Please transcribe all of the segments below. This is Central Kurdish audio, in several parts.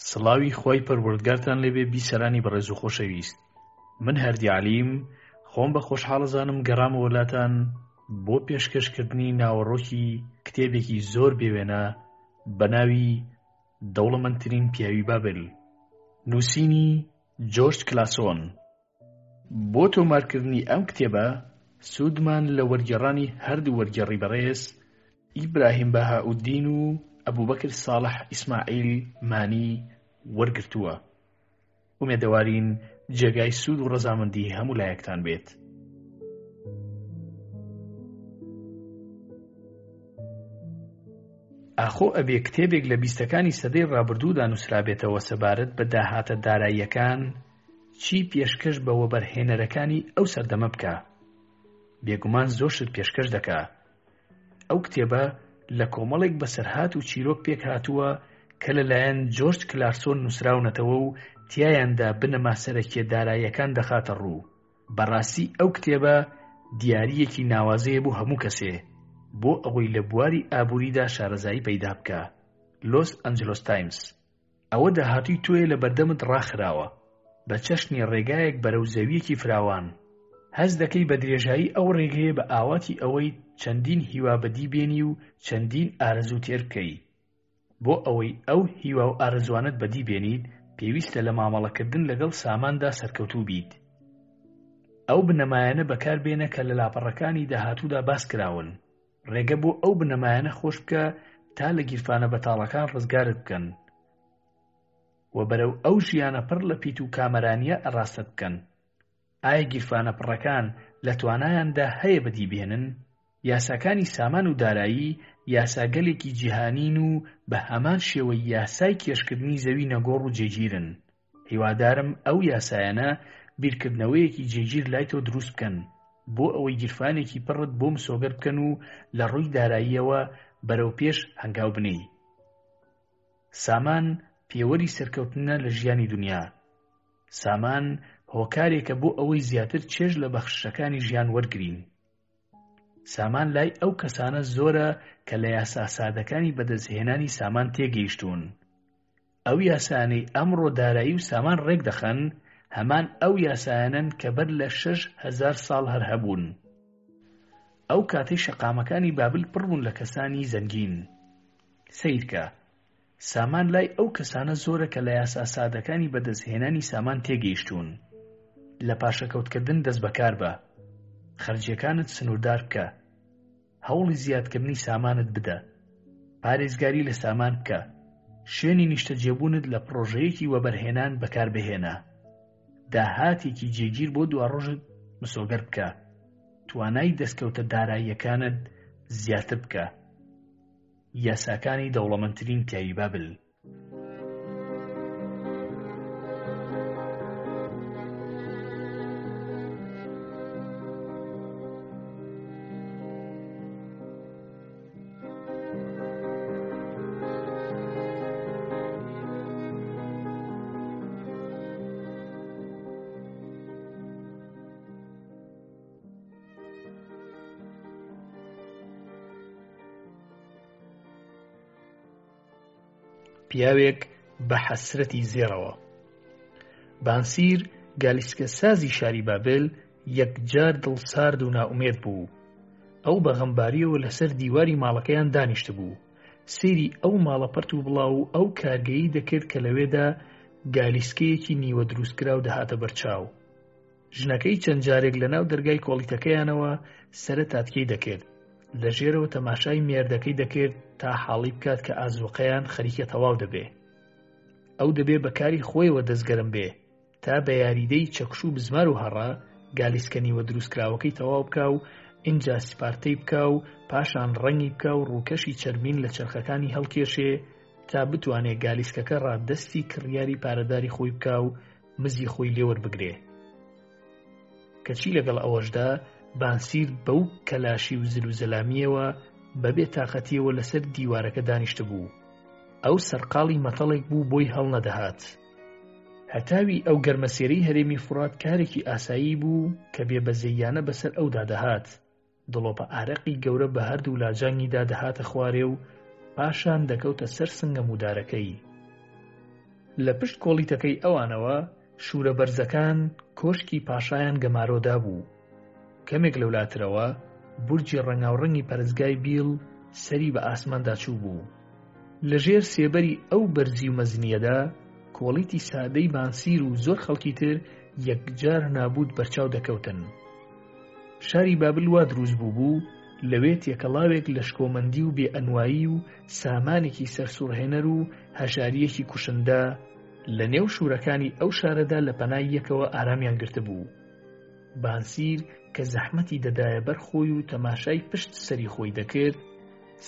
سڵاوی خۆی پەروەردگارتان لێبێ بیسەرانی بەڕێز و خۆشەویست. من هەردی عەلیم خۆم بە خۆشحاڵەزانم گەڕامەوە لاتان بۆ پێشکەشکردنی ناوەڕۆکی کتێبێکی زۆر بێوێنە بە ناوی دەوڵەمەندترین پیاوی بابل، نووسینی جۆرج کلاسۆن. بۆ تۆمارکردنی ئەم کتێبە سوودمان لە وەرگێڕانی هەردوو وەرگێڕی بەڕێز ئیبراهیم بەهاءالدین و ئەبوبەکر ساڵح ئیسماعیل مانی وەرگرتووە. ومێدەوارین جێگای سوود و ڕەزامەندی هەموو لایەکتان بێت. ئاخۆ ئەبێ کتێبێک لە بیستەکانی سەدەی ڕابردوودا نووسرابێتەوە سەبارەت بە داهاتە داراییەکان چی پێشکەش بە وەبەرهێنەرەکانی ئەو سەردەمە بکە. بێگومان زۆر شت پێشکەش دەکا. ئەو کتێبە لە کۆمەڵێک بەسەرهات و چیرۆک پێک هاتووە کە لەلایەن جۆرج کلاسۆن نووسراونەتەوە و تیایاندا بنەما سەرەکیە داراییەکان دەخاتە ڕوو. بەڕاستی ئەو کتێبە دیارییەکی ناوازەیە بۆ هەموو کەسێ بۆ ئەوەی لە بواری ئابووریدا شارەزایی پەیدا بکە. لۆس ئەنجلۆس تایمز. ئەوە داهاتووی تۆیە لە بەردەمت ڕاخراوە بە چەشنی ڕێگایەک بەرەو زەویەکی فراوان. هەز دەکەی بە درێژایی ئەو ڕێگەیە بە ئاواتی ئەوەی چەندین هیوا بەدی بێنی و چەندین ئارەزوو تێر بکەی. بۆ ئەوەی ئەو هیوا و ئارەزوانت بەدی بێنیت پێویستە لە مامەڵەکردن لەگەڵ ساماندا سەرکەوتوو بیت. ئەو بنەمایانە بەکاربێنە کە لە لاپەڕەکانی داهاتوودا باس کراون. ڕێگە بۆ ئەو بنەمایانە خۆش بکە تا لە گیرفانە بەتاڵەکان ڕزگارت بکەن و بەرەو ئەو ژیانە پڕ لە پیت و کامەرانیە ئەڕاستت بکەن. ئایا گیرفانە پڕەکان لە توانایاندا هەیە بەدی بێنن؟ یاساکانی سامان و دارایی یاساگەلێکی جیهانین و بە هەمان شێوەی یاسای کێشکردنی زەوی نەگۆڕ و جێگیرن. هیوادارم ئەو یاسایانە بیرکردنەوەیەکی جێگیر لای تۆ دروست بکەن بۆ ئەوەی گیرفانێکی پڕت بۆ مسۆگەر بکەن و لە ڕووی داراییەوە بەرەو پێش هەنگاو بنەی. سامان پێوەری سەرکەوتنە لە ژیانی دنیا. سامان هۆکارێکە بۆ ئەوەی زیاتر چێژ لە بەخشەکانی ژیان وەرگرین. سامان لای ئەو کەسانە زۆرە کە لە یاسا سادەکانی بەدەستهێنانی سامان تێگەیشتوون. ئەو یاسانەی ئەمڕۆ دارایی و سامان ڕێک دەخەن هەمان ئەو یاسایانن کە بەر لە 6,000 ساڵ هەر هەبوون. ئەو کاتەی شەقامەکانی بابل پڕبوون لە کەسانی زەنگین. سەیرکە سامان لای ئەو کەسانە زۆرە کە لە یاسا سادەکانی بەدەستهێنانی سامان تێگەیشتوون. لە پاشەکەوتکردن دەست بەکار بە. خەرجیەکانت سنووردار بکە. هەوڵی زیادکردنی سامانت بدە. پارێزگاری لە سامان بکە. شوێنی نیشتەجێبوونت لە پرۆژەیەکی وەبەرهێنان بەکاربهێنە. داهاتێکی جێگیر بۆ دواڕۆژت مسۆگەر بکە. توانای دەستکەوتە داراییەکانت زیاتر بکە. یاساکانی دەوڵەمەندترین پیاوی بابل. پیاوێک بە حەسرەتی زێڕەوە. بانسیر گالیسکە سازی شاری بابل یەکجار دڵسارد و ناومێد بوو. ئەو بەغەمباریەوە لەسەر دیواری ماڵەکەیان دانیشت بوو. سێری ئەو ماڵە پەرت و بڵاو و ئەو کارگەیی دەکرد کە لەوێدا گالیسکەیەکی نیوە دروستکراو دەهاتە بەرچاو. ژنەکەی چەند جارێک لەناو دەرگای کۆڵیتەکەیانەوە سەرەتاتکەی دەکرد. لەژێرەوە تەماشای مێردەکەی دەکرد تا حاڵی بکات کە ئازوقەیان خەریکە تەواو دەبێ. ئەو دەبێ بەکاری خۆیەوە دەستگەرم بێ تا بە یاریدەی چەکش و بزمار و هەڕا گالیسکە نیوە دروستکراوەکەی تەواو بکا و ئینجا سپارتەی بکا و پاشان ڕەنگی بکا و ڕووکەشی چەرمین لە چرخەکانی هەڵکێشێ تا بتوانێت گالیسکەکە ڕاددەستی کڕیاری پارەداری خۆی بکا و مزی خۆی لێوەربگرێ. کەچی لەگەڵ ئەوەشدا بانسیر بەو کەلاشی و زلوزەلامیەوە بەبێ تاقەتیەوە لەسەر دیوارەکە دانیشتە بوو. ئەو سەرقاڵی مەتەڵێک بوو بۆی هەڵ نەدەهات. هەتاوی ئەو گەرمەسێرەی هەرێمی فورات کارێکی ئاسایی بوو کە بێبەزەیانە بەسەر ئەودا دەهات. دڵۆپە ئارەقی گەورە بە هەردوو لاجانگیدا دەهاتە خوارێ و پاشان دەکەوتە سەر سنگە مودارەکەی. لە پشت کۆڵیتەکەی ئەوانەوە شوورە بەرزەکان کۆشکی پاشایان گەمارۆدا بوو. کەمێک لەولاترەوە بورجی ڕەنگاوڕەنگی پەرستگای بیڵ سەری بە ئاسماندا چوو بوو. لەژێر سێبەری ئەو بەرزی و مەزنیەدا کۆڵیتی سادەی بانسیر و زۆر خەڵکی تر یەکجار نابود بەرچاو دەکەوتن. شاری بابل وا دروست بوو لەوێ تێکەڵاوێک لە شکۆمەندی و بێئەنوایی و سامانێکی سەرسوڕهێنەر و هەژاریەکی کوشندە لە نێو شوورەکانی ئەو شارەدا لە پەنای یەکەوە ئارامیان گرتبوو. بانسیر کە زەحمەتی دەدایە بەر خۆی و تەماشای پشت سەری خۆی دەکرد،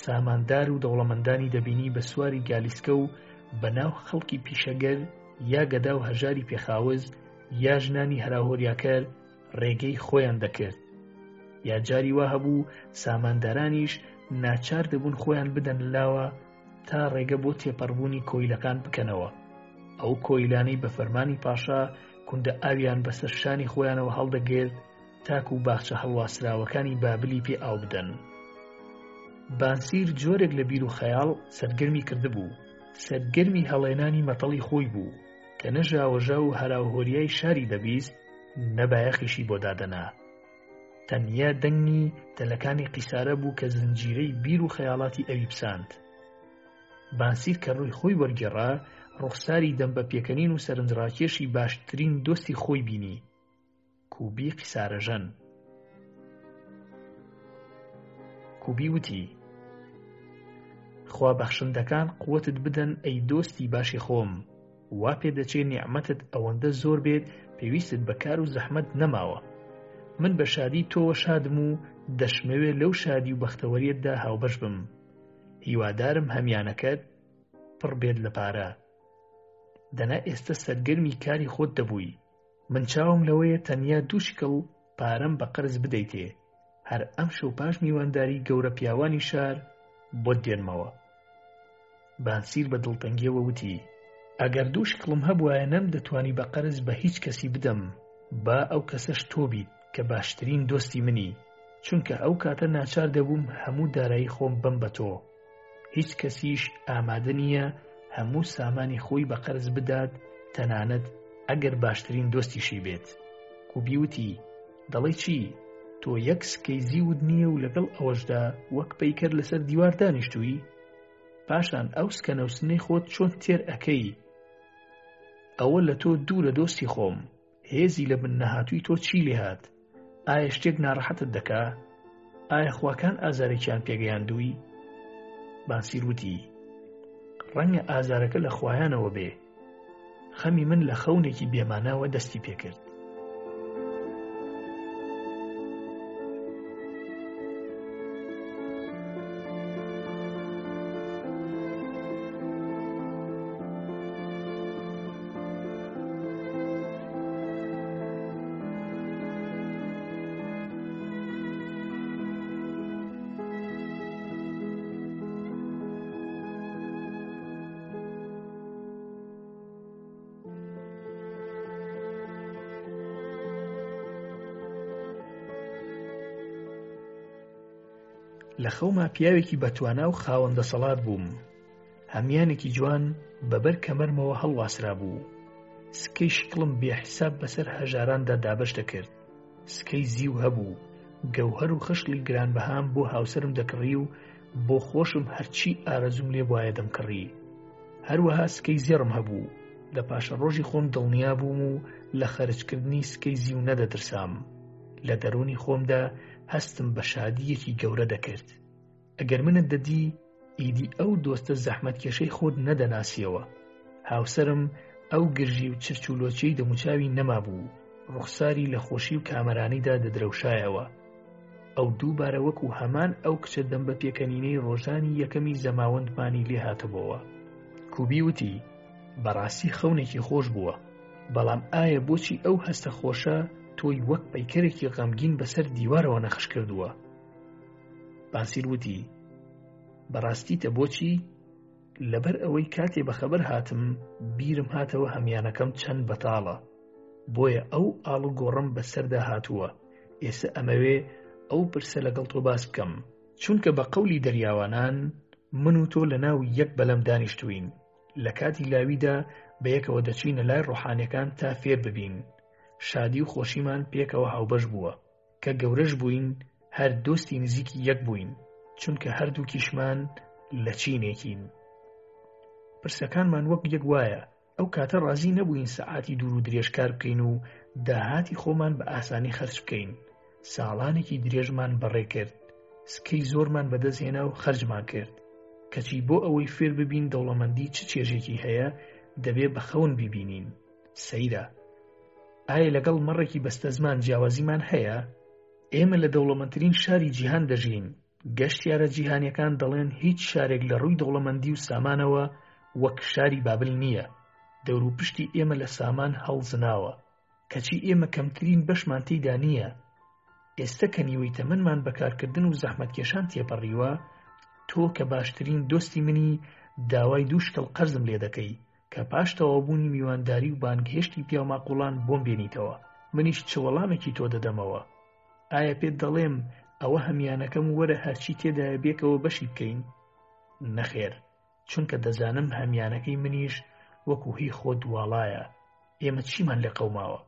ساماندار و دەوڵەمەندانی دەبینی بە سواری گالیسکە و بەناو خەڵکی پیشەگەر یا گەدا و هەژاری پێخاوز یا ژنانی هەراهۆریاکەر ڕێگەی خۆیان دەکرد. یا جاری وا هەبوو ساماندارانیش ناچار دەبوون خۆیان بدەن لاوە تا ڕێگە بۆ تێپەڕبوونی کۆیلەکان بکەنەوە. ئەو کۆیلانەی بە فەرمانی پاشا کوندە ئاویان بەسەر شانی خۆیانەوە هەڵدەگرت تاکو و باخچە هەڵواسراوەکانی بابلی پێ ئاو بدەن. بانسیر جۆرێک لە بیر و خەیاڵ سەرگەرمی کردبوو. سەرگەرمی هەڵێنانی مەتەڵی خۆی بوو کە نەژاوەژە و هەراوهۆریای شاری دەبیست نەبایەخیشی بۆ دادەنا. تەنیا دەنگی تەلەکانی قیسارە بوو کە زنجیرەی بیر و خەیاڵاتی ئەوی پساند. بانسیر کە ڕووی خۆی وەرگێڕا ڕوخساری دەم بە پێکەنین و سەرنجڕاکێشی باشترین دۆستی خۆی بینی، کوبی قیسارەژەن. کوبی وتی: خوا بەخشندەکان قووەتت بدەن ئەی دۆستی باشی خۆم، وا پێ دەچێ نیعمەتت ئەوەندە زۆر بێت پێویستت بە کار و زەحمەت نەماوە. من بە شادی تۆوە شادم و دەشمەوێت لەو شادی و بەختەوەریەتدا هاوبەش بم. هیوادارم هەمیانەکەت پڕ بێت لە پارە. دەنا ئێستا سەرگەرمی کاری خۆت دەبووی. من چاوم لەوەیە تەنیا دووشکڵ پارەم بە قەرز بدەیتێ، هەر ئەم شەو پاش میوانداری گەورە پیاوانی شار بۆ دێنمەوە. بانسیر بە دڵتەنگیەوە وتی: ئەگەر دووشکڵم هەبوایە نەم دەتوانی بە قەرز بە هیچ کەسی بدەم، با ئەو کەسەش تۆ بیت کە باشترین دۆستی منی، چونکە ئەو کاتە ناچار دەبووم هەموو دارایی خۆم بم بە تۆ. هیچ کەسیش ئامادە نییە هەموو سامانی خۆی بە قەرز بدات، تەنانەت ئەگەر باشترین دۆستیشی بێت. کوبی وتی: دەڵێ چی؟ تۆ یەک سکەی زیود نییە و لەگەڵ ئەوەشدا وەک پەیکەر لەسەر دیوار دانیشتووی؟ پاشان ئەو سکەنەوسنەی خۆت چۆن تێر ئەکەی؟ ئەوە لە تۆ دوورە دۆستی خۆم. هێزی لە من نەهاتووی تۆ چی لێ هات؟ ئایا شتێک ناڕەحەتت دەکا؟ ئایا خواکان ئازارێکیان پێگەیاندووی؟ بانسیر وتی: ڕەنگە ئازارەکە لە خوایانەوە بێ. خەمی من لە خەونێکی بێماناوە دەستی پێکرد. لە خەوما پیاوێکی بەتوانا و خاوەندە سەڵات بووم. هەمیانێکی جوان بەبەر کەمەرمەوە هەڵواسرا بوو. سکەی شکڵم بێحساب بەسەر هەژاراندا دابەش دەکرد. سکەی زیو هەبوو. گەوهەر و خشتی گرانبەهام بۆ هاوسەرم دەکڕی و بۆ خۆشم هەرچی ئارەزوم لێ وایە دەمکڕی. هەروەها سکەی زێڕم هەبوو. لە پاشە ڕۆژی خۆم دڵنیا بووم و لە خەرجکردنی سکەی زیو نەدەترسام. لە دەرونی خۆمدا هەستم بە شادیەکی گەورە دەکرد. ئەگەر منت دەدی ئیدی ئەو دۆستە زەحمەتکێشەی خۆت نەدەناسیەوە. هاوسەرم ئەو گرژی و چرچ و لۆچەی دەموچاوی نەمابوو. ڕوخساری لە خۆشی و کامەرانیدا دەدرەوشایەوە. ئەو دووبارە وەکو هەمان ئەو کچە دەم بە پێکەنینەی ڕۆژانی یەکەمی زەماوەندمانی لێ هاتبەوە. کوبی وتی: بەڕاستی خەونێکی خۆش بووە، بەڵام ئایا بۆچی ئەو هەستە خۆشە تۆی وەک پەیکەرێکی غەمگین بەسەر دیوارەوە نەخش کردووە؟ بانسیر وتی: بەڕاستیتە بۆچی؟ لەبەر ئەوەی کاتێ بەخەبەر هاتم بیرم هاتەوە هەمیانەکەم چەند بەتاڵە، بۆیە ئەو ئاڵ و گۆڕم بەسەردا هاتووە. ئێستا ئەمەوێ ئەو پرسە لەگەڵ تۆ باس بکەم، چونکە بە قەولی دەریاوانان من و تۆ لە ناو یەک بەلەم دانیشتوین. لە کاتی لاویدا بەیەکەوە دەچینە لای ڕۆحانیەکان تا فێر ببین. شادی و خۆشیمان پێکەوە هاوبەش بووە کە گەورەش بووین، هەر دۆستی نزیکی یەک بووین، چونکە هەردووکیشمان لە چینێکین. پرسەکانمان وەک یەک وایە. ئەو کاتە ڕازی نەبووین سەعاتی دوور و درێژ کار بکەین و داهاتی خۆمان بە ئاسانی خەرج بکەین. ساڵانێکی درێژمان بەڕێ کرد، سکەی زۆرمان بەدەستهێنا و خەرجمان کرد. کەچی بۆ ئەوەی فێر ببین دەوڵەمەندی چ چێژێکی هەیە دەبێ بە خەون ببینین. سەیرە. ئایا لەگەڵ مەڕێکی بەستەزمان جیاوازیمان هەیە؟ ئێمە لە دەوڵەمەندترین شاری جیهان دەژین. گەشتیارە جیهانیەکان دەڵێن هیچ شارێک لە ڕووی دەوڵەمەندی و سامانەوە وەک شاری بابل نییە. دەور و پشتی ئێمە لە سامان هەڵزناوە، کەچی ئێمە کەمترین بەشمان تێیدا نییە. ئێستا کە نیوەی تەمەنمان بەکارکردن و زەحمەتکێشان تێپەڕیوە، تۆ کە باشترین دۆستی منی داوای 2 شکڵ قەرزم لێ دەکەی کە پاش تەواوبوونی میوانداری و بانگهێشتی پیا و ماقوڵان بۆم بێنیتەوە. منیش چ وەڵامێکی تۆ دەدەمەوە؟ ئایا پێت دەڵێم ئەوە هەمیانەکەم وەرە هەرچی تێدایە بێکەوە بەشی بکەین؟ نەخێر، چونکە دەزانم هەمیانەکەی منیش وەکو هی خۆ دواڵایە. ئێمە چیمان لێ قەوماوە؟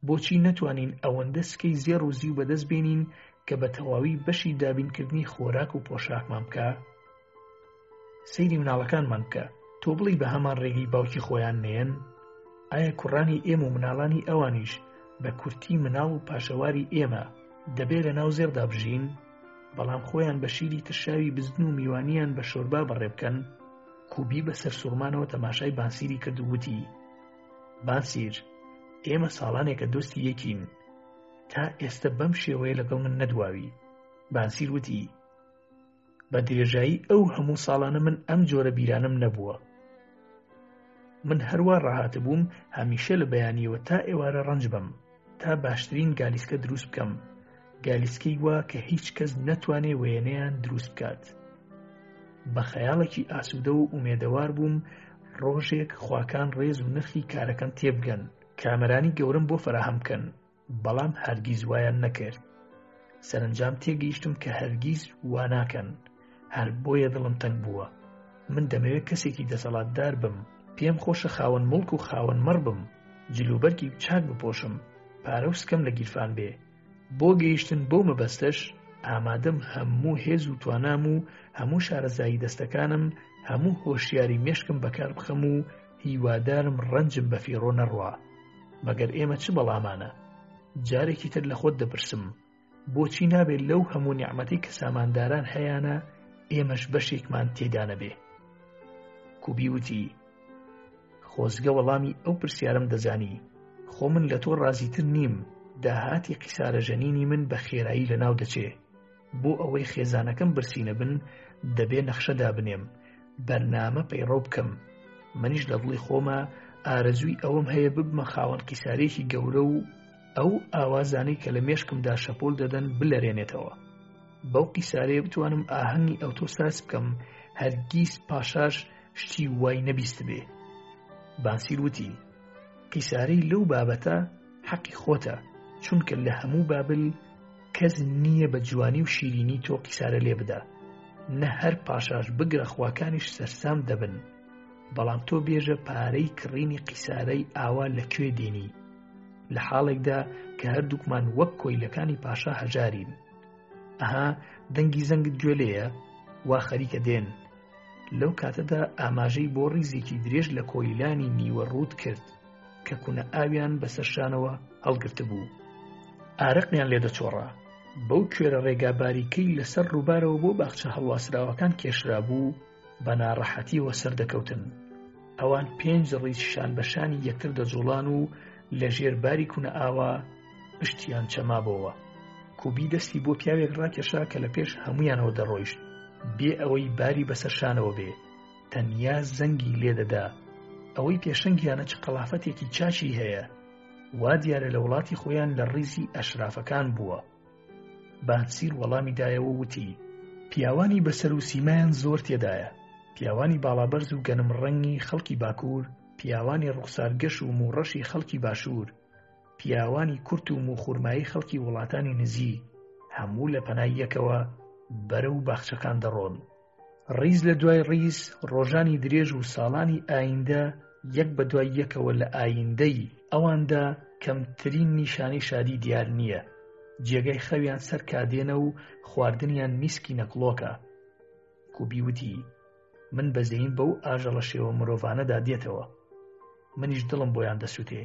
بۆچی نەتوانین ئەوەندە سکەی زێڕ و زیو بەدەست بێنین کە بە تەواوی بەشی دابینکردنی خۆراک و پۆشاکمان بکە؟ سەیری مناڵەکانمان بکە. تۆ بڵی بە هەمان ڕێگەی باوکی خۆیان نێن؟ ئایا کوڕانی ئێمە و مناڵانی ئەوانیش بە کورتی مناڵ و پاشەواری ئێمە دەبێت لە ناو زێردا بژین، بەڵام خۆیان بە شیری ترشاوی بزن و میوانیان بە شۆربا بەڕێ بکەن؟ کوبی بەسەر سوڕمانەوە تەماشای بانسیری کرد و وتی: بانسیر، ئێمە ساڵانێکە دۆستی یەکین، تا ئێستا بەم شێوەیە لەگەڵ من نەدواوی. بانسیر وتی: بە درێژایی ئەو هەموو ساڵانە من ئەم جۆرە بیرانم نەبووە. من هەروە ڕاهاتە بووم هەمیشە لە بەیانیەوە تا ئێوارە ڕەنج بم، تا باشترین گالیسکە دروست بکەم، گالیسکەی وا کە هیچ کەس نەتوانێ وێنەیان دروست بکات. بە خەیاڵێکی ئاسوودە و ئومێدەوار بووم ڕۆژێک خواکان ڕێز و نرخی کارەکەم تێبگەن، کامەرانی گەورم بۆ فراهەم بکەن، بەڵام هەرگیز وایان نەکرد. سەرنجام تێگەیشتم کە هەرگیز وا ناکەن، هەر بۆیە دڵم تەنگ بووە. من دەمەوێت کەسێکی دەسەڵاتدار بم، پێم خۆشە خاوەن مڵک و خاوەن مەڕ بم، جلوبەرگی چاک بپۆشم، پارە و سکەم لە گیرفان بێ. بۆ گەیشتن بۆ مەبەستەش ئامادەم هەموو هێز و توانام و هەموو شارەزایی دەستەکانم، هەموو هۆشیاری مێشکم بەکار بخەم و هیوادارم ڕەنجم بە فیڕۆ نەڕوا. مەگەر ئێمە چ بەڵامانە؟ جارێکی تر لە خۆت دەپرسم، بۆچی نابێت لەو هەموو نیعمەتی کە سامانداران هەیانە ئێمەش بەشێکمان تێدا نەبێ؟ کوبی وتی: خۆزگە وەڵامی ئەو پرسیارم دەزانی. خۆ من لە تۆ ڕازیتر نیم. داهاتی قیسارە ژەنینی من بە خێرایی لەناو دەچێ. بۆ ئەوەی خێزانەکەم برسینە بن دەبێ نەخشەدا بنێم، بەرنامە پەیڕەو بکەم. منیش لە دڵی خۆمە ئارەزووی ئەوم هەیە ببمە خاوەن قیسارێکی گەورە و ئەو ئاوازانەی کە لە مێشکمدا شەپۆل دەدەن بلەرێنێتەوە. بەو قیسارەیە بتوانم ئاهەنگی ئەوتۆ ساز بکەم، هەرگیز پاشاش شتی وای نەبیست بێ. بانسیر وتی: قیسارەی لەو بابەتە حەقی خۆتە، چونکە لە هەموو بابل کەس نییە بە جوانی و شیرینی تۆ قیسارە لێ بدا. نە هەر پاشاش بگرە خواکانیش سەرسام دەبن. بەڵام تۆ بێژە پارەی کڕینی قیسارەی ئاوا لەکوێ دێنی، لە حاڵێکدا کە هەردووکمان وەک کۆیلەکانی پاشا هەژارین. ئەها دەنگی زەنگت گوێ لێیە؟ وا خەریکە دێن. لەو کاتەدا ئاماژەی بۆ ڕیزێکی درێژ لە کۆیلانی نیوە ڕوود کرد کە کونە ئاویان بەسەر شانەوە هەڵگرتە بوو. ئارەقیان لێدەچۆڕا. بەو کوێرە ڕێگا باریکەی لەسەر ڕووبارەوە بۆ باخچە هەڵواسراوەکان کێشرا بوو بە ناڕەحەتیەوە سەردەکەوتن. ئەوان 5 ڕیز شان بەشانی یەکتر دەجوڵان و لە ژێر باری کونە ئاوا پشتیان چەمابەوە. کوبی دەستی بۆ پیاوێک ڕاکێشا کە لە پێش هەمویانەوە دەڕۆیشت، بێ ئەوەی باری بەسەر شانەوە بێ، تەنیا زەنگی لێدەدا. ئەوەی پێشەنگیانە چ قەڵافەتێکی چاچی هەیە، وا دیارە لە وڵاتی خۆیان لە ڕیزی ئەشرافەکان بووە. بانسیر وەڵامی دایەوە وتی: پیاوانی بەسەر و سیمایان زۆر تێدایە، پیاوانی باڵابەرز و گەنم ڕەنگی خەڵکی باکوور، پیاوانی ڕوخسارگەش و موڕەشی خەڵکی باشوور، پیاوانی کورت و موخورمایی خەڵکی وڵاتانی نزی، هەموو لە پەنای یەکەوە بەرەو باخچەکان دەڕۆن. ڕیز لە دوای ڕیز ڕۆژانی درێژ و ساڵانی ئایندە یەک بە دوای یەکەوە لە ئایندەی ئەواندا کەمترین نیشانەی شادی دیار نییە. جێگەی خەویان سەر کادێنە و خواردنیان میسکی نەقلۆکە. کوبی وتی من بەزەین بەو ئاژەڵە شێوە مرۆڤانەدا دێتەوە. منیش دڵم بۆیان دەسووتێ،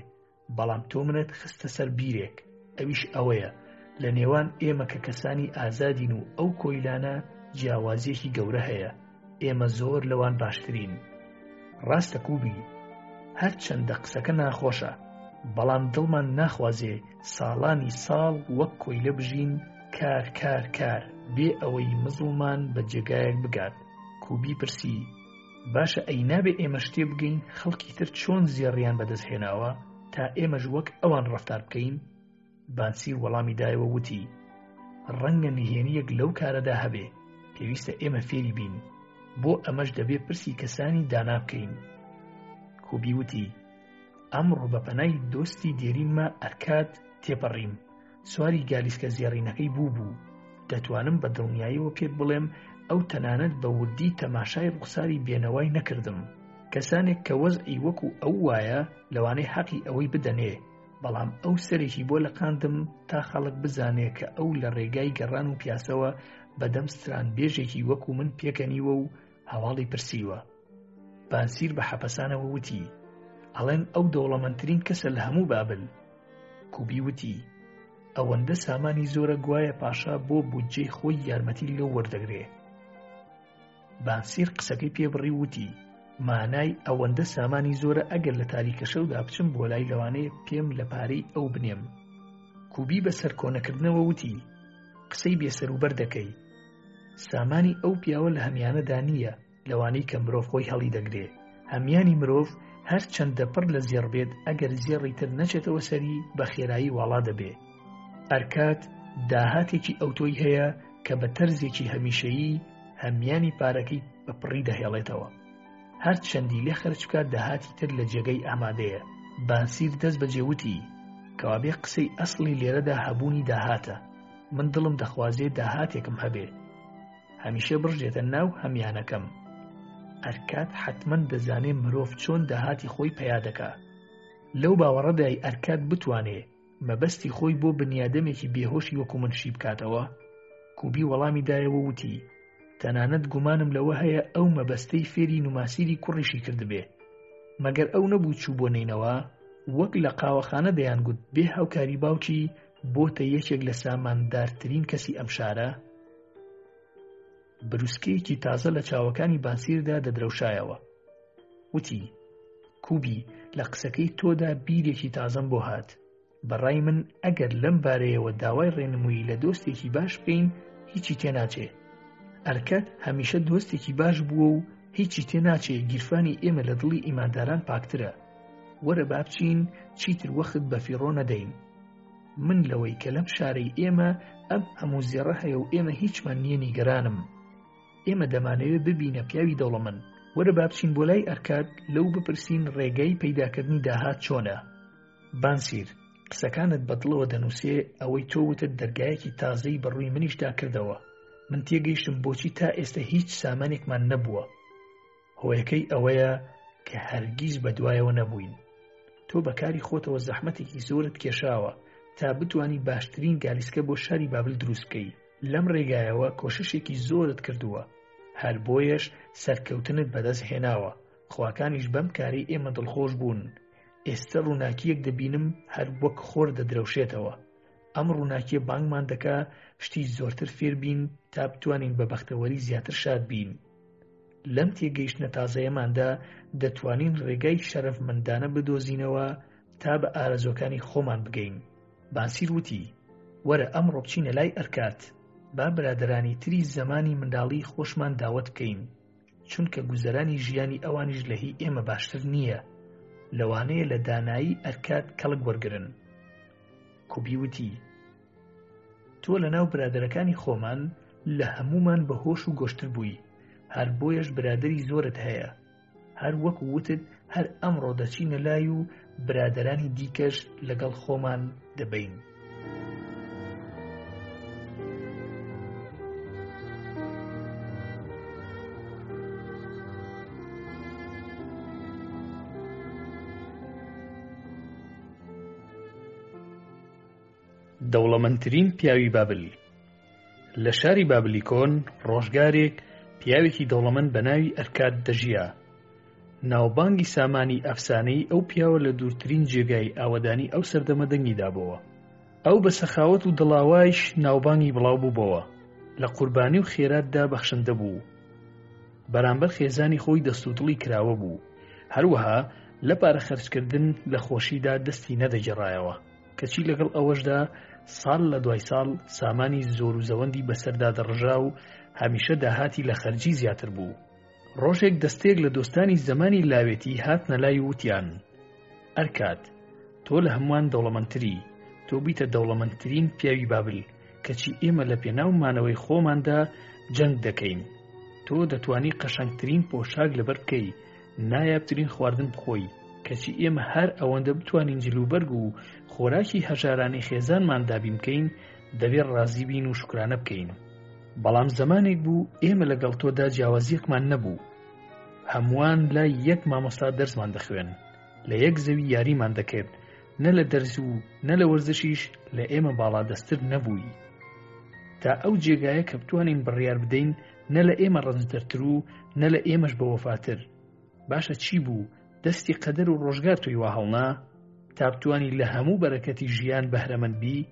بەڵام تۆ منت خستە سەر بیرێک، ئەویش ئەوەیە لە نێوان ئێمە کە کەسانی ئازادین و ئەو کۆیلانە جیاوازیەکی گەورە هەیە. ئێمە زۆر لەوان باشترین. ڕاستە کوبی، هەر چەندە قسەکە ناخۆشە، بەڵام دڵمان ناخوازێ ساڵانی ساڵ وەک کۆیلە بژین کار کار کار بێ ئەوەی مزڵمان بە جێگایەک بگات. کوبی پرسی باشە ئەی نابێ ئێمە شتێ بگەین خەڵکی تر چۆن زێڕیان بەدەستهێناوە تا ئێمەش وەک ئەوان ڕەفتار بکەین؟ بانسیر وەڵامی دایەوە وتی ڕەنگە نهێنیەک لەو کارەدا هەبێ، پێویستە ئێمە فێری بین، بۆ ئەمەش دەبێ پرسی کەسانی دانا بکەین. کوبی وتی ئەمڕۆ بە پەنای دۆستی دێرینمە ئەرکاد تێپەڕیم. سواری گالیسکە زێڕینەکەی بوو. دەتوانم بە دڵنیاییەوە پێت بڵێم ئەو تەنانەت بە وردی تەماشای ڕوخساری بێنەوای نەکردم. کەسانێک کە وەزعی وەکو ئەو وایە لەوانەی حەقی ئەوەی بدەنێ، بەڵام ئەو سەرێکی بۆ لەقاندم تا خەڵک بزانێ کە ئەو لە ڕێگای گەڕان و پیاسەوە بەدەم ستران بێژێکی وەکو من پێکەنیوە و هەواڵی پرسیوە. بانسیر بە حەپەسانەوە وتی ئەڵێن ئەو دەوڵەمەندترین کەسە لە هەموو بابل. کوبی وتی ئەوەندە سامانی زۆرە گوایە پاشا بۆ بودجەی خۆی یارمەتی لەو وەردەگرێ. بانسیر قسەکەی پێبڕی وتی مانای ئەوەندە سامانی زۆرە ئەگەر لە تاریکە شەودا بچم بۆ لای لەوانەیە پێم لە پارەی ئەو بنێم. کوبی بە سەر کۆنەکردنەوە وتی قسەی بێسەر و بەر دەکەی. سامانی ئەو پیاوە لە هەمیانەدا نییە لەوانەی کە مرۆڤ خۆی هەڵی دەگرێ. هەمیانی مرۆڤ هەر چەندە پڕ لە زێڕ بێت ئەگەر زێڕی تر نەچێتەوە سەری بە خێرایی واڵا دەبێ. ئەرکاد داهاتێکی ئەوتۆی هەیە کە بە تەرزێکی هەمیشەیی هەمیانی پارەکەی بە پڕی دەهێڵێتەوە. هەر چەندی لێ خەرج بکات داهاتی تر لە جێگەی ئامادەیە. بانسیر دەست بەجێوتی کەوابێ قسەی ئەسڵی لێرەدا هەبوونی داهاتە. من دڵم دەخوازێ داهاتێکم هەبێ، هەمیشە بڕژێتە ناو هەمیانەکەم. ئەرکاد حتمەن دەزانێ مرۆڤ چۆن داهاتی خۆی پەیا دەکا. لەو باوەڕەدای ئەرکاد بتوانێ مەبەستی خۆی بۆ بنیادەمێکی بێهۆشی وەکو منشی بکاتەوە. کوبی وەڵامی دایەوە وتی تەنانەت گومانم لەوە هەیە ئەو مەبەستەی فێری نوماسیری کوڕیشی کردبێ. مەگەر ئەو نەبوو چوو بۆ نینەوە وەک لە قاوەخانە دەیانگوت بێ هاوکاری باوکی بۆتە یەکێک لە ساماندارترین کەسی ئەم شارە. بروسکەیەکی تازە لە چاوەکانی بانسیردا دەدرەوشایەوە. وتی کوبی لە قسەکەی تۆدا بیرێکی تازەم بۆ هات. بەڕای من ئەگەر لەم بارەیەوە داوای ڕێنمووی لە دۆستێکی باش بکەین هیچی تێناچێ. ئەرکاد هەمیشە دۆستێکی باش بووە و هیچی تێناچێ. گیرفانی ئێمە لە دڵی ئیمانداران پاکترە. وەرە با بچین چیتر وەخت بە فیڕۆ نەدەین. من لەوەی کە لەم شارەی ئێمە ئەم هەموو زێڕە هەیە و ئێمە هیچمان نییە نیگەرانم. ئێمە دەمانەوێت ببینە پیاوی دەوڵەمەند. وەرە با بچین بۆ لای ئەرکاد لەو بپرسین ڕێگەی پەیداکردنی داهات چۆنە. بانسیر قسەکانت بەدڵەوە دەنووسێ ئەوەی تۆ وتت دەرگایەکی تازەی بەڕووی منیشدا کردەوە. من تێگەیشتم بۆچی تا ئێستا هیچ سامانێکمان نەبووە. هۆیەکەی ئەوەیە کە هەرگیز بەدوایەوە نەبووین. تۆ بەکاری خۆتەوە زەحمەتێکی زۆرت کێشاوە تا بتوانی باشترین گالیسکە بۆ شاری بابل دروست بکەی. لەم ڕێگایەوە کۆششێکی زۆرت کردووە، هەر بۆیەش سەرکەوتنت بەدەست هێناوە. خواکانیش بەم کاری ئێمە دڵخۆش بوون. ئێستا ڕووناکیەک دەبینم هەر وەک خۆر دەدرەوشێتەوە. ئەم ڕووناکیە بانگمان دەکا شتی زۆرتر فێر بین تا بتوانین بە بەختەوەری زیاتر شاد بین. لەم تێگەیشتنە تازەیەماندا دەتوانین ڕێگای شەرەفمەندانە بدۆزینەوە تا بە ئارەزۆکانی خۆمان بگەین. بانسیر وتی وەرە ئەمڕۆ بچینە لای ئەرکاد با برادرانی تری زەمانی منداڵی خۆشمان داوەت بکەین، چونکە گوزەرانی ژیانی ئەوانیش لە هی ئێمە باشتر نییە. لەوانەیە لە دانایی ئەرکاد کەڵک وەرگرن. کوبی وتی تۆ لە ناو برادەرەکانی خۆمان لە هەمومان بە هۆش و گۆشتر بووی، هەر بۆیەش برادری زۆرت هەیە. هەر وەکو وتت هەر ئەمڕۆ دەچینە لای و برادەرانی دیکەش لەگەڵ خۆمان دەبین. دەوڵەمەندترین پیاوی بابل. لە شاری بابلی کۆن ڕۆژگارێک پیاوێکی دەوڵەمەند بە ناوی ئەرکاد دەژیا. ناوبانگی سامانی ئەفسانەی ئەو پیاوە لە دوورترین جێگای ئاوەدانی ئەو سەردەمە دەنگی دابەوە. ئەو بە سەخاوەت و دڵاوایش ناوبانگی بڵاو بووبەوە. لە قوربانی و خێراتدا بەخشندە بوو. بەرامبەر خێزانی خۆی دەستوتڵی کراوە بوو. هەروەها لە پارە خەرجکردن لە خۆشیدا دەستی نەدەگێڕایەوە، کەچی لەگەڵ ئەوەشدا ساڵ لە دوای ساڵ سامانی زۆر و زەوەندی بەسەردا دەڕژا و هەمیشە داهاتی لە خەرجی زیاتر بوو. ڕۆژێک دەستێک لە دۆستانی زەمانی لاوێتی هاتنە لای وتیان: ئەرکاد، تۆ لە هەمووان دەوڵەمەندتری، تۆ بیتە دەوڵەمەندترین پیاوی بابل، کەچی ئێمە لە پێناو مانەوەی خۆماندا جەنگ دەکەین. تۆ دەتوانی قەشەنگترین پۆشاک لەبەر بکەی، نایابترین خواردن بخۆی، کەچی ئێمە هەر ئەوەندە بتوانین جلوبەرگ و خۆراکی هەژارانی خێزانمان دابین بکەین، دەبێت ڕازی بین و شکرانە بکەین. بەڵام زەمانێک بوو ئێمە لەگەڵ تۆدا جیاوازیەکمان نەبوو. هەمووان لای یەک مامۆستا دەرسمان دەخوێن، لە یەک زەوی یاریمان دەکرد، نە لە دەرس و نە لە وەرزشیش لە ئێمە باڵادەستر نەبووی. تا ئەو جێگایە کە بتوانین بڕیار بدەین، نە لە ئێمە ڕەنجدەرتر و نە لە ئێمەش بەوەفاتر. باشە چی بوو؟ دەستی قەدەر و ڕۆژگار تۆی وا هەڵنا؟ تا بتوانی لە هەموو بەرەکەتی ژیان بەهرەمەند بی؟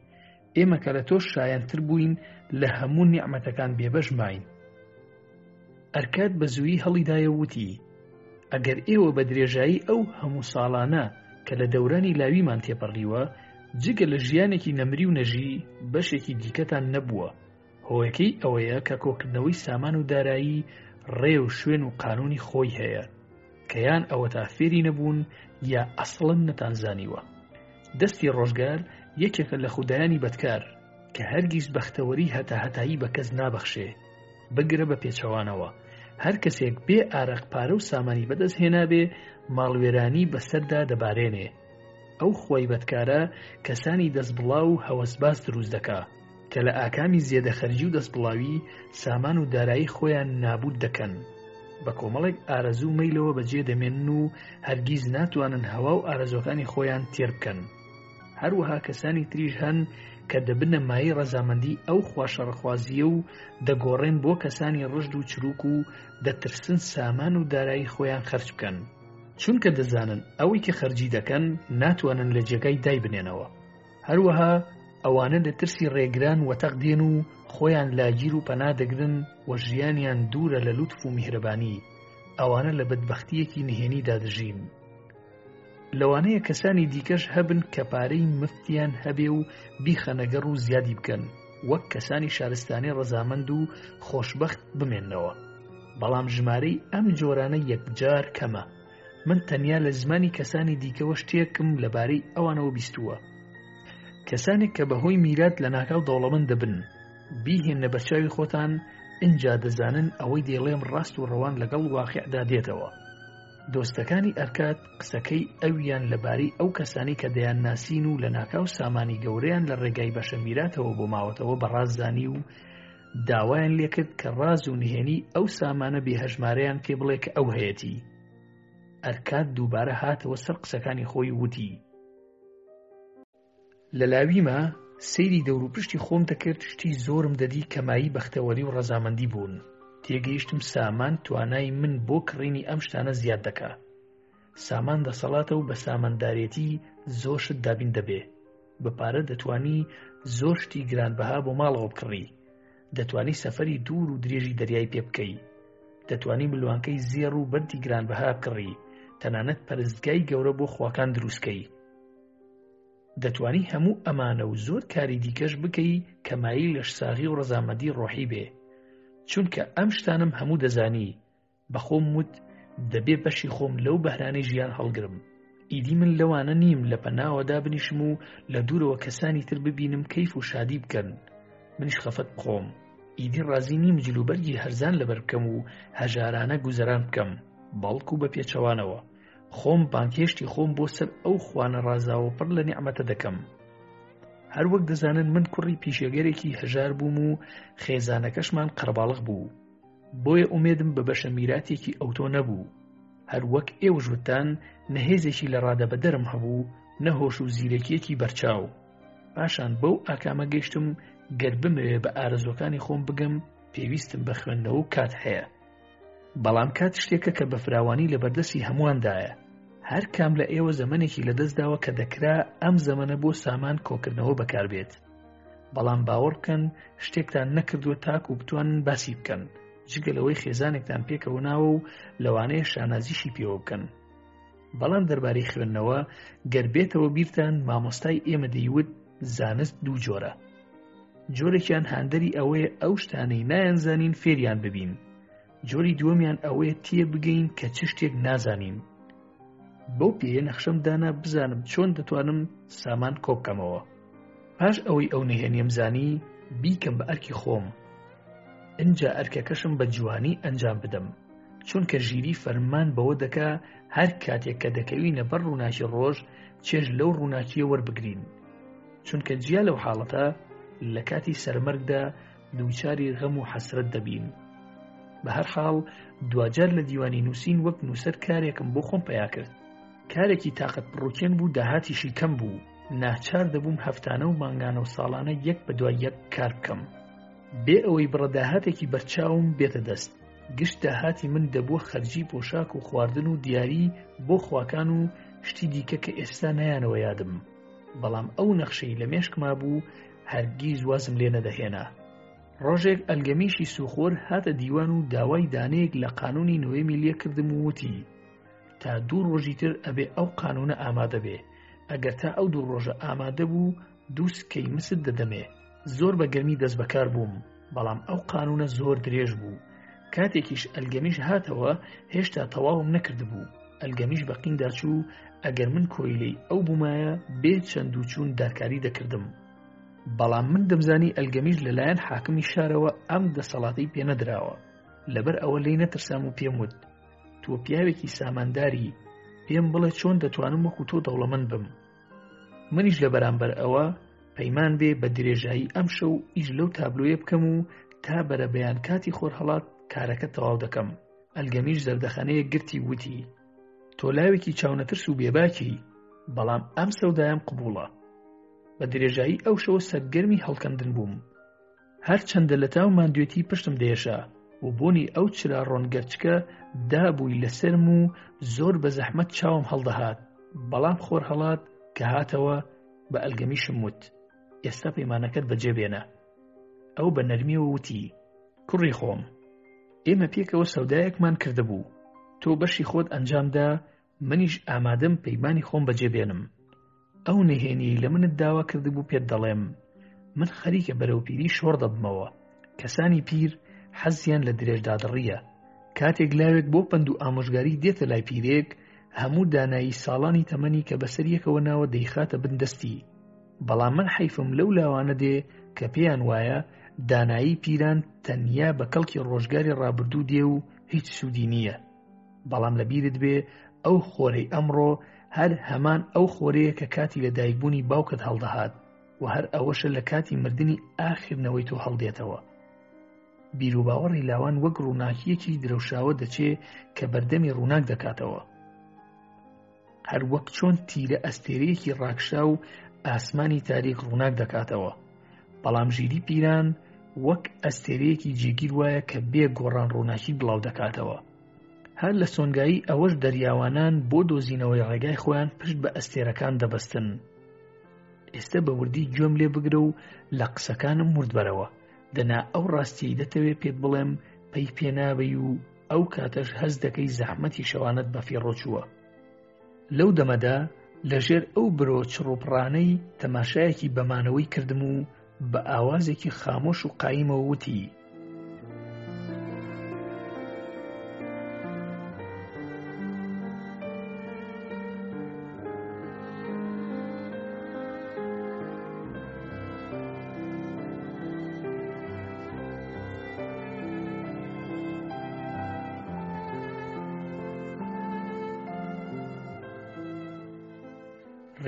ئێمە کە لە تۆش شایەنتر بووین لە هەموو نیعمەتەکان بێبەش ماین. ئەرکاد بە زوویی هەڵیدایە وتی: ئەگەر ئێوە بە درێژایی ئەو هەموو ساڵانە کە لە دەورانی لاویمان تێپەڕیوە، جگە لە ژیانێکی نەمری و نەژی بەشێکی دیکەتان نەبووە. هۆیەکەی ئەوەیە کە کۆکردنەوەی سامان و دارایی ڕێ و شوێن و قانونی خۆی هەیە، کە یان ئەوە تا فێری نەبوون یا ئەسڵن نەتانزانیوە. دەستی ڕۆژگار یەکێکە لە خودایانی بەدکار کە هەرگیز بەختەوەری هەتاهەتایی بە کەس نابەخشێ. بگرە بە پێچەوانەوە، هەر کەسێک بێ ئارەق پارە و سامانی بەدەست هێنابێ، ماڵوێرانی بەسەردا دەبارێنێ. ئەو خۆی بەدکارە کەسانی دەستبڵاو و هەوەسباز دروست دەکا کە لە ئاکامی زێدەخەرجی و دەستبڵاوی سامان و دارایی خۆیان نابود دەکەن. بە کۆمەڵێک ئارەزوو مەیلەوە بەجێ دەمێنن و هەرگیز ناتوانن هەوا و ئارەزوەکانی خۆیان تێر بکەن. هەروەها کەسانی تریش هەن کە دەبنە مای ڕەزامەندی ئەو خواشەڕەخوازیە و دەگۆڕێن بۆ کەسانی ڕژد و چروک و دەترسن سامان و دارایی خۆیان خەرج بکەن، چونکە دەزانن ئەوەی کە خەرجی دەکەن ناتوانن لە جێگای دای بنێنەوە. هەروەها ئەوانە لە ترسی ڕێگران وەتەق دێن و خۆیان لاگیر و پەنا دەگرن و ژیانیان دوورە لە لوتف و میهرەبانی. ئەوانە لە بەدبەختیەکی نهێنی دادژین. لەوانەیە کەسانی دیکەش هەبن کە پارەی مفتیان هەبێ و بیخەنەگەڕ و زیادی بکەن، وەک کەسانی شارستانی ڕەزامەند و خۆشبەخت بمێننەوە. بەڵام ژمارەی ئەم جۆرانە یەکجار کەمە. من تەنیا لە زمانی کەسانی دیکەوە شتێکم لەبارەی ئەوانەوە بیستووە. کەسانێک کە بەهۆی میرات لە ناکاو دەوڵەمەند دەبن، بیهێنە بەرچاوی خۆتان، ئینجا دەزانن ئەوەی دێڵێم ڕاست و ڕەوان لەگەڵ واقیعدا دێتەوە. دۆستەکانی ئەرکاد قسەکەی ئەویان لەبارەی ئەو کەسانی کە دەیان ناسین و لە ناکاو سامانی گەورەیان لە ڕێگای بەشە میراتەوە بۆ ماوەتەوە بەڕاززانی و داوایان لێکرد کە ڕاز و نهێنی ئەو سامانە بێهەژمارەیان پێ بڵێ کە ئەو هەیەتی. ئەرکاد دووبارە هاتەوە سەر قسەکانی خۆی وتی: لە لاویمە سەیری دەوروپشتی خۆم دەکرد، شتی زۆرم دەدی کەمایی بەختەوەری و ڕەزامەندی بوون. تێگەیشتم سامان توانای من بۆ کڕینی ئەم شتانە زیاد دەکا. سامان دەسەڵاتە و بە ساماندارێتی زۆر شت دابین دەبێ. بە پارە دەتوانی زۆر شتی گرانبەها بۆ ماڵەوە بکڕی. دەتوانی سەفەری دوور و درێژی دەریای پێ بکەی. دەتوانی ملوانکەی زێڕ و بەردی گرانبەها بکڕی، تەنانەت پەرستگای گەورە بۆ خواکان دروستکەی. دەتوانی هەموو ئەمانە و زۆر کاری دیکەش بکەی کە مایل لە شساغی و ڕەزامەندی ڕۆحی بێ. چونکە ئەم شتانم هەموو دەزانی. بەخۆم وت دەبێ بەشی خۆم لەو بەهرانەی ژیان هەڵگرم. ئیدی من لەوانە نیم لە پەناوەدا بنیشم و لە دوورەوە کەسانی تر ببینم کەیف و شادی بکەن، منیش خەفەت بخۆم. ئیدی ڕازی نیم جلوبەرگی هەرزان لەبەر بکەم و هەژارانە گوزەران بکەم، بەڵکو بە پێچەوانەوە. خۆم بانکێشتی خۆم بۆ سەر ئەو خوانە ڕازاوە پڕ لە نیعمەتە دەکەم. هەر وەک دەزانن من کوڕی پیشێگەرێکی هەژار بووم و خێزانەکەشمان قەرباڵغ بوو، بۆیە ئومێدم بە بەشە میراتێکی ئەوتۆ نەبوو. هەر وەک ئێوە ژوتان نەهێزێکی لە ڕادەبەدەرم هەبوو، نەهۆش و زیرەکیەکی بەرچاو. پاشان بەو ئاکامە گەیشتم گەر بمەوێ بە ئارەزوەکانی خۆم بگەم پێویستم بە خوێندنەوە و کات هەیە. بەڵام کات شتێکە کە بە فراوانی لە بەردەستی هەموواندایە. هەر کام لە ئێوە زەمانێکی لەدەستداوە کە دەکرا ئەم زەمانە بۆ سامان کۆکردنەوە بەکاربێت. بەڵام باوەڕ بکەن شتێکتان نەکردووە تاک و بتوانن باسی بکەن جگە لەوەی خێزانێکتان پێکەوە ناوە و لەوانەیە شانازیشی پێوە بکەن. بەڵام دەربارەی خوێندنەوە گەر بێتەوە بیرتان مامۆستای ئێمە دەیوت زانست دوو جۆرە. جۆرێکیان هاندەری ئەوەیە ئەو شتانەی نایانزانین فێریان ببین. جۆری دووەمیان ئەوەیە تێ بگەین کە چ شتێک نازانین. بەو پێیە نەخشەم دانا بزانم چۆن دەتوانم سامان کۆبکەمەوە. پاش ئەوەی ئەو نهێنیم زانی بیکەم بە ئەرکی خۆم. ئەنجا ئەرکەکەشم بە جوانی ئەنجام بدەم. چونکە ژیری فەرمان بەوە دەکا هەر کاتێک کە دەکەوینە بەر ڕووناکی ڕۆژ چێژ لەو ڕووناکیە وەربگرین. چونکە جیا لەو حاڵەتە لە کاتی سەرمەرگدا دووچاری غەم و حەسرەت دەبین. بە هەر حاڵ دوجار لە دیوانی نووسین وەک نووسەر کارێکم بۆ خۆم پیا کرد. کارێکی تاقەت بڕوکێن بوو داهاتیشی کەم بوو. ناچار دەبووم هەفتانە و مانگانە و ساڵانە یەک بە دوای یەک کار بکەم. بێ ئەوەی بڕەداهاتێکی بەرچاوم بێتە دەست. گشت داهاتی من دەبووە خەرجی پۆشاک و خواردن و دیاری بۆ خواکان و شتی دیکە کە ئێستا نەیانەوە یادم. بەڵام ئەو نەخشەی لە مێشکما بوو هەرگیز وازم لێ نەدەهێنا. ڕۆژێک ئەلگەمیشی سوخۆر هاتە دیوان و داوای دانەیەک لە قانونی نوێمی لێ کردم و وتی تا 2 ڕۆژی تر ئەبێ ئەو قانونە ئامادە بێ. ئەگەر تا ئەو 2 ڕۆژە ئامادە بوو 2 سکەی مست دەدەمێ. زۆر بە گەرمی دەست بەکار بووم. بەڵام ئەو قانونە زۆر درێژ بوو. کاتێکیش ئەلگەمیش هاتەوە هێشتا تەواوم نەکردبوو. ئەلگەمیش بەقیندا چوو ئەگەر من کۆیلەی ئەو بوومایە بێ چەند و چوون دارکاری دەکردم. بەڵام من دەمزانی ئەلگەمیش لەلایەن حاکمی شارەوە ئەم دەسەڵاتی پێ نەدراوە. لەبەر ئەوە لی نەترسام و پێم وت تۆ پیاوێکی سامانداری پێم بڵێ چۆن دەتوانم وەکو تۆ دەوڵەمەند بم. منیش لە بەرامبەر ئەوە پەیمان بێ بە درێژایی ئەم شەو ئیش لەو تابلۆیە بکەم و تا بەرە بەیان کاتی خۆرهەڵات کارەکە تەواو دەکەم. ئەلگەمیش زەردەخانەیە گرتی وتی تۆ لاوێکی چاونەترس و بێباکی بەڵام ئەم سەودایم قبوڵە. بە درێژایی ئەو شەوە سەرگەرمی هەڵکەندن بووم. هەر چەندە لە تاو ماندوێتی پشتم دێشا و بۆنی ئەو چرا ڕۆنگەرچکە دابووی لەسەرم و زۆر بە زەحمەت چاوم هەڵدەهات. بەڵام خۆر هەڵات کە هاتەوە بە ئەلگەمیشم وت ئێستا پەیمانەکەت بەجێبێنە. ئەو بە نەرمیەوە وتی کوڕی خۆم ئێمە پێکەوە سەودایەکمان کردهبوو. تۆ بەشی خۆت ئەنجامدا منیش ئامادەم پەیمانی خۆم بەجێبێنم. ئەو نهێنی لە منت داوا کردبوو پێت دەڵێم من خەریکە بەرەو پیری شۆڕ دەبمەوە. کەسانی پیر حەزیان لە درێژدادڕیە. کاتێک لاوێک بۆ پند و ئامۆژگاری دێتە لای پیرێک هەموو دانایی ساڵانی تەمەنی کە بەسەر یەکەوە ناوە دەیخاتە بندەستی. بەڵام من حیفم لەو لاوانە دێ کە پێیان وایە دانایی پیران تەنیا بە کەڵکی ڕۆژگاری ڕابردوو دێ و هیچ سوودی نییە. بەڵام لەبیرت بێ ئەو خۆرەی ئەمڕۆ هەر هەمان ئەو خۆرەیە کە کاتی لە دایکبوونی باوکت هەڵدەهات و هەر ئەوەشە لە کاتی مردنی ئاخرنەوەی تۆ هەڵدێتەوە. بیر و باوەڕی لاوان وەک ڕووناکیەکی درەوشاوە دەچێ کە بەردەمی ڕووناک دەکاتەوە. هەر وەک چۆن تیرە ئەستێرەیەکی ڕاکشا و ئاسمانی تاریک ڕووناک دەکاتەوە. بەڵام ژیری پیران وەک ئەستێرەیەکی جێگیر وایە کە بێ گۆڕان ڕووناکی بڵاو دەکاتەوە. هەر لە سۆنگایی ئەوەش دەریاوانان بۆ دۆزینەوەی ڕێگای خۆیان پشت بە ئەستێرەکان دەبەستن. ئێستا بە وردی گوێم لێ بگرە و لە قسەکانم وردبەرەوە. دەنا ئەو ڕاستیەی دەتەوێ پێت بڵێم پەی پێنابەی و ئەو کاتەش هەز دەکەی زەحمەتی شەوانت بە فێڕۆچووە. لەو دەمەدا لەژێر ئەو برۆ چڕوپڕانەی تەماشایەکی بەمانەوەی کردم و بە ئاوازێکی خامۆش و قایمەوە وتی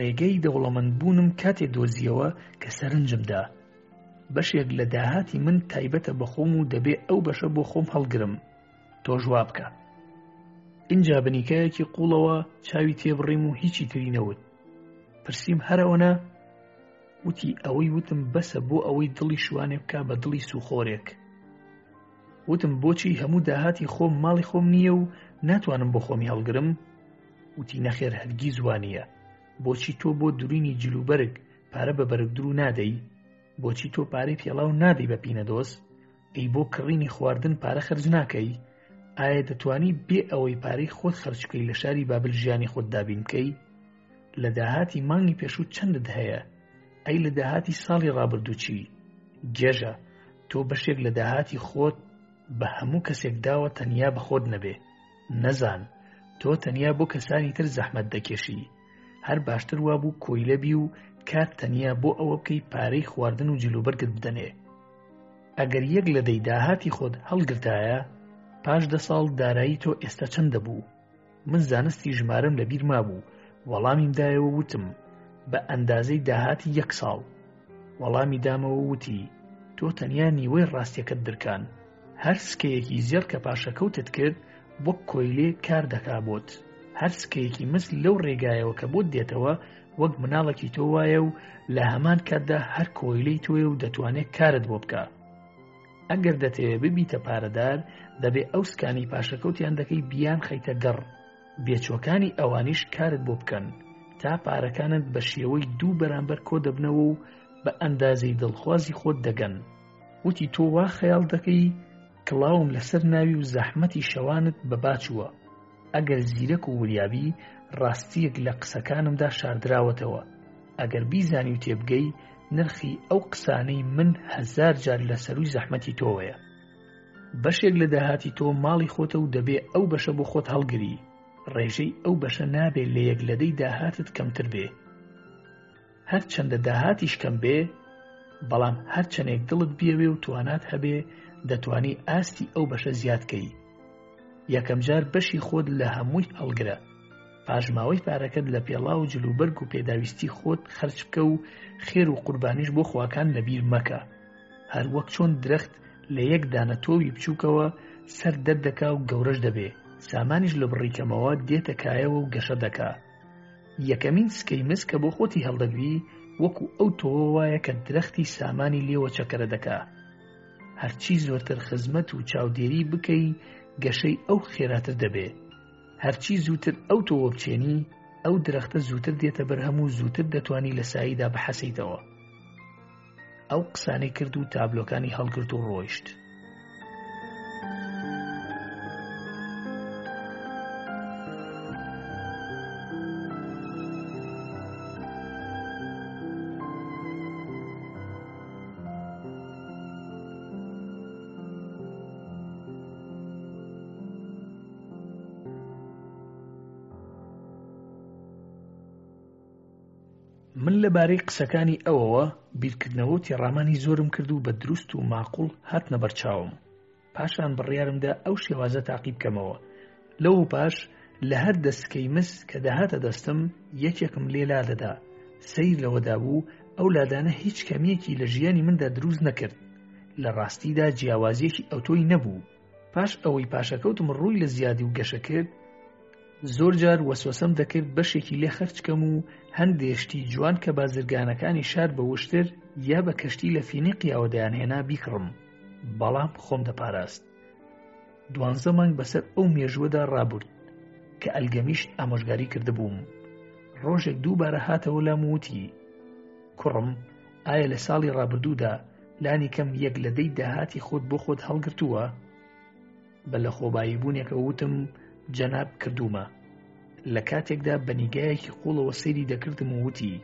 ڕێگەی دەوڵەمەندبوونم کاتێ دۆزیەوە کە سەرنجمدا. بەشێک لە داهاتی من تایبەتە بە خۆم و دەبێ ئەو بەشە بۆ خۆم هەڵگرم تۆ ژوا بکە. اینجا بنیکایەکی قوڵەوە چاوی تێبڕیم و هیچی تری نەوت. پرسییم هەرەوەنە؟ وتی ئەوەی وتم بەسە بۆ ئەوەی دڵی شوانێ بکا بە دڵی سوخۆرێک. وتم بۆچی هەموو داهاتی خۆم ماڵی خۆم نییە و ناتوانم بۆ خۆمی هەڵگرم؟ وتی نەخێر هەرگیز وانییە. بۆچی تۆ بۆ دورینی جلوبەرگ پارە بە بەرگ درو نادەی؟ بۆچی تۆ پارەی پێڵاو نادەی بە پینە دۆست؟ ئەی بۆ کڕینی خواردن پارە خەرج ناکەی؟ ئایا دەتوانی بێ ئەوەی پارەی خۆت خەرج بکەی لە شاری بابل ژیانی خۆت دابین بکەی؟ لە داهاتی مانگی پێشوو چەندت هەیە؟ ئەی لە داهاتی ساڵی ڕابردوو چی؟ گێژە تۆ بەشێک لە داهاتی خۆت بە هەموو کەسێک داوە تەنیا بە خۆت نەبێ. نەزان تۆ تەنیا بۆ کەسانی تر زەحمەت دەکێشی. هەر باشتر وابوو کۆیلە بی و کات تەنیا بۆ ئەوە بکەی پارەی خواردن و جلوبەرگت بدەنێ. ئەگەر یەک لە دەی داهاتی خۆت هەڵگرتایە، پاش 10 ساڵ دارایی تۆ ئێستا چەندە بوو؟ من زانستی ژمارەم لەبیر مابوو، وەڵامیم دایەوە وتم بە ئەندازەی داهاتی 1 ساڵ. وەڵامی دامەوە وتی تۆ تەنیا نیوەی ڕاستیەکەت درکان. هەر سکەیەکی زێر کە پاشەکەوتت کرد وەک کۆیلێ کار دەکا بۆت. هەر سکەیەکی مثل لەو ڕێگایەوە کە بۆت دێتەوە وەک مناڵێکی تۆ وایە و لە هەمان کاتدا هەر کۆیلەی تۆیە و دەتوانێت کارت بۆ بکە. ئەگەر دەتەوێت ببیتە پارەدار، دەبێ ئەو سکانی پاشەکەوتیان دەکەی بیان خەیتە گەڕ. بێچۆکانی ئەوانیش کارت بۆ بکەن تا پارەکانت بە شێوەی 2 بەرامبەر کۆ دەبنەوە و بە ئەندازەی دڵخوازی خۆت دەگەن. وتی تۆ وا خەیاڵ دەکەی کڵاوم لەسەر ناوی و زەحمەتی شەوانت بەباچووە. ئەگەر زیرەک و وریابی ڕاستیەک لە قسەکانمدا شاردراوەتەوە. ئەگەر بیزانی و تێبگەی نرخی ئەو قسانەی من 1000 جار لە سەروی زەحمەتی تۆوەیە. بەشێک لە داهاتی تۆ ماڵی خۆتە و دەبێ ئەو بەشە بۆ خۆت هەڵگری. ڕێژەی ئەو بەشە نابێت لە یەک لەدەی داهاتت کەمتر بێ. هەر چەندە داهاتیش کەم بێ، بەڵام هەر چەندێک دڵت بیەوێ و توانات هەبێ دەتوانی ئاستی ئەو بەشە زیادکەی. یەکەم جار بەشی خۆت لە هەمووی هەڵگرە. پاژماوەی پارەکەت لە پێڵاو و جلوبەرگ و پێداویستی خۆت خەرج بکە و خێر و قوربانیش بۆ خواکان لەبیر مەکە. هەر وەک چۆن درەخت لە یەک دانە تۆوی بچووکەوە سەر دەردەکا و گەورەش دەبێ، سامانیش لە بڕیکەمەوە دێتە کایەوە و گەشە دەکا. یەکەمین سکەی مس کە بۆ خۆتی هەڵدەگری وەکو ئەو تۆوە وایە کە درەختی سامانی لێوە چەکەرە دەکا. هەرچی زۆرتر خزمەت و چاودێری بکەی گەشەی ئەو خێراتر دەبێ. هەرچی زووتر ئەو تۆوە بچێنی ئەو درەختە زووتر دێتە بەرهەم و زووتر دەتوانی لە ساییدا بحەسەیتەوە. ئەو قسانەی کرد و تابلۆکانی هەڵگرت و ڕۆیشت. من لەبارەی قسەکانی ئەوەوە بیرکردنەوە و تێڕامانی زۆرم کرد و بە دروست و ماقوڵ هاتنە بەرچاوم. پاشان بڕیارمدا ئەو شێوازە تاقی بکەمەوە. لەو پاش لە هەر دەستکەی مس کە داهاتە دەستم یەکێکم لێلا دەدا. سەیر لەوەدا بوو ئەو لادانە هیچ کەمیەکی لە ژیانی مندا دروست نەکرد. لە ڕاستیدا جیاوازیەکی ئەوتۆی نەبوو. پاش ئەوەی پاشەکەوتم ڕووی لە زیادی و گەشە کرد، زۆر جار وەسوەسەم دەکرد بەشێکی لێ خەرجکەم و هەندێشتی جوان کە بازرگانەکانی شار بە وشتر یا بە کەشتی لە فینیقیاوە دەیانهێنا بیکڕم. بەڵام خۆم دەپاراست. 12 مانگ بەسەر ئەو مێژوەدا ڕابرد کە ئەلگەمیشت ئامۆژگاری کردبووم. ڕۆژێک دووبارە هاتەوە لام وتی کوڕم، ئایا لە ساڵی ڕابردوودا لانی کەم یەک لەدەی داهاتی خۆت بۆ خۆت هەڵگرتووە؟ بە لە خۆبایی بوونێکە وتم جەناب کردومە. لە کاتێکدا بە نیگایەکی قوڵەوە سەیری دەکردم و وتی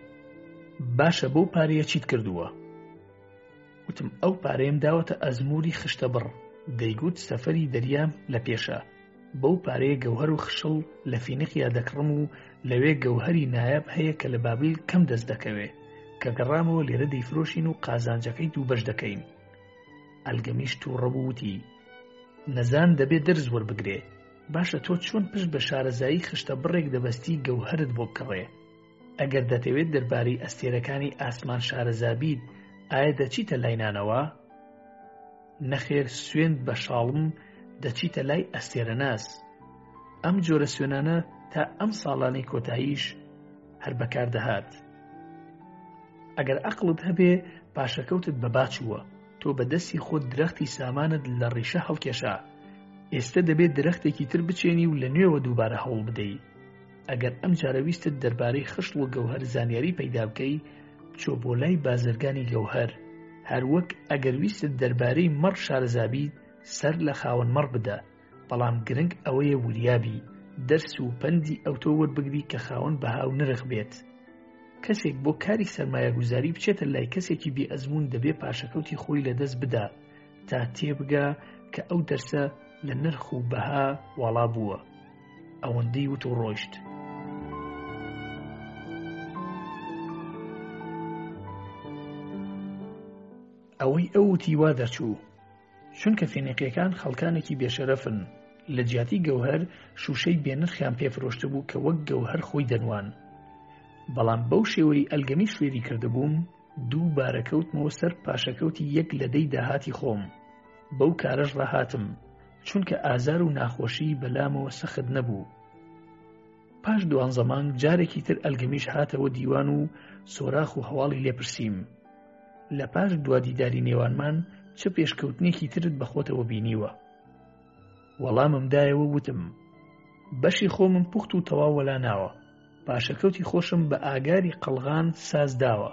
باشە بەو پارەیە چیت کردووە؟ وتم ئەو پارەیەم داوەتە ئەزموری خشتە بڕ. دەیگوت سەفەری دەریام لە پێشە. بەو پارەیە گەوهەر و خشڵ لە فینیقیا دەکڕم و لەوێ گەوهەری نایاب هەیە کە لە بابل کەم دەست دەکەوێ کە گەڕامەوە لێرە دەیفرۆشین و قازانجەکەی دوو بەش دەکەین. ئەلگەمیش تووڕەبوو وتی نەزان دەبێت دەرز وەربگرێ. باشە تۆ چۆن پشت بە شارەزایی خشتە بڕێک دەبەستی گەوهرت بۆ بکڕێ؟ ئەگەر دەتەوێت دەربارەی ئەستێرەکانی ئاسمان شارەزابیت ئایا دەچیتە لاینانەوە؟ نەخێر سوێند بە شاڵم دەچیتە لای ئەستێرەناس. ئەم جۆرە سوێنانە تا ئەم ساڵانەی کۆتاییش هەر بەکار دەهات. ئەگەر عەقڵت هەبێ پاشەکەوتت بە باچووە، تۆ بەدەستی خۆت درەختی سامانت لە ڕیشە هەڵکێشا. ئێستا دەبێت درەختێکی تر بچێنی و لە نوێوە دووبارە هەوڵ بدەی. ئەگەر ئەم جارە ویستت دەربارەی خشت و گەوهەر زانیاری پەیدا بکەی، بچۆ بۆ لای بازرگانی گەوهەر. هەروەک ئەگەر ویستت دەربارەی مەڕ شارەزابیت، سەر لە خاوەن مەڕ بدە، بەڵام گرنگ ئەوەیە وریابی دەرس و پەندی ئەو تۆ وەربگری کە خاوەن بەهاو نرخ بێت. کەسێک بۆ کاری سەرمایە گوزاری بچێتە لای کەسێکی بێ ئەزمون دەبێ پاشەکەوتی خۆی لەدەست بدا تا تێبگا کە ئەو دەرسە لە نرخ و بەها واڵا بووە. ئەوەندەی وت و ڕۆیشت. ئەوەی ئەو وتی وا دەرچوو، چونکە فێنیقیەکان خەڵکانێکی بێشەرەفن. لە جیاتی گەوهەر شوشەی بێنرخیان پێفرۆشتە بوو کە وەک گەوهەر خۆی دەنوان. بەڵام بەو شێوەی ئەلگەمی شوێری کردبووم، دوو بارەکەوتمەوە سەر پاشەکەوتی یەک لەدەی داهاتی خۆم. بەو کارەش ڕاهاتم، چونکە ئازار و ناخۆشی بەلامەوە سەخت نەبوو. پاش 12 مانگ جارێکی تر ئەلگەمیش هاتەوە دیوان و سۆراخ و هەواڵی لێپرسیم. لە پاش دوادیداری نێوانمان چه پێشکەوتنێکی ترت بەخۆتەوە بینیوە؟ وەڵامم دایەوە وتم بەشی خۆمم پوخت و تەواو وەلا ناوە. پاشەکەوتی خۆشم بە ئاگاری قەڵغان ساز داوە،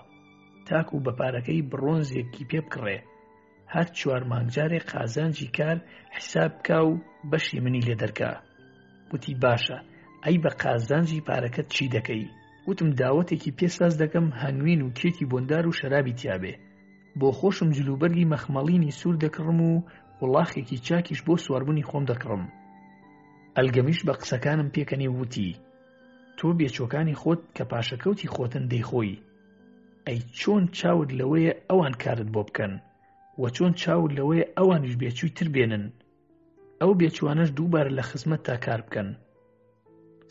تاکو بە پارەکەی بڕۆنزێکی پێ بکڕێ. هەر 4 مانگ جارێ قازانجی کار حیساب بکا و بەشی منی لێ دەرکا. وتی باشە، ئەی بە قازانجی پارەکەت چی دەکەی؟ وتم داوەتێکی پێ ساز دەکەم، هەنگوین و کێکی بۆندار و شەرابی تیابێ. بۆ خۆشم جلوبەرگی مەخمەڵینی سوور دەکڕم و وڵاخێکی چاکیش بۆ سواربوونی خۆم دەکڕم. ئەلگەمیش بە قسەکانم پێکەنی وتی تۆ بێچۆکانی خۆت کە پاشەکەوتی خۆتن دەیخۆی. ئەی چۆن چاود لەوەیە ئەوان کارت بۆ بکەن، و چۆن چاود لەوەیە ئەوانیش بێچووی تر بێنن، ئەو بێچوانەش دووبارە لە خزمەت تا کار بکەن.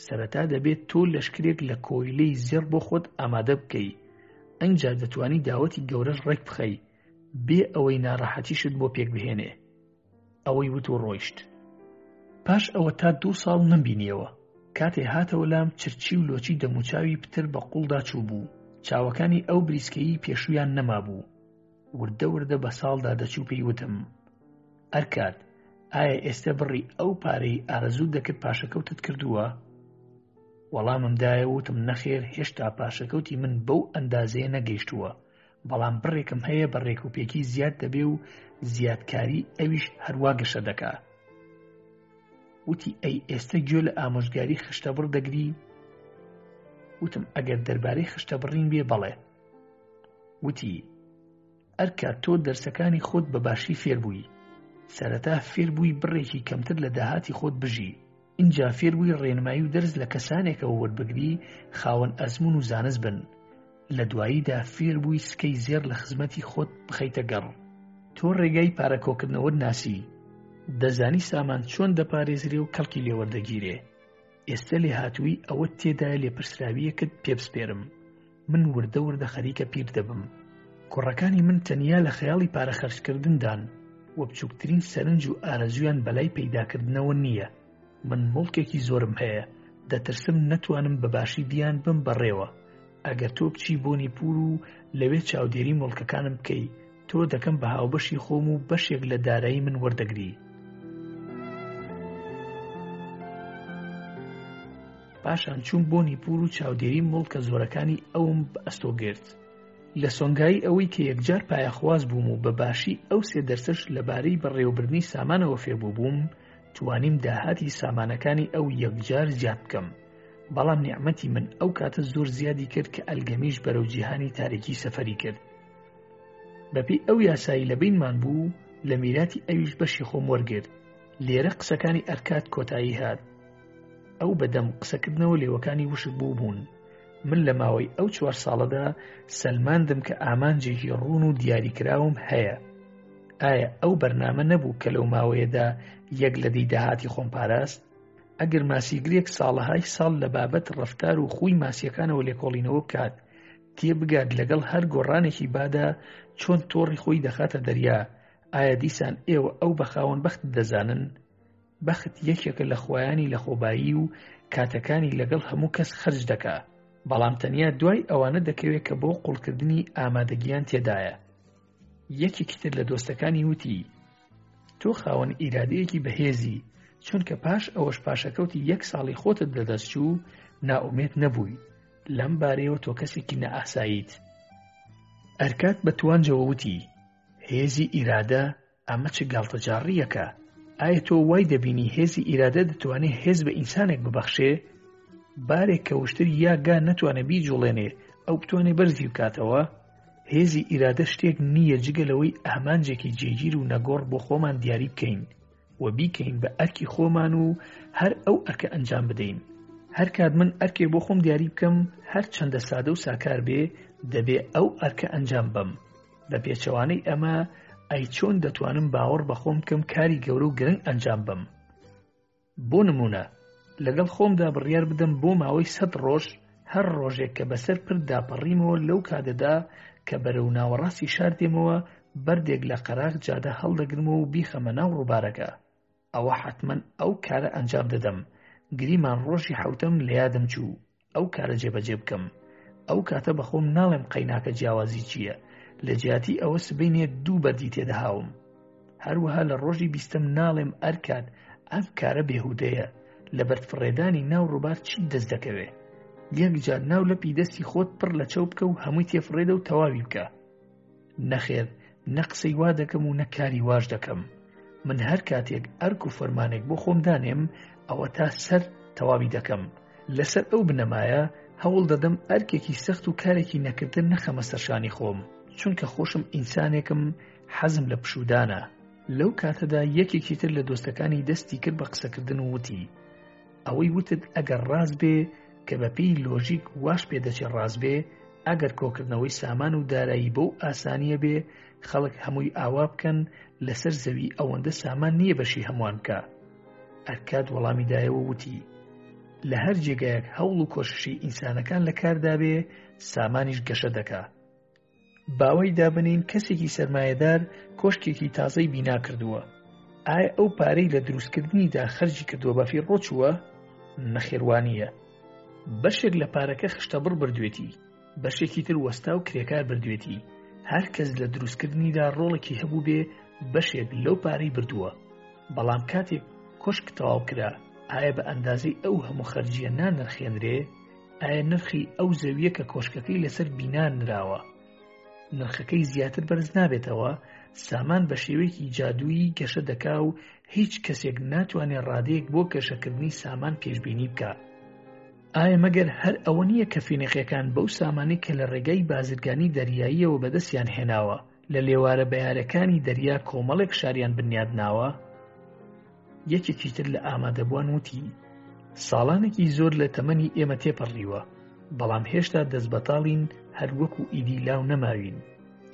سەرەتا دەبێت تۆ لەشکرێک لە کۆیلەی زێڕ بۆ خۆت ئامادە بکەی. ئەنجار دەتوانی داوەتی گەورەش ڕێک بخەی بێ ئەوەی ناڕەحەتیشت بۆ پێک بهێنێ. ئەوەی وت و ڕۆیشت. پاش ئەوە تا 2 ساڵ نەمبینیەوە. کاتێ هاتەوە لام چرچی و لۆچی دەموچاوی پتر بە قوڵدا چوو بوو. چاوەکانی ئەو بریسکەیی پێشویان نەما بوو. وردە وردە بە ساڵدا دەچوو پێی وتم ئەرکات، ئایا ئێستا بڕی ئەو پارەی ئارەزوو دەکرد پاشەکەوتت کردووە؟ وەڵامم دایە وتم نەخێر، هێشتا پاشەکەوتی من بەو ئەندازەیە نەگەیشتووە، بەڵام بڕێکم هەیە بە ڕێکوپێکی زیاد دەبێ و زیادکاری ئەویش هەروە گەشە دەکا. وتی ئەی ئێستا گوێ لە ئامۆژگاری خشتەبڕ دەگری؟ وتم ئەگەر دەربارەی خشتەبڕین بێ بەڵێ. وتی ئەرکات تۆ دەرسەکانی خۆت بەباشی فێربووی. سەرەتا فێربووی بڕێکی کەمتر لە داهاتی خۆت بژی. اینجا فێربووی ڕێنمایی و دەرز لە کەسانێکەوە وەربگری خاوەن ئەزمون و زانست بن. لە دواییدا فێربووی سکەی زێر لە خزمەتی خۆت بخەیتە گەڕ. تۆ ڕێگای پارەکۆکردنەوەت ناسی، دەزانی سامان چۆن دەپارێزرێ و کەڵکی لێوەردەگیرێ. ئێستا لێ هاتووی ئەوە تێدایە لێپرسراویەکت پێبسپێرم. من وردە وردە خەریکە پیر دەبم. کوڕەکانی من تەنیا لە خەیاڵی پارەخەرجکردندان و بچووکترین سەرنج و ئارەزویان بەلای پەیداکردنەوە نییە. من مڵکێکی زۆرم هەیە، دەترسم نەتوانم بەباشی بیان بم بەڕێوە. ئەگەر تۆ بچی بۆنی پور و لەوێ چاودێری مڵکەکانم بکەی، تۆ دەکەم بە هاوبەشی خۆم و بەشێک لە دارایی من وەردەگری. پاشان چوون بۆنی پور و چاودێری مڵکە زۆرەکانی ئەوم بە ئەستۆگرت. لە سۆنگایی ئەوەی کە یەکجار پایەخواز بووم و بەباشی ئەو 3 دەرسش لەبارەی بەڕێوەبردنی سامانەوە فێربوو بووم، توانیم داهاتی سامانەکانی ئەو یەکجار زیاد بکەم. بەڵام نیعمەتی من ئەو کاتە زۆر زیادی کرد کە ئەلگەمیش بەرەو جیهانی تارێکی سەفەری کرد. بەپێی ئەو یاسایی لە بینمان بوو، لە میراتی ئەویش بەشی خۆم وەرگرت. لێرە قسەکانی ئەرکات کۆتایی هات. ئەو بەدەم قسەکردنەوە لێوەکانی وشک بوو بوون. من لە ماوەی ئەو 4 ساڵەدا سەلماندم کە ئامانجێکی ڕوون و دیاریکراوم هەیە. ئایا ئەو بەرنامە نەبوو کە لەو ماوەیەدا یەک لەدەی داهاتی خۆم پاراست؟ ئەگەر ماسیگرێک ساڵەهای ساڵ لە بابەت ڕەفتار و خوی ماسیەکانەوە لێکۆڵینەوە بکات، تێبگات لەگەڵ هەر گۆڕانێکی بادا چۆن تۆڕی خۆی دەخاتە دەریا، ئایا دیسان ئێوە ئەو بەخاوەن بەخت دەزانن؟ بەخت یەکێکە لە خۆیانی لە خۆبایی و کاتەکانی لەگەڵ هەموو کەس خەرج دەکا. بەڵام تەنیا دوای ئەوانە دەکەوێت کە بۆ قوڵکردنی ئامادەگیان تێدایە. یەکێکی تر لە دۆستەکانی وتی تۆ خاوەن ئیرادەیەکی بەهێزی، چونکە پاش ئەوەش پاشەکەوتی 1 ساڵی خۆتت لەدەستچوو نائومێد نەبووی. لەم بارەیەوە تۆ کەسێکی نەئاساییت. ئەرکات بە توانجەوە وتی هێزی ئیرادە ئەمە چ گاڵتەجاڕیەکە؟ ئایا تۆ وای دەبینی هێزی ئیرادە دەتوانێت هێز بە ئینسانێک ببەخشێ؟ بارێک کە وشتر یا گا نەتوانێت بیجوڵێنێ ئەو بتوانێ بەرزی بکاتەوە؟ هێزی ئیرادە شتێک نییە جگە لەوەی ئامانجێکی جێگیر و نەگۆڕ بۆ خۆمان دیاری بکەین و بیکەین بە ئەرکی خۆمان و هەر ئەو ئەرکە ئەنجام بدەین. هەر کات من ئەرکێ بۆ خۆم دیاری بکەم هەر چەندە سادە و ساکار بێ دەبێ ئەو ئەرکە ئەنجام بم. بە پێچەوانەی ئەمە ئەی چۆن دەتوانم باوەڕ بە خۆم بکەم کاری گەورە و گرنگ ئەنجام بم. بۆ نمونە لەگەڵ خۆمدا بڕیار بدەم بۆ ماوەی 100 ڕۆژ هەر ڕۆژێک کە بەسەر پر داپەڕیمەوە لەو کاتەدا کە بەرەو ناوەڕاستی شار دێمەوە بەردێک لە قەراغ جادە هەڵدەگرمەوە و بیخەمە ناو ڕووبارەکە. ئەوە حتمەن ئەو کارە ئەنجام دەدەم. گریمان ڕۆژی حوتەم لە یادم چوو ئەو کارە جێبەجێ بکەم. ئەو کاتە بەخۆم ناڵێم قەیناکە جیاوازی چییە، لە جیاتی ئەوە سبەینێ 2 بەردی تێدەهاوم. هەروەها لە ڕۆژی 20م ناڵێم ئەرکات ئەم کارە بێهودەیە، لە بەرفڕێدانی ناو ڕووبار چی دەست دەکەوێ؟ یەکجار ناو لەپی دەستی خۆت پڕ لە چەو بکە و هەمووی تێفڕێدە و تەواوی بکە. نەخێر، نە قسەی وا دەکەم و نە کاری واش دەکەم. من هەر کاتێک ئەرک و فەرمانێک بۆ خۆم دانێم ئەوە تا سەر تەواوی دەکەم. لەسەر ئەو بنەمایە هەوڵ دەدەم ئەرکێکی سەخت و کارێکی نەکردن نەخەمە سەرشانی خۆم، چونکە خۆشم ئینسانێکم، حەزم لە پشودانە. لەو کاتەدا یەکێکی تر لە دۆستەکانی دەستی کرد بە قسەکردن و وتی ئەوەی وتت ئەگەر ڕاز بێ کە بەپێی لۆژیک واش پێدەچێت ڕاز بێ، ئەگەر کۆکردنەوەی سامان و دارایی بەو ئاسانیە بێ خەڵک هەمووی ئاوا بکەن لەسەر زەوی ئەوەندە سامان نییە بەشی هەمووان بکە. ئەرکاد وەڵامی دایەوە وتی لە هەر جێگایەک هەوڵ و کۆششی ئینسانەکان لە کاردا بێ سامانیش گەشە دەکا. باوەی دابنین کەسێکی سەرمایەدار کۆشکێکی تازەی بینا کردووە. ئایا ئەو پارەی لە دروستکردنیدا خەرجی کردووە بەفی ڕۆچووە؟ نەخێوانییە. بەشێک لە پارەکە خشتەبڕ بردوێتی، بەشێکی تر وەستا و کرێکار بردوێتی. هەر کەس لە دروستکردنیدا ڕۆڵێکی هەبوو بێ بەشێک لەو پارەی بردووە. بەڵام کاتێک کۆشک تەواو کرا ئایا بە ئەندازەی ئەو هەموو خەرجیە نانرخێنرێ؟ ئایا نرخی ئەو زەویە کە کۆشکەکەی لەسەر بینان نراوە نرخەکەی زیاتر بەرز نابێتەوە؟ سامان بە شێوەیەکی جادوویی گەشە دەکا و هیچ کەسێک ناتوانێت ڕادەیەک بۆ گەشەکردنی سامان پێشبینی بکە. ئایا مەگەر هەر ئەوە نییە کە فینیقیەکان بەو سامانەی کە لە ڕێگەی بازرگانی دەریاییەوە بەدەستیان هێناوە لە لێوارە بەیارەکانی دەریا کۆمەڵێک شاریان بنیادناوە؟ یەکێکی تر لە ئامادەبووان وتی ساڵانێکی زۆر لە تەمەنی ئێمە تێپەڕیوە، بەڵام هێشتا دەستبەتاڵین، هەر وەکو ئیدی لاو نەماوین.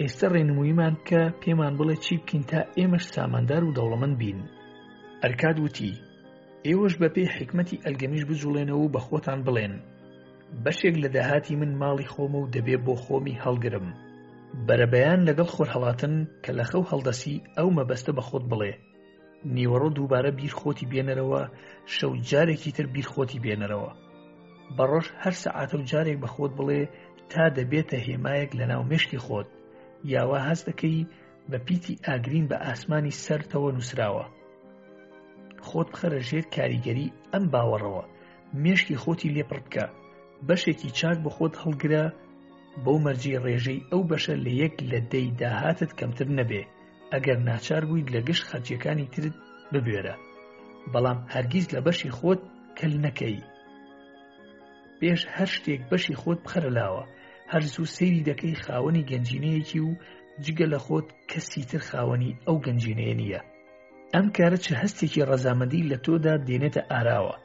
ئێستا ڕێنموویمان کە پێمان بڵێ چی بکەین تا ئێمەش ساماندار و دەوڵەمەند بین. ئەرکاد وتی ئێوەش بەپێی حکمەتی ئەلگەمیش بجوڵێنەوە و بە خۆتان بڵێن بەشێک لە داهاتی من ماڵی خۆمە و دەبێ بۆ خۆمی هەڵگرم. بەرەبەیان لەگەڵ خۆرهەڵاتن کە لە خەو هەڵدەسی ئەو مەبەستە بە خۆت بڵێ. نیوەڕۆ دووبارە بیر خۆتی بێنەرەوە، شەو جارێکی تر بیر خۆتی بێنەرەوە. بەڕۆژ هەر سەعاتە و جارێک بە خۆت بڵێ تا دەبێتە هێمایەک لە ناو مێشکی خۆت، یاوە هەست دەکەی بە پیتی ئاگرین بە ئاسمانی سەرتەوە نووسراوە. خۆت بخەرە ژێر کاریگەری ئەم باوەڕەوە، مێشکی خۆتی لێپڕ بکە، بەشێکی چاک بە خۆت هەڵگرە، بەو مەرجی ڕێژەی ئەو بەشە لە 1 لە 10 داهاتت کەمتر نەبێ. ئەگەر ناچار بوویت لە گشت خەرجیەکانی ترت ببوێرە، بەڵام هەرگیز لە بەشی خۆت کەل نەکەی. پێش هەر شتێک بەشی خۆت بخەرە لاوە، هەر زوو سەیری دەکەی خاوەنی گەنجینەیەکی و جگە لە خۆت کەسی تر خاوەنی ئەو گەنجینەیە نییە. ئەم کارە چه هەستێکی ڕەزامەندی لە تۆدا دێنێتە ئاراوە.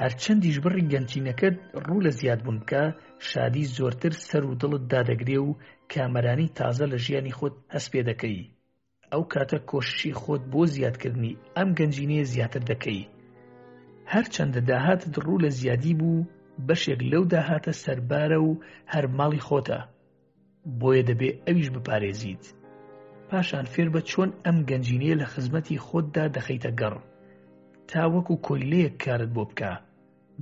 هەرچەندیش بڕی گەنجینەکەت ڕوو لە زیادبوون بکە، شادی زۆرتر سەر و دڵت دادەگرێ و کامەرانی تازە لە ژیانی خۆت هەست پێ دەکەی. ئەو کاتە کۆششی خۆت بۆ زیادکردنی ئەم گەنجینەیە زیاتر دەکەی. هەرچەندە داهاتت ڕوو لە زیادی بوو، بەشێک لەو داهاتە سەربارە و هەر ماڵی خۆتە، بۆیە دەبێ ئەویش بپارێزیت. پاشان فێر بە چۆن ئەم گەنجینەیە لە خزمەتی خۆتدا دەخەیتە گەڕ، تا وەکو کۆیلەیەک کارت بۆ بکە.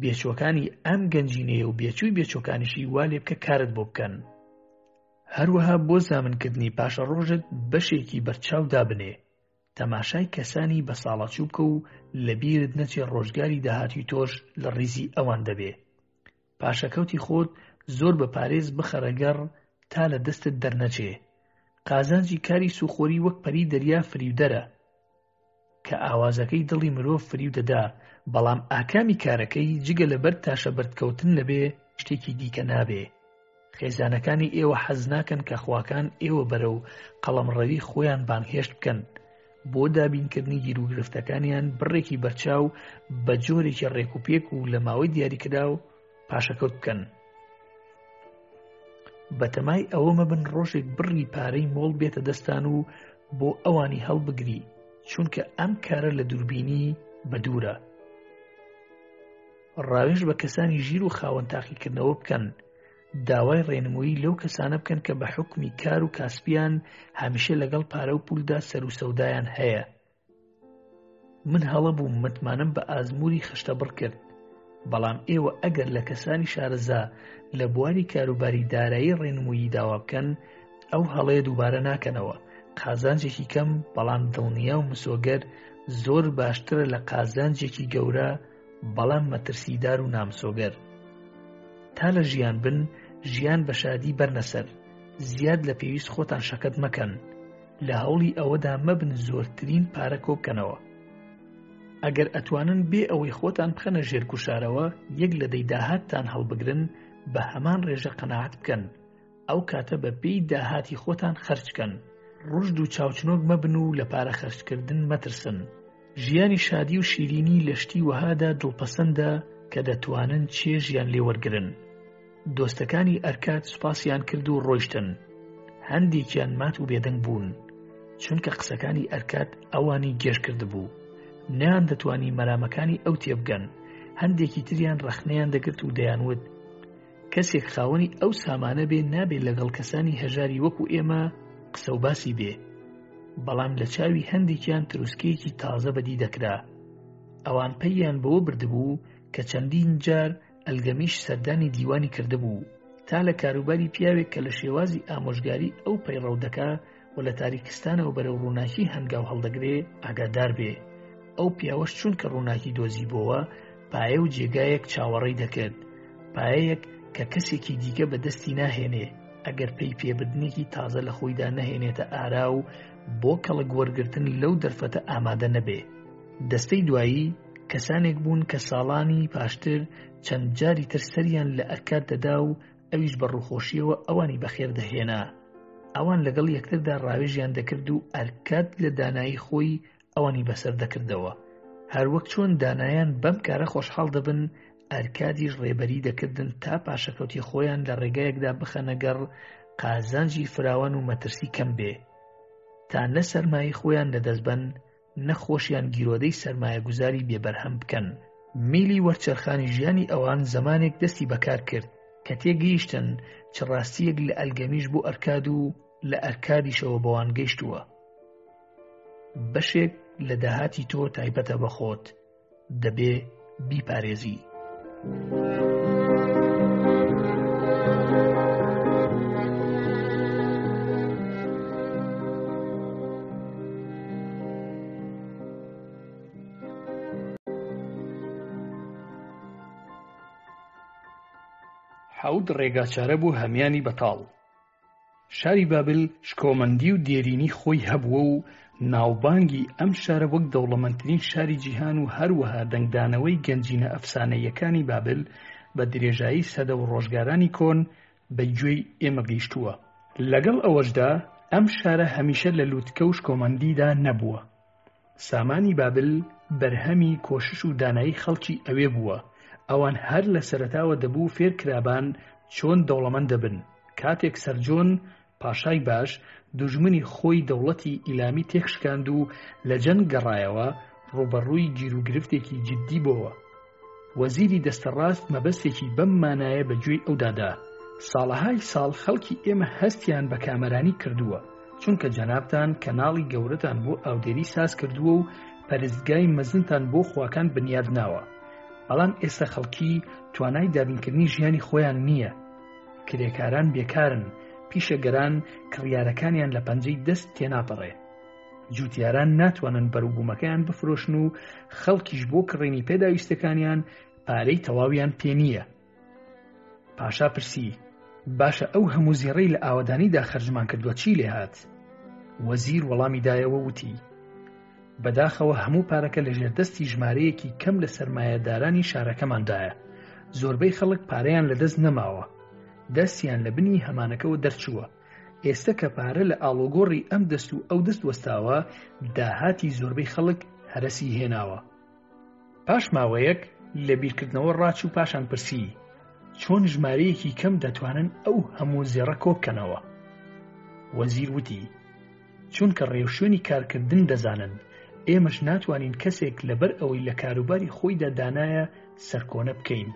بێچۆکانی ئەم گەنجینەیە و بێچووی بێچۆکانیشی وا لێ بکە کارت بۆ بکەن. هەروەها بۆ زامنکردنی پاشە ڕۆژت بەشێکی بەرچاو دابنێ، تەماشای کەسانی بە ساڵەچوو بکە و لەبیرت نەچێ ڕۆژگاری داهاتی تۆش لە ڕیزی ئەوان دەبێ. پاشەکەوتی خۆت زۆر بە پارێز بخەرەگەڕ تا لە دەستت دەرنەچێ. قازانجی کاری سوخۆری وەک پەری دەریا فریودەرە کە ئاوازەکەی دڵی مرۆڤ فریو دەدا، بەڵام ئاکامی کارەکەی جگە لەبەر تاشە بەردکەوتن لەبێ شتێکی دیکە نابێ. خێزانەکانی ئێوە حەز ناکەن کە خواکان ئێوە بەرەو قەڵەمڕەوی خۆیان بانگهێشت بکەن بۆ دابینکردنی گیرروگرفتەکانیان بڕێکی بەرچاو بە جۆرێکی ڕێکوپێک و لە ماوەی دیاریکراو پاشەکەوت بکەن. بەتەمای ئەوە مەبن ڕۆژێک بڕی پارەی مۆڵ بێتە دەستان و بۆ ئەوانی هەڵبگری، چونکە ئەم کارە لە دووربینی بەدوورە. ڕاوێژ بە کەسانی ژیر و خاوەن تاقیکردنەوە بکەن، داوای ڕێنمووی لەو کەسانە بکەن کە بە حوکمی کار و کاسبیان هەمیشە لەگەڵ پارە و پولدا سەر و سەودایان هەیە. من هەڵە بووم متمانم بە ئازمووری خشتەبڕ کرد، بەڵام ئێوە ئەگەر لە کەسانی شارەزا لە بواری کاروباری دارایی ڕێنمووی داوا بکەن، ئەو هەڵەیە دووبارە ناکەنەوە. قازانجێکی کەم بەڵام دڵنیا و مسۆگەر زۆر باشترە لە قازانجێکی گەورە بەڵام مەترسیدار و نامسۆگەر. تا لە ژیان بن، ژیان بە شادی بەرنەسەر، زیاد لە پێویست خۆتان شەکەت مەکەن، لە هەوڵی ئەوەدا مەبن زۆرترین پارە کۆبکەنەوە. ئەگەر ئەتوانن بێ ئەوەی خۆتان بخەنە ژێرکوشارەوە یەک لە دەی داهاتتان هەڵبگرن، بە هەمان ڕێژە قەناعەت بکەن، ئەو کاتە بە پێی داهاتی خۆتان خەرجکەن. ڕوشد و چاوچنۆک مەبن و لە پارە خەرجکردن مەترسن. ژیانی شادی و شیرینی لە شتی وەهادا دڵپەسەندە کە دەتوانن چێژیان لێ وەرگرن. دۆستەکانی ئەرکاد سوپاسیان کرد و ڕۆیشتن. هەندێکیان مات و بێدەنگ بوون، چونکە قسەکانی ئەرکاد ئەوانی گێژ کردبوو. نەیان دەتوانی مەرامەکانی ئەو تێبگەن. هەندێکی تریان ڕەخنەیان دەگرت و دەیانوت کەسێک خاوەنی ئەو سامانە بێ نابێت لەگەڵ کەسانی هەژاری وەکو ئێمە قسە و باسی بێ. بەڵام لە چاوی هەندێکیان تروسکەیەکی تازە بەدی دەکرا. ئەوان پەییان بەوە بردبوو کە چەندین جار ئەلگەمیش سەردانی دیوانی کردبوو تا لە کاروباری پیاوێک کە لە شێوازی ئامۆژگاری ئەو پەیڕەو دەکا و لە تاریکستانەوە بەرەو ڕووناکی هەنگاو هەڵدەگرێ ئاگادار بێ. ئەو پیاوەش چونکە ڕووناکی دۆزی بۆوە پایە و جێگایەک چاوەڕێی دەکرد، پایەیەک کە کەسێکی دیکە بەدەستی ناهێنێ ئەگەر پێی پێبردنێکی تازە لە خۆیدا نەهێنێتە ئارا و بۆ کەڵک وەرگرتن لەو دەرفەتە ئامادە نەبێ. دەستەی دوایی کەسانێک بوون کە ساڵانی پاشتر چەند جاری تر سەریان لە ئەرکاد دەدا و ئەویش بە ڕووخۆشیەوە ئەوانی بەخێر دەهێنا. ئەوان لەگەڵ یەکتردا ڕاوێژیان دەکرد و ئەرکاد لە دانایی خۆی ئەوانی بەسەر دەکردەوە. هەروەک چۆن دانایان بەم کارە خۆشحاڵ دەبن، ئەرکادیش ڕێبەری دەکردن تا پاشەکەوتی خۆیان لە ڕێگایەکدا بخەنەگەڕ قازانجی فراوان و مەترسی کەم بێ، تا نە سەرمایی خۆیان لەدەستبەن نەخۆشیان گیرۆدەی سەرمایە گوزاری بێبەرهەم بکەن. میلی وەرچەرخانی ژیانی ئەوان زەمانێک دەستی بەکار کرد کە تێگەیشتن چ ڕاستیەک لە ئەلگەمیش بۆ ئەرکاد و لە ئەرکادیشەوە بەوان گەیشتووە. بەشێک لە داهاتی تۆ تایبەتە بە خۆت، دەبێ بیپارێزی. حەوت ڕێگاچارە بوو هەمیانی بەتاڵ. شاری بابل شکۆمەندی و دێرینی خۆی هەبووە و ناوبانگی ئەم شارە وەک دەوڵەمەندترین شاری جیهان و هەروەها دەنگدانەوەی گەنجینە ئەفسانەیەکانی بابل بە درێژایی سەدە و ڕۆژگارانی کۆن بە گوێی ئێمە گەیشتووە. لەگەڵ ئەوەشدا ئەم شارە هەمیشە لە لووتکە و شکۆمەندیدا نەبووە. سامانی بابل بەرهەمی کۆشش و دانایی خەڵکی ئەوێ بووە. ئەوان هەر لە سەرەتاوە دەبوو فێرکرابان چۆن دەوڵەمەند دەبن. کاتێک سەرجۆن پاشای باش دوژمنی خۆی دەوڵەتی ئیلامی تێکشکاند و لە جەنگ گەڕایەوە ڕوبەڕووی گیرروگرفتێکی جددی بۆوە. وەزیری دەستەڕاست مەبەستێکی بەم مانایە بەگوێی ئەودادا. ساڵەهای ساڵ خەڵکی ئێمە هەستیان بە کامەرانی کردووە، چونکە جەنابتان کەناڵی گەورەتان بۆ ئاودێری ساز کردووە و پەرستگای مەزنتان بۆ خواکان بنیاد ناوە. بەڵام ئێستا خەڵکی توانای دابینکردنی ژیانی خۆیان نییە. کرێکاران بێکارن، پیشەگەران کڕیارەکانیان لە پەنجەی دەست تێناپەڕێ. جوتیاران ناتوانن بەرووبوومەکەیان بفرۆشن و خەڵکیش بۆ کڕینی پێداویستەکانیان پارەی تەواویان پێ نییە. پاشا پرسی: باشە ئەو هەموو زێڕەی لە ئاوەدانیدا خەرجمان کردووە چی لێ هات؟ وەزیر وەڵامی دایەوە وتی: بەداخەوە هەموو پارەکە لە ژێردەستی ژمارەیەکی کەم لە سەرمایەدارانی شارەکەماندایە. زۆربەی خەڵک پارەیان لەدەست نەماوە، دەستیان لە بنی هەمانەکەوە دەرچووە. ئێستا کە پارە لە ئاڵۆگۆڕی ئەم دەست و ئەو دەست وەستاوە، داهاتی زۆربەی خەڵک هەرەسی هێناوە. پاش ماوەیەک لە بیرکردنەوە ڕاچوو پاشان پرسی: چۆن ژمارەیەکی کەم دەتوانن ئەو هەموو زێڕە کۆبکەنەوە؟ وەزیر وتی: چونکە ڕێوشوێنی کارکردن دەزانن، ئێمەش ناتوانین کەسێک لەبەر ئەوەی لە کاروباری خۆیدا دانایە سەرکۆنە بکەین.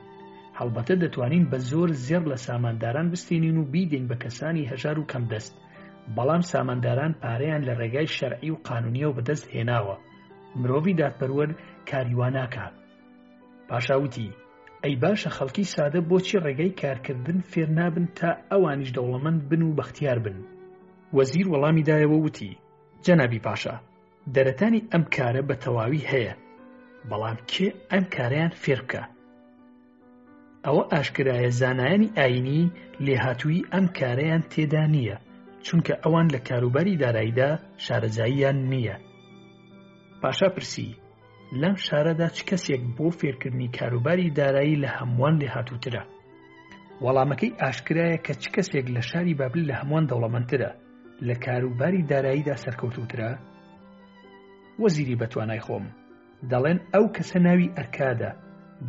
هەڵبەتە دەتوانین بە زۆر زێڕ لە سامانداران بستێنین و بیدەین بە کەسانی هەژار و کەم دەست، بەڵام سامانداران پارەیان لە ڕێگای شەرعی و قانونیە و بەدەست هێناوە. مرۆڤی دادپەروەر کاریوا ناکات. پاشاوتی: ئەی باشە خەڵکی سادە بۆچی ڕێگای کارکردن فێر نابن تا ئەوانیش دەوڵەمەند بن و بەختیار بن؟ وەزیر وەڵامی دایەوە وتی: جەنابی پاشا، دەرەتانی ئەم کارە بە تەواوی هەیە، بەڵام کێ ئەم کارەیان فێر بکە؟ ئەوە ئاشکرایە زانایانی ئاینی لێهاتووی ئەم کارەیان تێدا نییە، چونکە ئەوان لە کاروباری داراییدا شارەزاییان نییە. پاشا پرسی: لەم شارەدا چ کەسێک بۆ فێرکردنی کاروباری دارایی لە هەمووان لێهاتووترە؟ وەڵامەکەی ئاشکرایە کە چ کەسێک لە شاری بابل لە هەمووان دەوڵەمەندترە، لە کاروباری داراییدا سەرکەوتووترە؟ وەزیری بەتوانای خۆم: دەڵێن ئەو کەسە ناوی ئەرکادە،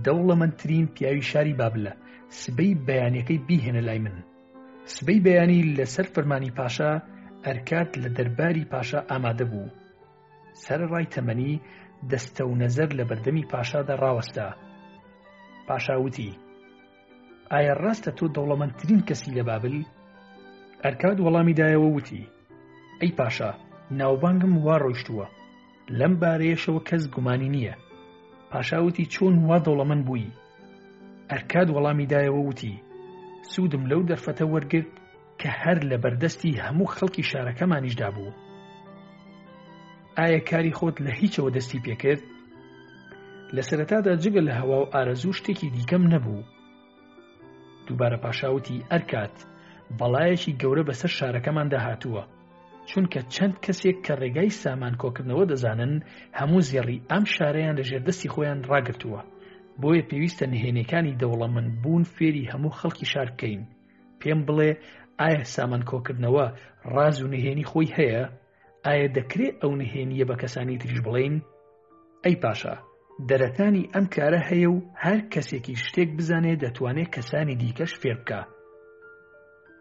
دەوڵەمەندترین پیاوی شاری بابلە. سبەی بەیانیەکەی بیهێنە لای من. سبەی بەیانی لەسەر فەرمانی پاشا، ئەرکاد لە دەرباری پاشا ئامادە بوو. سەرڕای تەمەنی دەستە و نەزەر لە بەردەمی پاشادا ڕاوەستا. پاشا وتی: ئایا ڕاستە تۆ دەوڵەمەندترین کەسی لە بابل؟ ئەرکاد وەڵامی دایەوە وتی: ئەی پاشا، ناوبانگم وا ڕۆیشتووە، لەم بارەیەشەوە کەس گومانی نییە. پاشا وتی: چۆن وا دەوڵەمەند بووی؟ ئەرکاد وەڵامی دایەوە وتی: سوودم لەو دەرفەتە وەرگرت کە هەر لە بەردەستی هەموو خەڵکی شارەکەمانیشدا بوو. ئایا کاری خۆت لە هیچەوە دەستی پێکرد؟ لە سەرەتادا جگە لە هەوا و ئارەزوو شتێکی دیکەم نەبوو. دووبارە پاشاوتی: ئەرکاد، بەڵایەکی گەورە بەسەر شارەکەماندا هاتووە، چونکە چەند کەسێک کە ڕێگای سامان کۆکردنەوە دەزانن هەموو زێڕی ئەم شارەیان لە ژێردەستی خۆیان ڕاگرتووە. بۆیە پێویستە نهێنیەکانی دەوڵەمەند بوون فێری هەموو خەڵکی شار بکەین. پێم بڵێ، ئایا سامان کۆکردنەوە ڕاز و نهێنی خۆی هەیە؟ ئایا دەکرێت ئەو نهێنیە بە کەسانی تریش بڵێین؟ ئەی پاشا، دەرەتانی ئەم کارە هەیە و هەر کەسێکی شتێک بزانێت دەتوانێت کەسانی دیکەش فێر بکە.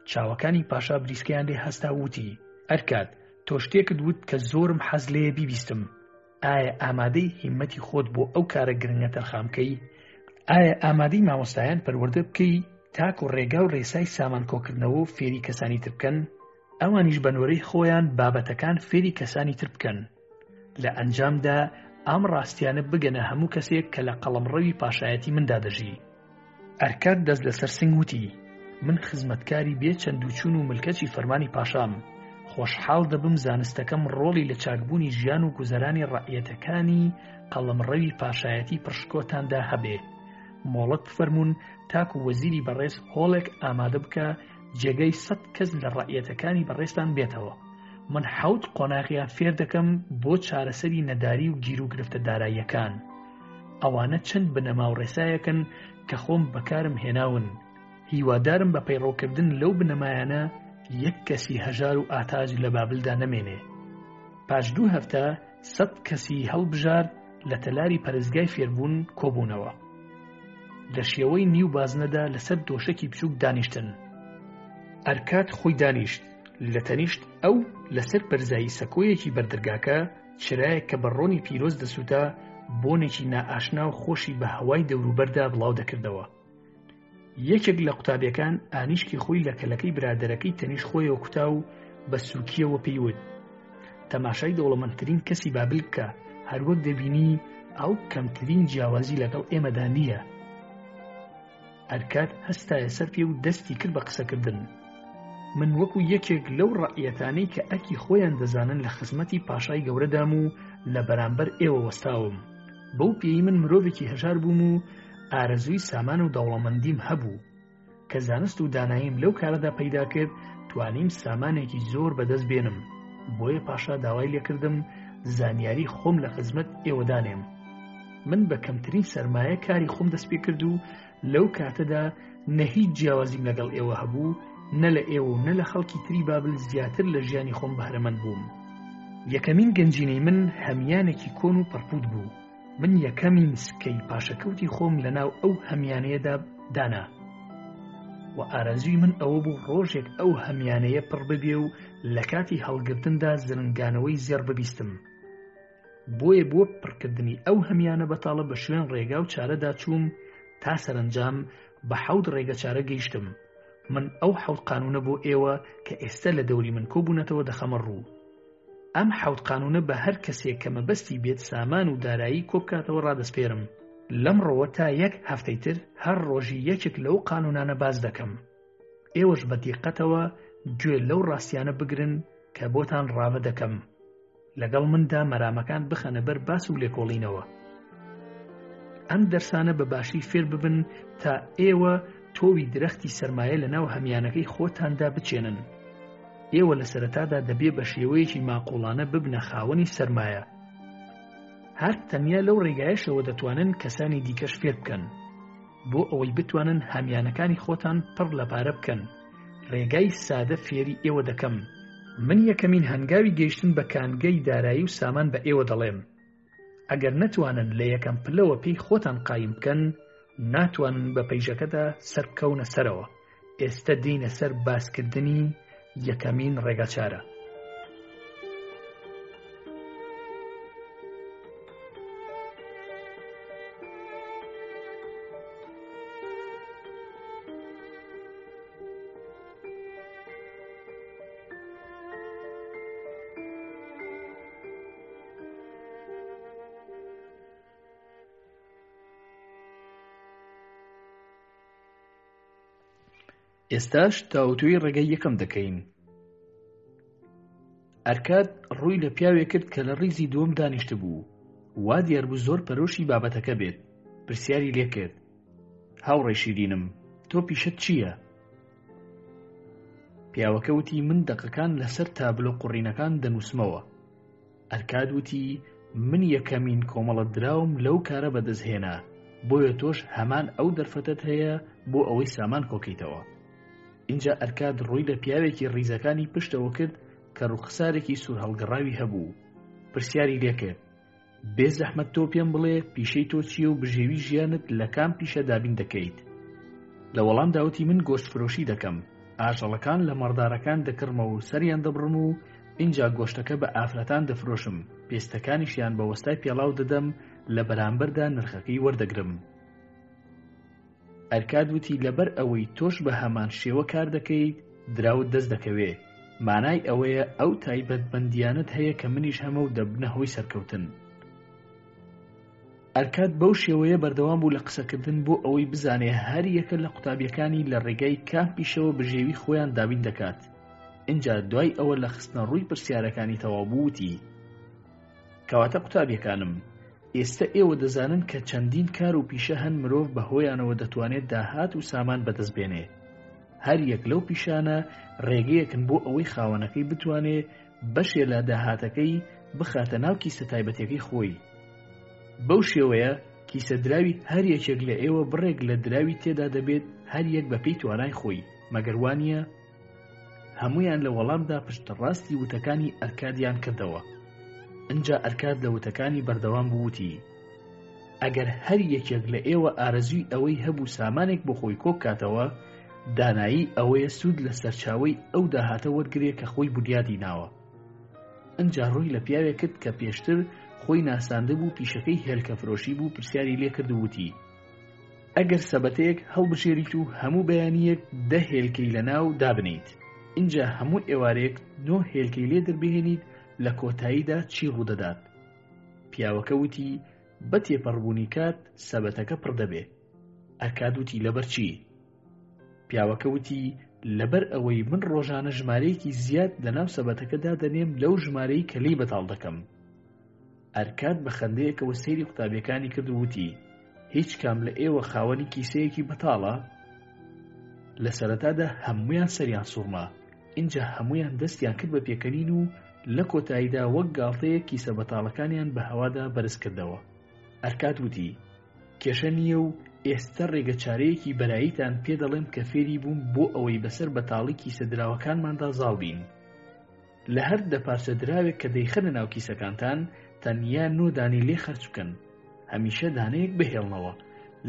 چاوەکانی پاشا بریسکەیان لێ هەستا وتی: ئەرکاد، تۆ شتێکت وت کە زۆرم حەز لێیە بیبیستم. ئایا ئامادەی هیمەتی خۆت بۆ ئەو کارە گرنگە تەرخامکەی؟ ئایا ئامادەی مامۆستایان پەروەردە بکەی تاکو ڕێگا و ڕێسای سامان کۆکردنەوە و فێری کەسانی تر بکەن؟ ئەوانیش بەنۆرەی خۆیان بابەتەکان فێری کەسانی تر بکەن. لە ئەنجامدا ئەم ڕاستیانە بگەنە هەموو کەسێک کە لە قەڵەمڕەوی پاشایەتی مندا دەژی. ئەرکاد دەست لەسەر سنگ وتی: من خزمەتکاری بێ چەندوچون و ملکەتی فەرمانی پاشام. خۆشحاڵ دەبم زانستەکەم ڕۆڵی لە چاکبوونی ژیان و گوزەرانی ڕەعیەتەکانی قەڵەمڕەوی پاشایەتی پڕشکۆتاندا هەبێ. مۆڵەت بفەرمونون تاکو وەزیری بەڕێز هۆڵێک ئامادە بکە جێگەی 100 کەس لە ڕەعیەتەکانی بەڕێستان بێتەوە. من 7 قۆناغیان فێر دەکەم بۆ چارەسەری نەداری و گیر و گرفتە داراییەکان. ئەوانە چەند بنەما و ڕێسایەکن کە خۆم بەکارم هێناون. هیوادارم بە پەیڕۆکردن لەو بنەمایانە یەک کەسی هەژار و ئاتاج لە بابلدا نەمێنێ. پاش 2 هەفتە 100 کەسی هەڵبژار لە تەلاری پەرستگای فێربوون کۆبوونەوە. لە شێوەی نیو بازنەدا لەسەر دۆشەکی بچووک دانیشتن. ئەرکاد خۆی دانیشت. لە تەنیشت ئەو لەسەر بەرزایی سەکۆیەکی بەردەرگاکە چرایەک کە بەڕۆنی پیرۆز دەسووتا بۆنێکی نائاشنا و خۆشی بە هەوای دەوروبەردا بڵاو دەکردەوە. یەکێک لە قوتابیەکان ئانیشکی خۆی لە کەلەکەی برادەرەکەی تەنیش خۆیەوە کوتا و بە سووکیەوە پێیوت: تەماشای دەوڵەمەندترین کەسی بابل بکە، هەروەک دەبینی ئەو کەمترین جیاوازی لەگەڵ ئێمەدا نییە. ئەرکاد هەستایە سەر پێ و دەستی کرد بە قسەکردن. من وەکو یەکێک لەو ڕەعیەتانەی کە ئەرکی خۆیان دەزانن لە خزمەتی پاشای گەورەدام و لە بەرامبەر ئێوە وەستاوم. بەو پێی من مرۆڤێکی هەژار بووم و ئارەزووی سامان و دەوڵەمەندیم هەبوو کە زانست و داناییم لەو کارەدا پەیدا کرد توانیم سامانێکی زۆر بەدەست بێنم. بۆیە پاشا داوای لێکردم زانیاری خۆم لە خزمەت ئێوەدانێم. من بە کەمترین سەرمایە کاری خۆم دەست پێ کرد و لەو کاتەدا نە هیچ جیاوازیم لەگەڵ ئێوە هەبوو، نە لە ئێوە و نە لە خەڵکی تری بابل زیاتر لە ژیانی خۆم بەهرەمەند بووم. یەکەمین گەنجینەی من هەمیانێکی کۆن و پەرپوت بوو. من یەکەمین سکەی پاشەکەوتی خۆم لەناو ئەو هەمیانەیەدا دانا و ئارەزووی من ئەوە بوو ڕۆژێک ئەو هەمیانەیە پڕ ببێ و لە کاتی هەڵگرتندا زرنگانەوەی زێڕ ببیستم. بۆیە بۆ پڕکردنی ئەو هەمیانە بەتاڵە بە شوێن ڕێگا و چارەدا چووم تا سەرنجام بە 7 ڕێگە چارە گەیشتم. من ئەو 7 قانونە بۆ ئێوە کە ئێستا لە دەوری من کۆبوونەتەوە دەخەمە ڕوو. ئەم 7 قانونە بە هەر کەسێک کە مەبەستی بێت سامان و دارایی کۆبکاتەوە ڕادەسپێرم. لەمڕۆوە تا 1 هەفتەی تر هەر ڕۆژی یەکێک لەو قانونانە باز دەکەم. ئێوەش بە دیقەتەوە گوێ لەو ڕاستیانە بگرن کە بۆتان ڕاوە دەکەم. لەگەڵ مندا مەرامەکان بخەنە بەر باس و لێکۆڵینەوە. ئەم دەرسانە بە باشی فێر ببن تا ئێوە تۆوی درەختی سەرمایە لە ناو هەمیانەکەی خۆتاندا بچێنن. ئێوە لە سەرەتادا دەبێ بە شێوەیەکی ماقوڵانە ببنە خاوەنی سەرمایە. هەر تەنیا لەو ڕێگایشەوە دەتوانن کەسانی دیکەش فێر بکەن بۆ ئەوەی بتوانن هەمیانەکانی خۆتان پڕ لە پارە بکەن. ڕێگای سادە فێری ئێوە دەکەم. من یەکەمین هەنگاوی گەیشتن بە کانگەی دارایی و سامان بە ئێوە دەڵێم. ئەگەر نەتوانن لە یەکەم پلەوە پێی خۆتان قایم بکەن، ناتوانن بە پەیژەکەدا سەرکەونە سەرەوە. ئێستا دێینە سەر باسکردنی یەکەمین ڕێگاچارە. ئێستاش تاوتوی ڕێگای یەکەم دەکەین. ئەرکاد ڕووی لە پیاوێک کرد کە لە ڕیزی دووەم دانیشت بوو. وا دیار بوو زۆر پەرۆشی بابەتەکە بێت. پرسیاری لێ کرد: هاوڕێ شیرینم، تۆ پیشت چییە؟ پیاوەکە وتی: من دەقەکان لەسەر تابلۆ قوڕینەکان دەنووسمەوە. ئەرکاد وتی: من یەکەمین کۆمەڵە دراوم لەو کارە بەدەستهێنا، بۆیە تۆش هەمان ئەو دەرفەتت هەیە بۆ ئەوەی سامان کۆکەیتەوە. اینجا ئەرکاد ڕووی لە پیاوێکی ڕیزەکانی پشتەوە کرد کە ڕوخسارێکی سوور هەڵگەڕاوی هەبوو. پرسیاری لێ کرد: بێ زەحمەت تۆ پێم بڵێ پیشەی تۆ چییە و بژێوی ژیانت لە کام پیشە دابین دەکەیت؟ لە وەڵام داوتی: من گۆشت فرۆشی دەکەم. ئاژەڵەکان لە مەڕدارەکان دەکڕمەوە و سەریان دەبڕم و اینجا گۆشتەکە بە ئافرەتان دەفرۆشم. پێستەکانیشیان بە وەستای پێڵاو دەدەم، لە بەرامبەردا نرخەکەی وەردەگرم. ئەرکاد وتی: لەبەر ئەوەی تۆش بە هەمان شێوە کار دەکەیت، دراوت دەست دەکەوێ. مانای ئەوەیە ئەو تایبەتمەندیانت هەیە کە منیش هەمە و دەبنە هۆی سەرکەوتن. ئەرکاد بەو شێوەیە بەردەوام بوو لە قسەکردن بۆ ئەوەی بزانێ هەر یەکە لە قوتابیەکانی لە ڕێگای کام پیشەوە بژێوی خۆیان دابین دەکات. اینجا دوای ئەوە لە خستنە ڕووی پرسیارەکانی تەواو بووتی: کەواتە قوتابیەکانم، ئێستا ئێوە دەزانن کە چەندین کار و پیشە هەن مرۆڤ بەهۆیانەوە دەتوانێت داهات و سامان بەدەست بێنێ. هەر یەک لەو پیشانە ڕێگەیەکن بۆ ئەوەی خاوەنەکەی بتوانێ بەشێ لە داهاتەکەی بخاتە ناو کیسە تایبەتیەکەی خۆی. بەو شێوەیە کیسە دراوی هەر یەکێک لە ئێوە بڕێک لە دراوی تێدا دەبێت، هەر یەک بەپێی توانای خۆی. مەگەر وانییە؟ هەمویان لە وەڵامدا پشتڕاستی وتەکانی ئەرکادیان کردەوە. اینجا ئەرکاد لە وتەکانی بەردەوام بووتی: ئەگەر هەر یەکێک لە ئێوە ئارەزووی ئەوەی هەبوو سامانێک بۆ خۆی کۆک کاتەوە، دانایی ئەوەیە سوود لە سەرچاوەی ئەو داهاتە وەرگرێ کە خۆی بنیادی ناوە. اینجا ڕووی لە پیاوێک کرد کە پێشتر خۆی ناساندە بوو، پیشەکەی هێلکە فرۆشی بوو. پرسیاری لێ کرد و وتی: ئەگەر سەبەتەیەک هەڵبژێریت و هەموو بەیانیەک 10 هێلکەی لەناو دابنیت، اینجا هەموو ئێوارەیەک 9 هێلکەی لێ دەربهێنیت، لە کۆتاییدا چی ڕوودەدات؟ پیاوەکە وتی: بە تێپەڕبوونی کات سەبەتەکە پڕ دەبێ. ئەرکاد وتی لەبەرچی؟ پیاوەکە وتی لەبەر ئەوەی من ڕۆژانە ژمارەیەکی زیاد لەناو سەبەتەکەدا دەنێم لەو ژمارەی کە لی بەتاڵ دەکەم. ئەرکاد بە خەندەیەکەوە سەیری قوتابیەکانی کرد و وتی هیچ کام لە ئێوە خاوەنی کیسەیەکی بەتاڵە؟ لە سەرەتادا هەموویان سەریان سوڕما، اینجا هەموویان دەستیان کرد بە پێکەنین و لە کۆتاییدا وەک گاڵتەیە کیسە بەتاڵەکانیان بە هەوادا بەرز کردەوە. ئەرکاد وتی کێشە نییە و ئێستا ڕێگە چارەیەکی بەراییتان پێ دەڵێم کە فێری بووم بۆ ئەوەی بەسەر بەتاڵی کیسە دراوەکانماندا زاڵ بین. لە هەر دەپارچە دراوێک کە دەیخەنە ناو کیسەکانتان تەنیا 9 دانەی لێ خەرج بکەن، هەمیشە دانەیەک بهێڵنەوە،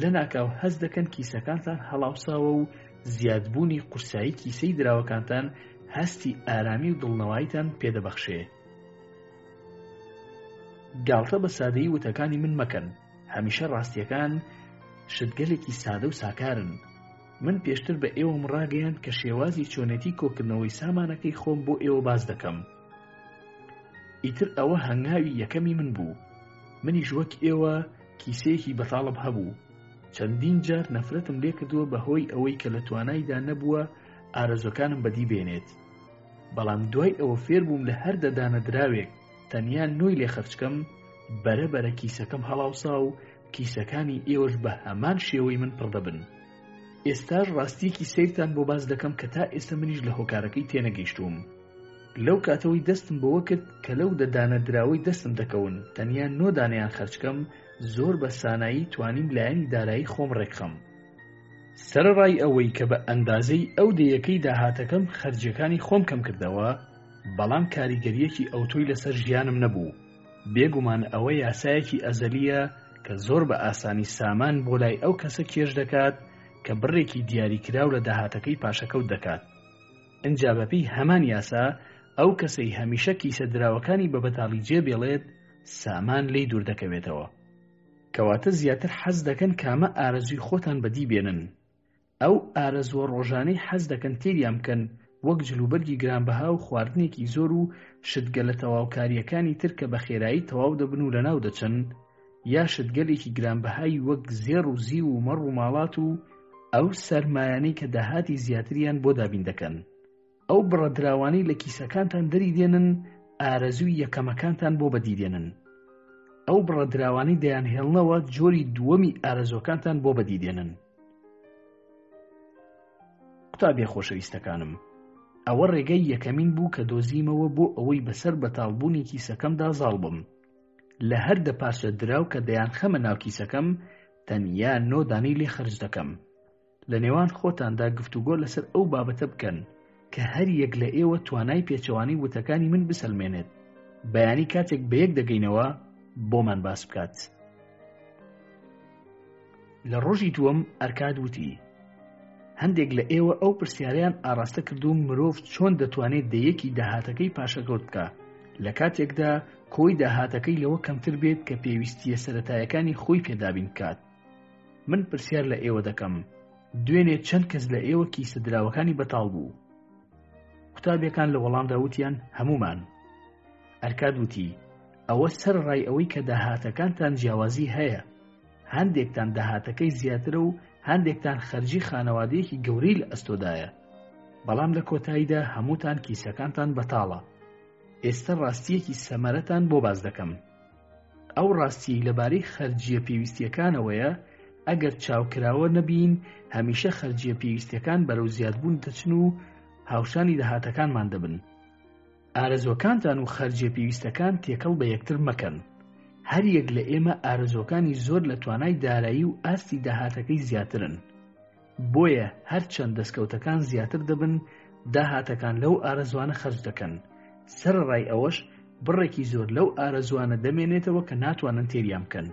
لە ناکاو هەز دەکەن کیسەکانتان هەڵاوساوە و زیادبوونی قورسایی کیسەی دراوەکانتان هەستی ئارامی و دڵنەواییتان پێدەبەخشێ. گاڵتە بە سادەیی وتەکانی من مەکەن، هەمیشە ڕاستیەکان شتگەلێکی سادە و ساکارن. من پێشتر بە ئێوەم ڕاگەیان کە شێوازی چۆنێتی کۆکردنەوەی سامانەکەی خۆم بۆ ئێوە باز دەکەم. ئیتر ئەوە هەنگاوی یەکەمی من بوو. منیش وەک ئێوە کیسەیەکی بەتاڵم هەبوو. چەندین جار نەفرەتم لێ کردووە بەهۆی ئەوەی کە لە تواناییدا نەبووە ئارەزوەکانم بەدی بێنێت. بەڵام دوای ئەوە فێر بووم لە هەر دەدانە دراوێک تەنیا 9 لێ خەرجکەم، بەرەبەرە کیسەکەم هەڵاوسا و کیسەکانی ئێوەش بە هەمان شێوەی من پڕدەبن. ئێستاش ڕاستیەکی سیرتان بۆ باز دەکەم کە تا ئێستا منیش لە هۆکارەکەی تێنەگەیشتوم. لەو کاتەوەی دەستم بەوە کرد کە لەو دەدانە دراوەی دەستم دەکەون تەنیا 9 دانەیان خەرجکەم، زۆر بە سانایی توانیم لایەنی دارایی خۆم ڕێکخەم. سەرڕای ئەوەی کە بە ئەندازەی ئەو دەیەکەی داهاتەکەم خەرجیەکانی خۆم کەم کردەوە، بەڵام کاریگەریەکی ئەوتۆی لەسەر ژیانم نەبوو. بێگومان ئەوە یاسایەکی ئەزەلیە کە زۆر بە ئاسانی سامان بۆ لای ئەو کەسە کێش دەکات کە بڕێکی دیاریکراو لە داهاتەکەی پاشەکەوت دەکات. ئەنجا بەپێی هەمان یاسا ئەو کەسەی هەمیشە کیسە دراوەکانی بە بەتاڵی جێبێڵێت سامان لی دوور دەکەوێتەوە. کەواتە زیاتر حەز دەکەن کامە ئارەزوی خۆتان بەدی بێنن. ئەو ئارەزوە ڕۆژانەی حەز دەکەن تێریان بکەن، وەک جلوبەرگی گرانبەها و خواردنێکی زۆر و شتگە لە تەواوکاریەکانی تر کە بە خێرایی تەواو دەبن و لەناو دەچن، یا شتگەلێکی گرانبەهایی وەک زێڕ و زی و مەڕ و ماڵات و ئەو سەرمایانەی کە داهاتی زیاتریان بۆ دابین دەکەن. ئەو بڕەدراوانەی لە کیسەکانتان دەری دێنن ئارەزوی یەکەمەکانتان بۆ بەدی دێنن. ئەو بڕەدراوانەی دەیانهێڵنەوە جۆری دووەمی ئارەزوەکانتان بۆ بەدی دێنن. قوتابیە خۆشەویستەکانم، ئەوە ڕێگەی یەکەمین بوو کە دۆزیمەوە بۆ ئەوەی بەسەر بەتاڵبوونی کیسەکەمدا زاڵ بم. لە هەر دەپارچە دراو کە دەیان خەمە ناو کیسەکەم تەنیا 9 دانەی لێ خەرج دەکەم. لە نێوان خۆتاندا گفتوگۆ لەسەر ئەو بابەتە بکەن کە هەر یەک لە ئێوە توانای پێچەوانی وتەکانی من بسەلمێنێت، بەیانی کاتێک بەیەک دەگەینەوە بۆمان باس بکات. لە ڕۆژی دووەم ئەرکاد وتی هەندێک لە ئێوە ئەو پرسیاریان ئاراستە کردو مرۆڤ چۆن دەتوانێت دەیەکی داهاتەکەی پاشەکەوت بکە لە کاتێکدا کۆی داهاتەکەی لەوە کەمتر بێت کە پێویستیە سەرەتایەکانی خۆی پێدابین بکات. من پرسیار لە ئێوە دەکەم، دوێنێ چەند کەس لە ئێوە کیسە دراوەکانی بەتاڵ بوو؟ قوتابیەکان لە وەڵامدا وتیان هەمومان. ئەرکاد وتی ئەوە سەرڕای ئەوەی کە داهاتەکانتان جیاوازی هەیە. هەندێکتان داهاتەکەی زیاترە و هەندێکتان خەرجی خانەوادەیەکی گەورەی لە ئەستۆدایە، بەڵام لە کۆتاییدا هەمووتان کیسەکانتان بەتاڵە. ئێستا ڕاستیەکی سەمەرەتان بۆ باز دەکەم. ئەو ڕاستی لەبارەی خەرجیە پێویستیەکانەوەیە ئەگەر چاوکراوە نەبین هەمیشە خەرجیە پێویستیەکان بەرەو زیادبوون دەچن و هاوشانی داهاتەکانمان دەبن. ئارەزوەکانتان و خەرجیە پێویستەکان تێکەڵ بە یەکتر مەکەن. هەر یەک لە ئێمە ئارەزوەکانی زۆر لە توانای دارایی و ئاستی داهاتەکەی زیاترن. بۆیە هەر چەند دەستکەوتەکان زیاتر دەبن داهاتەکان لەو ئارەزوانە خەرج دەکەن. سەرڕای ئەوەش بڕێکی زۆر لەو ئارەزوانە دەمێنێتەوە کە ناتوانن تێریان بکەن.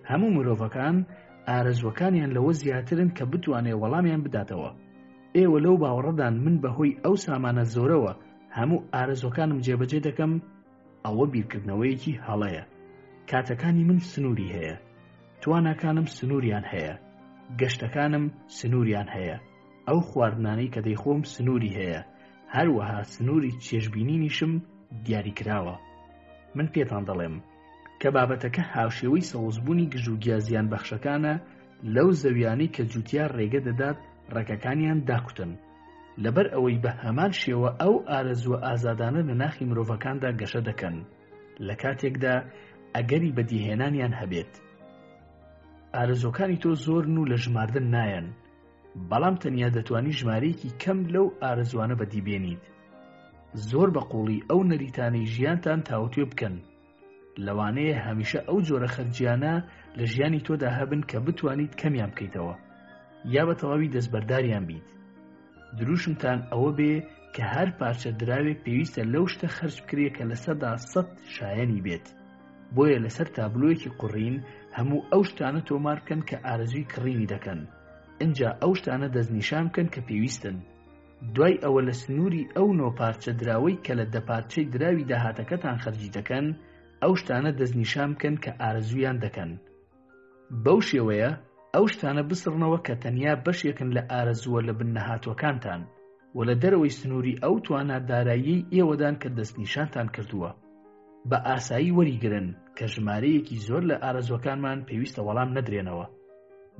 هەموو مرۆڤەکان ئارەزوەکانیان لەوە زیاترن کە بتوانێ وەڵامیان بداتەوە. ئێوە لەو باوەڕەدان من بەهۆی ئەو سامانە زۆرەوە هەموو ئارەزوەکانم جێبەجێ دەکەم، ئەوە بیرکردنەوەیەکی هەڵەیە. کاتەکانی من سنووری هەیە، تواناکانم سنووریان هەیە، گەشتەکانم سنووریان هەیە، ئەو خواردنانەی کە دەیخۆم سنووری هەیە، هەروەها سنووری چێژبینینیشم دیاری کراوە. من پێتان دەڵێم کە بابەتەکە هاوشێوەی سەوزبوونی گژوگیا زیان بەخشەکانە لەو زەویانەی کە جوتیار ڕێگە دەدات ڕێکەکانیان داکوتن لەبەر ئەوەی بە هەمان شێوە ئەو ئارەزووە ئازادانە لە ناخی مرۆڤەکاندا گەشە دەکەن لە کاتێکدا ئەگەری بەدیهێنانیان هەبێت. ئارەزۆکانی تۆ زۆرن و لە ژماردن نایەن، بەڵام تەنیا دەتوانی ژمارەیەکی کەم لەو ئارەزوانە بەدیبێنیت. زۆر بەقوڵی ئەو نەریتانەی ژیانتان تاوتوێ بکەن، لەوانەیە هەمیشە ئەو جۆرە خەرجیانە لە ژیانی تۆدا هەبن کە بتوانیت کەمیان بکەیتەوە یا بە تەواوی دەستبەرداریان بیت. دروشمتان ئەوە بێ کە هەر پارچە دراوێک پێویستە لەو شتە خەرج بکرێ کە لە 100% شایەنی بێت. بۆیە لەسەر تابلۆیەکی قوڕین هەموو ئەو شتانە تۆمار بکەن کە ئارەزووی کڕینی دەکەن. ئینجا ئەو شتانە دەستنیشان بکەن کە پێویستن. دوای ئەوە لە سنووری ئەو نۆ پارچە دراوەی کە لە دەپارچەی دراوی داهاتەکەتان خەرجی دەکەن ئەو شتانە دەستنیشان بکەن کە ئارەزوویان دەکەن. بەو شێوەیە ئەو شتانە بسڕنەوە کە تەنیا بەشێکن لە ئارەزووە لە بن نەهاتوەکانتان و لە دەرەوەی سنووری ئەو توانە داراییەی ئێوەدان کە دەستنیشانتان کردووە. بە ئاسایی وەریگرن کە ژمارەیەکی زۆر لە ئارەزوەکانمان پێویستە وەڵام نەدرێنەوە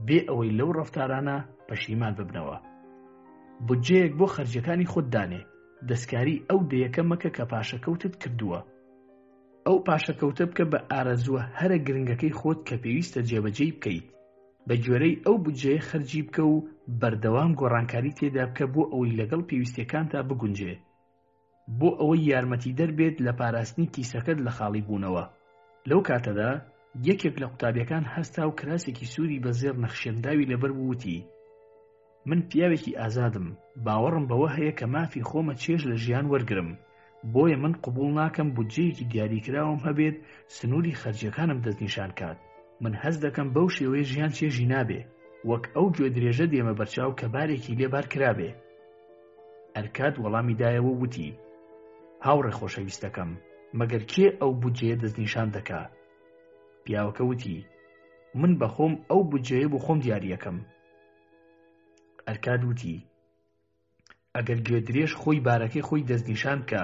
بێ ئەوەی لەو ڕەفتارانە پەشیمان ببنەوە. بودجەیەک بۆ خەرجەکانی خۆت دانێ، دەستکاری ئەو دەیەکە مەکە کە پاشەکەوتت کردووە. ئەو پاشەکەوتە بکە بە ئارەزووە هەرە گرنگەکەی خۆت کە پێویستە جێبەجێی بکەیت. بە گوێرەی ئەو بودجەیە خەرجی بکە و بەردەوام گۆڕانکاری تێدا بکە بۆ ئەوەی لەگەڵ پێویستیەکانتا بگونجێ، بۆ ئەوەی یارمەتی دەربێت لە پاراستنی کیسەکەت لە خاڵی بوونەوە. لەو کاتەدا یەکێک لە قوتابیەکان هەستا و کراسێکی سووری بەزێر نەخشێنداوی لەبەر وتی: من پیاوێکی ئازادم، باوەڕم بەوە هەیە کە مافی خۆمە چێژ لە ژیان وەرگرم، بۆیە من قبوڵ ناکەم بودجەیەکی دیاریکراوم هەبێت سنووری خەرجیەکانم دەستنیشان کات. من هەست دەکەم بەو شێوەیە ژیان چێژی نابێ، وەک ئەو گوێ درێژە دێمە بەرچاو کە بارێکی لێبار کرابێ. ئەرکاد وەڵامی دایەوە وتی: هاوڕێ خۆشەویستەکەم، مەگەر کێ ئەو بودجەیە دەستنیشان دەکا؟ پیاوەکە وتی: من بەخۆم ئەو بودجەیە بۆ خۆم دیاریەکەم. ئەرکاد وتی: ئەگەر گوێ درێژ خۆی بارەکەی خۆی دەستنیشان کە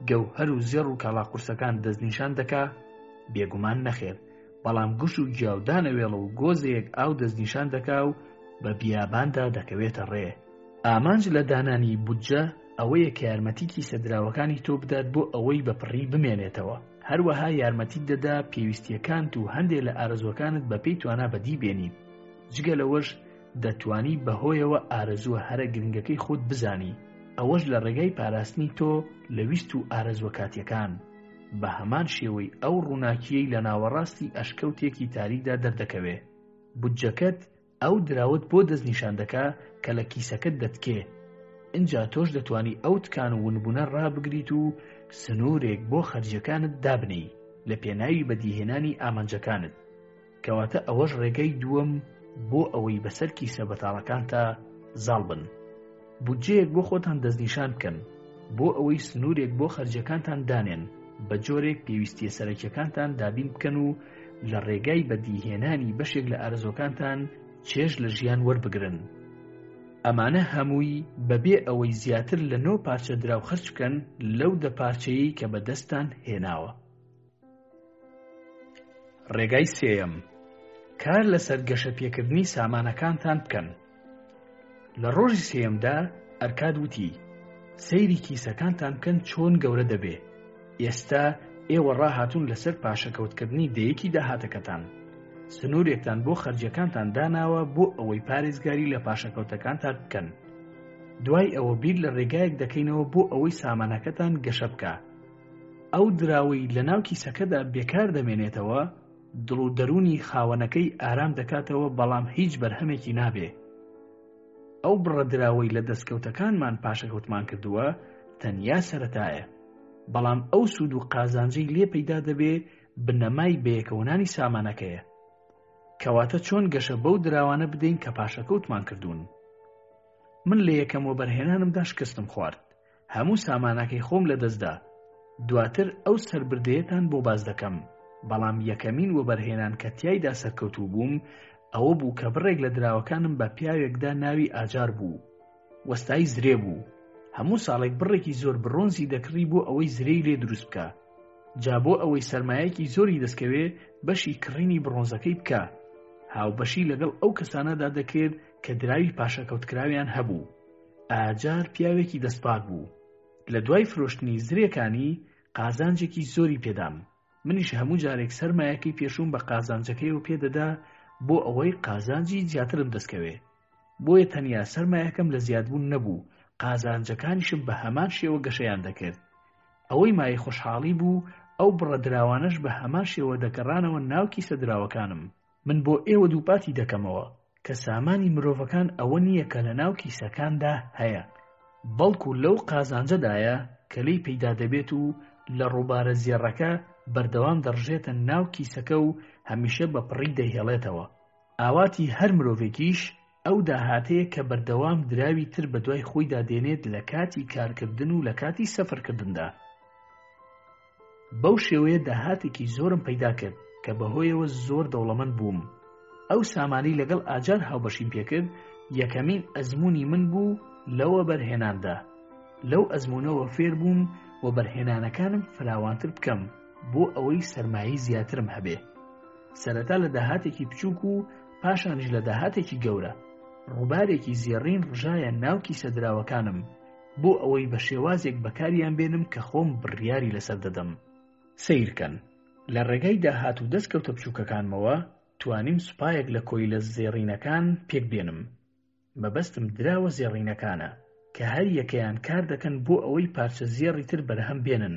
گەوهەر و زێڕ و کاڵاقورسەکان دەستنیشان دەکا، بێگومان نەخێر، بەڵام گوش و گیاودانەوێڵە و گۆزێک ئاو دەستنیشان دەکا و بە بیاباندا دەکەوێتە ڕێ. ئامانج لە دانانی بودجە ئەوەیە کە یارمەتیکی سەدراوەکانی تۆ بدات بۆ ئەوەی بەپڕی بمێنێتەوە. هەروەها یارمەتیت دەدا پێویستیەکانت و هەندێک لە ئارەزوەکانت بەپێی توانا بەدی بێنیت. جگە لەوەش دەتوانی بەهۆیەوە ئارەزووە هەرە گرنگەکەی خۆت بزانی، ئەوەش لە ڕێگای پاراستنی تۆ لە ویست و ئارەزوە کاتیەکان. بە هەمان شێوەی ئەو ڕووناکیەی لە ناوەڕاستی ئەشکەوتێکی تاریکدا دەردەکەوێ. بودجەکەت ئەو دراوت بۆ دەستنیشان دەکا کە لە کیسەکەت دەتکێ. ئینجا تۆش دەتوانی ئەو تکان و ونبوونە ڕابگریت و سنوورێک بۆ خەرجیەکانت دابنی لە پێناوی بەدیهێنانی ئامانجەکانت، کەواتە ئەوەش ڕێگەی دووەم بۆ ئەوەی بەسەر کیسە بەتاڵەکانتە زاڵ بن. بودجەیەک بۆ خۆتان دەستنیشان بکەن بۆ ئەوەی سنوورێک بۆ خەرجیەکانتان دانێن، بە جۆرێک پێویستیە سەرەکیەکانتان دابین بکەن و لە ڕێگای بەدیهێنانی بەشێک لە ئارەزوەکانتان چێژ لە ژیان وەربگرن. ئەمانە هەمووی بەبێ ئەوەی زیاتر لە 9 پارچە دراو خەرج بکەن لەو 10 پارچەیەی کە بەدەستان هێناوە. ڕێگای سێیەم: کار لەسەر گەشە پێکردنی سامانەکانتان بکەن. لە ڕۆژی سێیەمدا ئەرکاد وتی: سەیری کیسەکانتان بکەن چۆن گەورە دەبێ. ئێستا ئێوە ڕاهاتون لەسەر پاشەکەوتکردنی دەیەکی داهاتەکەتان. سنوورێکتان بۆ خەرجیەکانتان داناوە بۆ ئەوەی پارێزگاری لە پاشەکەوتەکانتان بکەن. دوای ئەوە بیر لە ڕێگایەک دەکەینەوە بۆ ئەوەی سامانەکەتان گەشە بکە. ئەو دراوەی لە ناو کیسەکەدا بێکار دەمێنێتەوە، دڵ و دەرونی خاوەنەکەی ئارام دەکاتەوە، بەڵام هیچ بەرهەمێکی نابێ. ئەو بڕەدراوەی لە دەستکەوتەکانمان پاشەکەوتمان کردووە تەنیا سەرەتایە، بەڵام ئەو سوود و قازانجەی لێ پەیدا دەبێ بنەمای بەیەکەونانی سامانەکەیە. کەواتە چۆن گەشە بەو دراوانە بدەین کە پاشەکەوتمان کردوون. من لە یەکەمەوە بەرهێنانمدا شکستم خوارد، هەموو سامانەکەی خۆم لە دەستدا. دواتر ئەو سەربردەیەتان بۆ باز دەکەم، بەڵام یەکەمین و بەرهێنان کە تیایدا سەرکەوتوو بووم ئەوە بوو کە بڕێک لە دراوەکانم بە پیاوێکدا ناوی ئاجار بوو. وەستای زرێ بوو، هەموو ساڵێک بڕێکی زۆر برۆنزی دەکڕی بۆ ئەوەی زرەی لێ دروست بکە. جا بۆ ئەوەی سەرمایەکی زۆری دەستکەوێ بەشی کڕینی برۆنزەکەی بکە هاوبەشی لەگەڵ ئەو کەسانەدا دەکرد کە دراوی پاشەکەوتکراویان هەبوو. ئاجار پیاوێکی دەستپاک بوو. لە دوای فرۆشتنی زرێکانی قازانجێکی زۆری پێدام. منیش هەموو جارێک سەرمایەکەی پێشوم بە قازانجەکەیەوە پێدەدا بۆ ئەوەی قازانجی زیاترم دەستکەوێ. بۆیە تەنیا سەرمایەکەم لە زیادبوون نەبوو، قازانجەکانیشم بە هەمان شێوە گەشەیان دەکرد. ئەوەی مای خۆشحاڵی بوو ئەو بڕەدراوانەش بە هەمان شێوە دەگەڕانەوە ناو کیسە دراوەکانم. من بۆ ئێوە دووپاتی دەکەمەوە کە سامانی مرۆڤەکان ئەوە نییە کە لە ناو کیسەکاندا هەیە، بەڵکو لەو قازانجەدایە کە لی پەیدا دەبێت و لە ڕووبارە زێڕەکە بەردەوام دەڕژێتە ناو کیسەکە و هەمیشە بە پڕی دەیهێڵێتەوە. ئاواتی هەر مرۆڤێکیش ئەو داهاتەیە کە بەردەوام دراوی تر بە دوای خۆیدا دێنێت لە کاتی کارکردن و لە کاتی سەفەرکردندا. بەو شێوەیە داهاتێکی زۆرم پەیدا کرد کە بەهۆیەوە زۆر دەوڵەمەند بووم. ئەو سامانی لەگەڵ ئاجار هاوبەشیم پێکرد یەکەمین ئەزموونی من بوو لەوە بەرهێناندا. لەو ئەزموونەوە فێر بووم و بەرهێنانەکانم فراوانتر بکەم بۆ ئەوەی سەرمایی زیاترم هەبێ. سەرەتا لە داهاتێکی بچووک و پاشانیش لە داهاتێکی گەورە ڕووبارێکی زێڕین ڕژایە ناو کیسە دراوەکانم بۆ ئەوەی بە شێوازێک بەکاریان بێنم کە خۆم بڕیاری لەسەر دەدەم. سیرکەن لە ڕێگای داهات و دەستکەوتە بچووکەکانمەوە توانیم سوپایەک لە کۆی لە زێڕینەکان پێک بێنم. مەبەستم دراوە زێڕینەکانە کە هەر یەکەیان کار دەکەن بۆ ئەوەی پارچە زێڕی تر بەرهەم بێنن.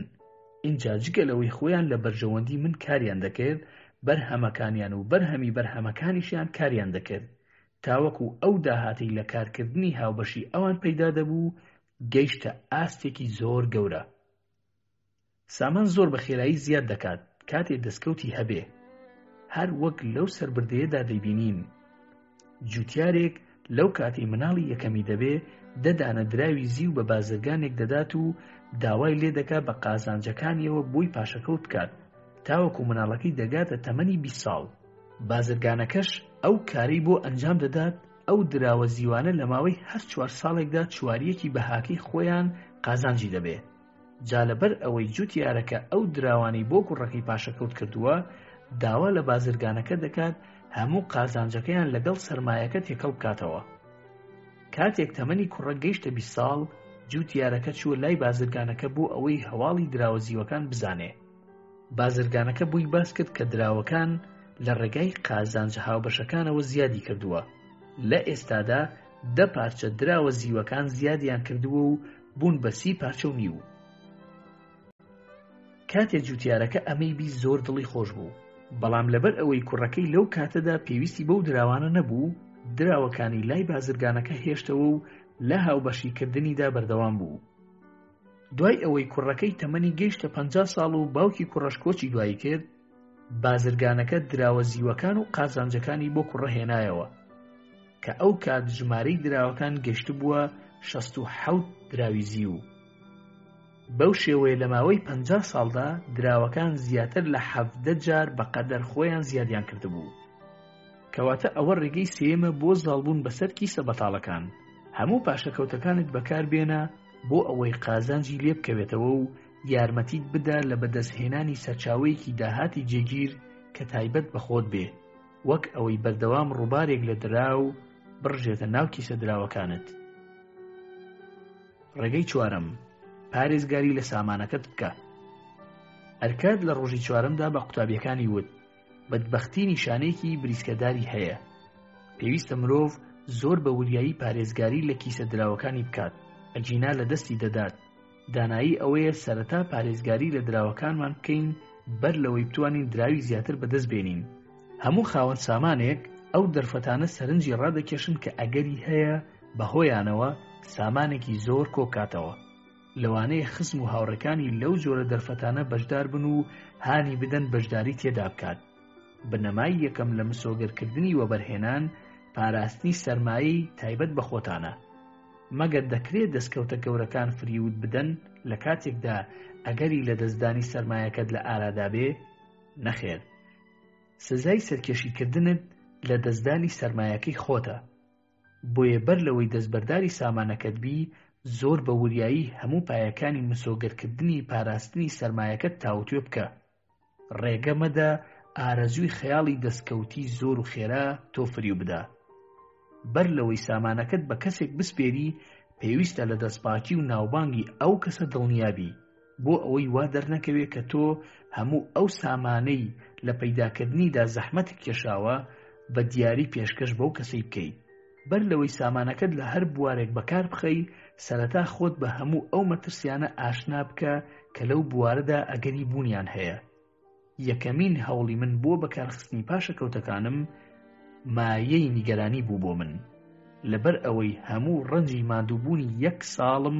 اینجا جگە لەوەی خۆیان لە بەرژەوەندی من کاریان دەکرد، بەرهەمەکانیان و بەرهەمی بەرهەمەکانیشیان کاریان دەکرد تاوەکو ئەو داهاتی لە کارکردنی هاوبەشی ئەوان پەیدا دەبوو گەیشتە ئاستێکی زۆر گەورە. سامان زۆر بە خێرایی زیاد دەکات کاتێ دەستکەوتی هەبێ. هەر وەک لەو سەربردەیەدا دەیبینین. جوتیارێک لەو کاتی مناڵی یەکەمی دەبێ دەدانە دراوی زی و بە بازرگانێک دەدات و داوای لێ دەکات بە قازانجەکانیەوە بۆی پاشەکەوت بکات تاوەکو مناڵەکەی دەگاتە تەمەنی 20 ساڵ. بازرگانەکەش ئەو کارەی بۆ ئەنجام دەدات ئەو دراوە زیوانە لە ماوەی هەر 4 ساڵێکدا چواریەکی بەهاکەی خۆیان قازانجی دەبێ. جا لەبەر ئەوەی جوتیارەکە ئەو دراوانی بۆ کوڕەکەی پاشەکەوت کردووە داوا لە بازرگانەکە دەکات هەموو قازانجەکەیان لەگەڵ سەرمایەکە تێکەڵ بکاتەوە. کاتێک تەمەنی کوڕە گەیشتە 20 ساڵ جوتیارەکە چووە لای بازرگانەکە بۆ ئەوەی هەواڵی دراوە زیوەکان بزانێ. بازرگانەکە بووی باس کرد کە دراوەکان لە ڕێگای قازانجە هاوبەشەکانەوە زیادی کردووە. لە ئێستادا 10 پارچە دراوە زیوەکان زیادیان کردووە و بوون بە 30 پارچە و نیو. کاتێک جوتیارەکە ئەمەی بی زۆر دڵی خۆش بوو، بەڵام لەبەر ئەوەی کوڕەکەی لەو کاتەدا پێویستی بەو دراوانە نەبوو دراوەکانی لای بازرگانەکە هێشتەوە و لە هاوبەشیکردنیدا بەردەوام بوو. دوای ئەوەی کوڕەکەی تەمەنی گەیشتە 50 ساڵ و باوکی کوڕەش کۆچی دوایی کرد بازرگانەکە دراوە زیوەکان و قازانجەکانی بۆ کوڕە هێنایەوە کە ئەو کات ژمارەی دراوەکان گەشت بووە 67 دراوی زیو. بەو شێوەیە لە ماوەی 50 ساڵدا دراوەکان زیاتر لە 17 جار بەقەدەر خۆیان زیادیان کردبوو. کەواتە ئەوە ڕێگەی سێمە بۆ زاڵبوون بەسەر کیسە بەتاڵەکان. هەموو پاشەکەوتەکانت بەکار بێنە بۆ ئەوەی قازانجی لێ بکەوێتەوە و یارمەتیت بدا لە بەدەستهێنانی سەرچاوەیەکی داهاتی جێگیر کە تایبەت بە خۆت بێ، وەک ئەوەی بەردەوام ڕووبارێک لە دراو بڕژێتە ناو کیسە دراوەکانت. ڕێگەی چوارەم، پارێزگاری لە سامانەکەت بکە. ئەرکاد لە ڕۆژی چوارەمدا بە قوتابیەکانی وت بەدبەختی نیشانەیەکی بریسکەداری هەیە. پێویستە مرۆڤ زۆر بە وریایی پارێزگاری لە کیسە دراوەکانی بکات. ئەجینا لە دەستی دەدات. دانایی ئەوەیە سەرەتا پارێزگاری لە دراوەکانمان بکەین بەر لەوەی بتوانین دراوی زیاتر بەدەست بێنین. هەموو خاوەن سامانێک ئەو دەرفەتانە سەرنجی ڕادەکێشن کە ئەگەری هەیە بەهۆیانەوە سامانێکی زۆر کۆکاتەوە. لەوانەیە خزم و هاوڕەکانی لەو جۆرە دەرفەتانە بەشدار بن و هانی بدەن بەشداری تێدا بکات. بنەمای یەکەم لە مسۆگەرکردنی وەبەرهێنان پاراستنی سەرمایی تایبەت بە خۆتانە. مەگەر دەکرێت دەستکەوتە گەورەکان فریود بدەن لە کاتێکدا ئەگەری لە دەستدانی سەرمایەکەت لە ئارادا بێ؟ نەخێر. سزای سەرکێشیکردنت لە دەستدانی سەرمایەکەی خۆتە. بۆیە بەر لەوەی دەستبەرداری سامانەکەت بی زۆر بە وریایی هەموو پایەکانی مسۆگەرکردنی پاراستنی سەرمایەکەت تاوتوێ بکە. ڕێگە مەدە ئارەزووی خەیاڵی دەستکەوتی زۆر و خێرا تۆ فریو بدە. بەر لەوەی سامانەکەت بە کەسێک بسپێری پێویستە لە دەستپاکی و ناوبانگی ئەو کەسە دڵنیابی بۆ ئەوەی وا دەرنەکەوێت کە تۆ هەموو ئەو سامانەی لە پەیداکردنیدا زەحمەتت کێشاوە بە دیاری پێشکەش بەو کەسەی بکەیت. بەر لەوەی سامانەکەت لە هەر بوارێک بەکار بخەی سەرەتا خۆت بە هەموو ئەو مەترسیانە ئاشنا بکە کە لەو بوارەدا ئەگەری بوونیان هەیە. یەکەمین هەوڵی من بۆ بەکارخستنی پاشەکەوتەکانم مایەی نیگەرانی بوو بۆ من، لەبەر ئەوەی هەموو ڕەنجی ماندووبوونی 1 ساڵم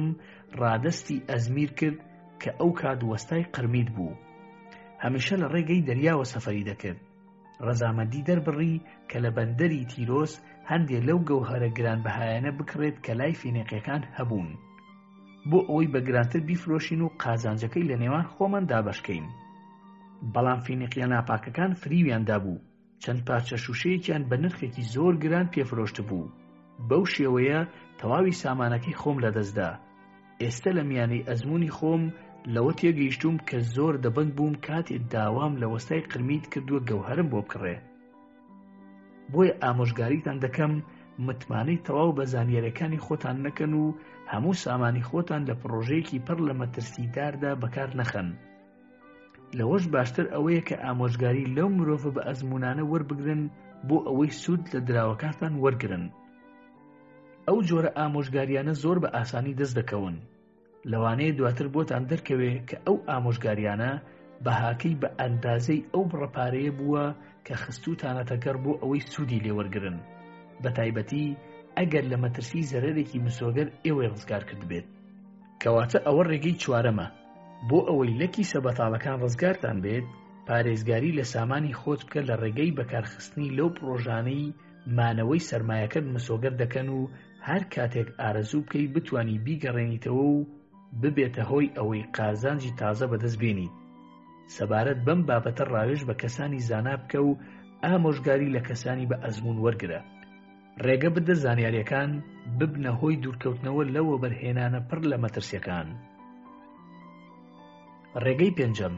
ڕادەستی ئەزمیر کرد کە ئەو کات وەستای قرمید بوو. هەمیشە لە ڕێگەی دەریاوە سەفەری دەکرد. ڕەزامەندی دەربڕی کە لە بەندەری تیرۆس هەندێک لەو گەوهەرە گرانبەهایانە بکڕێت کە لای فینیقیەکان هەبوون بۆ ئەوەی بە گرانتر بیفرۆشین و قازانجەکەی لە نێوان خۆماندا بەشکەین. بەڵام فینیقیە ناپاکەکان فریویاندا بوو. چەند پارچە شوشەیەکیان بە نرخێکی زۆر گران پێفرۆشت بوو. بەو شێوەیە تەواوی سامانەکەی خۆم لەدەستدا. ئێستا لە میانەی ئەزموونی خۆم لەوە تێگەیشتوم کە زۆر دەبنگ بووم کاتێ داوام لە وەستای قرمید کردووە گەوهرم بۆ بکڕێ. بۆیە ئامۆژگاریتان دەکەم متمانەی تەواو بە زانیاریەکانی خۆتان نەکەن و هەموو سامانی خۆتان لە پرۆژەیەکی پڕ لە مەترسیداردا بەکار نەخەن. لەوەش باشتر ئەوەیە کە ئامۆژگاری لەو مرۆڤە بە ئەزموونانە وەربگرن بۆ ئەوەی سوود لە دراوەکانتان وەرگرن. ئەو جۆرە ئامۆژگاریانە زۆر بە ئاسانی دەست دەکەون. لەوانەیە دواتر بۆتان دەرکەوێ کە ئەو ئامۆژگاریانە بەهاکەی بە ئەندازەی ئەو بڕەپارەیە بووە کە خستوتانەتەگەڕ بۆ ئەوەی سوودی لێوەرگرن، بە تایبەتی ئەگەر لە مەترسی زەرەرێکی مسۆگەر ئێوەی ڕزگار کرد بێت. کەواتە ئەوە ڕێگەی چوارەمە. بۆ ئەوەی لە کیسە بەتاڵەکان ڕزگارتان بێت پارێزگاری لە سامانی خۆت بکە لە ڕێگەی بەکارخستنی لەو پرۆژانەی مانەوەی سەرمایەکەت مسۆگەر دەکەن و هەر کاتێک ئارەزوو بکەی بتوانی بیگەڕێنیتەوە و ببێتە هۆی ئەوەی قازانجی تازە بەدەست بێنیت. سەبارەت بەم بابەتە ڕاوێژ بە کەسانی زانا بکە و ئامۆژگاری لە کەسانی بە ئەزموون وەرگرە. ڕێگە بدە زانیاریەکان ببنە هۆی دوورکەوتنەوە لەوە بەرهێنانە پڕ لە مەترسیەکان. ڕێگەی پێنجەم،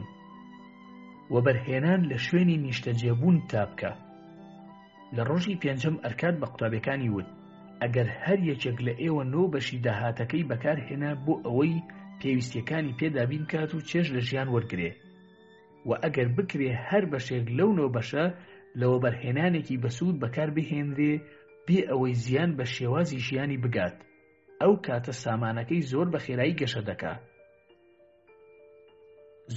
وەبەرهێنان لە شوێنی نیشتەجێبوون تا بکە. لە ڕۆژی پێنجەم ئەرکاد بە قوتابیەکانی وت ئەگەر هەر یەکێک لە ئێوە 9 بەشی داهاتەکەی بەکارهێنا بۆ ئەوەی پێویستیەکانی پێدابین کات و چێژ لە ژیان وەرگرێ و ئەگەر بکرێ هەر بەشێک لەو 9 بەشە لەوە بەرهێنانێکی بەسوود بەکار بهێنرێ بێ ئەوەی زیان بە شێوازی ژیانی بگات، ئەو کاتە سامانەکەی زۆر بە خێرایی گەشە دەکا.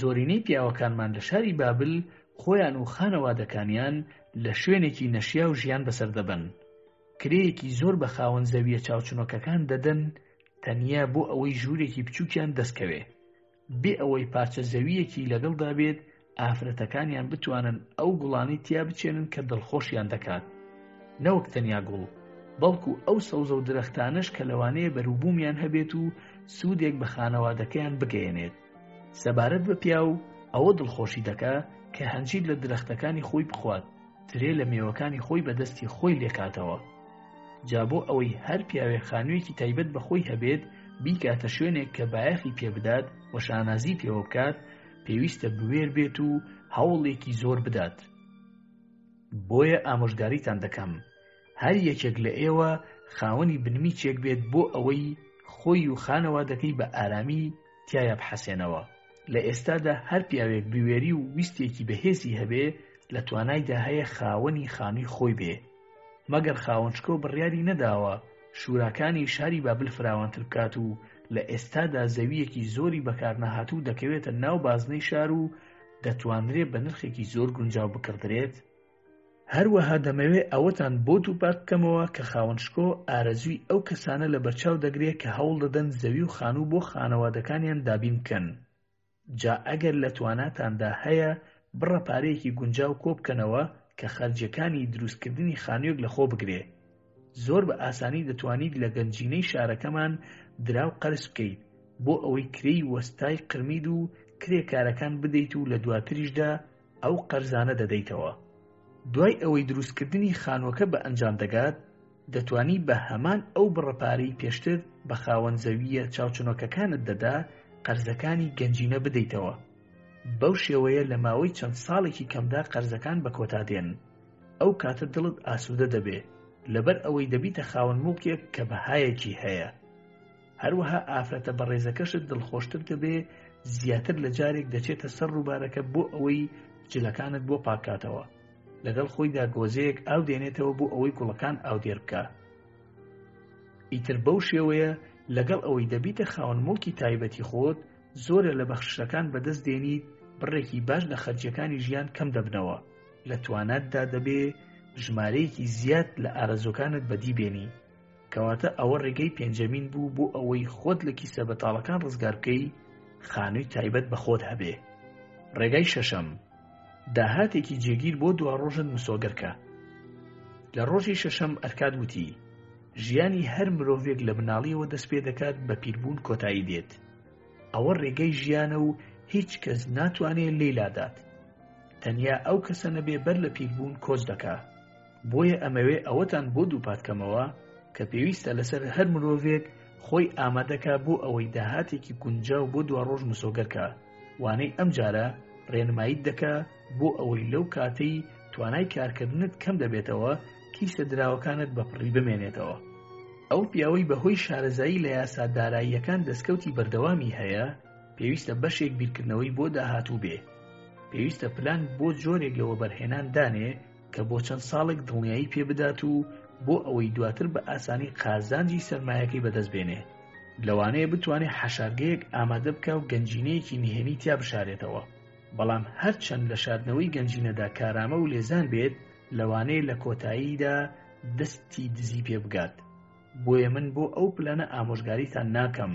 زۆرینەی پیاوەکانمان لە شاری بابل خۆیان و خانەوادەکانیان لە شوێنێکی نەشیا و ژیان بەسەر دەبن. کرێیەکی زۆر بە خاوەن زەویە چاوچنۆکەکان دەدەن تەنیا بۆ ئەوەی ژوورێکی بچووکیان دەستکەوێ، بێ ئەوەی پارچە زەویەکی لەگەڵدا بێت ئافرەتەکانیان بتوانن ئەو گوڵانەی تیا بچێنن کە دڵخۆشیان دەکات. نەوەک تەنیا گوڵ، بەڵکو ئەو سەوزە و درەختانش کە لەوانەیە بەرووبوومیان هەبێت و سوودێک بە خانەوادەکەیان بگەیەنێت. سەبارەت بە پیاو ئەوە دڵخۆشی دەکا کە هەنجید لە درەختەکانی خۆی بخوات، ترێ لە میوەکانی خۆی بەدەستی خۆی لێکاتەوە. جا بۆ ئەوەی هەر پیاوێ خانوویەکی تایبەت بە خۆی هەبێت بیکاتە شوێنێک کە بایەخی پێ بدات و شانازی پێوە بکات، پێویستە بوێر بێت و هەوڵێکی زۆر بدات. بۆیە ئامۆژگاریتان دەکەم هەر یەکێک لە ئێوە خاوەنی بنمیچێک بێت بۆ ئەوەی خۆی و خانەوادەکەی بە ئارامی تایە بحەسێنەوە. لە ئێستادا هەر پیاوێک بوێری و ویستێکی بەهێزی هەبێ لە توانایدا هەیە خاوەنی خانووی خۆی بێ، مەگەر خاوەنچکۆ بڕیاری نەداوە شوراکانی شاری بابل فراوانتر بکات و لە ئێستادا زەویەکی زۆری بەکار نەهاتوو دەکەوێتە ناو بازنەی شار و دەتوانرێت بە نرخێکی زۆر گونجاو بکردرێت. هەروەها دەمەوێت ئەوەتان بۆ دووپات بکەمەوە کە خاوەنچکۆ ئارەزووی ئەو کەسانە لە بەرچاو دەگرێت کە هەوڵ دەدەن زەوی و خانوو بۆ خانەوادەکانیان دابین بکەن. جا ئەگەر لە تواناتاندا هەیە بڕە پارەیەکی گونجاو کۆ بکەنەوە کە خەرجەکانی دروستکردنی خانوویەک لەخۆ بگرێ. زۆر بە ئاسانی دەتوانیت لە گەنجینەی شارەکەمان دراو قەرز بکەیت بۆ ئەوەی کرێی وەستای قرمید و کرێکارەکان بدەیت و لە دواتریشدا ئەو قەرزانە دەدەیتەوە. دوای ئەوەی دروستکردنی خانووەکە بە ئەنجام دەگات دەتوانی بە هەمان ئەو بڕەپارەی پێشتر بە خاوەن زەویە چاوچنۆکەکانت دەدا قەرزەکانی گەنجینە بدەیتەوە. بەو شێوەیە لە ماوەی چەند ساڵێکی کەمدا قەرزەکان بە کۆتا دێن. ئەو کاتە دڵت ئاسوودە دەبێ لەبەر ئەوەی دەبیتە خاوەن موڵکێک کە بەهایەکی هەیە. هەروەها ئافرەتە بەڕێزەکەشت دڵخۆشتر دەبێ زیاتر لە جارێک دەچێتە سەر ڕووبارەکە بۆ ئەوەی جلەکانت بۆ پاکاتەوە. لەگەڵ خۆیدا گۆزەیەک ئاو دێنێتەوە بۆ ئەوەی گوڵەکان ئاودێر بکە. ئیتر بەو شێوەیە لەگەڵ ئەوەی دەبیتە خاوەن موڵکی تایبەتی خۆت زۆرە لە بەخشەکان بەدەست دێنیت بڕێکی باش لە خەرجیەکانی ژیان کەم دەبنەوە. لە تواناتدا دەبێ ژمارەیەکی زیاد لە ئارەزوەکانت بەدی بێنی. کەواتە ئەوە ڕێگەی پێنجەمین بوو بۆ ئەوەی خۆت لە کیسە بەتاڵەکان ڕزگار بکەی خانووی تایبەت بە خۆت هەبێ. ڕێگای شەشەم، داهاتێکی جێگیر بۆ دوا ڕۆژت مسۆگەرکە. لە ڕۆژی شەشەم ئەرکاد وتی ژیانی هەر مرۆڤێک لە مناڵیەوە دەست پێ دەکات بە پیربوون کۆتایی دێت. ئەوە ڕێگەی ژیانە و هیچ کەس ناتوانێت لێلادات. تەنیا ئەو کەسە نەبێ بەر لە پیربوون کۆچ دەکا. بۆیە ئەمەوێ ئەوەتان بۆ دووپاتکەمەوە کە پێویستە لەسەر هەر مرۆڤێک خۆی ئامادەکە بۆ ئەوەی داهاتێکی گونجاو بۆ دوا ڕۆژ مسۆگەرکە. وانەی ئەم جارە ڕێنماییت دەکا بۆ ئەوەی لەو کاتەی توانای کارکردنت کەم دەبێتەوە کیسە دراوەکانت بەپڕی بمێنێتەوە. ئەو پیاوەی بەهۆی شارەزایی لە یاسا داراییەکان دەستکەوتی بەردەوامی هەیە پێویستە بەشێک بیرکردنەوەی بۆ داهاتوو بێ. پێویستە پلان بۆ جۆرێک لەوە بەرهێنان دانێ کە بۆ چەند ساڵێک دڵنیایی پێ بدات و بۆ ئەوەی دواتر بە ئاسانی قازانجی سەرمایەکەی بەدەست بێنێ. لەوانەیە بتوانێت حەشارگەیەک ئامادە بکە و گەنجینەیەکی نهێنی تیا بشارێتەوە. بەڵام هەرچەند لە شاردنەوەی گەنجینەدا کارامە و لێزان بێت لەوانەیە لە کۆتاییدا دەستی دزی پێ بگات. بۆیە من بۆ ئەو پلانە ئامۆژگاریتان ناکەم.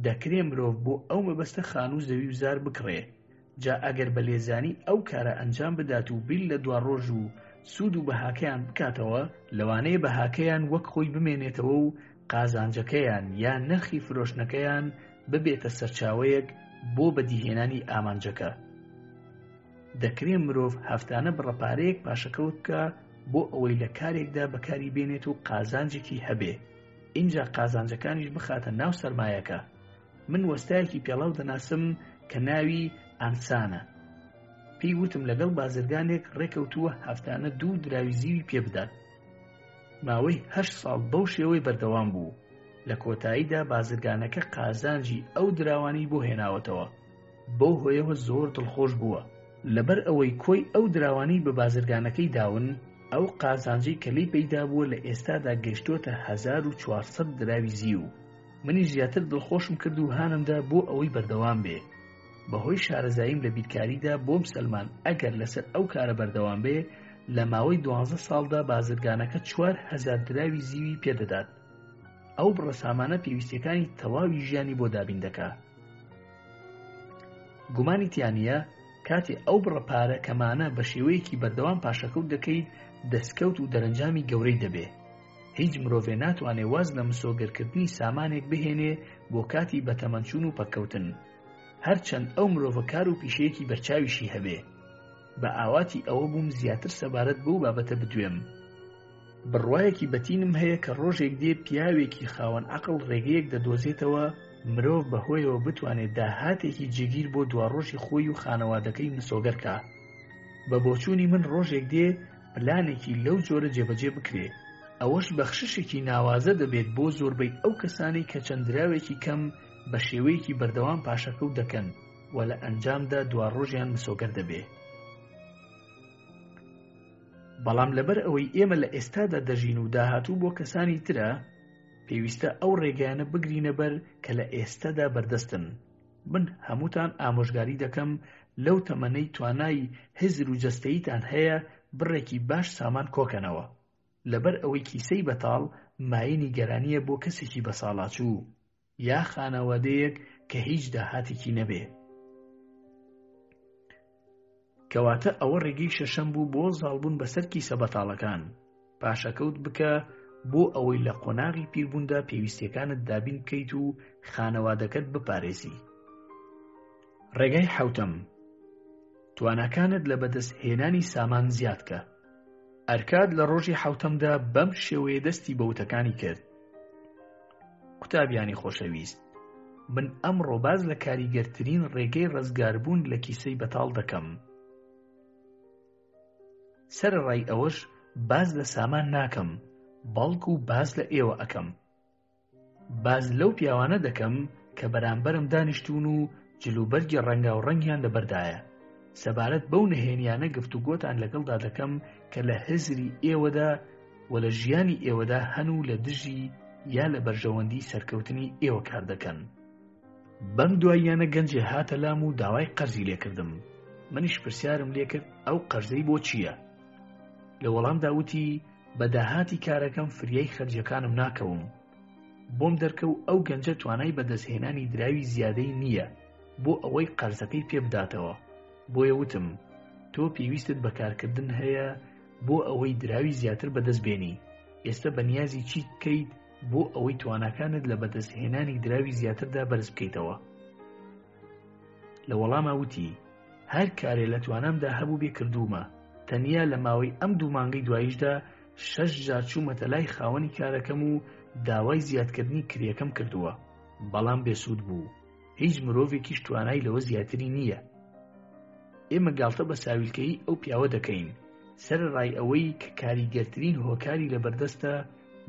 دەکرێ مرۆڤ بۆ ئەو مەبەستە خانوو زەوی و زار بکڕێ. جا ئەگەر بە لێزانی ئەو کارە ئەنجام بدات و بیل لە دوا ڕۆژ و سوود و بەهاکەیان بکاتەوە لەوانەیە بەهاکەیان وەک خۆی بمێنێتەوە و قازانجەکەیان یان نرخی فرۆشتنەکەیان ببێتە سەرچاوەیەک بۆ بەدیهێنانی ئامانجەکە. دەکرێت مرۆڤ هەفتانە بڕەپارەیەک پاشەکەوت بکە بۆ ئەوەی لە کارێکدا بەکاری بێنێت و قازانجێکی هەبێ. اینجا قازانجەکانیش بخاتە ناو سەرمایەکە. من وەستایەکی پێڵاو دەناسم کە ناوی ئانسانە. پێی وتم لەگەڵ بازرگانێک ڕێکەوتووە هەفتانە 2 دراوی زیوی پێ بدات. ماوەی 8 ساڵ بەو شێوەی بەردەوام بوو. لە کۆتاییدا بازرگانەکە قازانجی ئەو دراوانی بۆ هێناوەتەوە. بەو هۆیەوە زۆر دڵخۆش بووە. لەبەر ئەوەی کۆی ئەو دراوانی بە بازرگانەکەی داون ئەو قازانجی کە لی پەیدا بووە لە ئێستادا گەیشتووەتە 1400 دراوی زیو. منی زیاتر دڵخۆشم کرد و هانمدا بۆ ئەوەی بەردەوام بێ. بەهۆی شارەزاییم لە بیرکاریدا بۆم سەلمان ئەگەر لەسەر ئەو کارە بەردەوام بێ لە ماوەی 12 ساڵدا بازرگانەکە 4000 دراوی زیوی پێدەدات. ئەو بڕەسامانە پێویستیەکانی تەواوی ژیانی بۆ دابین دەکا. گومانی تیانە کاتێ ئەو بڕەپارە کەمانە بە شێوەیەکی بەردەوام پاشەکەوت دەکەیت دەستکەوت و دەرەنجامی گەورەی دەبێ. هیچ مرۆڤێ ناتوانێ واز لە مسۆگەرکردنی سامانێک بهێنێ بۆ کاتی بەتەمەنچوون و پەکەوتن. هەرچەند ئەو مرۆڤە کار و پیشەیەکی بەرچاویشی هەبێ. بە ئاواتی ئەوە بووم زیاتر سەبارەت بەو بابەتە بدوێم. بڕوایەکی بەتینم هەیە کە ڕۆژێک دێ پیاوێکی خاوەن عەقڵ ڕێگەیەک دەدۆزێتەوە مرۆڤ بەهۆیەوە بتوانێت داهاتێکی جێگیر بۆ دواڕۆژی خۆی و خانەوادەکەی مسۆگەرکە. بە بۆچوونی من ڕۆژێک دێ پلانێکی لەو جۆرە جێبەجێ بکرێ. ئەوەش بەخششێکی ناوازە دەبێت بۆ زۆربەی ئەو کەسانی کە چەندراوێکی کەم بە شێوەیەکی بەردەوام پاشەکەوت دەکەن و لە ئەنجامدا دواڕۆژیان مسۆگەر دەبێ. بەڵام لەبەر ئەوەی ئێمە لە ئێستادا دەژین و داهاتوو بۆ کەسانی ترە پێویستە ئەو ڕێگەیانە بگرینە بەر کە لە ئێستادا بەردەستن. من هەمووتان ئامۆژگاری دەکەم لەو تەمەنەی توانای هزر و جەستەییتان هەیە بڕێکی باش سامان کۆکەنەوە. لەبەر ئەوەی کیسەی بەتاڵ مایەی گەرانیە بۆ کەسێکی بەساڵاچوو یا خانەوادەیەک کە هیچ داهاتێکی نەبێ. کەواتە ئەوە ڕێگەی شەشەم بوو بۆ زاڵبوون بەسەر کیسە بەتاڵەکان. پاشەکەوت بکە بۆ ئەوەی لە قۆناغی پیربووندا پێویستیەکانت دابین بکەیت و خانەوادەکەت بپارێزی. ڕێگای حەوتەم، تواناکانت لە بەدەست هێنانی سامان زیادکە. ئەرکاد لە ڕۆژی حوتەمدا بەم شێوەیە دەستی بە وتەکانی کرد. قوتابیانی خۆشەویست، من ئەمڕۆ باز لە کاریگەرترین ڕێگەی ڕزگاربوون لە کیسەی بەتاڵ دەکەم. سەرەڕای ئەوەش باز لە سامان ناکەم، بەڵکو باز لە ئێوە ئەکەم. باز لەو پیاوانە دەکەم کە بەرامبەرم دانیشتون و جلوبەرگی ڕەنگاوڕەنگیان لەبەردایە. سەبارەت بەو نهێنیانە گفتوگۆتان لەگەڵدا دەکەم کە لە هزری ئێوەدا و لە ژیانی ئێوەدا هەن و لە دژی یا لە بەرژەوەندی سەرکەوتنی ئێوە کار دەکەن. بەم دواییانە گەنجێ هاتە لام و داوای قەرزی لێکردم. منیش پرسیارم لێکرد ئەو قەرزەی بۆ چییە؟ لە وەڵامدا وتی بە داهاتی کارەکەم فریای خەرجەکانم ناکەوم. بۆم دەرکەو ئەو گەنجە توانای بەدەستهێنانی دراوی زیادەی نییە بۆ ئەوەی قەرزەکەی پێ بداتەوە. بۆیە وتم تۆ پێویستت بەکارکردن هەیە بۆ ئەوەی دراوی زیاتر بەدەستبێنی. ئێستا بەنیازی چیت بکەیت بۆ ئەوەی تواناکانت لە بەدەستهێنانی دراوی زیاتردا بەرز بکەیتەوە؟ لە وەڵاما وتی هەر کارێ لە توانامدا هەبوو بێ کردومە. تەنیا لە ماوەی ئەم 2 مانگەی دواییشدا 6 جار چوومەتە لای خاوەنی کارەکەم و داوای زیادکردنی کریەکەم کردووە، بەڵام بێسوود بوو. هیچ مرۆڤێکیش توانای لەوە زیاتری نییە. ئێمە گاڵتە بە ساویلکەی ئەو پیاوە دەکەین سەرڕای ئەوەی کە کاریگەرترین هۆکاری لەبەردەستە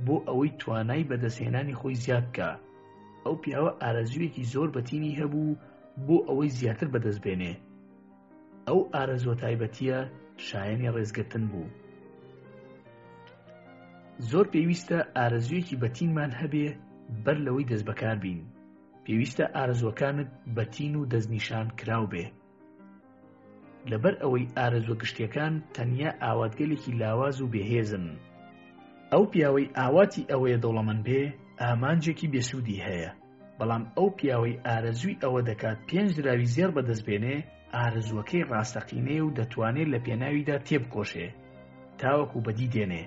بۆ ئەوەی توانای بەدەستهێنانی خۆی زیاد بکە. ئەو پیاوە ئارەزوویەکی زۆر بەتینی هەبوو بۆ ئەوەی زیاتر بەدەستبێنێ. ئەو ئارەزوە تایبەتیە شایەنی ڕێزگرتن بوو. زۆر پێویستە ئارەزوویەکی بەتینمان هەبێ بەر لەوەی دەست بەکار بین. پێویستە ئارەزوەکانت بەتین و دەستنیشان کراو بێ. لەبەر ئەوەی ئارەزوە گشتیەکان تەنیا ئاواتگەلێکی لاواز و بێهێزن. ئەو پیاوەی ئاواتی ئەوەیە دەوڵەمەند بێ ئامانجێکی بێسوودی هەیە، بەڵام ئەو پیاوەی ئارەزووی ئەوە دەکات 5 دراوی زێر بەدەستبێنێ ئارەزوەکەی ڕاستەقینێ و دەتوانێت لە پێناویدا تێبکۆشێ تاوەکو بەدی دێنێ.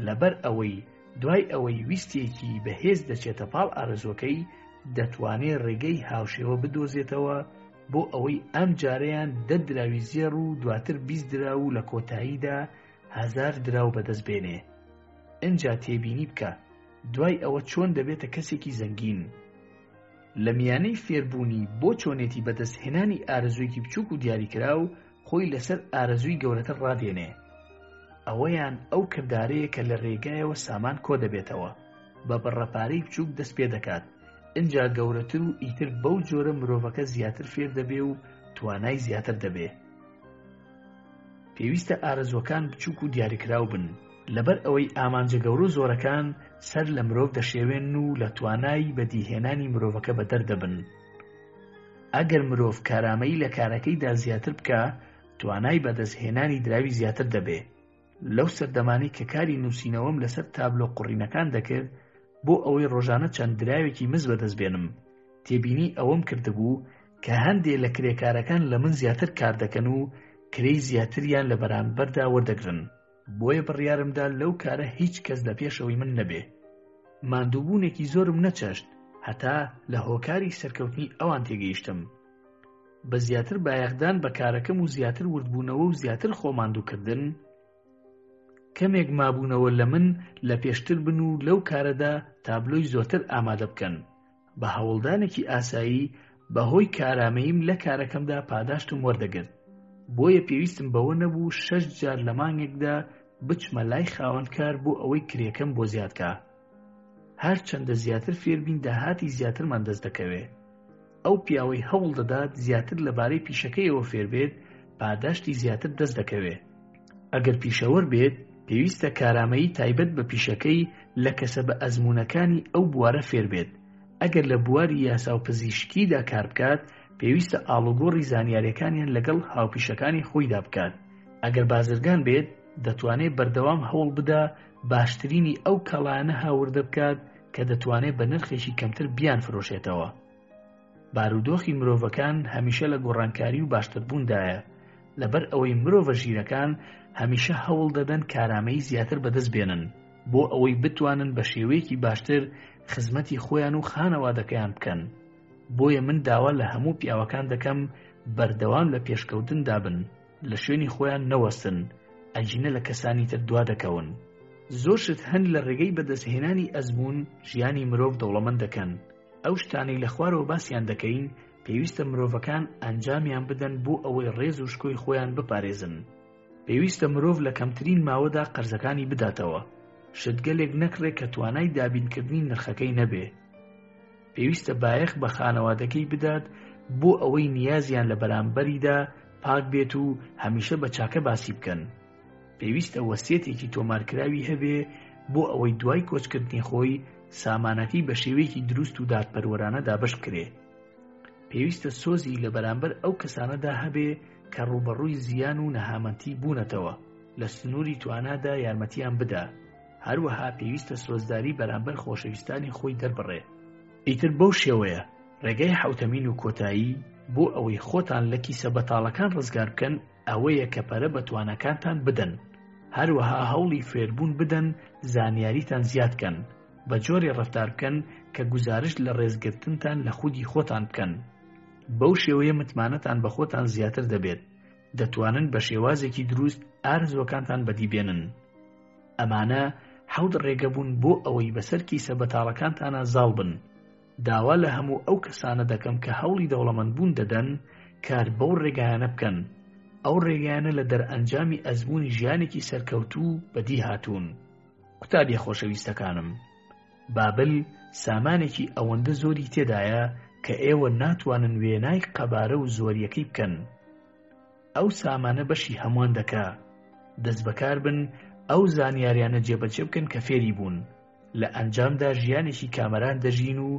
لەبەر ئەوەی دوای ئەوەی ویستێکی بەهێز دەچێتە پاڵ ئارەزوەکەی دەتوانێت ڕێگەی هاوشێوە بدۆزێتەوە بۆ ئەوەی ئەم جارەیان 10 دراوی زێر و دواتر 20 دراو و لە کۆتاییدا 1000 دراو بەدەستبێنێ. ئەنجا تێبینی بکە دوای ئەوە چۆن دەبێتە کەسێکی زەنگین. لە میانەی فێربوونی بۆ چۆنێتی بەدەستهێنانی ئارەزوویەکی بچووک و دیاریکراو خۆی لەسەر ئارەزووی گەورەتر ڕادێنێ. ئەوەیان ئەو کردارەیە کە لە ڕێگایەوە سامان کۆ دەبێتەوە، بە بەڕەپارەی بچووک دەست پێ دەکات. ئەنجا گەورەتر و ئیتر بەو جۆرە مرۆڤەکە زیاتر فێر دەبێ و توانای زیاتر دەبێ. پێویستە ئارەزوەکان بچووک و دیاریکراو بن، لەبەر ئەوەی ئامانجە گەورە و زۆرەکان سەر لە مرۆڤ دەشێوێن و لە توانای بەدیهێنانی مرۆڤەکە بەدەردەبن. ئەگەر مرۆڤ کارامەیی لە کارەکەیدا زیاتر بکە توانای بەدەستهێنانی دراوی زیاتر دەبێ. لەو سەردەمانی کە کاری نووسینەوەم لەسەر تابلۆ قوڕینەکان دەکرد بۆ ئەوەی ڕۆژانە چەند دراوێکی مز بەدەستبێنم، تێبینی ئەوەم کردبوو کە هەندێک لە کرێکارەکان لە من زیاتر کار دەکەن و کرێی زیاتریان لە بەرامبەردا وەردەگرن. بۆیە بڕیارمدا لەو کارە هیچ کەس لە پێشەوەی من نەبێ. ماندووبوونێکی زۆرم نەچەشت هەتا لە هۆکاری سەرکەوتنی ئەوان تێگەیشتم. بە زیاتر بایەخدان بە کارەکەم و زیاتر وردبوونەوە و زیاتر خۆماندووکردن کەمێک مابوونەوە لە من لە پێشتر بن و لەو کارەدا تابلۆی زۆرتر ئامادە بکەن. بە هەوڵدانێکی ئاسایی بەهۆی کارامەییم لە کارەکەمدا پاداشتم وەردەگرت. بۆیە پێویستم بەوە نەبوو 6 جار لە مانگێکدا بچمە لای خاوەنکار بۆ ئەوەی کرێکەم بۆ زیادکە. هەر چەندە زیاتر فێربین داهاتی زیاترمان دەست دەکەوێت. ئەو پیاوەی هەوڵ دەدات زیاتر لەبارەی پیشەکەیەوە فێر بێت پاداشتی زیاتر دەست دەکەوێت. ئەگەر پیشەوەر بێت پێویستە کارامەیی تایبەت بە پیشەکەی لە کەسە بە ئەزمونەکانی ئەو بوارە فێر بێت. ئەگەر لە بواری یاسا و پزیشکیدا کار بکات پێویستە ئاڵوگۆڕی زانیاریەکانیان لەگەڵ هاوپیشەکانی خۆیدا بکات. ئەگەر بازرگان بێت دەتوانێت بەردەوام هەوڵ بدا باشترینی ئەو کەڵانە هاوردە بکات کە دەتوانێت بە نرخێکی کەمتر بیان فرۆشێتەوە. بارودۆخی مرۆڤەکان هەمیشە لە گۆڕانکاری و باشتربووندایە، لەبەر ئەوەی مرۆڤە ژیرەکان هەمیشە هەوڵ دەدەن کارامەی زیاتر بەدەست بێنن بۆ ئەوەی بتوانن بە شێوەیەکی باشتر خزمەتی خۆیان و خانەوادەکەیان بکەن. بۆیە من داوا لە هەموو پیاوەکان دەکەم بەردەوام لە پێشکەوتن دابن، لە شوێنی خۆیان نەوەستن، ئەنجینە لە کەسانی تر دوا دەکەون. زۆرشت هەن لە ڕێگەی بەدەستهێنانی ئەزموون ژیانی مرۆڤ دەوڵەمەند دەکەن. ئەو شتانەی لە خوارەوە باسییان دەکەین پێویستە مرۆڤەکان ئەنجامیان بدەن بۆ ئەوەی ڕێز و شکۆی خۆیان بپارێزن. پێویستە مرۆڤ لە کەمترین ماوەدا قەرزەکانی بداتەوە، شتگەلێک نەکڕێ کە توانای دابینکردنی نرخەکەی نەبێ. پێویستە بایەخ بە خانەوادەکەی بدات بۆ ئەوەی نیازیان لە بەرامبەریدا پاک بێت و هەمیشە بە چاکە باسی بکەن. پێویستە وەسیەتێکی تۆمارکراوی هەبێ بۆ ئەوەی دوای کۆچکردنی خۆی سامانەکەی بە شێوەیەکی دروست و دادپەروەرانە دابەش کرێ. پێویستە سۆزی لە بەرامبەر ئەو کەسانەدا هەبێ کە ڕوبەڕووی زیان و نەهامەتی بوونەتەوە لە سنووری توانادا یارمەتیان بدا. هەروەها پێویستە سۆزداری بەرامبەر خۆشەویستانی خۆی دەربڕێ. ئیتر بەو شێوەیە ڕێگەی حوتەمین و کۆتایی بۆ ئەوەی خۆتان لە کیسە بەتاڵەکان ڕزگار بکەن ئەوەیە کە پەرە بە توانەکانتان بدەن. هەروەها هەوڵی فێربوون بدەن زانیاریتان زیادکەن، بە جۆرێ ڕەفتار بکەن کە گوزارش لە ڕێزگرتنتان لە خودی خۆتان بکەن. بەو شێوەیە متمانەتان بە خۆتان زیاتر دەبێت، دەتوانن بە شێوازێکی دروست ئارزوەکانتان بەدیبێنن. ئەمانە حەوت ڕێگە بوون بۆ ئەوەی بەسەر کیسە بەتاڵەکانتانە زاڵ بن. داوا لە هەموو ئەو کەسانە دەکەم کە هەوڵی دەوڵەمەندبوون دەدەن کار بەو ڕێگایانە بکەن. ئەو ڕێگایانە لە دەرئەنجامی ئەزموونی ژیانێکی سەرکەوتوو بەدی هاتوون. قوتابیە خۆشەویستەکانم، بابل سامانێکی ئەوەندە زۆری تێدایە کە ئێوە ناتوانن وێنای قەبارە و زۆریەکەی بکەن. ئەو سامانە بەشی هەمووان دەکا. دەست بەکار بن ئەو زانیاریانە جێبەجێ بکەن کە فێری بوون. لە ئەنجامدا ژیانێکی کامەران دەژین و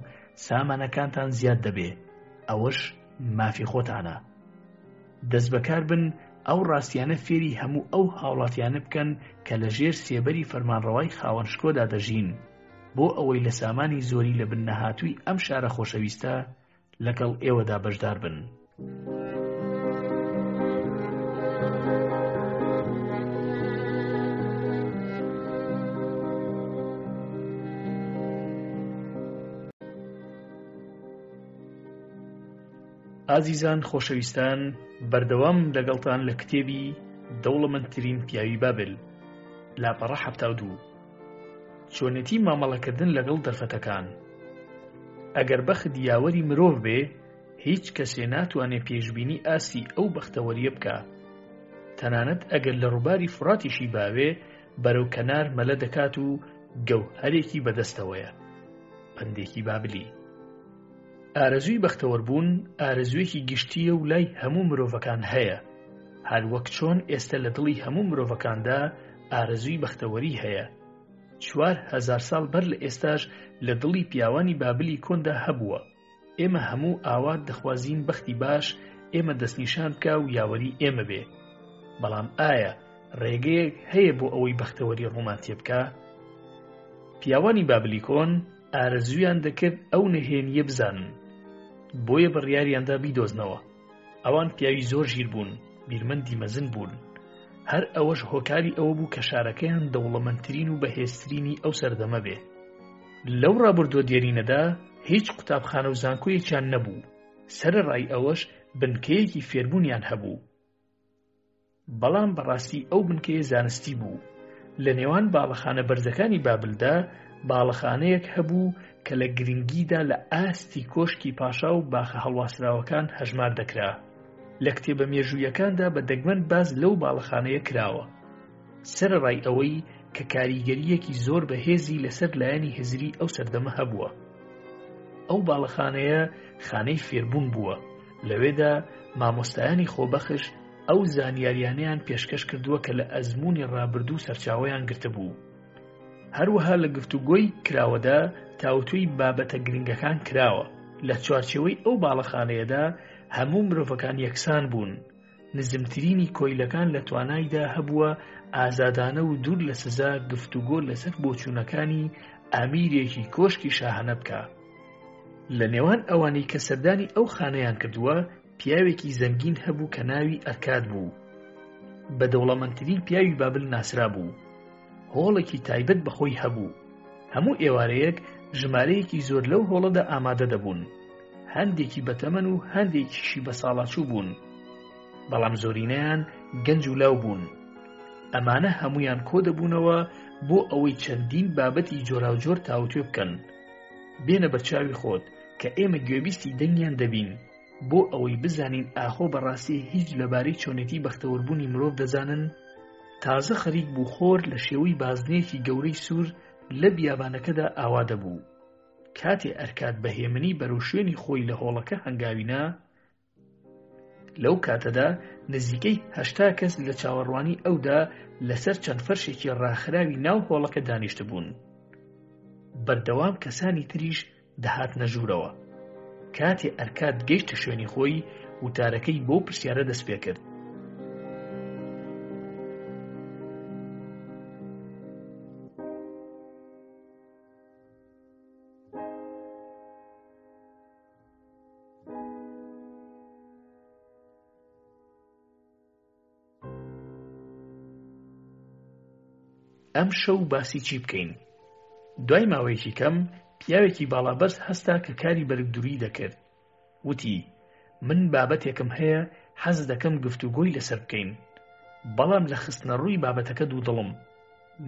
سامانەکانتان زیاد دەبێ. ئەوەش مافی خۆتانە. دەست بەکار بن ئەو ڕاستیانە فێری هەموو ئەو هاوڵاتیانە بکەن کە لە ژێر سێبەری فەرمانڕەوای خاوەن شکۆدا دەژین بۆ ئەوەی لە سامانی زۆری لە بن نەهاتووی ئەم شارە خۆشەویستە لەگەڵ ئێوەدا بەشدار بن. ئازیزان خۆشەویستان، بەردەوام لەگەڵتان لە کتێبی دەوڵەمەندترین پیاوی بابل لاپەڕە 72 چۆنێتی مامەڵەکردن لەگەڵ دەرفەتەکان. ئەگەر بەخت یاوەری مرۆڤ بێ، هیچ کەسێ ناتوانێ پێشبینی ئاسی ئەو بەختەوەریە بکە. تەنانەت ئەگەر لە ڕووباری فڕاتیشی باوێ بەرەو کەنار مەلە دەکات و گەوهەرێکی بەدەستەوەیە. پندێکی بابلی. ئارەزووی بەختەوەربوون ئارەزوویەکی گشتیە و لای هەموو مرۆڤەکان هەیە. هەر وەک چۆن ئێستا لە دڵی هەموو مرۆڤەکاندا ئارەزووی بەختەوەری هەیە. 4000 ساڵ بەر لە ئێستاش لە دڵی پیاوانی بابلی کۆندا هەبووە. ئێمە هەموو ئاوات دەخوازین بەختی باش ئێمە دەستنیشان بکە و یاوەری ئێمە بێ. بەڵام ئایا ڕێگەیەک هەیە بۆ ئەوەی بەختەوەری ڕوومان تێ بکە؟ پیاوانی بابلی کۆن ئارەزوویان دەکرد ئەو نەهێنیە بزانن، بۆیە بڕیاریاندا بیدۆزنەوە. ئەوان پیاوی زۆر ژیر بوون، بیرمەندی مەزن بوون. هەر ئەوەش هۆکاری ئەوە بوو کە شارەکەیان دەوڵەمەندترین و بەهێزترینی ئەو سەردەمە بێ. لەو ڕابردووە دێرینەدا هیچ قوتابخانە و زانکۆیەکیان نەبوو. سەرەڕای ئەوەش بنکەیەکی فێربوونیان هەبوو. بەڵام بەڕاستی ئەو بنکەیە زانستی بوو. لە نێوان باڵەخانە بەرزەکانی بابلدا باڵەخانەیەک هەبوو کە لە گرنگیدا لە ئاستی کۆشکی پاشا و باخە هەڵواسراوەکان هەژمار دەکرا. لە کتێبە مێژوویەکاندا بە دەگمەن باز لەو باڵەخانەیە کراوە. سەرەڕای ئەوەی کە کاریگەریەکی زۆر بەهێزی لەسەر لایەنی هزری ئەو سەردەمە هەبووە. ئەو باڵەخانەیە خانەی فێربوون بووە. لەوێدا مامۆستایانی خۆبەخش ئەو زانیاریانەیان پێشکەش کردووە کە لە ئەزموونی ڕابردوو سەرچاوەیان گرتبوو. هەروەها لە گفتوگۆی کراوەدا تاوتوی بابەتە گرنگەکان کراوە. لە چوارچێوەی ئەو باڵەخانەیەدا هەموو مرۆڤەکان یەکسان بوون. نزمترینی کۆیلەکان لە توانایدا هەبووە ئازادانە و دوور لە سزا گفتوگۆ لەسەر بۆچوونەکانی ئامیرێکی کۆشکی شاهانە بکە. لە نێوان ئەوانەی کە سەردانی ئەو خانەیان کردووە پیاوێکی زەنگین هەبوو کە ناوی ئەرکاد بوو. بە دەوڵەمەندترین پیاوی بابل ناسرا بوو. هۆڵێکی تایبەت بەخۆی هەبوو. هەموو ئێوارەیەک ژمارەیەکی زۆر لەو هۆڵەدا ئامادە دەبوون. هەندێکی بەتەمەن و هەندێکیشی بە ساڵاچوو بوون. بەڵام زۆرینەیان گەنج و لاو بوون. ئەمانە هەمویان کۆ دەبوونەوە بۆ ئەوەی چەندین بابەتی جۆراوجۆر تاوتوێ بکەن. بێنە بەرچاوی خۆت کە ئێمە گوێبیستی دەنگیان دەبین بۆ ئەوەی بزانین ئاخۆ بەڕاستی هیچ لەبارەی چۆنێتی بەختەوەربوونی مرۆڤ دەزانن. تازە خەریک بوو خۆر لە شێوەی بازنەیەکی گەورەی سوور لە بیابانەکەدا ئاوا دەبوو. کاتێ ئەرکاد بەهێمنی بەرەو شوێنی خۆی لە هۆڵەکە هەنگاوینا، لەو کاتەدا نزیکەی 80 کەس لە چاوەڕوانی ئەودا لەسەر چەند فەرشێکی ڕاخراوی ناو هۆڵەکە دانیشتبوون. بەردەوام کەسانی تریش دەهاتنە ژوورەوە. کاتێ ئەرکاد گەیشتە شوێنی خۆی، وتارەکەی بۆ پرسیارە دەست پێ کرد. ئەم شەو باسی چی بکەین؟ دوای ماوەیەکی کەم پیاوێکی باڵابەرز هەستا کە کاری بەرگدووری دەکرد. وتی: من بابەتێکم هەیە، حەز دەکەم گفتوگۆی لەسەر بکەین، بەڵام لە خستنە ڕووی بابەتەکە دوودڵم.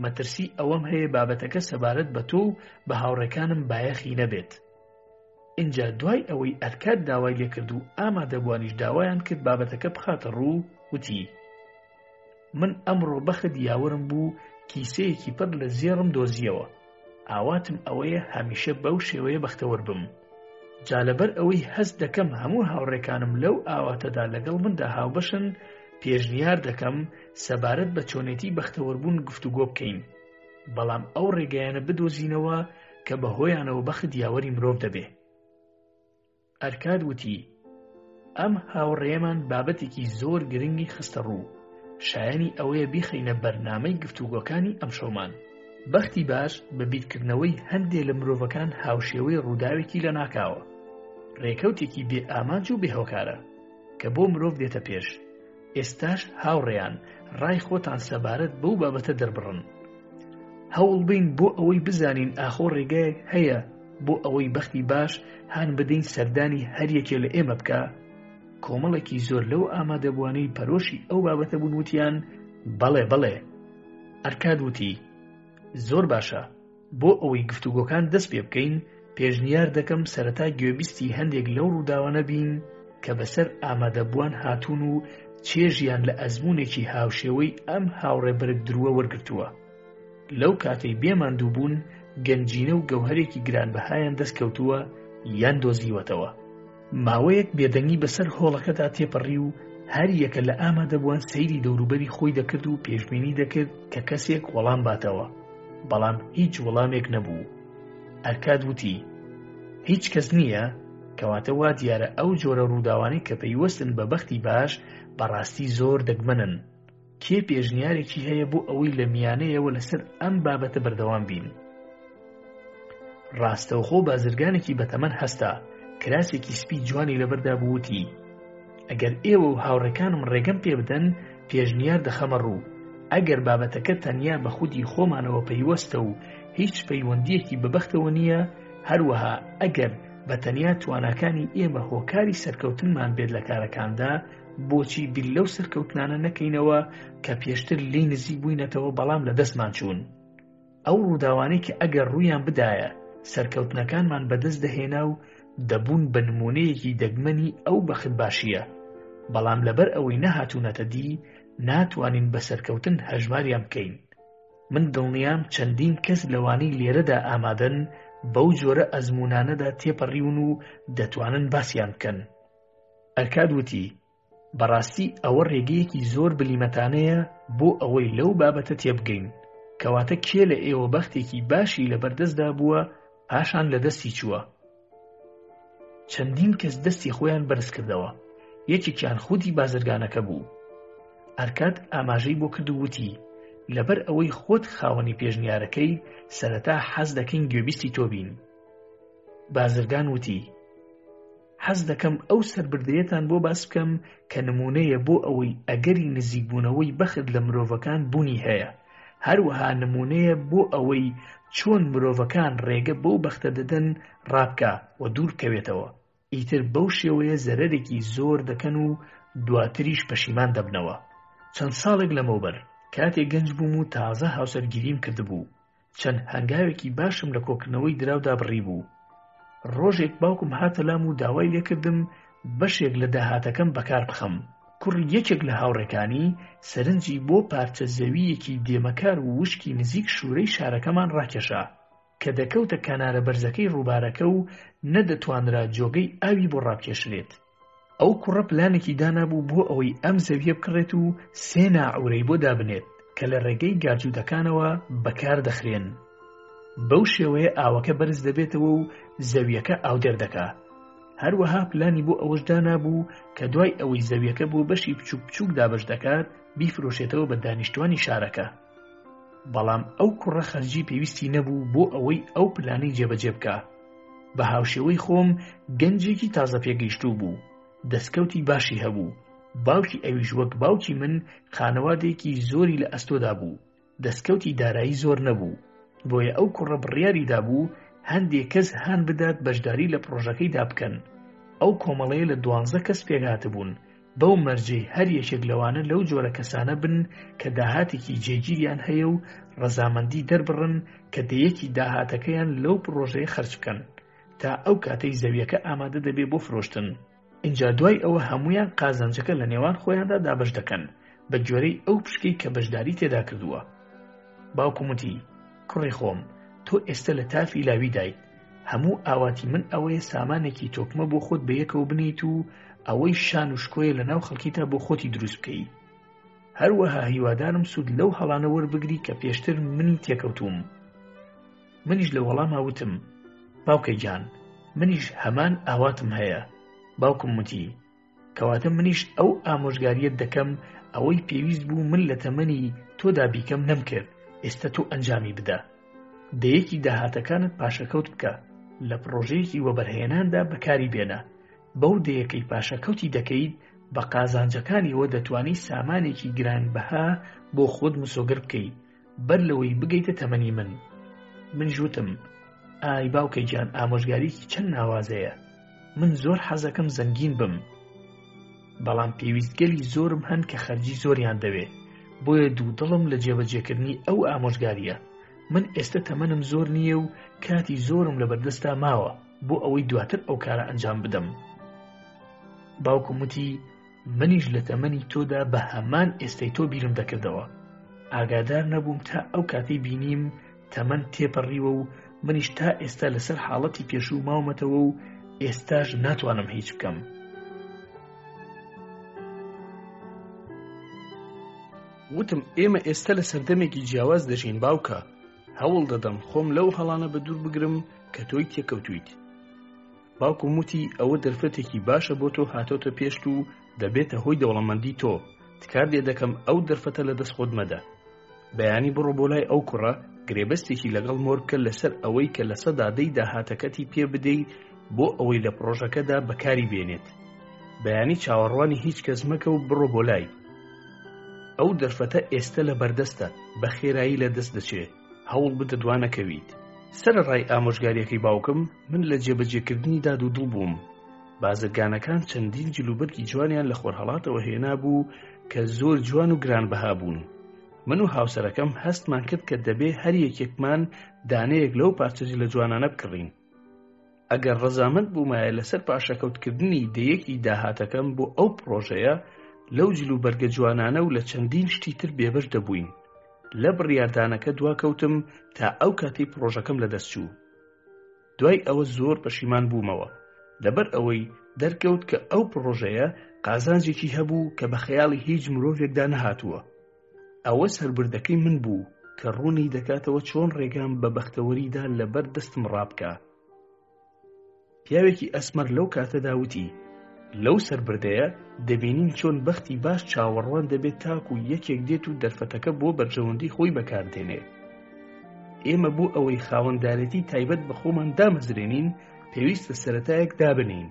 مەترسی ئەوەم هەیە بابەتەکە سەبارەت بە تۆ و بە هاوڕێکانم بایەخی نەبێت. اینجا دوای ئەوەی ئەرکاد داوای لێکرد و ئامادەبوانیش داوایان کرد بابەتەکە بخاتە ڕوو، وتی: من ئەمڕۆ بەخت یاوەرم بوو کیسەیەکی پڕ لە زێڕم دۆزیەوە. ئاواتم ئەوەیە هەمیشە بەو شێوەیە بەختەوەر بم. جا لەبەر ئەوەی هەست دەکەم هەموو هاوڕێکانم لەو ئاواتەدا لەگەڵ مندا هاوبەشن، پێشنیار دەکەم سەبارەت بە چۆنێتی بەختەوەربوون گفتوگۆ بکەین، بەڵام ئەو ڕێگەیانە بدۆزینەوە کە بەهۆیانەوە بەخت یاوەری مرۆڤ دەبێ. ئەرکاد وتی: ئەم هاوڕێمان بابەتێکی زۆر گرنگی خستە ڕوو، شایانی ئەوەیە بیخەینە بەرنامەی گفتوگۆکانی ئەم شەومان. بەختی باش بە بیرکردنەوەی هەندێک لە مرۆڤەکان هاوشێوەی ڕووداوێکی لە ناکاوە، ڕێکەوتێکی بێ ئامانج و بێهۆکارە کە بۆ مرۆڤ دێتە پێش. ئێستاش هاوڕێیان ڕای خۆتان سەبارەت بەو بابەتە دەربڕن. هەوڵ بین بۆ ئەوەی بزانین ئاخۆ ڕێگایەک هەیە بۆ ئەوەی بەختی باش هان بدەین سەردانی هەریەکێ لە ئێمە بکە. کۆمەڵێکی زۆر لەو ئامادەبوانەی پەرۆشی ئەو بابەتە بوون وتیان: بەڵێ بەڵێ. ئەرکاد وتی: زۆر باشە، بۆ ئەوەی گفتوگۆکان دەست پێ بکەین، پێشنیار دەکەم سەرەتا گوێبیستی هەندێک لەو ڕووداوانە بین کە بەسەر ئامادەبووان هاتوون و چێژیان لە ئەزموونێکی هاوشێوەی ئەم هاوڕێ بەرگدرووە وەرگرتووە. لەو کاتەی بێماندوو بوون، گەنجینە و گەوهرێکی گرانبەهایان دەستکەوتووە یان دۆزیوەتەوە. ماوەیەک بێدەنگی بەسەر هۆڵەکەدا تێپەڕی و هەر یەکە لە ئامادەبووان سەیری دەوروبەری خۆی دەکرد و پێشبینی دەکرد کە کەسێک وەڵام باتەوە، بەڵام هیچ وەڵامێک نەبوو. ئەرکاد وتی: هیچ کەس نییە؟ کەواتە وا دیارە ئەو جۆرە ڕووداوانەی کە پەیوەستن بە بەختی باش بەڕاستی زۆر دەگمەنن. کێ پێشنیارێکی هەیە بۆ ئەوەی لە میانەیەوە لەسەر ئەم بابەتە بەردەوام بین؟ ڕاستەوخۆ بازرگانێکی بەتەمەن هەستا، کراسێکی سپی جوانی لەبەردا بووتی: ئەگەر ئێوە و هاوڕێکانم ڕێگەم پێ بدەن، پێشنیار دەخەمە ڕوو. ئەگەر بابەتەکە تەنیا بە خودی خۆمانەوە پەیوەستە و هیچ پەیوەندیەکی بەبەختەوە نییە، هەروەها ئەگەر بە تەنیا تواناکانی ئێمە هۆکاری سەرکەوتنمان بێت لە کارەکاندا، بۆچی بیر لەو سەرکەوتنانە نەکەینەوە کە پێشتر لی نزیک بووینەتەوە بەڵام لە دەستمان چوون؟ ئەو ڕووداوانەی کە ئەگەر ڕوویان بدایە سەرکەوتنەکانمان بەدەست دەهێنا و دەبوون بە نمونەیەکی دەگمەنی ئەو بەخت باشیە، بەڵام لەبەر ئەوەی نەهاتوونەتە دی، ناتوانین بە سەرکەوتن هەژماریان بکەین. من دڵنیام چەندین کەس لەوانەی لێرەدا ئامادەن بەو جۆرە ئەزموونانەدا تێپەڕیون و دەتوانن باسییان بکەن. ئەرکاد وتی: بەڕاستی ئەوە ڕێگەیەکی زۆر بلیمەتانەیە بۆ ئەوەی لەو بابەتە تێبگەین، کەواتە کێ لە ئێوە بەختێکی باشی لەبەردەستدا بووە پاشان لە دەستی چووە؟ چەندین کەس دەستی خۆیان بەرز کردەوە، یەکێکیان خودی بازرگانەکە بوو. ئەرکاد ئاماژەی بۆ کرد و وتی: لەبەر ئەوەی خۆت خاوەنی پێشنیارەکەی، سەرەتا حەز دەکەین گوێبیستی تۆ بین. بازرگان وتی: حەز دەکەم ئەو سەربردەیەتان بۆ باس بکەم کە نمونەیە بۆ ئەوەی ئەگەری نزیکبوونەوەی بەخت لە مرۆڤەکان بوونی هەیە، هەروەها نمونەیە بۆ ئەوەی چۆن مرۆڤەکان ڕێگە بەو بەختە دەدەن ڕابکە و دوور بکەوێتەوە، ئیتر بەو شێوەیە زەرەرێکی زۆر دەکەن و دواتریش پەشیمان دەبنەوە. چەند ساڵێک لەمەوبەر کاتێک گەنج بووم و تازە هاوسەرگیریم کردبوو. چەند هەنگاوێکی باشم لە کۆکردنەوەی دراودا بڕی بوو. ڕۆژێک باوکم هاتە لام و داوای لێکردم بەشێک لە داهاتەکەم بەکار بخەم. کوڕی یەکێک لە هاوڕێکانی سەرنجی بۆ پارچە زەویەکی دێمەکار و وشکی نزیک شوورەی شارەکەمان ڕاکێشا کە دەکەوتە کەنارە بەرزەکەی ڕووبارەکە و نەدەتوانرا جۆگەی ئاوی بۆ ڕابکێشرێت. ئەو کوڕە پلانێکی دانابوو بۆ ئەوەی ئەم زەویە بکڕێت و 3 ناعورەی بۆ دابنێت کە لە ڕێگەی گاجوودەکانەوە بەکار دەخرێن. بەو شێوەیە ئاوەکە بەرز دەبێتەوە و زەویەکە ئاودێر دەکا. هەروەها پلانی بۆ ئەوەش دانابوو کە دوای ئەوەی زەویەکە بۆ بەشی بچووک بچووک دابەش دەکات بیفرۆشێتەوە بە دانیشتوانی شارەکە. بەڵام ئەو کوڕە خەرجی پێویستی نەبوو بۆ ئەوەی ئەو پلانەی جێبەجێ بکا. بە هاوشێوەی خۆم گەنجێکی تازە پێگەیشتوو بوو. دەستکەوتی باشی هەبوو. باوکی ئەویش وەک باوکی من خانەوادێکی زۆری لە ئەستۆدا بوو. دەستکەوتی دارایی زۆر نەبوو. بۆیە ئەو کوڕە بڕیاریدا بوو هەندێک کەس هان بدات بەشداری لە پرۆژەکەیدا بکەن. ئەو کۆمەڵەیە لە 12 کەس پێکهاتە بوون. بەو مەرجەی هەر یەکێک لەوانە لەو جۆرە کەسانە بن کە داهاتێکی جێگیریان هەیە و ڕەزامەندی دەربڕن کە دەیەکی داهاتەکەیان لەو پرۆژەیە خەرج بکەن تا ئەو کاتەی زەویەکە ئامادە دەبێ بۆ فرۆشتن. اینجا دوای ئەوە هەمویان قازانجەکە لە نێوان خۆیاندا دابەش دەکەن بە گوێرەی ئەو پشکەی کە بەشداری تێدا کردووە. باوکم وتی کوڕی خۆم تۆ ئێستا لە تافی لاوی دایت. هەموو ئاواتی من ئەوەیە سامانێکی تۆکمە بۆ خۆت بەیەکەوە بنیت و ئەوەی شان و شکۆیە لە ناو خەڵکیتا بۆ خۆتی دروست بکەی. هەروەها هیوادارم سوود لەو هەڵانە وەربگری کە پێشتر منی تێکەوتوم. منیش لە وەڵاما وتم باوکەی گیان منیش هەمان ئاواتم هەیە. باوکم وتی کەواتە منیش ئەو ئامۆژگاریەت دەکەم ئەوەی پێویست بوو من لە تەمەنی تۆدا بیکەم نەمکرد ئێستا تۆ ئەنجامی بدە. دەیەکی داهاتەکانت پاشەکەوت بکە لە پرۆژەیەکی وەبەرهێناندا بەکاری بێنە. بەو دەیەکەی پاشەکەوتی دەکەیت بە قازانجەکانیەوە دەتوانی سامانێکی گرانبەها بۆ خۆت مسۆگر بکەیت بەر لەوەی بگەیتە تەمەنی من. منیش وتم ئای باوکەی گیان ئامۆژگاریکی چەند ناوازەیە. من زۆر حەزەکەم زەنگین بم بەڵام پێویستگەلی زۆرم هەن کە خەرجی زۆریان دەوێت بۆیە دوودڵم لە جێبەجێکردنی ئەو ئامۆژگاریە. من ئێستا تەمەنم زۆر نییە و کاتی زۆرم لە بەردەستا ماوە بۆ ئەوەی دواتر ئەو کارە ئەنجام بدەم. باوکم وتی منیش لە تەمەنی تۆدا بە هەمان ئێستەی تۆ بیرم دەکردەوە. ئاگادار نەبووم تا ئەو کاتەی بینیم تەمەن تێپەڕیوە و منیش تا ئێستا لەسەر حاڵەتی پێشوو ماومەتەوە و ئێستاش ناتوانم هیچ بکەم. وتم ئێمە ئێستا لە سەردەمێکی جیاواز دەژین باوکە. هەوڵ دەدەم خۆم لەو هەڵانە بە دوور بگرم کە تۆی تێکەوتویت. باوکم وتی ئەوە دەرفەتێکی باشە بۆ تۆ هاتۆتە پێشت و دەبێتە هۆی دەوڵەمەندی تۆ. تکار لێ دەکەم ئەو دەرفەتە لە دەست خۆت مەدە. بەیانی بڕۆ بۆ لای ئەو کوڕە گرێبەستێکی لەگەڵ مۆر بکە لەسەر ئەوەی کە لە سەدادەی داهاتەکەتی پێ بدەیت بۆ ئەوەی لە پرۆژەکەدا بەکاری بێنێت. بەیانی چاوەڕوانی هیچ کەس مەکە و بڕۆ بۆ لای. ئەو دەرفەتە ئێستا لە بەردەستە بە خێرایی لە دەست دەچێت. هەوڵ بدە دوانەکەویت. سەرڕای ئامۆژگاریەکەی باوکم من لە جێبەجێکردنی داد و دڵ بووم. بازرگانەکان چەندین جلوبەرگی جوانیان لە خۆرهەڵاتەوە هێنا بوو کە زۆر جوان و گرانبەها بوون. من و هاوسەرەکەم هەستمان کرد کە دەبێ هەر یەکێکمان دانەیەک لەو پارچەی لە جوانانە بکڕین. ئەگەر ڕەزامەند بوومایە لەسەر پاشەکەوتکردنی دەیەکی داهاتەکەم بۆ ئەو پرۆژەیە لەو جلوبەرگە جوانانە و لە چەندین شتی تر بێبەش دەبووین. لە بڕیاردانەکە دواکەوتم تا ئەو کاتی پرۆژەکەم لە دەست چوو. دوای ئەوە زۆر پەشیمان بوومەوە لەبەر ئەوەی دەرکەوت کە ئەو پرۆژەیە قازانجێکی هەبوو کە بە خەیاڵی هیچ مرۆڤێکدا نەهاتووە. ئەوە سەربردەکەی من بوو کە ڕوونی دەکاتەوە چۆن ڕێگام بە بەختەوەریدا لەبەر دەستم ڕابکە. پیاوێکی ئەسمەر لەو کاتەدا وتی لەو سەربردەیە دەبینین چۆن بەختی باش چاوەڕوان دەبێت تاکو یەکێک دێت و دەرفەتەکە بۆ بەرژەوەندی خۆی بەکاردێنێ. ئێمە بۆ ئەوەی خاوەندارەتی تایبەت بە خۆمان دامەزرێنین پێویستە سەرەتایەک دابنین.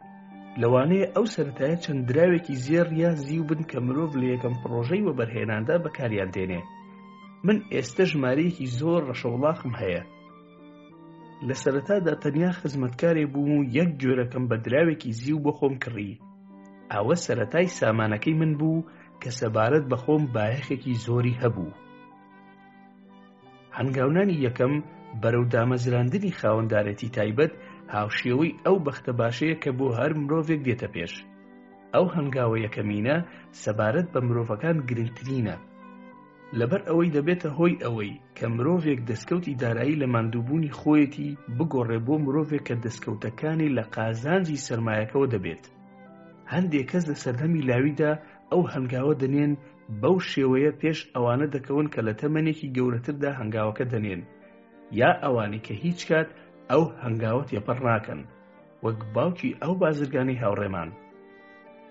لەوانەیە ئەو سەرەتایە چەند دراوێکی زێر یا زیو بن کە مرۆڤ لە یەکەم پرۆژەی وەبەرهێناندا بەکاریان دێنێ. من ئێستا ژمارەیەکی زۆر ڕەشەوڵاخم هەیە. لە سەرەتادا تەنیا خزمەتکارێ بووم و یەک گوێرەکەم بە دراوێکی زیو بۆ خۆم کڕی. ئەوە سەرەتای سامانەکەی من بوو کە سەبارەت بە خۆم بایەخێکی زۆری هەبوو. هەنگاونانی یەکەم بەرەو دامەزراندنی خاوەندارەتی تایبەت هاوشێوەی ئەو بەختە باشەیە کە بۆ هەر مرۆڤێک دێتە پێش. ئەو هەنگاوە یەکەمینە سەبارەت بە مرۆڤەکان گرنگترینە، لەبەر ئەوەی دەبێتە هۆی ئەوەی کە مرۆڤێک دەستکەوتی دارایی لە ماندووبوونی خۆیەتی بگۆڕێ بۆ مرۆڤێک کە دەستکەوتەکانی لە قازانجی سەرمایەکەوە دەبێت. هەندێک کەس لە سەردەمی لاویدا ئەو هەنگاوە دەنێن بەو شێوەیە پێش ئەوانە دەکەون کە لە تەمەنێکی گەورەتردا هەنگاوەکە دەنێن، یا ئەوانەی کە هیچ کات ئەو هەنگاوە تێپەڕ ناکەن، وەک باوکی ئەو بازرگانەی هاوڕێمان.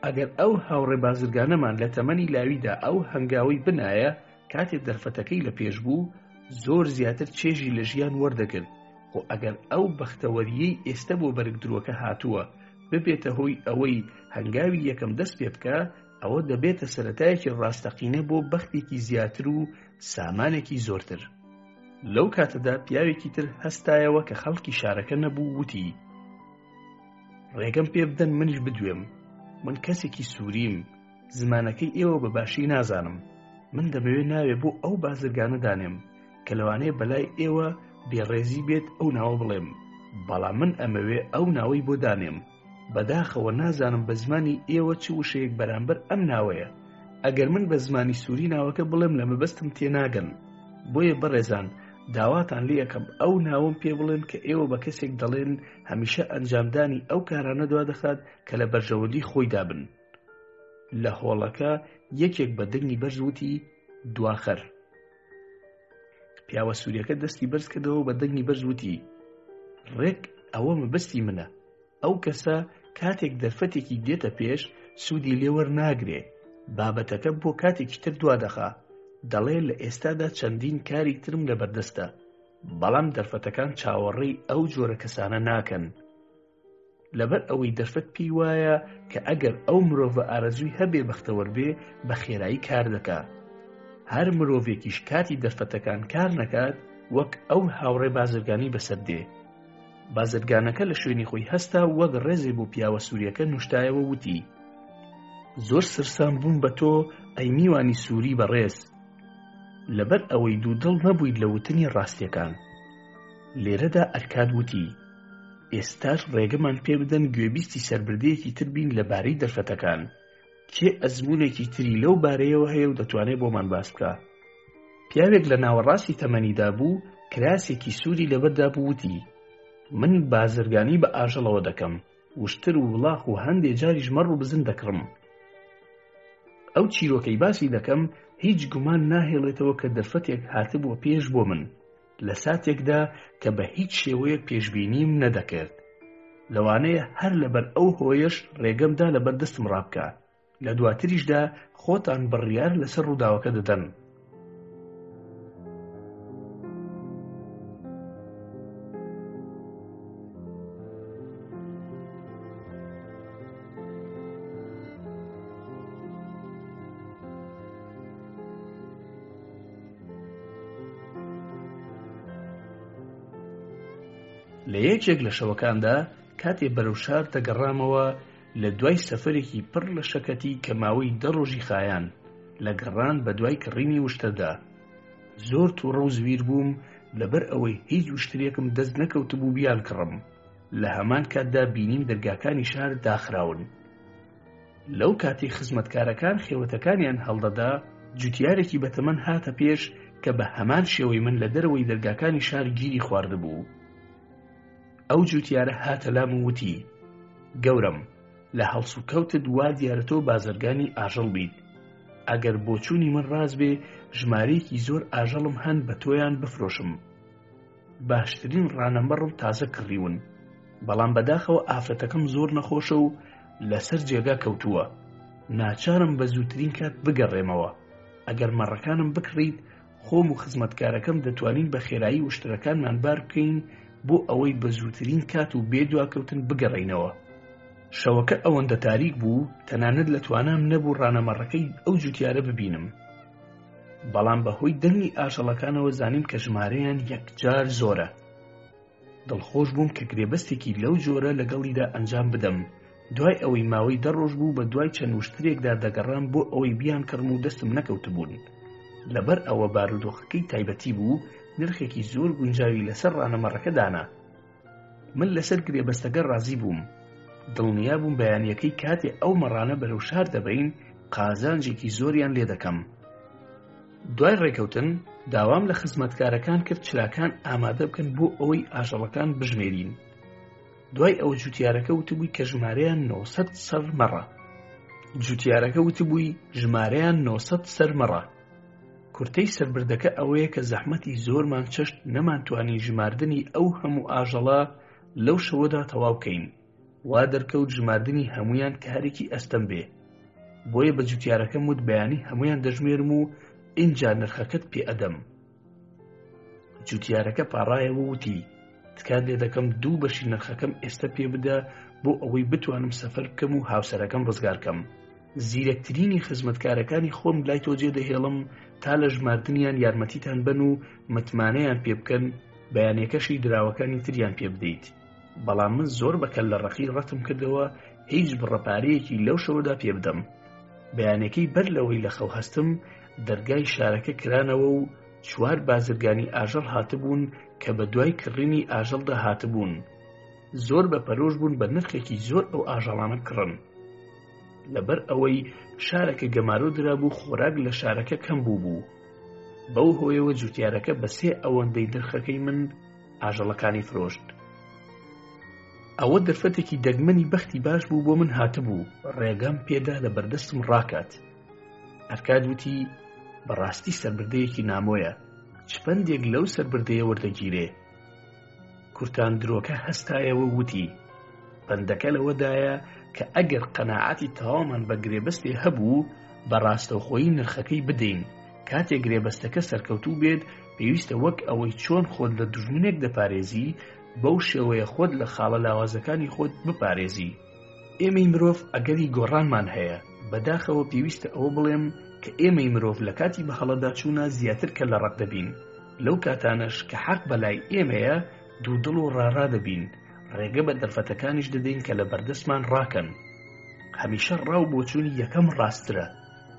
ئەگەر ئەو هاوڕێ بازرگانەمان لە تەمەنی لاویدا ئەو هەنگاوەی بنایە کاتێک دەرفەتەکەی لە پێش بوو، زۆر زیاتر چێژی لە ژیان وەردەگرت. و ئەگەر ئەو بەختەوەریەی ئێستا بۆ بەرگدرووەکە هاتووە ببێتە هۆی ئەوەی هەنگاوی یەکەم دەست پێ بکە، ئەوە دەبێتە سەرەتایەکی ڕاستەقینە بۆ بەختێکی زیاتر و سامانێکی زۆرتر. لەو کاتەدا پیاوێکی تر هەستایەوە کە خەڵکی شارەکە نەبوو، وتی: ڕێگەم پێ بدەن منیش بدوێم. من کەسێکی سووریم، زمانەکەی ئێوە بەباشی نازانم. من دەمەوێ ناوێ بۆ ئەو بازرگانە دانێم کە لەوانەیە بەلای ئێوە بێڕێزی بێت ئەو ناوە بڵێم، بەڵام من ئەمەوێ ئەو ناوەی بۆ دانێم. بەداخەوە نازانم بە زمانی ئێوە چ وشەیەک بەرامبەر ئەم ناوەیە. ئەگەر من بە زمانی سووری ناوەکە بڵێم لە مەبەستم تێناگەن. بۆیە بەڕێزان، داواتان لێ یەکەم ئەو ناوم پێ بڵێن کە ئێوە بە کەسێک دەڵێن هەمیشە ئەنجامدانی ئەو کارانە دوا دەخات کە لە بەرژەوەندی خۆی دابن. لە هۆڵەکە یەکێک بە دەنگی بەرز وتی: دواخەر. پیاوە سووریەکە دەستی بەرز کردەوە بە دەنگی بەرز وتی: ڕێک ئەوە مەبەستی منە. ئەو کەسە کاتێک دەرفەتێکی دێتە پێش سوودی لێوەرناگرێ، بابەتەکە بۆ کاتێکی تر دوا دەخا، دەڵێ لە ئێستادا چەندین کاری ترم لەبەردەستە، بەڵام دەرفەتەکان چاوەڕێی ئەو جۆرە کەسانە ناکەن. لەبەر ئەوەی دەرفەت پێی وایە کە ئەگەر ئەو مرۆڤە ئارەزووی هەبێ بەختەوەربێ بە خێرایی کار دەکا. هەر مرۆڤێکیش کاتی دەرفەتەکان کار نەکات وەک ئەو هاوڕێ بازرگانی بەسەر دێ. بازرگانەکە لە شوێنی خۆی هەستا وەک ڕێزێ بۆ پیاوە سووریەکە نوشتایەوە، وتی: زۆر سرسام بووم بە تۆ ئەی میوانی سووری بەڕێز، لەبەر ئەوەی دوودڵ نەبوویت لە وتنی ڕاستیەکان. لێرەدا ئەرکاد وتی: ئێستاش ڕێگەمان پێ بدەن گوێبیستی سەربردەیەکی تر بین لەبارەی دەرفەتەکان. کێ ئەزموونێکی تری لەو بارەیەوە هەیە و دەتوانێت بۆمان باس بکە؟ پیاوێک لە ناوەڕاستی تەمەنیدا بوو، کراسێکی سووری لەبەردا بوو، وتی: من بازرگانی بە ئاژەڵەوە دەکەم، وشتر و وڵاخ و هەندێ جاریش مەڕ و بزن دەکڕم. ئەو چیرۆکەی باسی دەکەم هیچ گومان ناهێڵێتەوە کە دەرفەتێک هاتبووە پێش بۆ من لە ساتێکدا کە بە هیچ شێوەیەک پێشبینیم نەدەکرد. لەوانەیە هەر لەبەر ئەو هۆیش ڕێگەمدا لەبەردەستم ڕابکە، لە دواتریشدا خۆتان بڕیار لەسەر ڕووداوەکە دەدەن. لە یەکێک لە شەوەکاندا کاتێ بەرەو شار دەگەڕامەوە لە دوای سەفەرێکی پڕ لە شەکەتی کە ماوەی 10 ڕۆژی خایان لە گەڕان بە دوای کڕینی وشتردا. زۆر تووڕە و زویر بووم لەبەر ئەوەی هیچ وشترێکم دەست نەکەوتبوو بیان کڕم. لە هەمان کاتدا بینیم دەرگاکانی شار داخراون. لەو کاتی خزمەتکارەکان خێوەتەکانیان هەڵدەدا، جوتیارێکی بەتەمەن هاتە پێش کە بە هەمان شێوەی من لە دەرەوەی دەرگاکانی شار گیری خواردبوو. ئەو جوتیارە هاتە لام و وتی: گەورم، لە هەڵسوکەوتت وا دیارە تۆ بازرگانی ئاژەڵ بیت. ئەگەر بۆچوونی من ڕاز بێ، ژمارەیەکی زۆر ئاژەڵم هەن بە تۆیان بفرۆشم. باشترین ڕانەمەڕم تازە کڕیون، بەڵام بەداخەوە ئافرەتەکەم زۆر نەخۆشە و لەسەر جێگا کەوتووە. ناچارم بە زووترین کات بگەڕێمەوە. ئەگەر مەڕەکانم بکڕیت، خۆم و خزمەتکارەکەم دەتوانین بە خێرایی وشترەکانمان بار بکەین بۆ ئەوەی بە زووترین کات و بێدواکەوتن بگەڕینەوە. شەوەکە ئەوەندە تاریک بوو تەنانەت لە توانام نەبوو ڕانەمەڕەکەی ئەو جوتیارە ببینم. بەڵام بەهۆی دەنگی ئاژەڵەکانەوە زانیم کە ژمارەیان یەکجار زۆرە. دڵخۆش بووم کە گرێبەستێکی لەو جۆرە لەگەڵیدا ئەنجام بدەم. دوای ئەوەی ماوەی 10 ڕۆژ بوو بە دوای چەند وشترێکدا دەگەڕام بۆ ئەوەی بیان کڕم و دەستم نەکەوتبوون. لەبەر ئەوە بارودۆخەکەی تایبەتی بوو نرخێکی زۆر گونجاوی لەسەر ڕانەمەڕەکە دانا. من لەسەر گرێبەستەکە ڕازی بووم، دڵنیا بووم بەیانیەکەی کاتێ ئەو مەڕانە بەرەو شار دەبەین قازانجێکی زۆریان لێ دەکەم. دوای ڕێکەوتن داوام لە خزمەتکارەکان کرد چراکان ئامادە بکەن بۆ ئەوەی ئاژەڵەکان بژمێرین. دوای ئەو جوتیارەکە وتبووی کە ژمارەیان 900 سەر مەڕە. جوتیارەکە وتبووی ژمارەیان 900 سەر مەڕە. کورتەی سەربردەکە ئەوەیە کە زەحمەتی زۆرمان چەشت نەمانتوانی ژماردنی ئەو هەموو ئاژەڵە لەو شەوەدا تەواو بکەین. وا دەرکەوت ژماردنی هەمویان کارێکی ئەستەم بێ. بۆیە بە جوتیارەکەم وت بەیانی هەمویان دەژمێرم و ئینجا نرخەکەت پێ ئەدەم. جوتیارەکە پاڕایەوە وتی تکات لێ دەکەم 2 بەشی نرخەکەم ئێستا پێ بدە بۆ ئەوەی بتوانم سەفەر بکەم و هاوسەرەکەم ڕزگارکەم. زیرەکترینی خزمەتکارەکانی خۆم لای تۆ جێ دەهێڵم تا لە ژماردنیان یارمەتیتان بن و متمانەیان پێ بکەن بەیانێکەشی دراوەکانی تریان پێ بدەیت. بەڵام من زۆر بەکەل لە ڕەقی ڕەتم کردەوە هیچ بڕەپارەیەکی لەو شەوەدا پێ بدەم. بەیانەکەی بەر لەوەی لە خەو هەستم دەرگای شارەکە کرانەوە و 4 بازرگانی ئاژەڵ هاتبوون کە بە دوای کڕینی ئاژەڵدا هاتبوون. زۆر بەپەرۆش بوون بە نرخێکی زۆر ئەو ئاژەڵانە کڕن. لەبەر ئەوەی شارەکە گەمارۆ درابوو خۆراک لە شارەکە کەم بوو. بەو هۆیەوە جوتیارەکە بە 3 ئەوەندەی نرخەکەی من ئاژەڵەکانی فرۆشت. ئەوە دەرفەتێکی دەگمەنی بەختی باش بوو بۆ من هاتبوو ڕێگەم پێدا لە بەردەستم ڕاکات. ئەرکاد وتی بەڕاستی سەربردەیەکی نامۆیە، چپەندێک لەو سەربردەیە وەردەگیرێ. کورتاندرۆکە هەستایەوە وتی پەندەکە لەوەدایە کە ئەگەر قەناعەتی تەواومان بە گرێبەستێ هەبوو بەڕاستەوخۆیی نرخەکەی بدەین. کاتێک گرێبەستەکە سەرکەوتوو بێت پێویستە وەک ئەوەی چۆن خۆت لە دوژمنێک دەپارێزی بەو شێوەیە خۆت لە خاڵە لاوازەکانی خۆت بپارێزی. ئێمەی مرۆڤ ئەگەری گۆڕانمان هەیە، بەداخەوە پێویستە ئەوە بڵێم کە ئێمەی مرۆڤ لە کاتی بەهەڵەدا چوونە زیاتر کە لە ڕەق دەبین. لەو کاتانەش کە حەق بەلای ئێمەیە دوودڵ و ڕاڕا دەبین، ڕێگە بە دەرفەتەکانیش دەدەین کە لە بەردەستمان ڕاکەن. هەمیشە ڕاو بۆچوونی یەکەم ڕاسترە،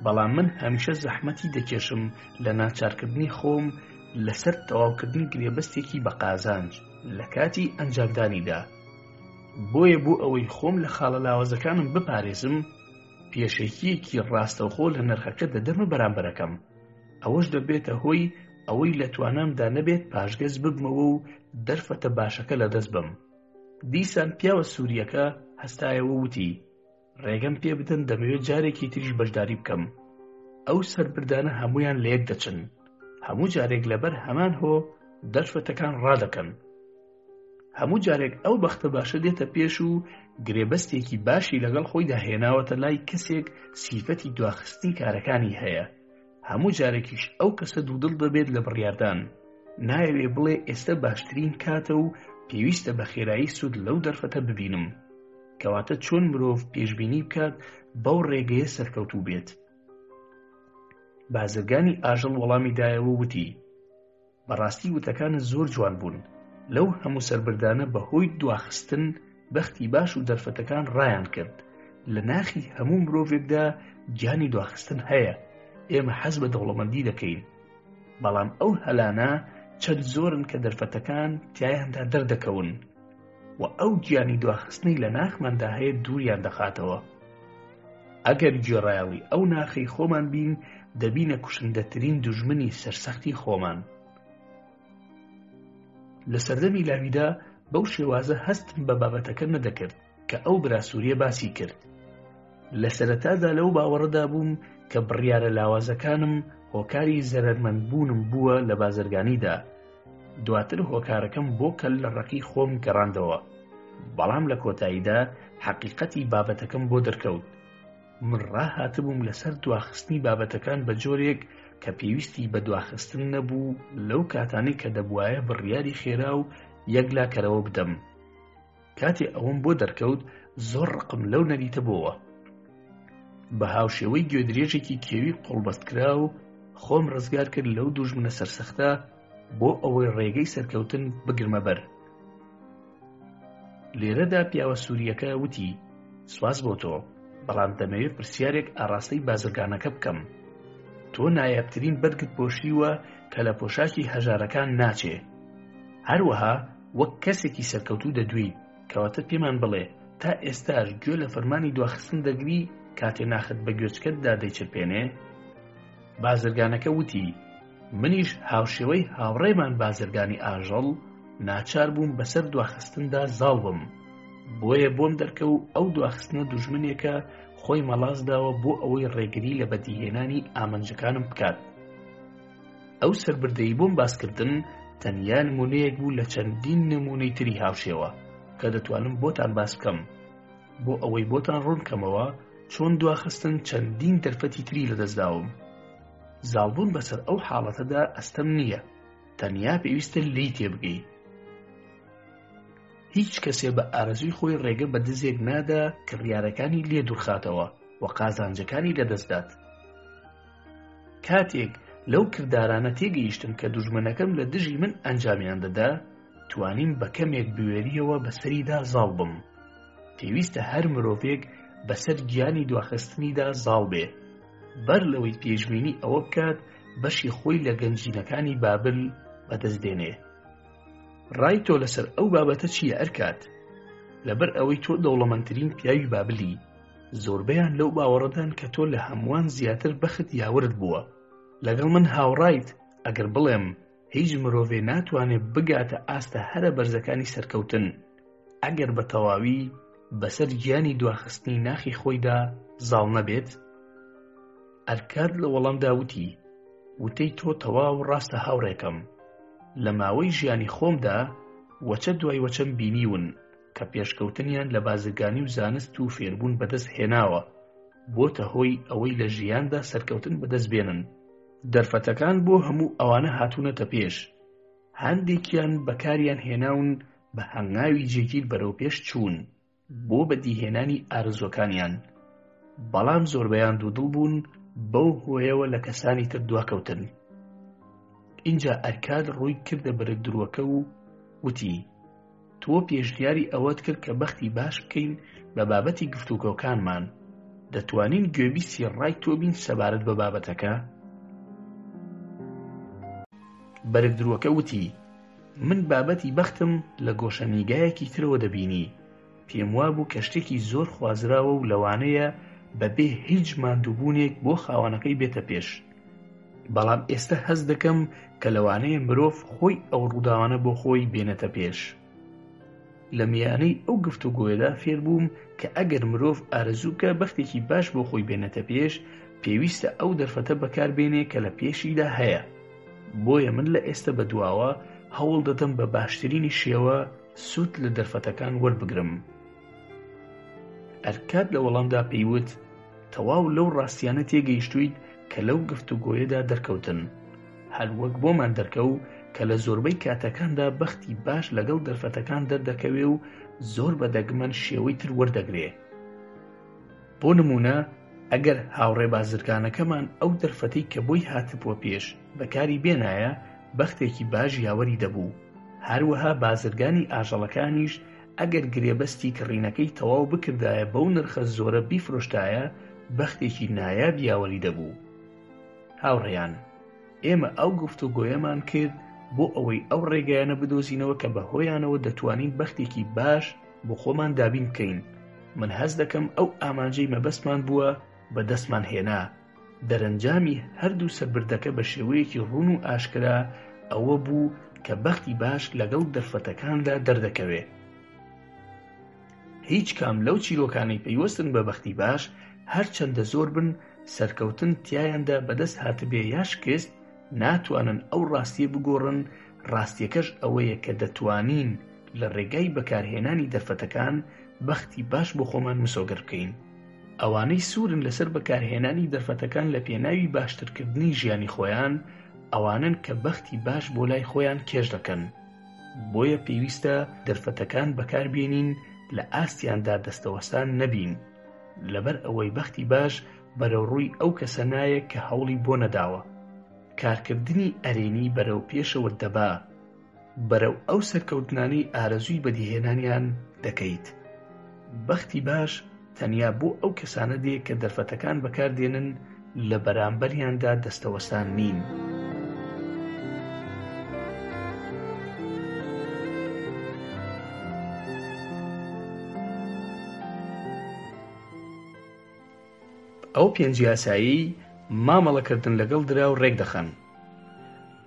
بەڵام من هەمیشە زەحمەتی دەکێشم لە ناچارکردنی خۆم لەسەر تەواوکردنی گرێبەستێکی بە قازانج لە کاتی ئەنجامدانیدا. بۆیە بۆ ئەوەی خۆم لە خاڵە لاوازەکانم بپارێزم پێشەکیەکی ڕاستەوخۆ لە نرخەکە دەدەمە بەرامبەرەکەم. ئەوەش دەبێتە هۆی ئەوەی لە توانامدا نەبێت پاشگەز ببمەوە و دەرفەتە باشەکە لەدەست بم. دیسان پیاوە سووریەکە هەستایەوە وتی ڕێگەم پێ بدەن دەمەوێت جارێکی تریش بەشداری بکەم. ئەو سەربردانە هەمویان لە یەک دەچن، هەموو جارێک لەبەر هەمان هۆ دەرفەتەکان ڕادەکەن. هەموو جارێک ئەو بەختە باشە دێتە پێش و گرێبەستێکی باشی لەگەڵ خۆی داهێناوەتە لای کەسێک سیفەتی دواخستنی کارەکانی هەیە. هەموو جارێکیش ئەو کەسە دوودڵ دەبێت لە بڕیاردان، نایەوێ بڵێ ئێستا باشترین کاتە و پێویستە بە خێرایی سوود لەو دەرفەتە ببینم، کەواتە چۆن مرۆڤ پێشبینی بکات بەو ڕێگەیە سەرکەوتوو بێت. بازرگانی ئاژەڵ وەڵامی دایەوە وتی بەڕاستی وتەکانت زۆر جوان بوون. لەو هەموو سەربردانە بەهۆی دواخستن بەختی باش و دەرفەتەکان ڕایان کرد. لە ناخی هەموو مرۆڤێکدا گیانی دواخستن هەیە. ئێمە حەز بە دەوڵەمەندی دەکەین، بەڵام ئەو هەلانە چەند زۆرن کە دەرفەتەکان تیایاندا دەردەکەون و ئەو گیانی دواخستنی لە ناخماندا هەیە دووریان دەخاتەوە. ئەگەر گوێڕایەڵی ئەو ناخەی خۆمان بین دەبینە کوشندەترین دوژمنی سەرسەختی خۆمان. لە سەردەمی لاویدا بەو شێوازە هەستم بە بابەتەکە نەدەکرد کە ئەو براسووریە باسی کرد. لە سەرەتادا لەو باوەڕەدا بووم کە بڕیارە لاوازەکانم هۆکاری زەرمەندبوونم بووە لە بازرگانیدا. دواتر هۆکارەکەم بۆ کەل لە ڕەقی خۆم گەڕاندەوە، بەڵام لە کۆتاییدا حەقیقەتی بابەتەکەم بۆ دەرکەوت. من ڕاهاتبووم لەسەر دواخستنی بابەتەکان بە جۆرێک کە پێویستی بە دواخستن نەبوو لەو کاتانەی کە دەبوایە بڕیاری خێرا و یەکلاکەرەوە بدەم. کاتێ ئەوم بۆ دەرکەوت زۆر ڕقم لەو نەریتە بۆوە. بە هاوشێوەی گوێدرێژێکی کێوی قوڵبەستکرا و خۆم ڕزگار کرد لەو دوژمنە سەرسەختە بۆ ئەوەی ڕێگەی سەرکەوتن بگرمە بەر. لێرەدا پیاوە سووریەکە وتی سواز بۆ تۆ، بەڵام دەمەوێت پرسیارێک ئاڕاستەی بازرگانەکە بکەم. تۆ نایابترین بەرگت پۆشیوە کە لە پۆشاکی هەژارەکان ناچێ. هەروەها وەک کەسێکی سەرکەوتوو دەدوی کەواتە پێمان بڵێ تا ئێستاش گوێ لە فەرمانی دواخستن دەگری کاتێ ناخت بە گوێچکەتدا دەیچرپێنێ؟ بازرگانەکە وتی منیش هاوشێوەی هاوڕێمان بازرگانی ئاژەڵ ناچار بووم بەسەر دواخستندا زاڵ بم، بۆیە بۆم دەرکە و ئەو دواخستنە دوژمنێکە خۆی مەڵازداوە بۆ ئەوەی ڕێگری لە بەدیهێنانی ئامانجەکانم بکات. ئەو سەربردەی بۆم باسکردن تەنیا نمونەیەک بوو لە چەندین نمونەی تری هاوشێوە کە دەتوانم بۆتان باس بکەم بۆ ئەوەی بۆتان ڕوونکەمەوە چۆن دواخستن چەندین دەرفەتی تری لەدەستداوم. زاڵبوون بەسەر ئەو حاڵەتەدا ئەستەم نییە، تەنیا پێویستە لی تێبگەی. هیچ کەسێ بە ئارەزوی خۆی ڕێگە بە دزێک نادا کڕیارەکانی لێ دوورخاتەوە و قازانجەکانی لەدەستدات. کاتێک لەو کردارانە تێگەیشتم کە دوژمنەکەم لە دژی من ئەنجامیان دەدا، توانیم بە کەمێک بوێریەوە بەسەریدا زاڵ بم. پێویستە هەر مرۆڤێک بەسەر گیانی دواخستنیدا زاڵ بێ، بەر لەوەی پێشبینی ئەوە بکات بەشی خۆی لە گەنجینەکانی بابل بەدەستدێنێ. ڕای تۆ لەسەر ئەو بابەتە چییە ئەرکات؟ لەبەر ئەوەی تۆ دەوڵەمەندترین پیاوی بابلی، زۆربەیان لەو باوەڕەدان کە تۆ لە هەمووان زیاتر بەخت یاورت بووە. لەگەڵ من هاوڕایت ئەگەر بڵێم هیچ مرۆڤێ ناتوانێت بگاتە ئاستە هەرە بەرزەکانی سەرکەوتن ئەگەر بە تەواوی بەسەر گیانی دواخستنی ناخی خۆیدا زاڵ نەبێت؟ ئەرکاد لە وەڵامدا وتی وتەی تۆ تەواو ڕاستە هاوڕێکم. لە ماوەی ژیانی خۆمدا وەچە دوای وەچەم بینیون کە پێشکەوتنیان لە بازرگانی و زانست و فێربوون بەدەست هێناوە بۆتە هۆی ئەوەی لە ژیاندا سەرکەوتن بەدەست بێنن. دەرفەتەکان بۆ هەموو ئەوانە هاتوونەتە پێش، هەندێکیان بەکاریان هێناون بە هەنگاوی جێگیر بەرەو پێش چوون بۆ بەدیهێنانی ئارزوەکانیان، بەڵام زۆربەیان دوودڵ بوون بەو هۆیەوە لە کەسانی تر دواکەوتن. اینجا ئەرکاد ڕووی کردە بەرەک دروەکە و وتی تۆ پێشنیاری ئەوەت کرد کە بەختی باش بکەین بە بابەتی گفتوگۆکانمان، دەتوانین گوێبیستی ڕای تۆ بین سەبارەت بە بابەتەکە؟ بەرەک دروەکە وتی من بابەتی بەختم لە گۆشەنیگایەکی ترەوە دەبینی، پێم وابوو کە شتێکی زۆر خوازراوە و لەوانەیە بەبێ هیچ ماندووبوونێک بۆ خاوەنەکەی بێتە پێش، بەڵام ئێستا هەز دەکەم کە لەوانەیە مرۆڤ خۆی ئەو ڕووداوانە بۆ خۆی بێنێتە پێش. لە میانەی ئەو گفتوگۆیەدا فێر بووم کە ئەگەر مرۆڤ ئارەزووکە بەختێکی باش بۆ خۆی بێنێتە پێش، پێویستە ئەو دەرفەتە بەکاربێنێ کە لە پێشیدا هەیە. بۆیە من لە ئێستا بەدواوە هەوڵ دەدەم بە باشترینی شێوە سوود لە دەرفەتەکان وەربگرم. ئەرکاد لە وەڵامدا پێیوت تەواو لەو ڕاستیانە تێگەیشتوویت کە لەو گفتوگۆیەدا دەرکەوتن، هەر وەک بۆمان دەرکەو کە لە زۆربەی کاتەکاندا بەختی باش لەگەڵ دەرفەتەکان دەردەکەوێ و زۆر بەدەگمەن شێوەی تر وەردەگرێ. بۆ نمونە ئەگەر هاوڕێ بازرگانەکەمان ئەو دەرفەتەی کە بۆی هاتبووە پێش بەکاری بێنایە بەختێکی باش یاوەری دەبوو. هەروەها بازرگانی ئاژەڵەکانیش ئەگەر گرێبەستی کڕینەکەی تەواو بکردایە بەو نرخە زۆرە بیفرۆشتایە بەختێکی نایاب یاوەری دەبوو. هاوڕێیان، ئێمە ئەو گفتوگۆیەمان کرد بۆ ئەوەی ئەو ڕێگایانە بدۆزینەوە کە بەهۆیانەوە دەتوانین بەختێکی باش بۆ خۆمان دابین بکەین. من هەز دەکەم ئەو ئامانجەی مەبەستمان بووە بە دەستمان هێنا. دەرەنجامی هەردوو سەربردەکە بە شێوەیەکی ڕوون و ئاشکرا ئەوە بوو کە بەختی باش لەگەڵ دەرفەتەکاندا دەردەکەوێ. هیچ کام لەو چیرۆکانەی پەیوەستن بە بەختی باش هەرچەندە زۆر بن، سەرکەوتن تیایاندا بەدەست هاتبێ یا شکست، ناتوانن ئەو ڕاستیە بگۆڕن. ڕاستیەکەش ئەوەیە کە دەتوانین لە ڕێگای بەکارهێنانی دەرفەتەکان بەختی باش بۆ خۆمان مسۆگەر بکەین. ئەوانەی سوورن لەسەر بەکارهێنانی دەرفەتەکان لە پێناوی باشترکردنی ژیانی خۆیان، ئەوانن کە بەختی باش بۆ لای خۆیان کێش دەکەن. بۆیە پێویستە دەرفەتەکان بەکاربێنین لە ئاستیاندا دەستەوەسان نەبین، لەبەر ئەوەی بەختی باش بەرەو ڕووی ئەو کەسە نایە کە هەوڵی بۆ نەداوە. کارکردنی ئەرێنی بەرەو پێشەوە دەبا، بەرەو ئەو سەرکەوتنانەی ئارەزووی بەدیهێنانیان دەکەیت. بەختی باش تەنیا بۆ ئەو کەسانە دێ کە دەرفەتەکان بەکاردێنن لە بەرامبەریاندا دەستەوەسان نین. ئەو پێنج یاسایی مامەڵەکردن لەگەڵ دراو ڕێک دەخەن.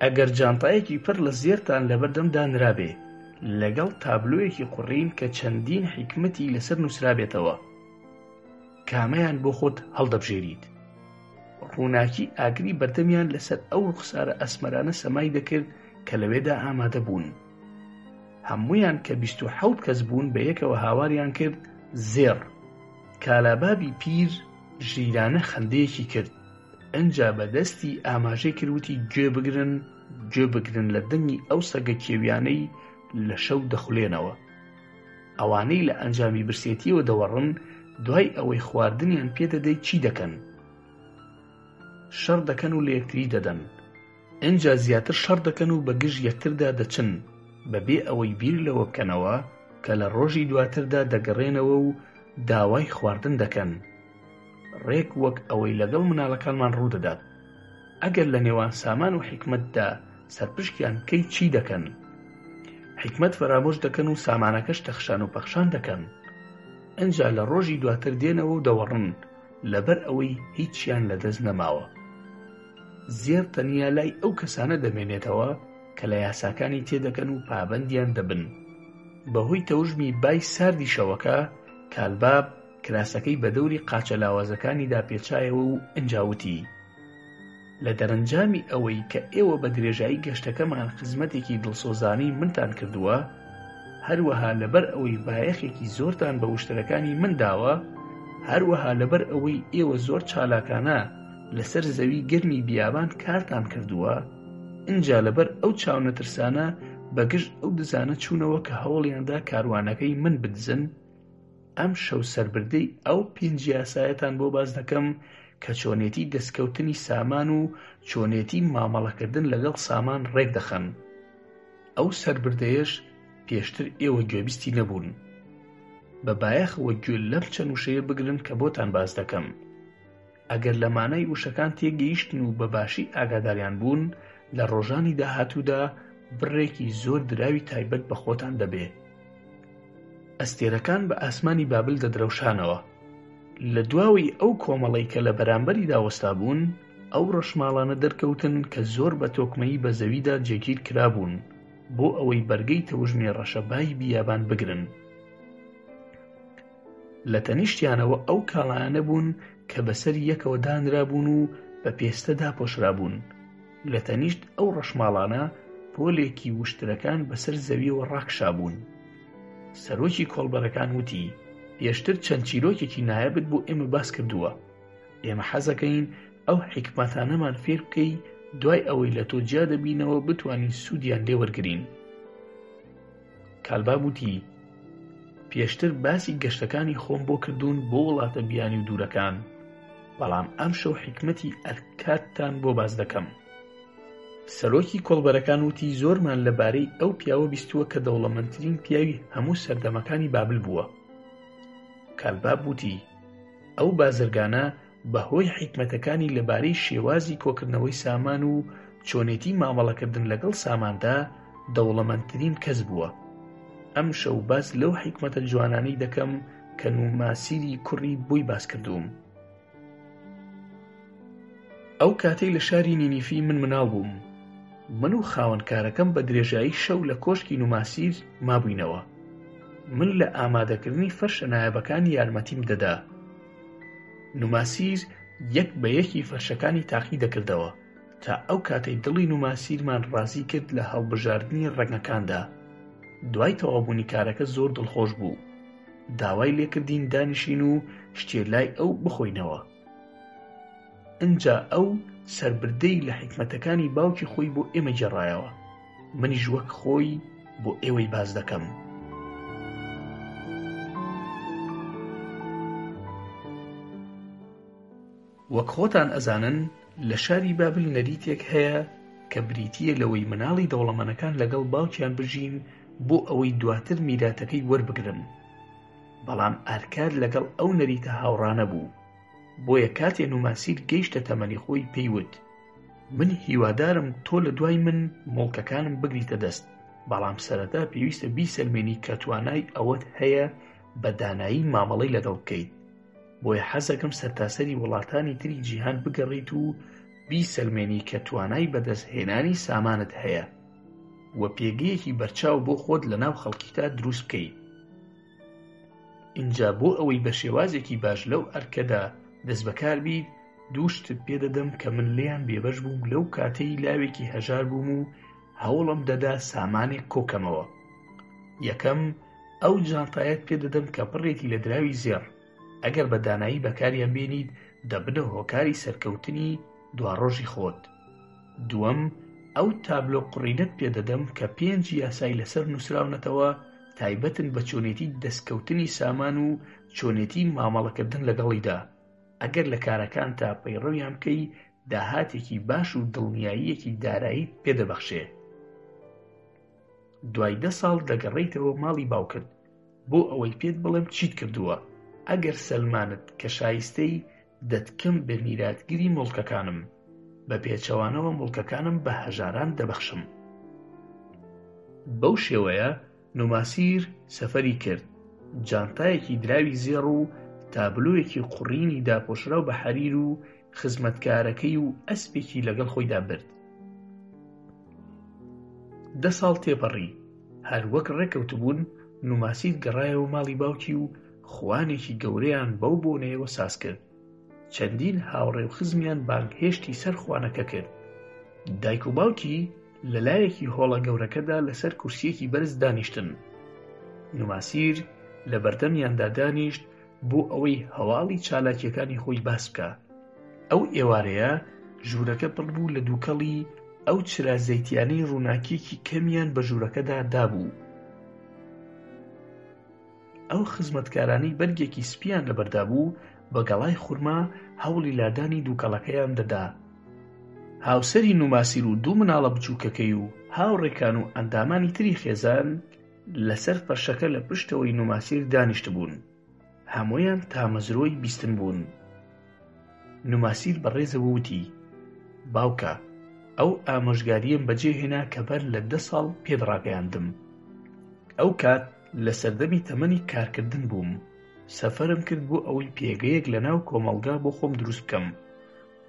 ئەگەر جانتایەکی پڕ لە زێرتان لەبەردەمدا نرابێ لەگەڵ تابلۆیەکی قوڕین کە چەندین حیکمەتی لەسەر نووسرابێتەوە، کامەیان بۆ خۆت هەڵدەبژێریت؟ ڕووناکی ئاگری بەردەمیان لەسەر ئەو ڕوخسارە ئەسمەرانە سەمای دەکرد کە لەوێدا ئامادە بوون. هەموویان کە 27 کەس بوون بە یەکەوە هاواریان کرد زێڕ. کالابابی پیر ژیرانە خەندەیەکی کرد. ئەنجا بەدەستی ئاماژەی کردوتی گوێ بگرن لە دەنگی ئەو سەگە کێویانەی لە شەو دەخولێنەوە. ئەوانەی لە ئەنجامی برسێتیەوە دەوەڕن دوای ئەوەی خواردنیان پێدەدەی چی دەکەن؟ شەڕ دەکەن و لە یەکتری دەدەن. ئەنجا زیاتر شەڕ دەکەن و بە گژ یەکتردا دەچن بەبێ ئەوەی بیر لەوە بکەنەوە کە لە ڕۆژی دواتردا دەگەڕێنەوە و داوای خواردن دەکەن. ڕێک وەک ئەوەی لەگەڵ مناڵەکانمان ڕوودەدات. ئەگەر لە نێوان سامان و حیکمەتدا سەرپشکیان بکەی چی دەکەن؟ حیکمەت فەرامۆش دەکەن و سامانەکەش تەخشان و پەخشان دەکەن. ئەنجا لە ڕۆژی دواتر دێنەوە و دەوەڕن لەبەر ئەوەی هیچیان لەدەست نەماوە. زێر تەنیا لای ئەو کەسانە دەمێنێتەوە کە لە یاساکانی تێدەکەن و پابەندیان دەبن. بەهۆی تەوژمی بای ساردی شەوەکە کالباب کراسەکەی بە دەوری قاچە لاوازەکانیدا پێچایەوە و ئەنجاوتی لە دەرەنجامی ئەوەی کە ئێوە بە درێژایی گەشتەکەمان خزمەتێکی دڵسۆزانی منتان کردووە، هەروەها لەبەر ئەوەی بایەخێکی زۆرتان بە وشترەکانی من داوە، هەروەها لەبەر ئەوەی ئێوە زۆر چالاکانە لەسەر زەوی گەرمی بیابان کارتان کردووە، ئینجا لەبەر ئەو چاونەترسانە بەگشت ئەو دزانە چوونەوە کە هەوڵیاندا کاروانەکەی من بدزن. ئەم شەو سەربردەی ئەو پێنج یاسایەتان بۆ باز دەکەم کە چۆنێتی دەستکەوتنی سامان و چۆنێتی مامەڵەکردن لەگەڵ سامان ڕێک دەخەن. ئەو سەربردەیەش پێشتر ئێوە گوێبیستی نەبوون. بە بایەخەوە گوێ لەم چەند وشەیە بگرن کە بۆتان باز دەکەم. ئەگەر لە مانای وشەکان تێگەیشتن و بەباشی ئاگاداریان بوون، لە ڕۆژانی داهاتوودا بڕێکی زۆر دراوی تایبەت بە خۆتان دەبێ. ئەستێرەکان بە ئاسمانی بابل دەدرەوشانەوە. لە دواوی ئەو کۆمەڵەی کە لە بەرامبەری داوەستا بوون، ئەو ڕەشماڵانە دەرکەوتن کە زۆر بە تۆکمەیی بە زەویدا جێگیر کرابوون بۆ ئەوەی بەرگەی تەوژمی ڕەشەبای بیابان بگرن. لە تەنیشتیانەوە ئەو کاڵایانە بوون کە بەسەر یەکەوە دانرابوون و بە پێستەدا پۆشرابوون. لە تەنیشت ئەو ڕەشماڵانە پۆلێکی وشترەکان بەسەر زەویەوە ڕاکشابوون. سەرۆکی کۆڵبەرەکان وتی پێشتر چەند چیرۆکێکی نایەبت بۆ ئێمە باس کردووە. ئێمە حەزەکەین ئەو حیکمەتانەمان فێر بکەی دوای ئەوەی لە تۆ جیا دەبینەوە بتوانین سوودیان لێ وەرگرین. کالباب وتی پێشتر باسی گەشتەکانی خۆم بۆ کردوون بۆ وڵاتە بیانی و دوورەکان، بەڵام ئەم شەو حیکمەتی ئەرکاتتان بۆ باز دەکەم. سەرۆکی کۆڵبەرەکان وتی زۆرمان لەبارەی ئەو پیاوە بیستووە کە دەوڵەمەندترین پیاوی هەموو سەردەمەکانی بابل بووە. کالباب وتی ئەو بازرگانە بەهۆی حیکمەتەکانی لەبارەی شێوازی کۆکردنەوەی سامان و چۆنێتی مامەڵەکردن لەگەڵ ساماندا دەوڵەمەندترین کەس بووە. ئەم شەو باس لەو حیکمەتە جوانانەی دەکەم کە نوماسیری کوڕی بۆی باس کردووم. ئەو کاتەی لە شاری نینیفی من مناڵ بووم. من و خاوەنکارەکەم بە درێژایی شەو لە کۆشکی نوماسیر مابووینەوە. من لە ئامادەکردنی فەرشە نایەبەکانی یارمەتیم دەدا. نوماسیر یەک بە یەکی فەرشەکانی تاقی دەکردەوە تا ئەو کاتەی دڵی نوماسیرمان ڕازی کرد لە هەڵبژاردننی ڕەنگەکاندا. دوای تەواوبوونی کارەکە زۆر دڵخۆش بوو. داوای لێکردین دانیشین و شتێ لای ئەو بخۆینەوە. ئەنجا ئەو سەربردەی لە حیکمەتەکانی باوکی خۆی بۆ ئێمە جێڕایەوە. منیش وەک خۆی بۆ ئێوەی باز دەکەم. وەک خۆتان ئەزانن لە شاری بابل نەریتێک هەیە کە بریتیە لەوەی مناڵی دەوڵەمەندەکان لەگەڵ باوکیان بژین بۆ ئەوەی دواتر میراتەکەی وەربگرن. بەڵام ئارکاد لەگەڵ ئەو نەریتە هاوڕانە بوو. بۆیە کاتێ نوماسیر گەیشتە تەمەنی خۆی پێیوت: من هیوادارم تۆ لە دوای من مڵکەکانم بگریتە دەست، بەڵام سەرەتا پێویستە بیسەلمێنی کە توانای ئەوەت هەیە بە دانایی مامەڵەی لەگەڵ بکەیت. بۆیە حەزەکەم سەرتاسەری وڵاتانی تری جیهان بگەڕیت و بیسەلمێنی کە توانای بەدەستهێنانی سامانت هەیە و پێگەیەکی بەرچاو بۆ خۆت لەناو خەڵکیتا دروست بکەیت. اینجا بۆ ئەوەی بە شێوازێکی باش لەو ئەرکەدا دەست بەکار بیت، دوو شتت پێدەدەم کە من لێیان بێبەش بووم لەو کاتەی لاوێکی هەژار بووم و هەوڵم دەدا سامانێک کۆکەمەوە. یەکەم، ئەو جانتایەت پێدەدەم کە پڕێتی لە دراوی زێڕ، ئەگەر بە دانایی بەکاریان بێنیت دەبنە هۆکاری سەرکەوتنی دواڕۆژی خۆت. دووەم، ئەو تابلۆ قڕینەت پێدەدەم کە 5 یاسای لەسەر نووسراونەتەوە تایبەتن بە چۆنێتی دەستکەوتنی سامان و چۆنێتی مامەڵەکردن لەگەڵیدا. ئەگەر لە کارەکان تا پەیڕەویان بکەی داهاتێکی باش و دڵنیاییەکی دارایی پێدەبەخشێ. دوای 10 ساڵ دەگەڕێیتەوە ماڵی باوکت بۆ ئەوەی پێت بڵێم چیت کردووە. ئەگەر سەلمانت کە شایستەی دەتکەم بە میراتگیری مڵکەکانم، بە پێچەوانەوە مڵکەکانم بە هەژاران دەبەخشم. بەو شێوەیە نوماسیر سەفەری کرد، جانتایەکی دراوی زێڕ و تابلۆیەکی قوڕینی داپۆشراو بە حەریر و خزمەتکارەکەی و ئەسپێکی لەگەڵ خۆیدا برد. 10 ساڵ تێپەڕی، هەر وەک ڕێکەوتبوون نوماسیر گەڕایەوە ماڵی باوکی و خوانێکی گەورەیان بەو بۆنەیەوە ساز کرد. چەندین هاوڕێ و خزمیان بانگهێشتی سەر خوانەکە کرد. دایک و باوکی لەلایەکی هۆڵە گەورەکەدا لەسەر کورسیەکی بەرز دانیشتن. نوماسیر لە بەردەمیاندا دانیشت بۆ ئەوەی هەواڵی چالاکیەکانی خۆی باس بکە. ئەو ئێوارەیە ژوورەکە پڕ بوو لە دووکەڵی ئەو چرازەیتیانەی ڕووناکیەکی کەمیان بە ژوورەکەدا دابوو. ئەو خزمەتکارانەی بەرگێکی سپیان لەبەردا بوو بە گەڵای خورما هەوڵی لادانی دووکەڵەکەیان دەدا. هاوسەری نوماسیر و دوو مناڵە بچووکەکەی و هاوڕێکان و ئەندامانی تری خێزان لەسەر فەرشەکە لە پشتەوەی نوماسیر دانیشت بوون. هەموویان تامەزرۆی بیستن بوون. نوماسیر بەڕێزەوە وتی: باوکە، ئەو ئامۆژگاریەم بەجێهێنا کە بەر لە 10 ساڵ پێت ڕاگەیاندم. ئەو کات لە سەردەمی تەمەنی کارکردن بووم. سەفەرم کرد بۆ ئەوەی پێگەیەک لە ناو کۆمەڵگا بۆ خۆم دروست بکەم،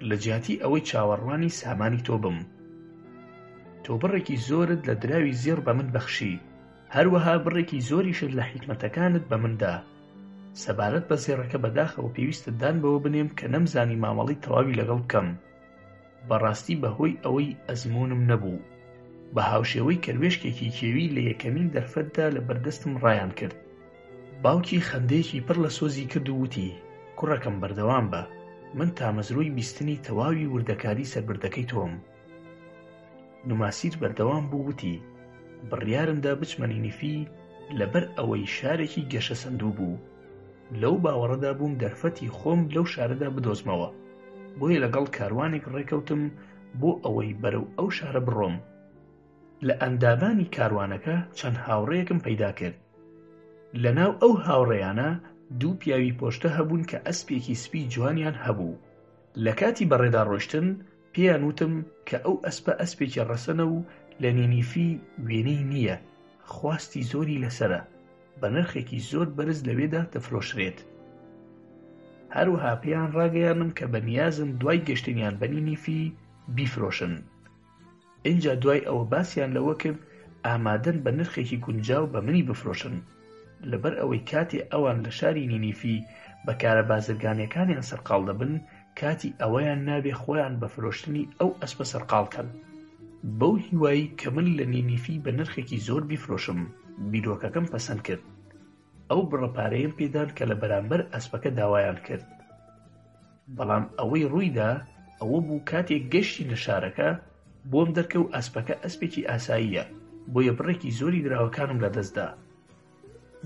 لە جیاتی ئەوەی چاوەڕوانی سامانی تۆ بم. تۆ بڕێکی زۆرت لە دراوی زێڕ بە من بەخشی، هەروەها بڕێکی زۆریشت لە حیکمەتەکانت بە مندا. سەبارەت بە زێڕەکە بەداخەوە پێویستە دان بەوە بنێم کە نەمزانی مامەڵی تەواوی لەگەڵ بکەم. بەڕاستی بەهۆی ئەوەی ئەزموونم نەبوو، بە هاوشێوەی کەروێشکێکی کێوی لە یەکەمین دەرفەتدا لە بەردەستم ڕایان کرد. باوکی خەندەیەکی پڕ لە سۆزی کرد و وتی: کوڕەکەم بەردەوام بە، من تامەزرۆی بیستنی تەواوی وردەکاری سەربردەکەی تۆم. نوماسیر بەردەوام بوو وتی: بڕیارمدا بچمە نینیفی لەبەر ئەوەی شارێکی گەشە سندوو بوو. لەو باوەڕەدا بووم دەرفەتی خۆم لەو شارەدا بدۆزمەوە، بۆیە لەگەڵ کاروانێک ڕێکەوتم بۆ ئەوەی بەرەو ئەو شارە بڕۆم. لە ئەندامانی کاروانەکە چەند هاوڕێیەکم پەیدا کرد. لەناو ئەو هاوڕێیانە دوو پیاوی پۆشتە هەبوون کە ئەسپێکی سپی جوانیان هەبوو. لە کاتی بەڕێدا ڕۆیشتن پێیان وتم کە ئەو ئەسپە ئەسپێکی ڕەسەنە و لە نینیفی وێنەی نییە، خواستی زۆری لەسرە، بە نرخێکی زۆر بەرز لەوێدا دەفرۆشرێت. هەروەها پێیان ڕاگەیاندم کە بەنیازم دوای گەشتنیان بە نینیفی بیفرۆشن. ئینجا دوای ئەوە باسییان لەوە کرد ئامادەن بە نرخێکی گونجاو بە منی بفرۆشن، لەبەر ئەوەی کاتێ ئەوان لە شاری نینیفی بەکارە بازرگانیەکانیان سەرقاڵ دەبن، کاتی ئەوەیان نابێ خۆیان بە فرۆشتنی ئەو ئەسپە سەرقاڵکەن. بەو هیوایی کە من لە نینیفی بە نرخێکی زۆر بیفرۆشم، بیرۆکەکەم پەسەند کرد. ئەو بڕەپارەیەم پێدان کە لە بەرامبەر ئەسپەکە داوایان کرد. بەڵام ئەوەی ڕوویدا ئەوە بوو کاتێک گەشتی لە شارەکە بۆم دەرکەوت ئەسپەکە ئەسپێکی ئاساییە، بۆیە بڕێکی زۆری دراوەکانم لەدەستدا.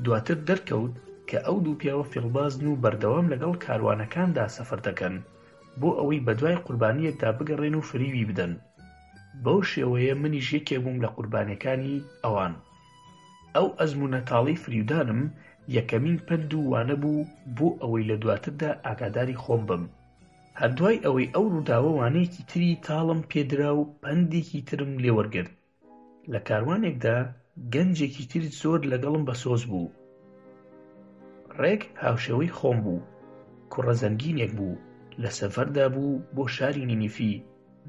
دواتر دەرکەوت کە ئەو دوو پیاوە فێڵبازن و بەردەوام لەگەڵ کاروانەکاندا سەفەر دەکەن بۆ ئەوەی بەدوای قوربانیەکدا بگەڕێن و فریوی بدەن. بەو شێوەیە منیش یەکێک بووم لە قوربانیەکانی ئەوان. ئەو ئەزموونە تاڵەی فریودانم یەکەمین پند و وانە بوو بۆ ئەوەی لە دواتردا ئاگاداری خۆم بم. هەردوای ئەوەی ئەو ڕووداوە وانەیەکی تری تاڵم پێدرا و پندێکی ترم لێوەرگرت. لە کاروانێکدا گەنجێکی تر زۆر لەگەڵم بەسۆز بوو. ڕێک هاوشێوەی خۆم بوو. کوڕە زەنگینێک بوو. لە سەفەردا بوو بۆ شاری نینیفی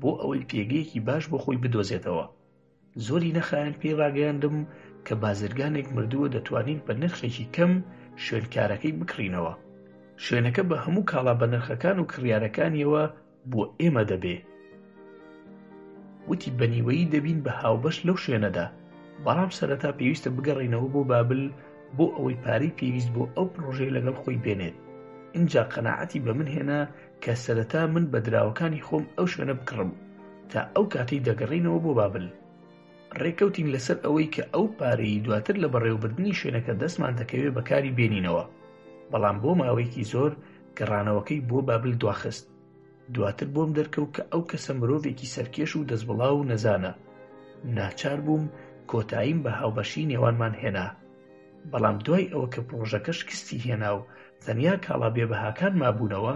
بۆ ئەوەی پێگەیەکی باش بۆ خۆی بدۆزێتەوە. زۆری نەخایەن پێی ڕاگەیاندم کە بازرگانێک مردووە دەتوانین بە نرخێکی کەم شوێنکارەکەی بکڕینەوە. شوێنەکە بە هەموو کاڵا بە نرخەکان و کڕیارەکانیەوە بۆ ئێمە دەبێ. وتی بەنیوەیی دەبین بە هاوبەش لەو شوێنەدا، بەڵام سەرەتا پێویستە بگەڕینەوە بۆ بابل بۆ ئەوەی پارەی پێویست بۆ ئەو پرۆژەی لەگەڵ خۆی بێنێت. اینجا قەناعەتی بە من هێنا کە سەرەتا من بە دراوەکانی خۆم ئەو شوێنە بکڕم تا ئەو کاتەی دەگەڕینەوە بۆ بابل. ڕێکەوتین لەسەر ئەوەی کە ئەو پارەی دواتر لە بەڕێوەبردننی شوێنەکە دەستمان دەکەوێت بەکاری بێنینەوە، بەڵام بۆ ماوەیەکی زۆر گەڕانەوەکەی بۆ بابل دواخست. دواتر بۆم دەرکەوت کە ئەو کەسە مرۆڤێکی سەرکێش و دەستبڵاو و نەزانە. ناچار بووم کۆتاییم بە هاوبەشی نێوانمان هێنا، بەڵام دوای ئەوە کە پرۆژەکە شکستی هێنا و تەنیا کاڵا بێبەهاکان مابوونەوە،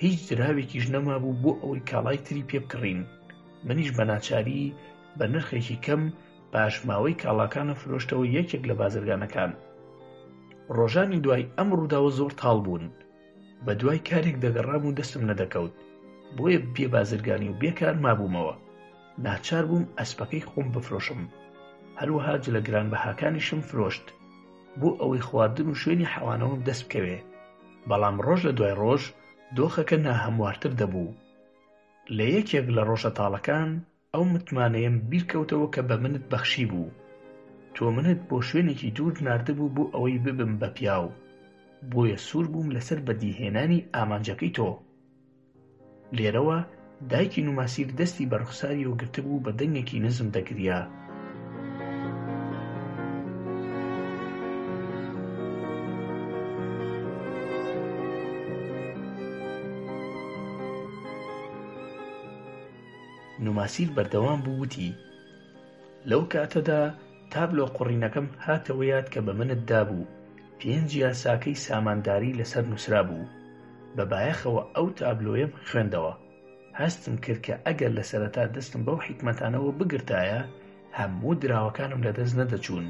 هیچ دراوێکیش نەمابوو بۆ ئەوەی کاڵای تری پێ بکڕین. منیش بە ناچاری بە نرخێکی کەم پاشماوەی کاڵاکانە فرۆشتەوە یەکێک لە بازرگانەکان. ڕۆژانی دوای ئەم ڕووداوە زۆر تاڵ بوون. بە دوای کارێک دەگەڕام و دەستم نەدەکەوت، بۆیە بێ بازرگانی و بێکار مابوومەوە. ناچار بووم ئەسپەکەی خۆم بفرۆشم. هەروەها جلە گرانبەهاکانیشم فرۆشت بۆ ئەوەی خواردن و شوێنی حەوانەوەم دەست بکەوێ. بەڵام ڕۆژ لە دوای ڕۆژ دۆخەکە ناهەموارتر دەبوو. لە یەکێک لە ڕۆژە تاڵەکان ئەو متمانەیەم بیرکەوتەوە کە بە منت بەخشی بوو. تۆ منت بۆ شوێنێکی دوور ناردبوو بۆ ئەوەی ببم بە پیاو، بۆیە سوور بووم لەسەر بەدیهێنانی ئامانجەکەی تۆ. لێرەوە دایکی نوماسیر دەستی بە ڕوخساری و گرتبوو بە دەنگێکی نزم دەگریا. نوماسیر بەردەوام بوو وتی: لەو کاتەدا تابلۆ قوڕینەکەم هاتەوە یاد کە بە منت دابوو. 5 یاساکەی سامانداری لەسەر نووسرا بوو. بە بایەخەوە ئەو تابلۆیم خوێندەوە. هەستم کرد کە ئەگەر لە سەرەتا دەستم بەو حیکمەتانەوە بگرتایە هەموو دراوەکانم لەدەست نەدەچوون.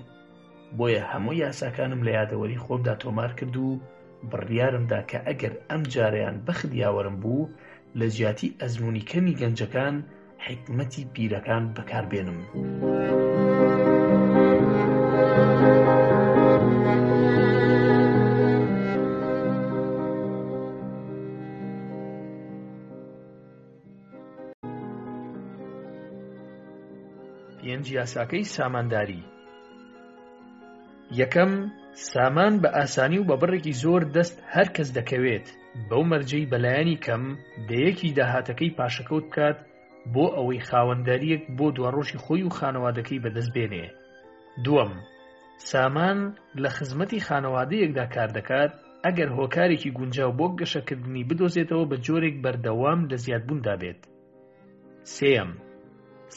بۆیە هەموو یاساکانم لە یادەوەری خۆمدا تۆمار کرد و بڕیارمدا کە ئەگەر ئەم جارەیان بەخت یاوەرم بوو لە جیاتی ئەزموونی کەمی گەنجەکان حکمەتی پیرەکان بەکاربێنم. پێنج یاساکەی سامانداری. یەکەم، سامان بە ئاسانی و بە بڕێکی زۆر دەست هەر کەس دەکەوێت بەو مەرجەی بەلایەنی کەم دەیەکی داهاتەکەی پاشەکەوت بکات بۆ ئەوەی خاوەنداریەک بۆ دوڕۆژی خۆی و خانەوادەکەی بەدەست بێنێ. دووەم، سامان لە خزمەتی خانەوادەیەکدا کار دەکات ئەگەر هۆکارێکی گونجاو بۆ گەشەکردنی بدۆزێتەوە بە جۆرێک بەردەوام لە زیادبووندا بێت. سێەم،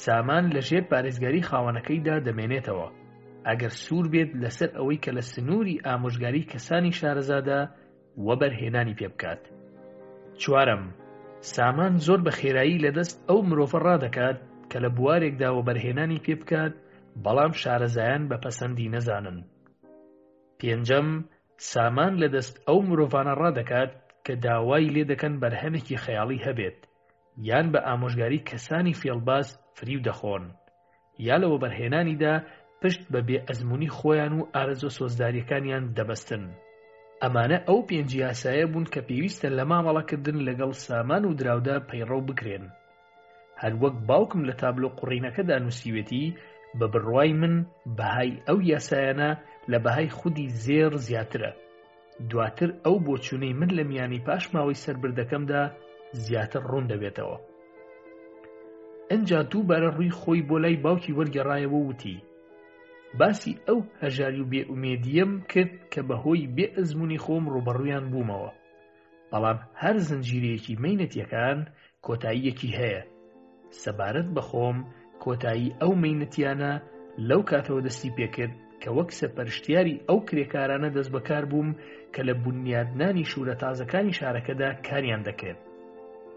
سامان لەژێر پارێزگاری خاوەنەکەیدا دەمێنێتەوە ئەگەر سوور بێت لەسەر ئەوەی کە لە سنووری ئامۆژگاری کەسانی شارەزادا وەبەرهێنانی پێ بکات. چوارەم، سامان زۆر بە خێرایی لەدەست ئەو مرۆڤە ڕادەکات کە لە بوارێکدا وەبەرهێنانی پێ بکات بەڵام شارەزایان بە پەسەندی نەزانن. پێنجەم، سامان لەدەست ئەو مرۆڤانە ڕادەکات کە داوای لێ دەکەن بەرهەمێکی خەیاڵی هەبێت یان بە ئامۆژگاری کەسانی فێڵباز فریو دەخۆن یا لە وەبەرهێنانیدا پشت بە بێ ئەزموونی خۆیان و ئارەزۆ سۆزداریەکانیان دەبەستن. ئەمانە ئەو 5 یاسایە بوون کە پێویستە لە مامەڵەکردن لەگەڵ سامان و دراودا پەیڕەو بکرێن. هەروەک باوکم لە تابلۆ قوڕینەکەدا نووسیوێتی بە بڕوای من بەهای ئەو یاسایانە لە بەهای خودی زێر زیاترە. دواتر ئەو بۆچوونەی من لە میانی پاش ماوەی سەربردەکەمدا زیاتر ڕوون دەبێتەوە. ئەنجا دووبارە ڕووی خۆی بۆ لای باوکی وەرگەڕایەوە وتی: باسی ئەو هەژاری و بێئومێدیەم کرد کە بەهۆی بێ ئەزموونی خۆم ڕوبەڕوویان بوومەوە. بەڵام هەر زنجیرەیەکی مەینەتیەکان کۆتاییەکی هەیە. سەبارەت بە خۆم کۆتایی ئەو مەینەتیانە لەو کاتەوە دەستی پێکرد کە وەک سەرپەرشتیاری ئەو کرێکارانە دەست بەکار بووم کە لە بنیادنانی شوورە تازەکانی شارەکەدا کاریان دەکرد.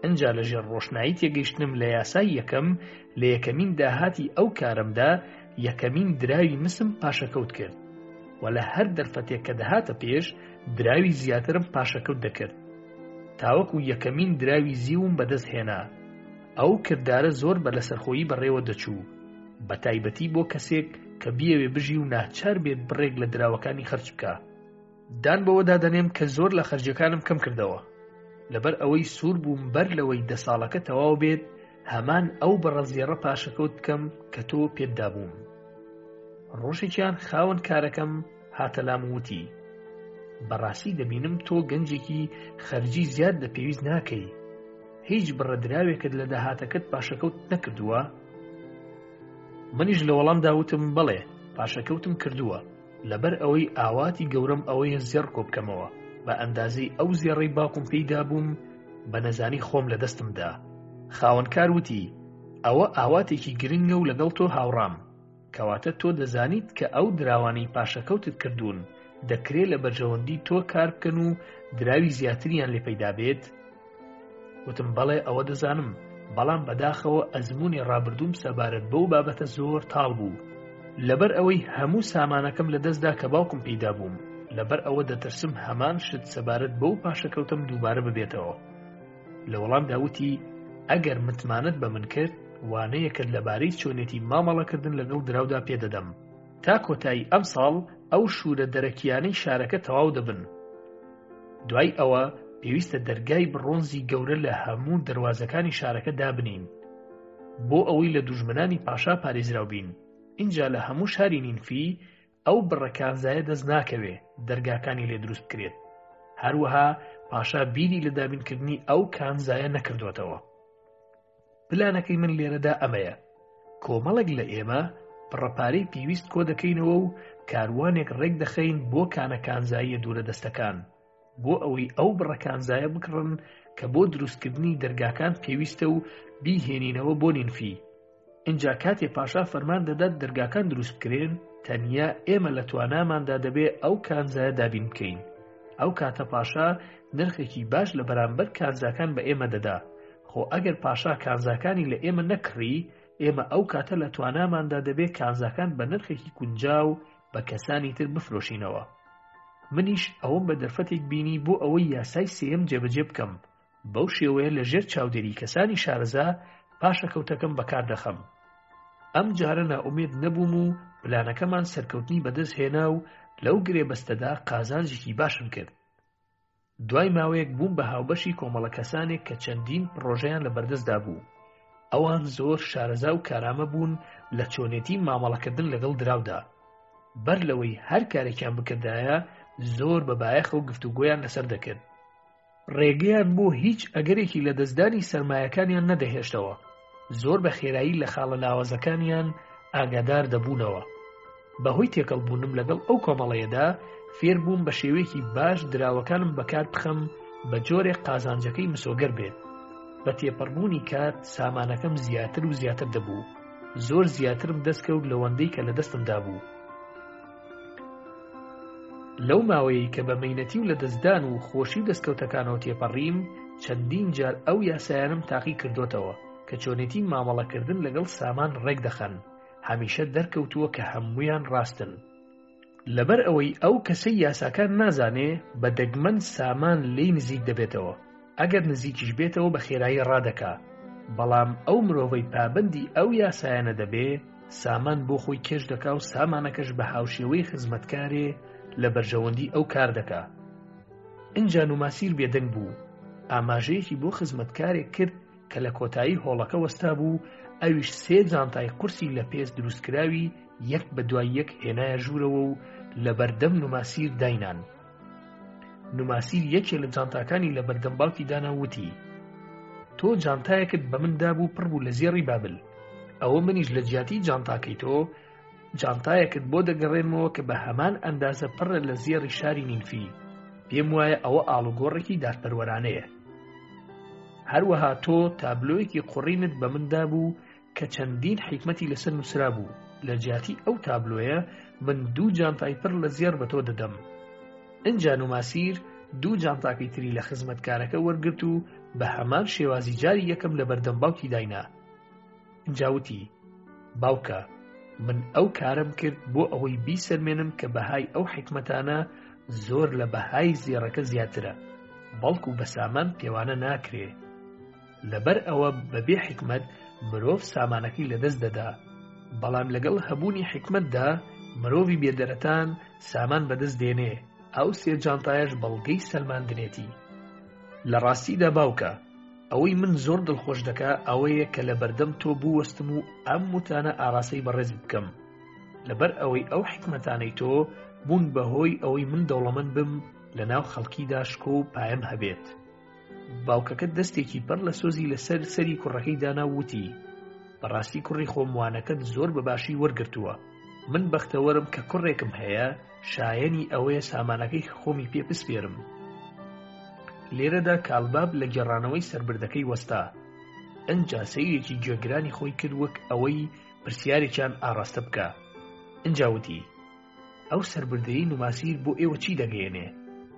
ئەنجا لەژێر ڕۆشنایی تێگەیشتنم لە یاسای یەکەم لە یەکەمین داهاتی ئەو کارمدا یەکەمین دراوی مسم پاشەکەوت کرد و لە هەر دەرفەتێک کە دەهاتە پێش دراوی زیاترم پاشەکەوت دەکرد تاوەکو یەکەمین دراوی زیوم بەدەست هێنا. ئەو کردارە زۆر بە لەسەرخۆیی بەڕێوە دەچوو، بە تایبەتی بۆ کەسێک کە بیەوێ بژی و ناچار بێت بڕێک لە دراوەکانی خەرج بکە. دان بەوەدا دەنێم کە زۆر لە خەرجەکانم کەم کردەوە لەبەر ئەوەی سوور بووم بەر لەوەی 10 ساڵەکە تەواو بێت هەمان ئەو بەڕەزیێڕە پاشەکەوت بکەم کە تۆ پێتدا بووم. ڕۆژێکیان خاوەن کارەکەم هاتە لام وتی: بەڕاستی دەبینم تۆ گەنجێکی خەرجی زیاد لە پێویست ناکەی، هیچ بڕەدراوێکت لە داهاتەکەت پاشەکەوت نەکردووە؟ منیش لە وەڵامدا وتم بەڵێ پاشەکەوتم کردووە، لەبەر ئەوەی ئاواتی گەورەم ئەوەیە زێڕ کۆ بکەمەوە بە ئەندازەی ئەو زێڕەی باوکم پێیدا بووم بە نەزانی خۆم لە دەستمدا. خاوەنکار وتی: ئەوە ئاواتێکی گرنگە و لەگەڵ تۆ هاوڕام، کەواتە تۆ دەزانیت کە ئەو دراوانەی پاشەکەوتت کردوون دەکرێت لە بەرژەوەندی تۆ کار بکەن و دراوی زیاتریان لێ پەیدا بێت؟ وتم بەڵێ ئەوە دەزانم، بەڵام بەداخەوە ئەزمموی ڕابردووم سەبارەت بەو بابەتە زۆر تاڵ بوو لەبەر ئەوەی هەموو سامانەکەم لە دەستدا کە باوکم پێیدا بووم، لەبەر ئەوە دەترسم هەمان شت سەبارەت بەو پاشەکەوتم دووبارە ببێتەوە. لە وەڵامدا وتی: ئەگەر متمانەت بە من کرد وانەیەکت لەبارەی چۆنێتی مامەڵەکردن لەگەڵ دراودا پێدەدەم. تا کۆتایی ئەم ساڵ ئەو شوورە دەرەکیانەی شارەکە تەواو دەبن. دوای ئەوە پێویستە دەرگای بڕۆنزی گەورە لە هەموو دەواازەکانی شارەکە دابنین بۆ ئەوەی لە دوژمنانی پاشا پارێزراو بین. اینجا لە هەموو شاری نینفی ئەو بڕەکانزایە دەست ناکەوێ دەرگاکانی لێ دروست بکرێت. هەروەها پاشا بیری لە دابینکردنی ئەو کانزایە نەکردوێتەوە. پلانەکەی من لێرەدا ئەمەیە: کۆمەڵێک لە ئێمە پڕەپارەی پێویست کۆ دەکەینەوە و کاروانێک ڕێک دەخەین بۆ کانەکانزاییە دوورە دەستەکان بۆ ئەوەی ئەو بڕەکانزایە بکڕن کە بۆ دروستکردنی دەرگاکان پێویستە و بیهێنینەوە بۆ نینفی. اینجا کاتێ پاشا فەرمان دەدات دەرگاکان دروست بکرێن، تەنیا ئێمە لە تواناماندا دەبێ ئەو کانزایە دابین بکەین. ئەو کاتە پاشا نرخێکی باش لە بەرامبەر کانزاکان بە ئێمە دەدا. خۆ ئەگەر پاشا کانزاکانی لە ئێمە نەکڕی، ئێمە ئەو کاتە لە تواناماندا دەبێ کانزاکان بە نرخێکی کونجاو بە کەسانی تر بفرۆشینەوە. منیش ئەوم بە دەرفەتێک بینی بۆ ئەوەی یاسای سێم جێبەجێ بکەم، بەو شێوەیە لە ژێر چاودێری کەسانی شارەزا پاشەکەوتەکەم بەکار دەخەم. ئەم جارە ناومێد نەبووم و پلانەکەمان سەرکەوتنی بەدەست هێنا و لەو گرێبەستەدا قازانجێکی باشم کرد. دوای ماوەیەک بووم بە هاوبەشی کۆمەڵە کەسانێک کە چەندین پرۆژەیان لە بەردەستدا بوو. ئەوان زۆر شارەزا و کارامە بوون لە چۆنێتی مامەڵەکردن لەگەڵ دراودا. بەر لەوەی هەر کارێکیان بکردایە زۆر بەبایەخە و گفتوگۆیان لەسەر دەکرد. ڕێگەیان بۆ هیچ ئەگەرێکی لە دەستدانی سەرمایەکانیان نەدەهێشتەوە. زۆر بە خێرایی لە خاڵە لاوازەکانیان ئاگادار دەبوونەوە. بەهۆی تێکەڵبوونم لەگەڵ ئەو کۆمەڵەیەدا فێر بووم بە شێوەیەکی باش دراوەکانم بەکار بخەم بە جۆرێک قازانجەکەی مسۆگەر بێت. بە تێپەڕبوونی کات سامانەکەم زیاتر و زیاتر دەبوو. زۆر زیاترم دەستکەوت لەوەندەی کە لە دەستمدا بوو. لەو ماوەیەی کە بە مەینەتی و لە دەستدان و خۆشی دەستکەوتەکانەوە تێپەڕیم، چەندین جار ئەو یاسایانم تاقی کردوتەوە کە چۆنێتی مامەڵەکردن لەگەڵ سامان ڕێک دەخەن. هەمیشە دەرکەوتووە کە هەموویان ڕاستن. لەبەر ئەوەی ئەو کەسەی یاساکان نازانێ بە دەگمەن سامان لی نزیک دەبێتەوە. ئەگەر نزیکیش بێتەوە بە خێرایی ڕادەکا. بەڵام ئەو مرۆڤەی پابەندی ئەو یاسایانە دەبێ سامان بۆ خۆی کێش دەکا و سامانەکەش بە هاوشێوەی خزمەتکارێ لە بەرژەوەندی ئەو کار دەکا. ئینجا نوماسیر بێدەنگ بوو. ئاماژەیەکی بۆ خزمەتکارێک کرد کە لە کۆتایی هۆڵەکە وەستا بوو، ئەویش 3 جانتای قورسی لە پێست دروستکراوی یەک بە دوای یەک هێنایە ژوورەوە و لە بەردەم نوماسیر داینان. نوماسیر یەکێ لە جانتاکانی لە بەردەم باوکی دانا وتی: تۆ جانتایەکت بە من دابوو پڕ بوو لە زێڕی بابل. ئەوە منیش لە جیاتی جانتاکەی تۆ جانتایەکت بۆ دەگەڕێنمەوە کە بە هەمان ئەندازە پڕە لە زێڕی شاری نینفی. پێم وایە ئەوە ئاڵوگۆڕێکی دادپەروەرانەیە. هەروەها تۆ تابلۆیەکی قوڕینت بە من دابوو کە چەندین حیکمەتی لەسەر نووسرا بوو. لە جیاتی ئەو تابلۆیە من 2 جانتای پڕ لە زێڕ بە تۆ دەدەم. ئەنجا نوماسیر 2 جانتاکەی تری لە خزمەتکارەکە وەرگرت و بە هەمان شێوازی جاری یەکەم لە بەردەم باوکی داینا. ئەنجاوتی: باوکە، من ئەو کارم کرد بۆ ئەوەی بیسەلمێنم کە بەهای ئەو حکمەتانە زۆر لە بەهای زێڕەکە زیاترە، بەڵکو بە سامان پێوانە ناکرێ. لەبەر ئەوە بەبێ حکمت مرۆڤ سامانەکەی لەدەست دەدا، بەڵام لەگەڵ هەبوونی حکمتدا مرۆڤی بێدەرەتان سامان بەدەست دێنێ، ئەو 3 جانتایش بەڵگەی سەلماندنێتی. لە ڕاستیدا باوکە، ئەوەی من زۆر دڵخۆش دەکا ئەوەیە کە لە بەردەم تۆ بوەستم و ئەم وتانە ئاڕاستەی بەڕێز بکەم، لەبەر ئەوەی ئەو حکمەتانەی تۆ بوون بەهۆی ئەوەی من دەوڵەمەند بم لە ناو خەڵکیدا شکۆ و پایم هەبێت. باوکەکە دەستێکی پڕ لە سۆزی لەسەر سەری کوڕەکەی دانا و وتی: بەڕاستی کوڕی خۆموانەکەت زۆر بەباشی وەرگرتووە. من بەختەوەرم کە کوڕێکم هەیە، شایەنی ئەوەیە سامانەکەی خۆمی پێ بسپێرم. لێرەدا کاڵباب لە گێڕانەوەی سەربردەکەی وەستا. ئەنجا سەیرێکی گوێگرانی خۆی کرد وەک ئەوەی پرسیارێکیان ئاڕاستە بکە. ئەنجاوتی: ئەو سەربردەیی نوماسیر بۆ ئێوە چی دەگەیەنێ؟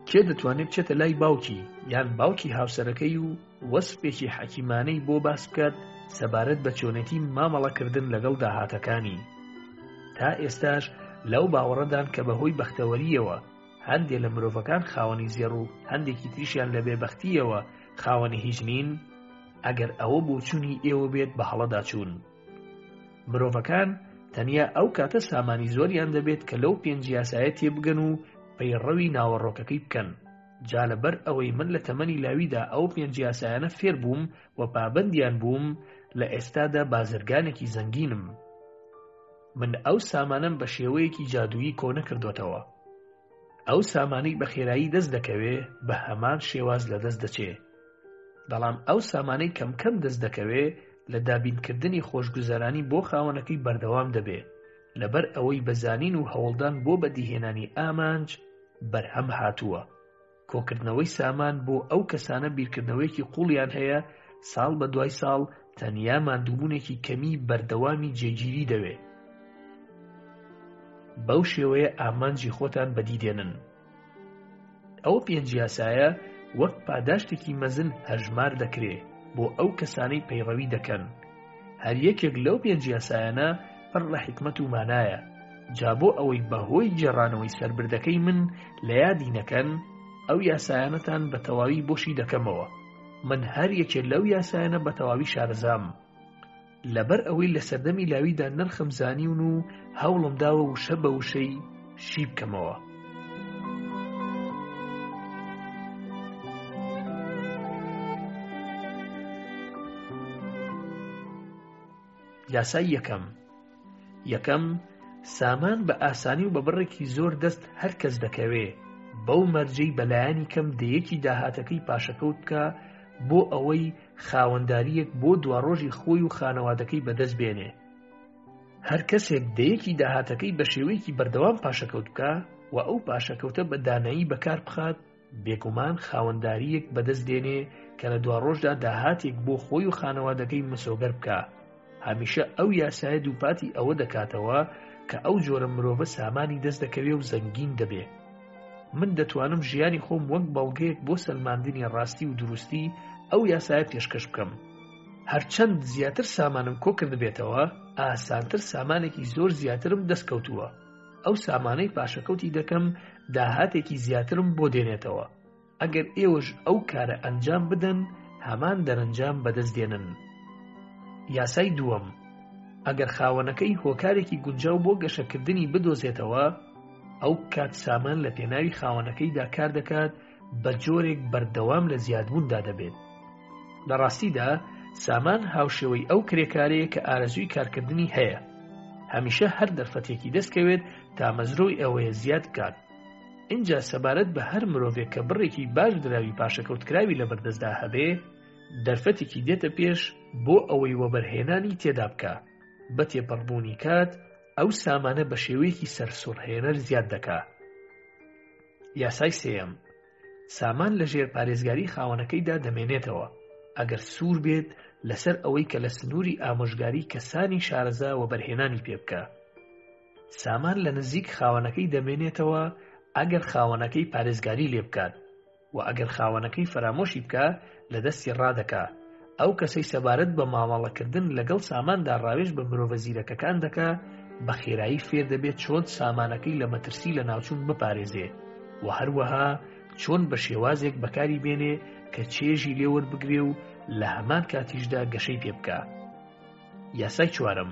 کێ دەتوانێت بچێتە لای باوکی یان باوکی هاوسەرەکەی و وەسفێکی حەکیمانەی بۆ باس بکات سەبارەت بە چۆنێتی مامەڵەکردن لەگەڵ داهاتەکانی. تا ئێستاش لەو باوەڕەدان کە بەهۆی بەختەوەریەوە هەندێک لە مرۆڤەکان خاوەنی زێڕ و هەندێکی تریشیان لە بێبەختیەوە خاوەنی هیچ نین، ئەگەر ئەوە بۆ چوونی ئێوە بێت بە هەڵەدا چوون. مرۆڤەکان تەنیا ئەو کاتە سامانی زۆریان دەبێت کە لەو 5 یاسایە تێبگەن و پەیڕەوی ناوەڕۆکەکەی بکەن. جا لەبەر ئەوەی من لە تەمەنی لاویدا ئەو 5 یاسایانە فێر بووم و پابەندیان بووم، لە ئێستادا بازرگانێکی زەنگینم. من ئەو سامانەم بە شێوەیەکی جادویی کۆنە کردوتەوە. ئەو سامانەی بە خێرایی دەست دەکەوێ بە هەمان شێواز لە دەست دەچێ، بەڵام ئەو سامانەی کەم دەست دەکەوێ لە دابینکردنی خۆشگوزەرانی بۆ خاوەنەکەی بەردەوام دەبێ، لەبەر ئەوەی بەزانین و هەوڵدان بۆ بەدیهێنانی ئامانج بەرهەم هاتووە. کۆکردنەوەی سامان بۆ ئەو کەسانە بیرکردنەوەیەکی قوڵیان هەیە ساڵ بە دوای ساڵ تەنیا ماندووبوونێکی کەمی بەردەوامی جێگیری دەوێ. بەو شێوەیە ئامانجی خۆتان بەدیدێنن. ئەو 5 یاسایە وەک پاداشتێکی مەزن هەژمار دەکرێ بۆ ئەو کەسانەی پەیڕەوی دەکەن. هەر یەکێک لەو 5 یاسایانە پڕ لە حکمت و مانایە. جا بۆ ئەوەی بەهۆی جێڕانەوەی سەربردەکەی من لە یادی نەکەن، ئەو یاسایانەتان بە تەواوی بۆشی دەکەمەوە. من هەر یەکێک لەو یاسایانە بە تەواوی شارەزام، لەبەر ئەوەی لە سەردەمی لاویدا نرخم زانیون و هەوڵم داوە وشە بە وشەی شی بکەمەوە. یاسای یەکەم سامان بە ئاسانی و بە بڕێکی زۆر دەست هەر کەس دەکەوێ، بەو مەرجەی بەلایانی کەم دەیەکی داهاتەکەی پاشەکەوت بکە بۆ ئەوەی خاوەنداریەک بۆ دواڕۆژی خۆی و خانەوادەکەی بەدەست بێنێ. هەر کەسێک دەیەکی داهاتەکەی بە شێوەیەکی بەردەوام پاشەکەوت بکە و ئەو پاشەکەوتە بە دانایی بەکار بخات، بێگومان خاوەنداریەک بەدەست دێنێ کە لە دواڕۆژدا داهاتێک بۆ خۆی و خانەوادەکەی مسۆگەر بکە. هەمیشە ئەو یاسایە دووپاتی ئەوە دەکاتەوە کە ئەو جۆرە مرۆڤە سامانی دەست دەکەوێ و زەنگین دەبێ. من دەتوانم ژیانی خۆم وەک بەڵگەیەک بۆ سەلماندنی ڕاستی و دروستی ئەو یاسایە پێشکەش بکەم. هەرچەند زیاتر سامانم کۆ کرد بێتەوە، ئاسانتر سامانێکی زۆر زیاترم دەستکەوتووە. ئەو سامانەی پاشەکەوتی دەکەم داهاتێکی زیاترم بۆ دێنێتەوە. ئەگەر ئێوەش ئەو کارە ئەنجام بدەن، هەمان دەرەنجام بەدەست دێنن. یاسای دووەم، ئەگەر خاوەنەکەی هۆکارێکی گونجاو بۆ گەشەکردنی بدۆزێتەوە، ئەو کات سامان لە پێناوی خاوەنەکەیدا کار دەکات بە جۆرێک بەردەوام لە زیادبووندا دەبێت. لە ڕاستیدا سامان هاوشێوەی ئەو کرێکارەیە کە ئارەزووی کارکردنی هەیە. هەمیشە هەر دەرفەتێکی دەستکەوێت تا مەزرۆی ئەوەیە زیاد بکات. اینجا سەبارەت بە هەر مرۆڤێک کە بڕێکی باش دراوی پاشەکەوتکراوی لە بەردەستدا هەبێ، دەرفەتێکی دێتە پێش بۆ ئەوەی وەبەرهێنانی تێدا بکە. بە تێپەڕبوونی کات ئەو سامانە بە شێوەیەکی سەرسوڕهێنەر زیاد دەکا. یاسای سێیەم، سامان لە ژێر پارێزگاری خاوەنەکەیدا دەمێنێتەوە، ئەگەر سوور بێت لەسەر ئەوەی کە لە سنووری ئامۆژگاری کەسانی شارەزا وەبەرهێنانی پێ بکە. سامان لە نزیک خاوەنەکەی دەمێنێتەوە ئەگەر خاوەنەکەی پارێزگاری لێ بکات و ئەگەر خاوەنەکەی فرامۆشی بکە لە دەستی ڕادەکا. ئەو کەسەی سەبارەت بە مامەڵەکردن لەگەڵ ساماندا ڕاوێژ بە مرۆڤە زیرەکەکان دەکا بە خێرایی فێر دەبێت چۆن سامانەکەی لە مەترسی لە ناوچوون بپارێزێ و هەروەها چۆن بە شێوازێک بەکاری بێنێ کە چێژی لێ وەربگرێ و لە هەمان کاتیشدا گەشەی پێ بکە. یاسای چوارەم،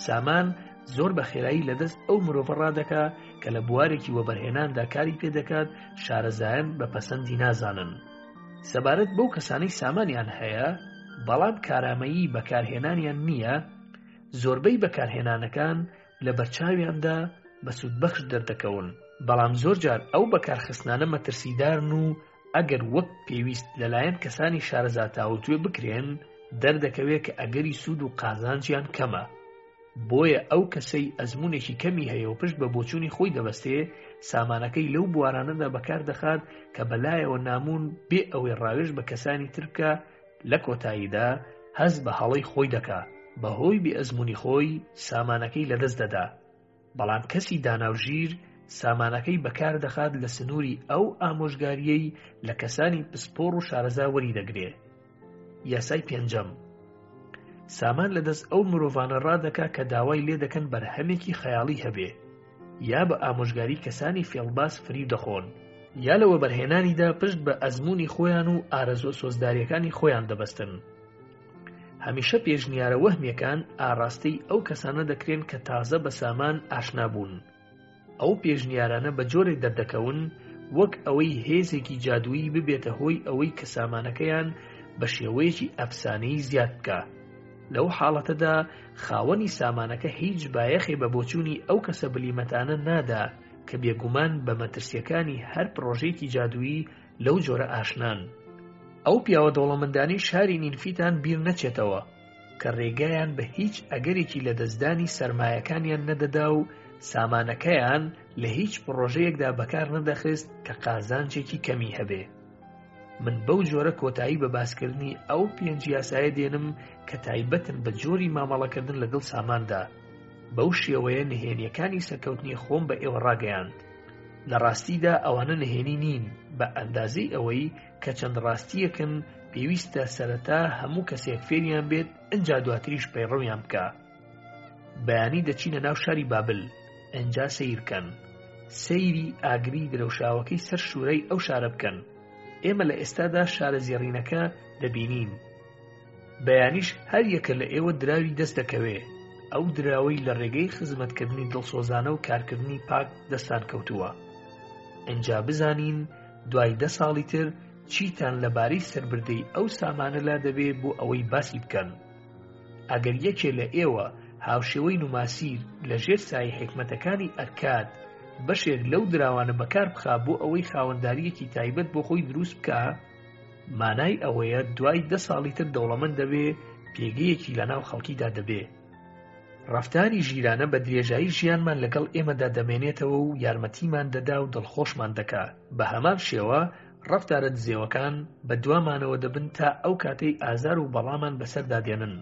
سامان زۆر بە خێرایی لەدەست ئەو مرۆڤە ڕادەکا کە لە بوارێکی وەبەرهێناندا کاری پێ دەکات شارەزایان بە پەسەندی نازانن. سەبارەت بەو کەسانەی سامانیان هەیە بەڵام کارامەیی بەکارهێنانیان نییە، زۆربەی بەکارهێنانەکان لە بەرچاویاندا بە سوودبەخش دەردەکەون، بەڵام زۆر جار ئەو بەکارخستنانە مەترسیدارن و ئەگەر وەک پێویست لەلایەن کەسانی شارەزا تاوتوێ بکرێن دەردەکەوێت کە ئەگەری سوود و قازانجیان کەمە. بۆیە ئەو کەسەی ئەزمونێکی کەمی هەیە و پشت بە بۆچوونی خۆی دەبەستێ سامانەکەی لەو بوارانەدا بەکار دەخات کە بەلایەوە نامون بێ ئەوەی ڕاوێژ بە کەسانی تر بکە، لە کۆتاییدا هەز بە هەڵەی خۆی دەکا، بەهۆی بێ ئەزمونی خۆی سامانەکەی لەدەست دەدا. بەڵام کەسی داناوژیر سامانەکەی بەکار دەخات لە سنووری ئەو ئامۆژگاریەی لە کەسانی پسپۆڕ و شارەزا وەری دەگرێ. یاسای پێنجەم، سامان لەدەست ئەو مرۆڤانە ڕادەکا کە داوای لێ دەکەن بەرهەمێکی خەیاڵی هەبێ، یا بە ئامۆژگاری کەسانی فێڵباس فریو دەخۆن، یا لە وەبەرهێنانیدا پشت بە ئەزموونی خۆیان و ئارەزۆ سۆزداریەکانی خۆیان دەبەستن. هەمیشە پێشنیارە وەهمیەکان ئاڕاستەی ئەو کەسانە دەکرێن کە تازە بە سامان ئاشنا بوون. ئەو پێشنیارانە بە جۆرێک دەردەکەون وەک ئەوەی هێزێکی جادوویی ببێتە هۆی ئەوەی کە سامانەکەیان بە شێوەیەکی ئەفسانەی زیاد بکە. لەو حاڵەتەدا خاوەنی سامانەکە هیچ بایەخێ بە بۆچوونی ئەو کەسە بلیمەتانە نادا کە بێگومان بە مەترسیەکانی هەر پرۆژەیەکی جادوویی لەو جۆرە ئاشنان. ئەو پیاوە دەوڵەمەندانەی شاری نینفیتان بیر نەچێتەوە کە ڕێگایان بە هیچ ئەگەرێکی لە دەستدانی سەرمایەکانیان نەدەدا و سامانەکەیان لە هیچ پرۆژەیەکدا بەکار نەدەخست کە قازانجێکی کەمی هەبێ. من بەو جۆرە کۆتایی بە باسکردنی ئەو 5 یاسایە دێنم کە تایبەتن بە جۆری مامەڵەکردن لەگەڵ ساماندا. بەو شێوەیە نهێنیەکانی سەرکەوتنی خۆم بە ئێوە ڕاگەیاند. لە ڕاستیدا ئەوانە نهێنی نین، بە ئەندازەی ئەوەی کە چەند ڕاستیەکن پێویستە سەرەتا هەموو کەسێک فێریان بێت ئەنجا دواتریش پەیڕەویان بکە. بەیانی دەچینە ناو شاری بابل، ئەنجا سەیرکەن، سەیری ئاگری درەوشاوەکەی سەر شوورەی ئەو شارە بکەن. ئێمە لە ئێستادا شارە زێڕینەکە دەبینین. بەیانیش هەر یەکە لە ئێوە دراوی دەست دەکەوێ، ئەو دراوەی لە ڕێگەی خزمەتکردنی دڵسۆزانە و کارکردنی پاک دەستان کەوتووە. ئەنجا بزانین دوای 10 ساڵی تر چیتان لەبارەی سەربردەی ئەو سامانە لا دەبێ بۆ ئەوەی باسی بکەن. ئەگەر یەکێ لە ئێوە هاوشێوەی نوماسیر لە ژێر سایە حکمەتەکانی ئەرکات بەشێک لەو دراوانە بەکار بخا بۆ ئەوەی خاوەنداریەکی تایبەت بۆ خۆی دروست بکە، مانای ئەوەیە دوای 10 ساڵی تر دەوڵەمەند دەبێ، پێگەیەکی لەناو خەڵکیدا دەبێ. ڕەفتاری ژیرانە بە درێژایی ژیانمان لەگەڵ ئێمەدا دەمێنێتەوە و یارمەتیمان دەدا و دڵخۆشمان دەکا. بە هەمان شێوە ڕەفتارە دزێوەکان بە دوامانەوە دەبن تا ئەو کاتەی ئازار و بەڵامان بەسەردا دێنن.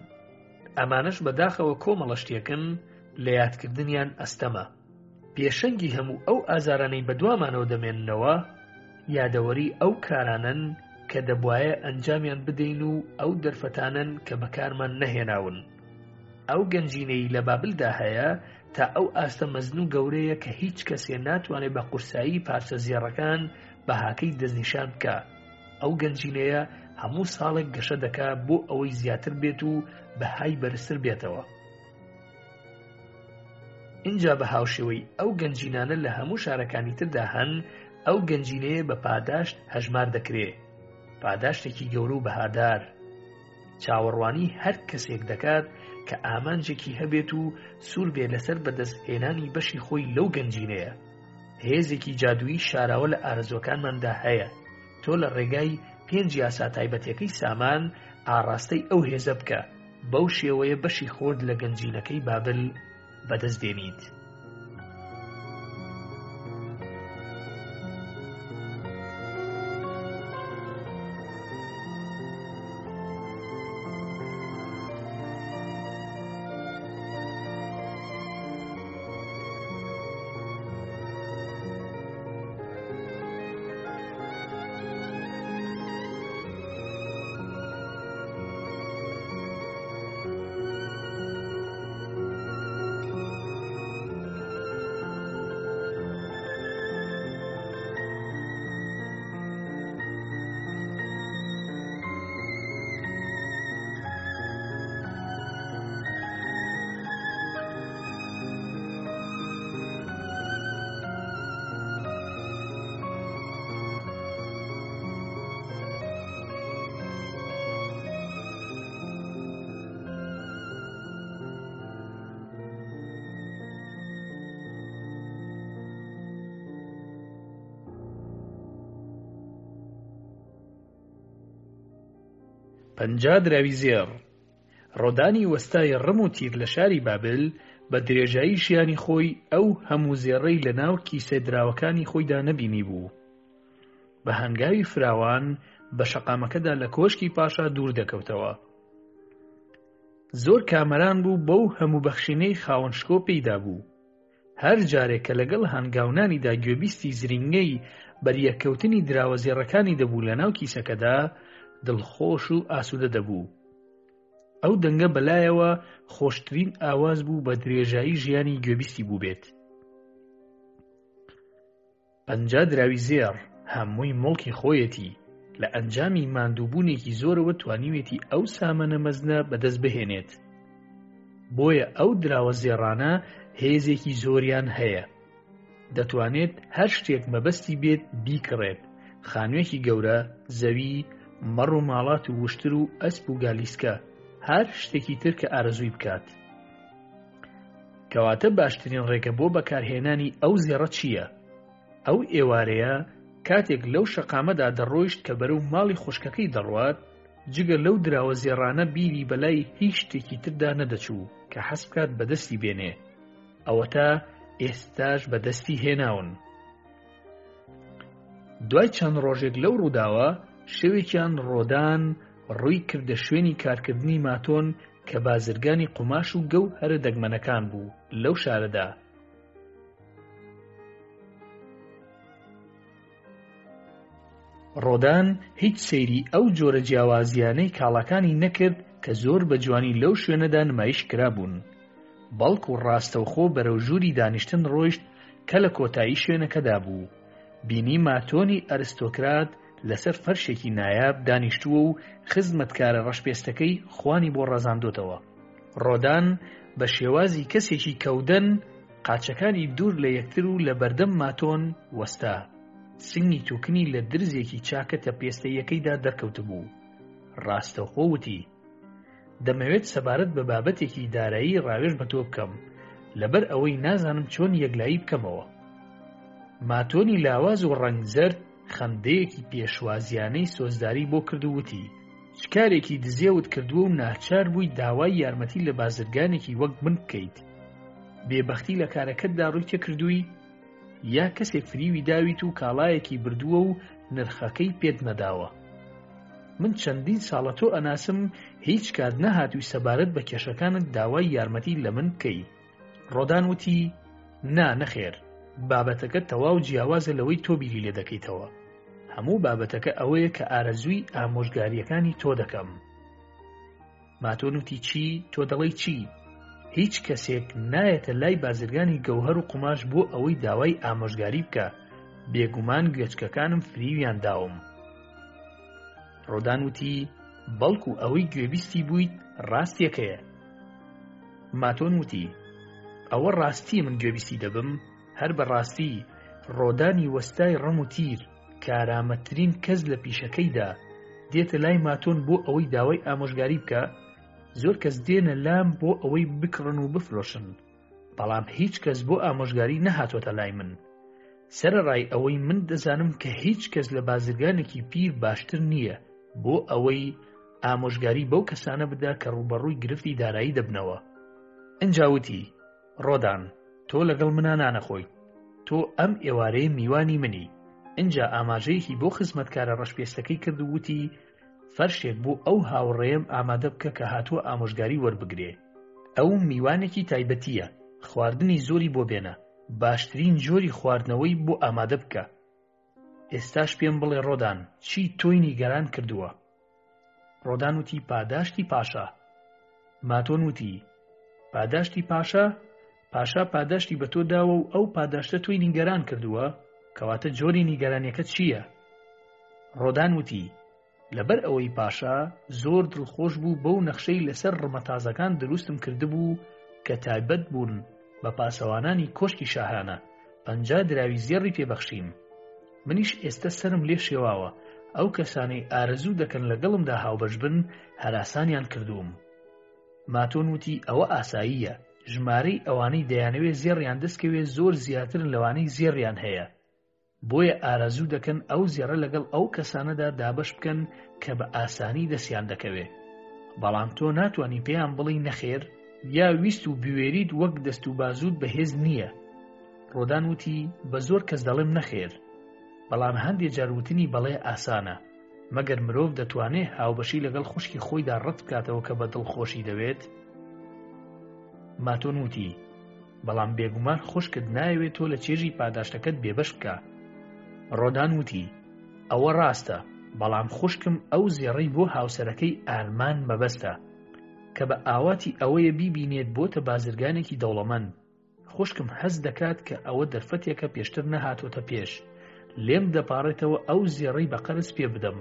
ئەمانەش بەداخەوە کۆمەڵە شتێکن لە یادکردنیان ئەستەمە. پێشەنگی هەموو ئەو ئازارانەی بە دوامانەوە دەمێننەوە یادەوەری ئەو کارانن کە دەبوایە ئەنجامیان بدەین و ئەو دەرفەتانن کە بەکارمان نەهێناون. ئەو گەنجینەی لە بابلدا هەیە تا ئەو ئاستە مەزن و گەورەیە کە هیچ کەسێ ناتوانێت بە قورسایی پارچە زێڕەکان بە هاکەی دەستنیشان بکە. ئەو گەنجینەیە هەموو ساڵێک گەشە دەکا بۆ ئەوەی زیاتر بێت و بەهای بەرزتر بێتەوە. اینجا بە هاوشێوەی ئەو گەنجینانە لە هەموو شارەکانی تردا هەن، ئەو گەنجینەیە بە پاداشت هەژمار دەکرێ، پاداشتێکی گەورە و بەهادار. چاوەڕوانی هەر کەسێک دەکات کە ئامانجێکی هەبێت و سوور بێ لەسەر بەدەستهێنانی بەشی خۆی لەو گەنجینەیە. هێزێکی جادووی شاراوە لە ئارەزوەکانماندا هەیە. تۆ لە ڕێگای 5 یاسا تایبەتیەکەی سامان ئاڕاستەی ئەو هێزە بکە، بەو شێوەیە بەشی خۆت لە گەنجینەکەی بابل بەدەست دێنیت. 50 دراوی زێڕ. ڕۆدانی وەستای ڕم و تیر لە شاری بابل بە درێژایی ژیانی خۆی ئەو هەموو زێڕەی لە ناو کیسە دراوەکانی خۆیدا نەبینی بوو. بە هەنگاوی فراوان بە شەقامەکەدا لە کۆشکی پاشا دوور دەکەوتەوە. زۆر کامەران بوو بەو هەموو بەخشینەی خاوەن شکۆ پێیدا بوو. هەر جارێک کە لەگەڵ هەنگاونانیدا گوێبیستی زرینگەی بەریەکەوتنی دراوە زێڕەکانی دەبوو لە ناو کیسەکەدا دڵخۆش و ئاسوودە دەبوو. ئەو دەنگە بەلایەوە خۆشترین ئاواز بوو بە درێژایی ژیانی گوێبیستی بوو بێت. 50 دراوی زێڕ هەمووی مڵکی خۆیەتی لە ئەنجامی ماندووبوونێکی زۆرەوە توانیوێتی ئەو سامانە مەزنە بەدەست بهێنێت. بۆیە ئەو دراوە زێڕانە هێزێکی زۆریان هەیە. دەتوانێت هەر شتێک مەبەستی بێت بیکڕێت، خانوویەکی گەورە، زەوی، مەڕ و ماڵات و وشتر و ئەسپ و گالیسکە، هەر شتێکی تر کە ئارەزووی بکات. کەواتە باشترین ڕێگە بۆ بەکارهێنانی ئەو زێڕە چییە؟ ئەو ئێوارەیە کاتێک لەو شەقامەدا دەڕۆیشت کە بەرەو ماڵی خوشکەکەی دەڕوات، جگە لەو دراوە زێڕانە بیری بەلای هیچ شتێکی تردا نەدەچوو کە حەز بکات بەدەستی بێنێ. ئەوە تا ئێستاش بەدەستی هێناون. دوای چەند ڕۆژێک لەو ڕووداوە شەوێکیان ڕۆدان ڕووی کردە شوێنی کارکردنی ماتۆن کە بازرگانی قوماش و گەو هەرە دەگمەنەکان بوو لەو شارەدا. ڕۆدان هیچ سەیری ئەو جۆرە جیاوازیانەی کاڵەکانی نەکرد کە زۆر بە جوانی لەو شوێنەدا نمایش کرابوون. بەڵکو ڕاستەوخۆ بەرەو ژووری دانیشتن ڕۆیشت کە لە کۆتایی شوێنەکەدا بوو. بینی ماتۆنی ئەرستۆکرات لەسەر فەرشێکی نایاب دانیشتووە و خزمەتکارە ڕەشپێستەکەی خوانی بۆ ڕەزاندۆتەوە. ڕۆدان بە شێوازی کەسێکی کەودەن قاچەکانی دوور لە یەکتر و لە بەردەم ماتۆن وەستا. سنگی تووکنی لە درزێکی چاکە تەپێستەیەکەیدا دەرکەوت بوو. ڕاستەوخۆ وتی: دەمەوێت سەبارەت بە بابەتێکی دارایی ڕاوێژ بە تۆ بکەم، لەبەر ئەوەی نازانم چۆن یەکلایی بکەمەوە. ماتۆنی لاواز و ڕەنگزەرد خەندەیەکی پێشوازیانەی سۆزداری بۆ کرد و وتی: چکارێکی دزێوت کردووە و ناچار بووی داوای یارمەتی لە بازرگانێکی وەک من بکەیت. بێبەختی لە کارەکەتدا ڕووی تێکردووی، یا کەسێک فریوی داویت و کاڵایەکی بردووە و نرخەکەی پێت نەداوە. من چەندین ساڵە تۆ ئەناسم هیچ کات نەهاتووی سەبارەت بە کێشەکانت داوای یارمەتی لە من بکەی. ڕۆدان وتی: نا نەخێر، بابەتەکە تەواو جیاوازە لەوەی تۆ بیری لێ دەکەیتەوە. هەموو بابەتەکە ئەوەیە کە ئارەزووی ئامۆژگاریەکانی تۆ دەکەم. ماتۆن وتی: چی؟ تۆ دەڵێی چی؟ هیچ کەسێک نایەتە لای بازرگانی گەوهەر و قوماش بۆ ئەوەی داوای ئامۆژگاری بکە. بێگومان گوێچکەکانم فریویان داوم. ڕۆدان وتی: بەڵکو ئەوەی گوێبیستی بوویت ڕاستیەکەیە. ماتۆن وتی: ئەوە ڕاستی من گوێبیستی دەبم؟ هەر بەڕاستی ڕۆدانی وەستای ڕەم و تیر کارامەترین کەس لە پیشەکەیدا دێتە لای ماتۆن بۆ ئەوەی داوای ئامۆژگاری بکە. زۆر کەس دێنە لام بۆ ئەوەی بکڕن و بفرۆشن، بەڵام هیچ کەس بۆ ئامۆژگاری نەهاتۆتە لای من. سەرەڕای ئەوەی من دەزانم کە هیچ کەس لە بازرگانێکی پیر باشتر نییە بۆ ئەوەی ئامۆژگاری بەو کەسانە بدا کە ڕوبەڕووی گرفتی دارایی دەبنەوە. ئەنجا وتی: ڕۆدان، تۆ لەگەڵ منە نانەخۆیت. تۆ ئەم ئێوارەیە میوانی منی. ئەنجا ئاماژەیەکی بۆ خزمەتکارە ڕەشپێستەکەی کرد و وتی: فەرشێک بۆ ئەو هاوڕێم ئامادە بکە کە هاتووە ئامۆژگاری وەربگرێ. ئەو میوانێکی تایبەتیە، خواردنی زۆری بۆ بێنە، باشترین جۆری خواردنەوەی بۆ ئامادە بکە. ئێستاش پێم بڵێ ڕۆدان، چی تۆی نیگەران کردووە؟ ڕۆدان وتی: پاداشتی پاشا. ماتۆن وتی: پاداشتی پاشا؟ پاشا پاداشتی بە تۆ داوە و ئەو پاداشتە تۆی نیگەران کردووە؟ کەواتە جۆری نیگەرانیەکە چییە؟ ڕۆدان وتی: لەبەر ئەوەی پاشا زۆر دڵخۆش بوو بەو نەخشەی لەسەر ڕمەتازەکان دروستم کردبوو کە تایبەت بوون بە پاسەوانانی کۆشکی شاهانە، 50 دراوی زێڕی پێبەخشیم. منیش ئێستا سرم لێ شێواوە ئەو کەسانەی ئارەزوو دەکەن لەگەڵمدا هاوبەش بن هەراسانیان کردووم. ماتۆن وتی: ئەوە ئاساییە، ژمارەی ئەوانەی دەیانەوێت زێڕیان دەستکەوێت زۆر زیاترن لەوانەی زێڕیان هەیە. بۆیە ئارەزوو دەکەن ئەو زێڕە لەگەڵ ئەو کەسانەدا دابەش بکەن کە بە ئاسانی دەستیان دەکەوێت. بەڵام تۆ ناتوانانی پێیان بڵی نەخێر یا ویست و بوێریت وەک دەست و بازوت بەهێز نییە. ڕۆدان وتی بە زۆر کەس دەڵێم نەخێر، بەڵام هەندێک جاروتنی بەڵێ ئاسانە، مەگەر مرۆڤ دەتوانێت هاوبەشی لەگەڵ خوشکی خۆیدا ڕەت بکاتەوە کە بە دڵخۆشی دەوێت. ماتۆن وتی بەڵام بێگومان خوشکت نایەوێت تۆ لە چێژی پاداشتەکەت بێبەش بکە. ڕۆدان وتی ئەوە ڕاستە، بەڵام خوشکم ئەو زێڕەی بۆ هاوسەرەکەی ئارمان مەبەستە کە بە ئاواتی ئەوەیە بیبینێت بۆتە بازرگانێکی دەوڵەمەند. خوشکم هەز دەکات کە ئەوە دەرفەتێکە پێشتر نەهاتۆتە پێش، لێم دەپاڕێتەوە ئەو زێڕەی بە قەرز پێ بدەم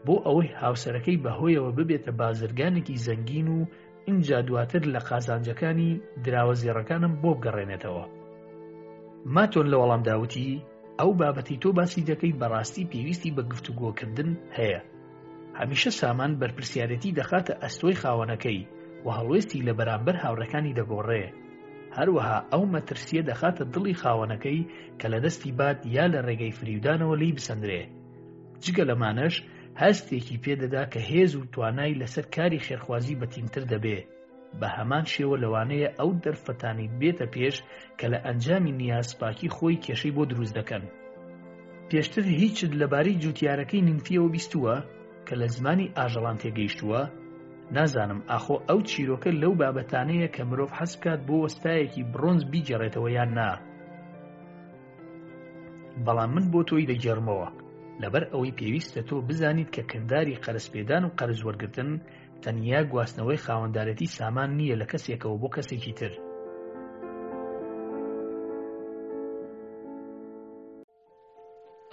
بۆ ئەوەی هاوسەرەکەی بەهۆیەوە ببێتە بازرگانێکی زەنگین و اینجا دواتر لە قازانجەکانی دراوە زێڕەکانم بۆ بگەڕێنێتەوە. ماتۆن لە وەڵام داوتی ئەو بابەتی تۆ باسی دەکەی بەڕاستی پێویستی بە گفتوگۆکردن هەیە. هەمیشە سامان بەرپرسیارەتی دەخاتە ئەستۆی خاوەنەکەی و هەڵوێستی لە بەرامبەر هاوڕەکانی دەگۆڕێ. هەروەها ئەو مەترسیە دەخاتە دڵی خاوەنەکەی کە لە دەستی بات یا لە ڕێگەی فریودانەوە لی بسەندرێ. جگە لەمانەش هەستێکی پێدەدا کە هێز و توانای لەسەر کاری خێرخوازی بەتینتر دەبێ، بە هەمان شێوە لەوانەیە ئەو دەرفەتانی بێتە پێش کە لە ئەنجامی نیازپاکی خۆی کێشەی بۆ دروست دەکەن. پێشتر هیچت لەبارەی جوتیارەکەی نیمفیەوە بیستووە کە لە زمانی ئاژەڵان تێگەیشتووە؟ نازانم ئاخۆ ئەو چیرۆکە لەو بابەتانەیە کە مرۆڤ حەز بکات بۆ وەستایەکی برۆنز بیگەڕێتەوە یان نا. بەڵام من بۆ تۆی دەگێڕمەوە، لەبەر ئەوەی پێویستە تۆ بزانیت کە کردداری قەرزپێدان و قەرز وەرگرتن تەنیا گواستنەوەی خاوەندارەتی سامان نییە لە کەسێکەوە بۆ کەسێکی تر.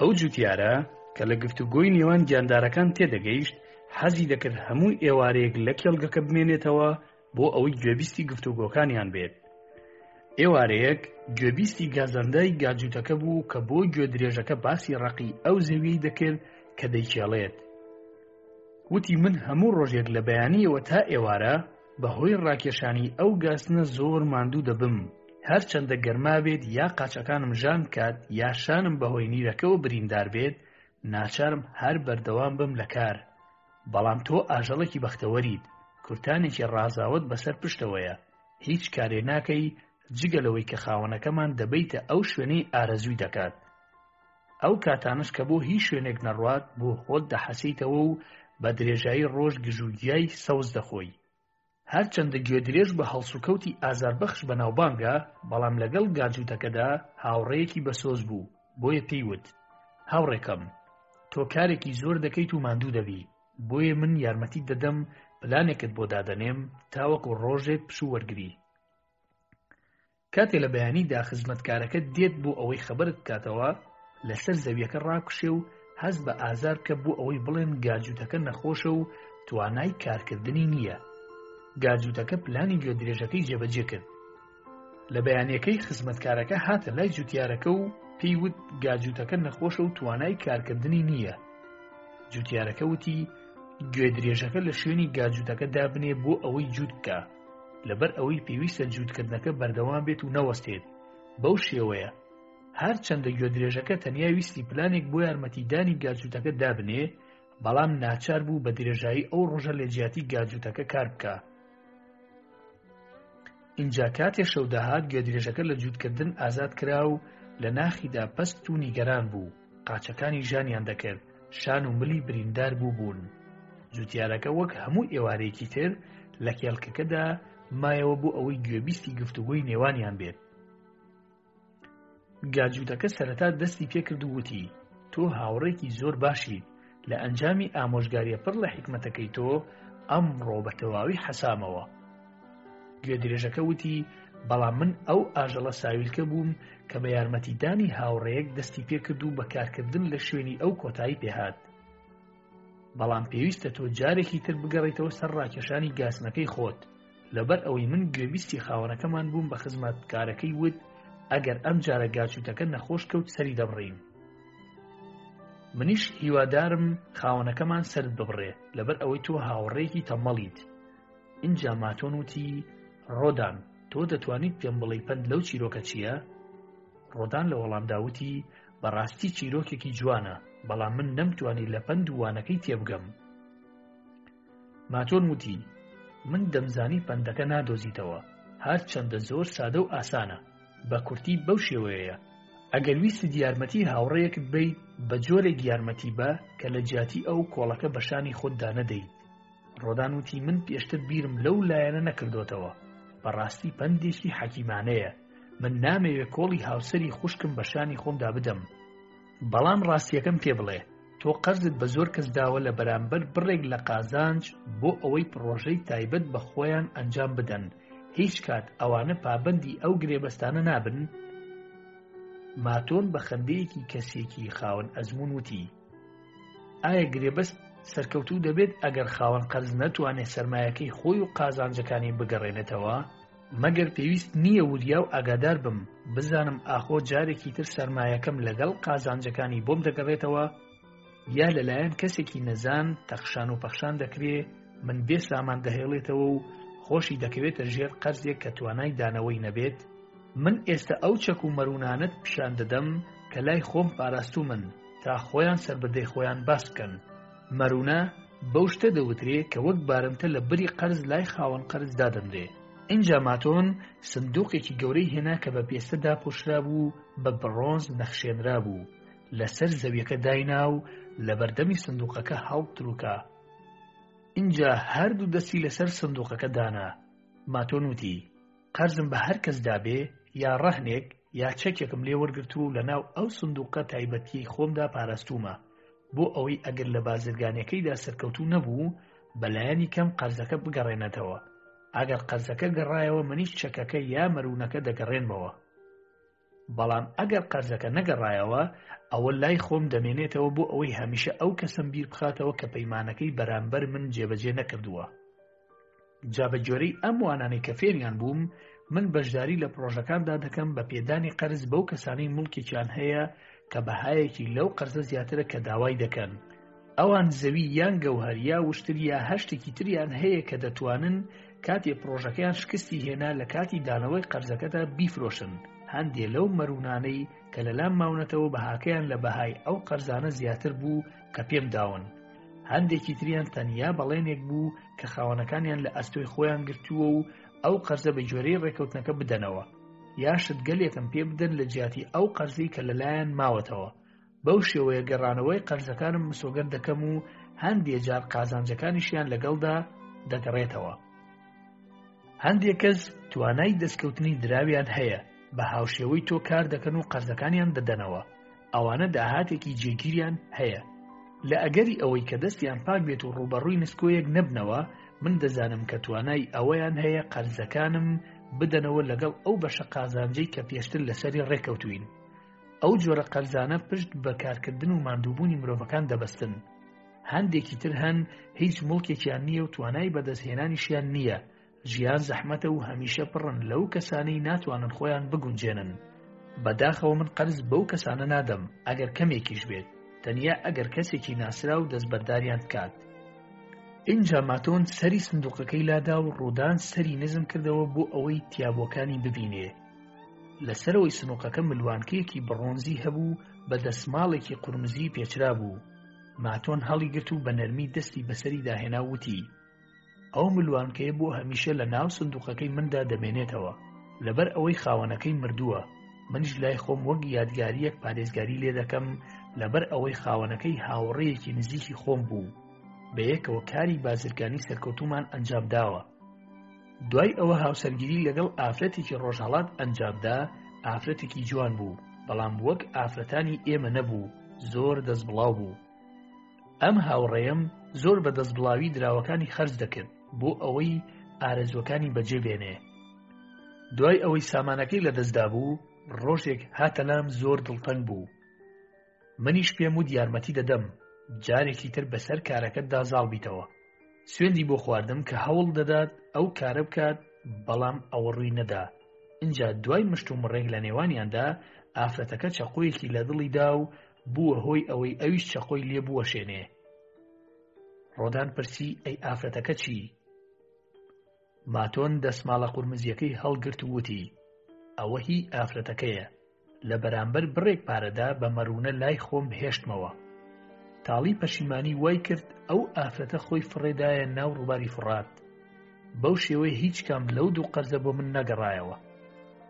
ئەو جوتیارە کە لە گفتوگۆی نێوان گیاندارەکان تێدەگەیشت حەزی دەکرد هەموو ئێوارەیەک لە کێڵگەکە بمێنێتەوە بۆ ئەوەی گوێبیستی گفتوگۆکانیان بێت. ئێوارەیەک گوێبیستی گازەندای گاجووتەکە بوو کە بۆ گوێ درێژەکە باسی ڕقی ئەو زەویەی دەکرد کە دەیکێڵێت. وتی من هەموو ڕۆژێک لە بەیانیەوە تا ئێوارە بەهۆی ڕاکێشانی ئەو گاستنە زۆر ماندوو دەبم، هەرچەندە گەرما بێت یا قاچەکانم ژان کات یا شانم بەهۆی نیرەکەەوە بریندار بێت، ناچارم هەر بەردەوام بم لە کار. بەڵام تۆ ئاژەڵێکی بەختەوەریت، کورتانێکی ڕازاوت بەسەر پشتەوەیە، هیچ کارێ ناکەی جگە لەوەی کە خاوەنەکەمان دەبیتە ئەو شوێنەی ئارەزووی دەکات. ئەو کاتانش کە بۆ هیچ شوێنێک نەڕوات بۆ خۆت دەحەسیتەوە و بە درێژایی ڕۆژ گژوگیای سەوز دەخۆی. هەرچەندە گوێدرێژ بە هەڵسوکەوتی ئازاربەخش بەناوبانگە، بەڵام لەگەڵ گاجووتەکەدا هاوڕێیەکی بەسۆز بوو، بۆیە پێیوت هاوڕێکەم تۆ کارێکی زۆر دەکەیت و ماندوو دەبی، بۆیە من یارمەتی دەدەم پلانێکت بۆ دادەنێم تاوەکو ڕۆژێک پشوو وەرگری. کاتێ لە بەیانیدا خزمەتکارەکە دێت بۆ ئەوەی خەبەرت بکاتەوە لەسەر زەویەکە ڕاکوشێ و هەست بە ئازار بکە بۆ ئەوەی بڵێن گاجووتەکە نەخۆشە و توانای کارکردنی نییە. گاجووتەکە پلانی گوێدرێژەکەی جێبەجێ کرد. لە بەیانیەکەی خزمەتکارەکە هاتە لای جوتیارەکە و پێیوت گاجووتەکە نەخۆشە و توانای کارکردنی نییە. جوتیارەکە وتی گوێدرێژەکە لە شوێنی گاجووتەکە دابنێ بۆ ئەوەی جووت بکە، لەبەر ئەوەی پێویستە جووتکردنەکە بەردەوام بێت و نەوەستێت. بەو شێوەیە هەر چەندە گوێدرێژەکە تەنیا ویستی پلانێک بۆ یارمەتیدانی گاجووتەکە دابنێ، بەڵام ناچار بوو بە درێژایی ئەو ڕۆژە لێجیاتی گاجووتەکە کار بکە. اینجا کاتێ شەو داهات گوێدرێژەکە لە جووتکردن ئازاد کرا و لە ناخیدا پەست و نیگەران بوو، قاچەکانی ژانیان دەکرد، شان و ملی بریندار بوون. جوتیارەکە وەک هەموو ئێوارەیەکی تر لە کێڵکەکەدا مایەوە بۆ ئەوەی گوێبیستی گفتوگۆی نێوانیان بێت. گاجووتەکە سەرەتا دەستی پێکرد و وتی تۆ هاوڕێکی زۆر باشیت، لە ئەنجامی ئامۆژگاریە پڕ لە حیکمەتەکەی تۆ ئەمڕۆ بە تەواوی حەسامەوە. گوێدرێژەکە وتی بەڵام من ئەو ئاژەڵە ساویلکە بووم کە بە یارمەتیدانی هاوڕێیەک دەستی پێکرد و بەکارکردن لە شوێنی ئەو کۆتایی پێهات. بەڵام پێویستە تۆ جارێکی تر بگەڕیتەوە سەر ڕاکێشانی گاسنەکەی خۆت، لەبەر ئەوەی من گوێبیستی خاوەنەکەمان بووم بە خزمەتکارەکەی وت ئەگەر ئەم جارە گاجووتەکە نەخۆش کەوت سەری دەبڕین. منیش هیوادارم خاوەنەکەمان سرت ببڕێ، لەبەر ئەوەی تۆ هاوڕێکی تەمەڵیت. اینجا ماتۆن وتی ڕۆدان تۆ دەتوانیت پێم بڵێی پەند لەو چیرۆکە چییە؟ ڕۆدان لە وەڵامدا وتی بەڕاستی چیرۆکێکی جوانە، بەڵام من نەمتوانی لە پند وانەکەی تێبگەم. ماتۆن وتی: من دەمزانی پندەکە نادۆزیتەوە، هەر چەندە زۆر سادە و ئاسانە، بە کورتی بەو شێوەیەیە. ئەگەر ویستت یارمەتی هاوڕێیەکت بیت، بە جۆرێک یارمەتی بە کە لە جیاتی ئەو کۆڵەکە بە شانی خۆتدا نەدەیت. ڕۆدان وتی: من پێشتر بیرم لەو لایەنە نەکردۆتەوە، بەڕاستی پندێکی حەکیمانەیە. من نامەوێت کۆڵی هاوسەری خوشکم بە شانی خۆمدا بدەم. بەڵام ڕاستیەکەم پێ بڵێ، تۆ قەرزت بە زۆر کەس داوە لە بەرامبەر بڕێک لە قازانج بۆ ئەوەی پڕۆژەی تایبەت بە خۆیان ئەنجام بدەن، هیچ کات ئەوانە پابەندی ئەو گرێبەستانە نابن؟ ماتۆن بە خەندەیەکی کەسێکی خاوەن ئەزموون وتی: ئایا گرێبەست سەرکەوتوو دەبێت ئەگەر خاوەن قەرز نەتوانێت سەرمایەکەی خۆی و قازانجەکانی بگەڕێنێتەوە؟ مەگەر پێویست نییە وریا و ئاگادار بم بزانم ئاخۆ جارێکی تر سەرمایەکەم لەگەڵ قازانجەکانی بۆم دەگەڕێتەوە، یا لەلایەن کەسێکی نەزان تەخشان و پەخشان دەکرێ من بێ سامان دەهێڵێتەوە و خۆشی دەکەوێتە ژێر قەرزێک کە توانای دانەوەی نەبێت؟ من ئێستا ئەو چەک و مەرونانت پیشان دەدەم کە لای خۆم پاراستوو من تا خۆیان سەربەدەی خۆیان باس بکەن. مەرونە بەو شتە دەوترێ کە وەک بارمتە لە بری قەرز لای خاوەن قەرز دادەنرێ. اینجا ماتۆن سندوقێکی گەورەی هێنا کە بە پێستەدا پوشرا بوو، بە بڕۆنز نەخشێنرا بوو. لەسەر زەویەکە داینا و لە بەردەمی سندوقەکە هەڵتروکا. اینجا هەردوو دەستی لەسەر سندوقەکە دانا. ماتۆن وتی: قەرزم بە هەر کەس دابێ، یا ڕەهنێک یا چەکێکم لێ وەرگرتو و لەناو ئەو سندوقە تایبەتی خۆمدا پاراستومە، بۆ ئەوەی ئەگەر لە بازرگانیەکەیدا سەرکەوتوو نەبوو بەلایەنی کەم قەرزەکە بگەڕێنێتەوە. ئەگەر قەرزەکە گەڕایەوە منیش چەکەکە یا مەرونەکە دەگەڕێنمەوە. بەڵام ئەگەر قەرزەکە نەگەڕایەوە ئەوە لای خۆم دەمێنێتەوە بۆ ئەوەی هەمیشە ئەو کەسم بیر بخاتەوە کە پەیمانەکەی بەرامبەر من جێبەجێ نەکردووە. جا بە جۆرەی ئەم وانانەی کە فێریان بووم، من بەشداری لە پرۆژەکاندا دەکەم بە پێدانی قەرز بەو کەسانەی مڵکێکیان هەیە کە بەهایەکی لەو قەرزە زیاترە کە داوای دەکەن. ئەوان زەوی یان گەوهەر یا وشتر یا هەر شتێکی تریان هەیە کە دەتوانن کاتێ پرۆژەکەیان شکستی هێنا لە کاتی دانەوەی قەرزەکەدا بیفرۆشن. هەندێ لەو مەرونانەی کە لەلام ماونەتەوە بەهاکەیان لە بەهای ئەو قەرزانە زیاتر بوو کە پێم داون. هەندێکی تریان تەنیا بەڵێنێک بوو کە خاوەنەکانیان لە ئەستۆی خۆیان گرتووە و ئەو قەرزە بە جۆرەی ڕێکەوتنەکە بدەنەوە، یا شتگەلێکم پێ بدەن لە جیاتی ئەو قەرزی کە لەلایەن ماوەتەوە. بەو شێوەیە گەڕانەوەی قەرزەکانم مسۆگەر دەکەم و هەندێک جار قازانجەکانیشیان لەگەڵدا دەگەڕێتەوە. هەندێک کەس توانای دەستکەوتنی دراویان هەیە، بە هاوشێوەی تۆ کار دەکەن و قەرزەکانیان دەدەنەوە. ئەوانە داهاتێکی جێگیریان هەیە. لە ئەگەری ئەوەی کە دەستیان پاک بێت و ڕوبەڕووی نسکۆیەک نەبنەوە، من دەزانم کە توانای ئەوەیان هەیە قەرزەکانم بدەنەوە لەگەڵ ئەو بەشە قازانجەی کە پێشتر لەسەری ڕێکەوتوین. ئەو جۆرە قەرزانە پشت بە کارکردن و ماندووبوونی مرۆڤەکان دەبەستن. هەندێکی تر هەن هیچ مڵکێکیان نییە و توانای بەدەستهێنانیشیان نییە. ژیان زەحمەتە و هەمیشە پڕن لەو کەسانەی ناتوانن خۆیان بگونجێنن. بەداخەوە من قەرز بەو کەسانە نادەم ئەگەر کەمێکیش بێت، تەنیا ئەگەر کەسێکی ناسرا و دەستبەرداریان بکات. اینجا ماتۆن سەری سندوقەکەی لادا و ڕوودان سەری نزم کردەوە بۆ ئەوەی تیابۆکانی ببینێ. لەسەرەوەی سنووقەکە ملوانکەیەکی بڕۆنزی هەبوو بە دەسماڵێکی قورمزی پێچرا بوو. ماتۆن هەڵی گرت و بە نەرمی دەستی بەسەری داهێنا وتی: ئەو ملوانکەیە بۆ هەمیشە لە ناو سندوقەکەی مندا دەمێنێتەوە، لەبەر ئەوەی خاوەنەکەی مردووە. منیش لای خۆم وەک یادگاریەک پارێزگاری لێ دەکەم، لەبەر ئەوەی خاوەنەکەی هاوڕێیەکی نزیکی خۆم بوو. بەیەکەوە کاری بازرگانی سەرکەوتومان ئەنجام داوە. دوای ئەوە هاوسەرگیری لەگەڵ ئافرەتێکی ڕۆژهەڵات ئەنجامدا. ئافرەتێکی جوان بوو، بەڵام وەک ئافرەتانی ئێمە نەبوو، زۆر دەستبڵاو بوو. ئەم هاوڕێم زۆر بە دەستبڵاوی دراوەکانی خەرج دەکرد بۆ ئەوەی ئارەزوەکانی بەجێبێنێ. دوای ئەوەی سامانەکەی لەدەستدا بوو، ڕۆژێک هاتە لام زۆر دڵتەنگ بوو. منیش پێم وت یارمەتی دەدەم، جارێکی تر بەسەر کارەکەتدا زاڵ بیتەوە. سوێندی بۆ خواردم کە هەوڵ دەدات ئەو کارە بکات، بەڵام ئەوە ڕووی نەدا. اینجا دوای مشت و مڕێک لە نێوانیاندا ئافرەتەکە چەقۆیەکی لە دڵی دا و بووە هۆی ئەوەی ئەویش چەقۆی لێ بوەشێنێ. ڕۆدان پرسی: ئەی ئافرەتەکە چی؟ ماتۆن دەسماڵە قورمزیەکەی هەڵگرت و وتی: ئەوە هی ئافرەتەکەیە. لە بەرامبەر بڕێک پارەدا بە مەروونە لای خۆم هێشتمەوە. تاڵی پەشیمانی وای کرد ئەو ئافرەتە خۆی فڕێدایە ناو ڕووباری فڕات. بەو شێوەیە هیچ کام لەو دوو قەرزە بۆ من نەگەڕایەوە.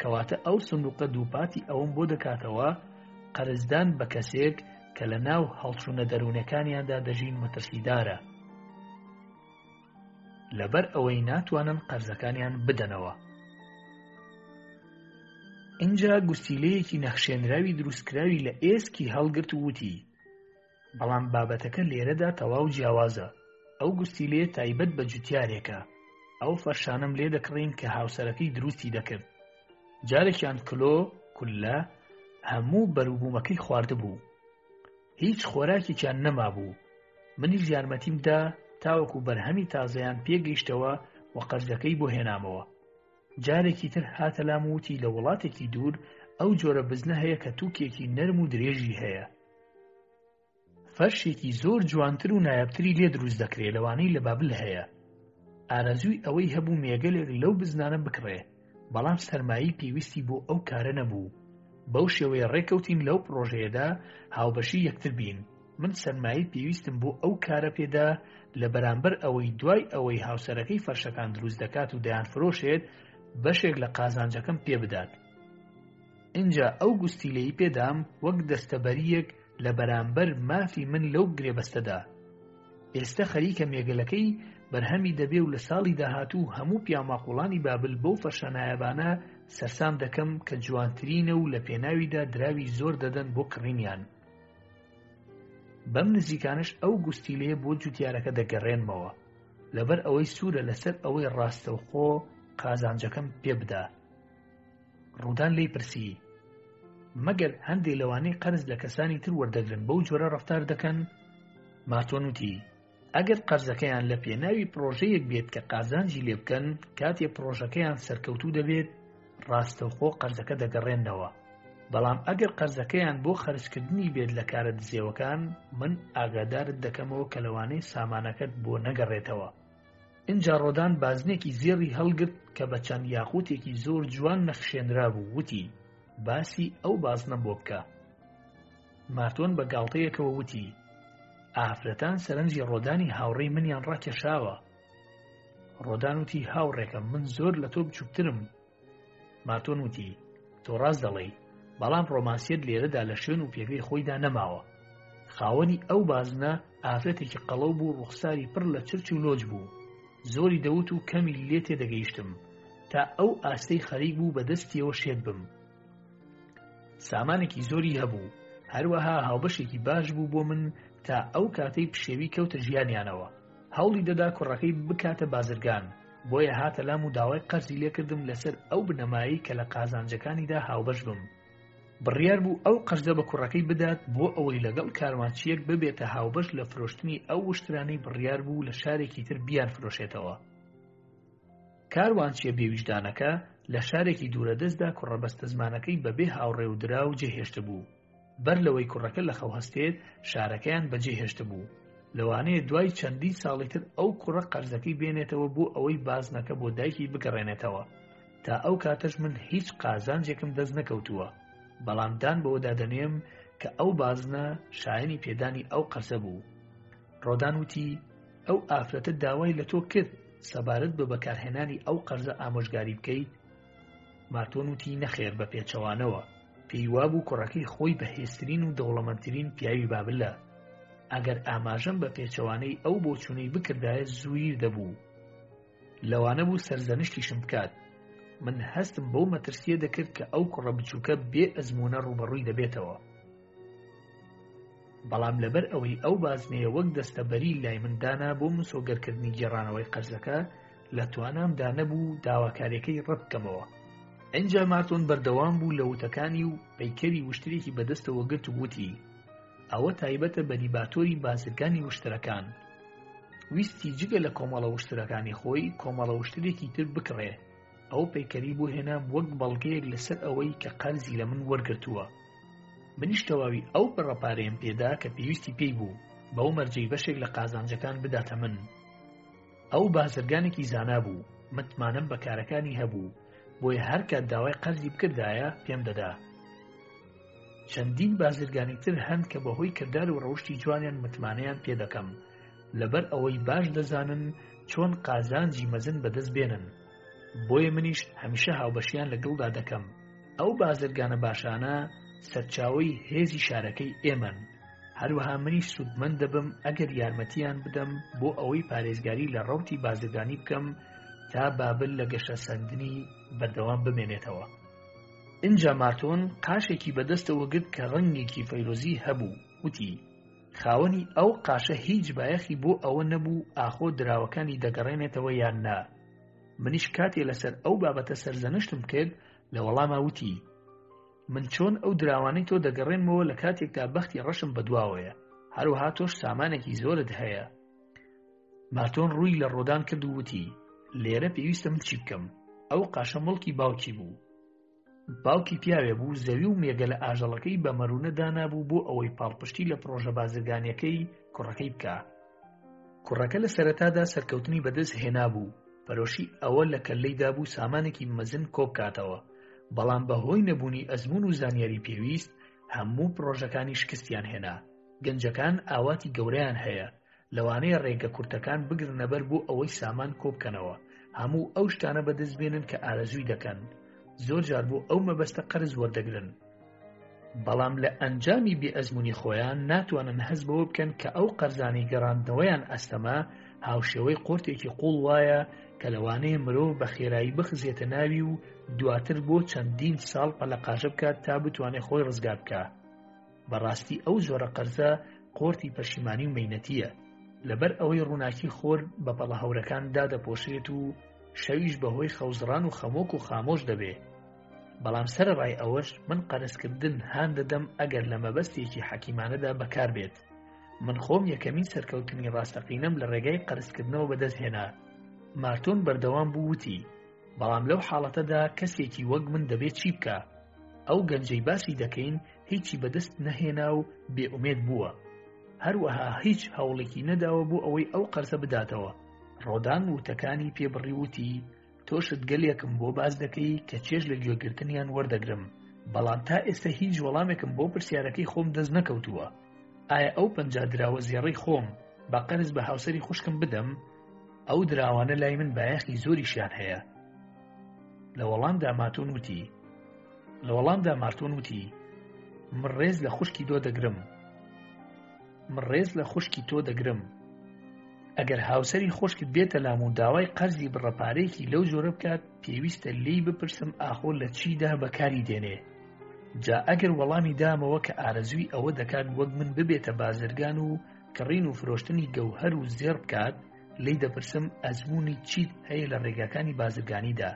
کەواتە ئەو سندوقە دووپاتی ئەوم بۆ دەکاتەوە قەرزدان بە کەسێک کە لە ناو هەڵچوونە دەروونەکانیاندا دەژین مەترسیدارە، لەبەر ئەوەی ناتوانن قەرزەکانیان بدەنەوە. اینجا گوستیلەیەکی نەخشێنراوی دروستکراوی لە ئێسکی هەڵگرت و وتی: بەڵام بابەتەکە لێرەدا تەواو جیاوازە. ئەو گوستیلەیە تایبەت بە جوتیارێکە. ئەو فەرشانم لێ دەکڕین کە هاوسەرەکەی دروستی دەکرد. جارێکیان کولە هەموو بەرووبوومەکەی خواردبوو. هیچ خۆراکێکیان نەمابوو. منیش یارمەتیمدا تاوەکو بەرهەمی تازەیان پێگەیشتەوە و قەرزەکەی بۆ هێنامەوە. جارێکی تر هاتە لام وتی لە وڵاتێکی دوور ئەو جۆرە بزنە هەیە کە تووکێکی نەرم و درێژی هەیە. فەرشێکی زۆر جوانتر و نایابتری لێ دروست دەکرێت، لەوانەی لە بابل هەیە. ئارەزووی ئەوەی هەبوو مێگەلێک لەو بزنانە بکڕێ، بەڵام سەرمایی پێویستی بۆ ئەو کارە نەبوو. بەو شێوەیە ڕێکەوتین لەو پرۆژەیەدا هاوبەشی یەکتر بین. من سەرمایی پێویستم بۆ ئەو کارە پێدا لە بەرامبەر ئەوەی دوای ئەوەی هاوسەرەکەی فەرشەکان دروست دەکات و دەیان فرۆشێت بەشێک لە قازانجەکەم پێ بدات. اینجا ئەو گوستیلەی پێدام وەک دەستەبەریەک لە بەرامبەر مافی من لەو گرێبەستەدا. ئێستا خەریکە مێگەلەکەی بەرهەمی دەبێ و لە ساڵی داهاتوو هەموو پیاماقوڵانی بابل بەو فەرشەنایەبانە سەرسام دەکەم کە جوانترینە و لە پێناویدا دراوی زۆر دەدەن بۆ کڕینیان. بەم نزیکانش ئەو گوستیلەیە بۆ جوتیارەکە دەگەڕێنمەوە، لەبەر ئەوەی سوورە لەسەر ئەوەی ڕاستەوخۆ قازانجەکەم پێ بدا. ڕوودان لێی پرسی: مەگەر هەندێک لەوانەی قەرز لە کەسانی تر وەردەگرن بەو جۆرە ڕەفتار دەکەن؟ ماتۆن وتی: ئەگەر قەرزەکەیان لە پێناوی پرۆژەیەک بێت کە قازانجی لێ بکەن، کاتێ پرۆژەکەیان سەرکەوتوو دەبێت ڕاستەوخۆ قەرزەکە دەگەڕێنەوە. بەڵام ئەگەر قەرزەکەیان بۆ خەرجکردنی بێت لە کارە دزێوەکان، من ئاگادارت دەکەمەوە کە لەوانەی سامانەکەت بۆ نەگەڕێتەوە. اینجا ڕۆدان بازنێکی زێڕی هەڵگرت کە بە چەند یاقوتێکی زۆر جوان نەخشێنرا بوو، وتی: باسی ئەو بازنە بۆ بکە. ماتۆن بە گاڵتەیەکەوە وتی: ئافرەتان سەرنجی ڕۆدانی هاوڕێی منیان ڕاکێشاوە. ڕۆدان وتی: هاوڕێکم، من زۆر لە تۆ بچووکترم. ماتۆن وتی: تۆ ڕاست دەڵێی، بەڵام ڕۆمانسیەت لێرەدا لە شوێن و پێگەی خۆیدا نەماوە. خاوەنی ئەو بازنە ئافرەتێکی قەڵەو بوو، ڕوخساری پڕ لە چرچ و لۆج بوو. زۆری دەوت و کەمی لێ تێدەگەیشتم تا ئەو ئاستەی خەریک بوو بە دەستیەوە شێت بم. سامانێکی زۆری هەبوو، هەروەها هاوبەشێکی باش بوو بۆ من تا ئەو کاتەی پشێوی کەوتە ژیانیانەوە. هەوڵی دەدا کوڕەکەی بکاتە بازرگان، بۆیە هاتە لام و داوای قەرزی لێ کردم لەسەر ئەو بنەمایی کە لە قازانجەکانیدا هاوبەش بم. بڕیار بوو ئەو قەرزە بە کوڕەکەی بدات بۆ ئەوەی لەگەڵ کاروانچیەک ببێتە هاوبەش لە فرۆشتنی ئەو وشترانەی بڕیار بوو لە شارێکی تر بیان فرۆشێتەوە. کاروانچیە بێویژدانەکە لە شارێکی دوورەدەستدا کوڕەبەستە زمانەکەی بەبێ هاوڕێ و درا و جێهێشت بوو. بەر لەوەی کوڕەکە لە خەو هەستێت، شارەکەیان بەجێهێشت بوو. لەوانەیە دوای چەندی ساڵی تر ئەو کوڕە قەرزەکەی بێنێتەوە بۆ ئەوەی بازنەکە بۆ دایکی بگەڕێنێتەوە. تا ئەو کاتەش من هیچ قازانجێکم دەست نەکەوتووە، بەڵام دان بەوە دادەنێم کە ئەو بازنە شایەنی پێدانی ئەو قەرزە بوو. ڕۆدان وتی: ئەو ئافرەتە داوای لە تۆ کرد سەبارەت بە بەکارهێنانی ئەو قەرزە ئامۆژگاری بکەیت؟ ماتۆن وتی: نەخێر، بە پێچەوانەوە. پێی وابوو کوڕەکەی خۆی بەهێزترین و دەوڵەمەندترین پیاوی بابلە. ئەگەر ئاماژەم بە پێچەوانەی ئەو بۆچوونەی بکردایە زوویر دەبوو. لەوانە بوو سەرزەنشتیشم بکات. من هەستم بەو مەترسیە دەکرد کە ئەو کوڕە بچووکە بێ ئەزمونە ڕوبەڕووی دەبێتەوە. بەڵام لەبەر ئەوەی ئەو بازنەیە وەک دەستەبەری لای مندانا بۆ مسۆگەرکردنی گێڕانەوەی قەرزەکە، لە توانامدا نەبوو داواکاریەکەی ڕەت بکەمەوە. ئەنجا ماتۆن بەردەوام بوو لە وتەکانی و پەیکەری وشترێکی بەدەستەوە گرت و وتی: ئەوە تایبەتە بە نیباتۆری بازرگانی وشترەکان. ویستی جگە لە کۆمەڵە وشترەکانی خۆی کۆمەڵە وشترێکی تر بکڕێ. ئەو پەیکەری بۆ هێنام وەک بەڵگەیەک لەسەر ئەوەی کە قەرزی لە من وەرگرتووە. منیش تەواوی ئەو بڕەپارەیەم پێدا کە پێویستی پێی بوو بەو مەرجەی بەشێک لە قازانجەکان بداتە من. ئەو بازرگانێکی زانا بوو، متمانەم بە کارەکانی هەبوو، بۆیە هەر کات داوای قەرزی بکردایە پێم دەدا. چەندین بازرگانی تر هەن کە بەهۆی کردار و ڕەوشی جوانیان متمانەیان پێ دەکەم لەبەر ئەوەی باش دەزانن چۆن قازانجی مەزن بەدەست بێنن. بۆیە منیش هەمیشە هاوبەشیان لەگەڵدا دەکەم. ئەو بازرگانە باشانە سەرچاوەی هێزی شارەکەی ئێمەن. هەروەها منیش سودمەند دەبم ئەگەر یارمەتیان بدەم بۆ ئەوەی پارێزگاری لە ڕەوتی بازرگانی بکەم تا بابل لە گەشە سەردنی بەردەوام بمێنێتەوە. ئینجا مارتۆن قاشێکی بەدەستەوە گرت کە ڕەنگێکی فەیرۆزی هەبوو، وتی خاوەنی ئەو قاشە هیچ بایەخی بۆ ئەوە نەبوو ئاخۆ دراوەکانی دەگەڕێنێتەوە یان نا. منیش کاتێ لەسەر ئەو بابەتە سەرزەنشتم کرد لە وەڵاما وتی من چۆن ئەو دراوانەی تۆ دەگەڕێنمەوە لە کاتێکدا بەختی ڕەشم بەدواوەیە، هەروەها تۆش سامانێکی زۆرت هەیە. مارتۆن ڕووی لە ڕۆدان کرد و وتی لێرە پێویستە من چی بکەم؟ ئەو قاشە مڵکی باوکی بوو. باوکی پیاوێ بوو زەوی و مێگە لە ئاژەڵەکەی بە مەرونە دانابوو بۆ ئەوەی پاڵپشتی لە پرۆژە بازرگانیەکەی کوڕەکەی بکە. کوڕەکە لە سەرەتادا سەرکەوتنی بەدەست هێنابوو، پەرۆشی ئەوە لە کەللەیدا بوو سامانێکی مەزن کۆبکاتەوە، بەڵام بەهۆی نەبوونی ئەزمون و زانیاری پێویست هەموو پرۆژەکانی شکستیان هێنا. گەنجەکان ئاواتی گەورەیان هەیە، لەوانەیە ڕێگە کورتەکان بگرنەبەر بۆ ئەوەی سامان کۆبکەنەوە، هەموو ئەو شتانە بەدەست بێنن کە ئارەزووی دەکەن. زۆر جار بۆ ئەو مەبەستە قەرز وەردەگرن، بەڵام لە ئەنجامی بێئەزموونی خۆیان ناتوانن هەست بەوە بکەن کە ئەو قەرزانی گەڕاندنەوەیان ئەستەما هاوشێوەی قورتێکی قوڵ وایە کە لەوانەیە مرۆڤ بە خێرایی بخزێتە ناوی و دواتر بۆ چەندین ساڵ پەلەقاژە بکات تا بتوانێت خۆی ڕزگار بکە. بەڕاستی ئەو زۆرە قەرزە قورتی پەشیمانی و مەینەتیە، لەبەر ئەوەی ڕووناکی خۆر بە پەڵە هەورەکان دادەپۆشێت و شەویش بەهۆی خەوزڕان و خەمۆک و خامۆش دەبێ. بەڵام سەرڕای ئەوەش من قەرزکردن هان دەدەم ئەگەر لە مەبەستێکی حەکیمانەدا بەکار بێت. من خۆم یەکەمین سەرکەوتنی ڕاستەقینەم لە ڕێگای قەرزکردنەوە بەدەست هێنا. مارتۆن بەردەوام بوو وتی بەڵام لەو حاڵەتەدا کەسێکی وەک من دەبێت چی بکە؟ ئەو گەنجەی باسی دەکەین هیچی بەدەست نەهێنا و بێئومێد بووە، هەروەها هیچ هەوڵێکی نەداوە بۆ ئەوەی ئەو قەرزە بداتەوە. ڕۆدان وتەکانی پێبڕی وتی تۆشت گەلێکم بۆ باز دەکەی کە چێژ لە گوێگرتنیان وەردەگرم، بەڵام تا ئێستا هیچ وەڵامێکم بۆ پرسیارەکەی خۆم دەست نەکەوتووە. ئایا ئەو 50 دراوە زێڕەی خۆم بە قەرز بە هاوسەری خوشکم بدەم؟ ئەو دراوانە لای من بایەخی زۆریشیان هەیە. لە وەڵامدا مارتۆن وتی من ڕێز لە خوشکی تۆ دەگرم. ئەگەر هاوسەری خوشکت بێتە لام و داوای قەرزی بڕەپارەیەکی لەو جۆرە بکات پێویستە لێی بپرسم ئاخۆ لە چیدا بەکاری دێنێ. جا ئەگەر وەڵامی دامەوە کە ئارەزووی ئەوە دەکات وەک من ببێتە بازرگان و کڕین و فرۆشتنی گەوهەر و زێڕ بکات، لێی دەپرسم ئەزموونی چیت هەیە لە ڕێگاکانی بازرگانیدا؟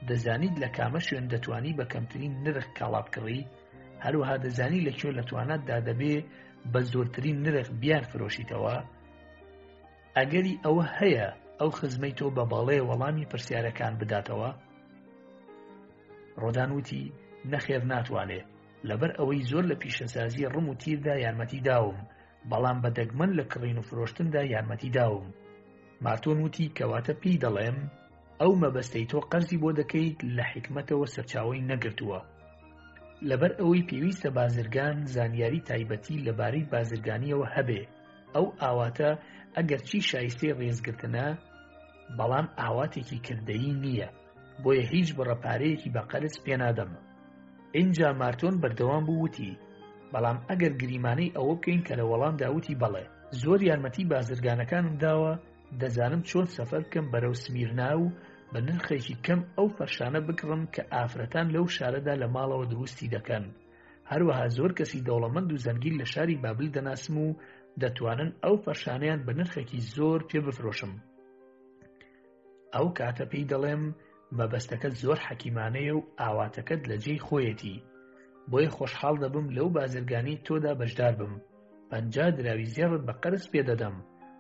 دەزانیت لە کامە شوێن دەتوانی بە کەمترین نرخ کاڵا بکڕی؟ هەروەها دەزانی لەکوێ لە تواناتدا دەبێ بە زۆرترین نرخ بیان فرۆشیتەوە؟ ئەگەری ئەوە هەیە ئەو خزمەی تۆ بە باڵێ وەڵامی پرسیارەکان بداتەوە؟ ڕۆدان وتی نەخێر ناتوانێ، لەبەر ئەوەی زۆر لە پیشەسازی ڕم و تیردا یارمەتی داوم، بەڵام بە دەگمەن لە کڕین و فرۆشتندا یارمەتی داوم. مارتۆن وتی کەواتە پێی دەڵێم ئەو مەبەستەی تۆ قەرزی بۆ دەکەیت لە حکمەتەوە سەرچاوەی نەگرتووە. لەبەر ئەوەی پێویستە بازرگان زانیاری تایبەتی لەبارەی بازرگانیەوە هەبێ، ئەو ئاواتە ئەگەر چی شایستەی ڕێزگرتنە، بەڵام ئاواتێکی کردەیی نییە، بۆیە هیچ بڕەپارەیەکی بە قەرز پێنادەم. ئینجا مارتۆن بەردەوام بوو وتی بەڵام ئەگەر گریمانەی ئەوە بکەین کە لە وەڵامدا وتی بەڵێ، زۆر یارمەتی بازرگانەکانم داوە، دەزانم چۆن سەفەر بکەم بەرەو سمیرنا و بە نرخێکی کەم ئەو فەرشانە بکڕم کە ئافرەتان لەو شارەدا لە ماڵەوە دروستی دەکەن. هەروەها زۆر کەسی دەوڵەمەند و زەنگیل لە شاری بابل دەناسم و دەتوانن ئەو فەرشانەیان بە نرخێکی زۆر پێ بفرۆشم. ئەو کاتە پێی دەڵێم مەبەستەکەت زۆر حەکیمانەیە و ئاواتەکەت لە جێی خۆیەتی، بۆیە خۆشحاڵ دەبم لەو بازرگانی تۆدا بەشدار بم. 50 دراوی زێڕت بە قەرز پێدەدەم،